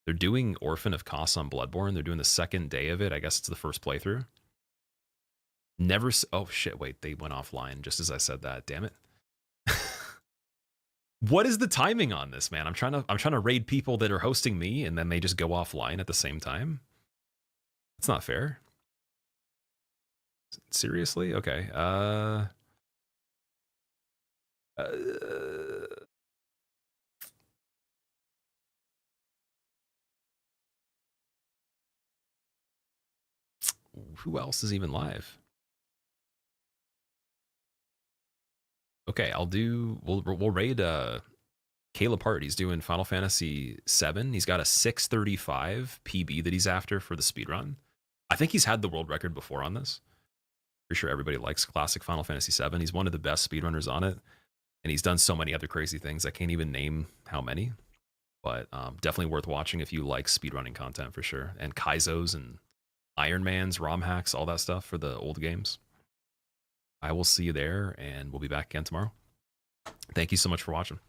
[SPEAKER 1] They're doing Orphan of Kos on Bloodborne. They're doing the second day of it. I guess it's the first playthrough. Oh, shit, wait. They went offline just as I said that. Damn it. What is the timing on this, man? I'm trying to raid people that are hosting me, and then they just go offline at the same time. It's not fair. Seriously? Okay. Who else is even live? Okay, we'll raid Caleb Hart. He's doing Final Fantasy VII. He's got a 6:35 PB that he's after for the speedrun. I think he's had the world record before on this. Pretty sure everybody likes classic Final Fantasy VII. He's one of the best speedrunners on it, and he's done so many other crazy things. I can't even name how many, but definitely worth watching if you like speedrunning content for sure. And Kaizo's and Iron Man's, ROM hacks, all that stuff for the old games. I will see you there, and we'll be back again tomorrow. Thank you so much for watching.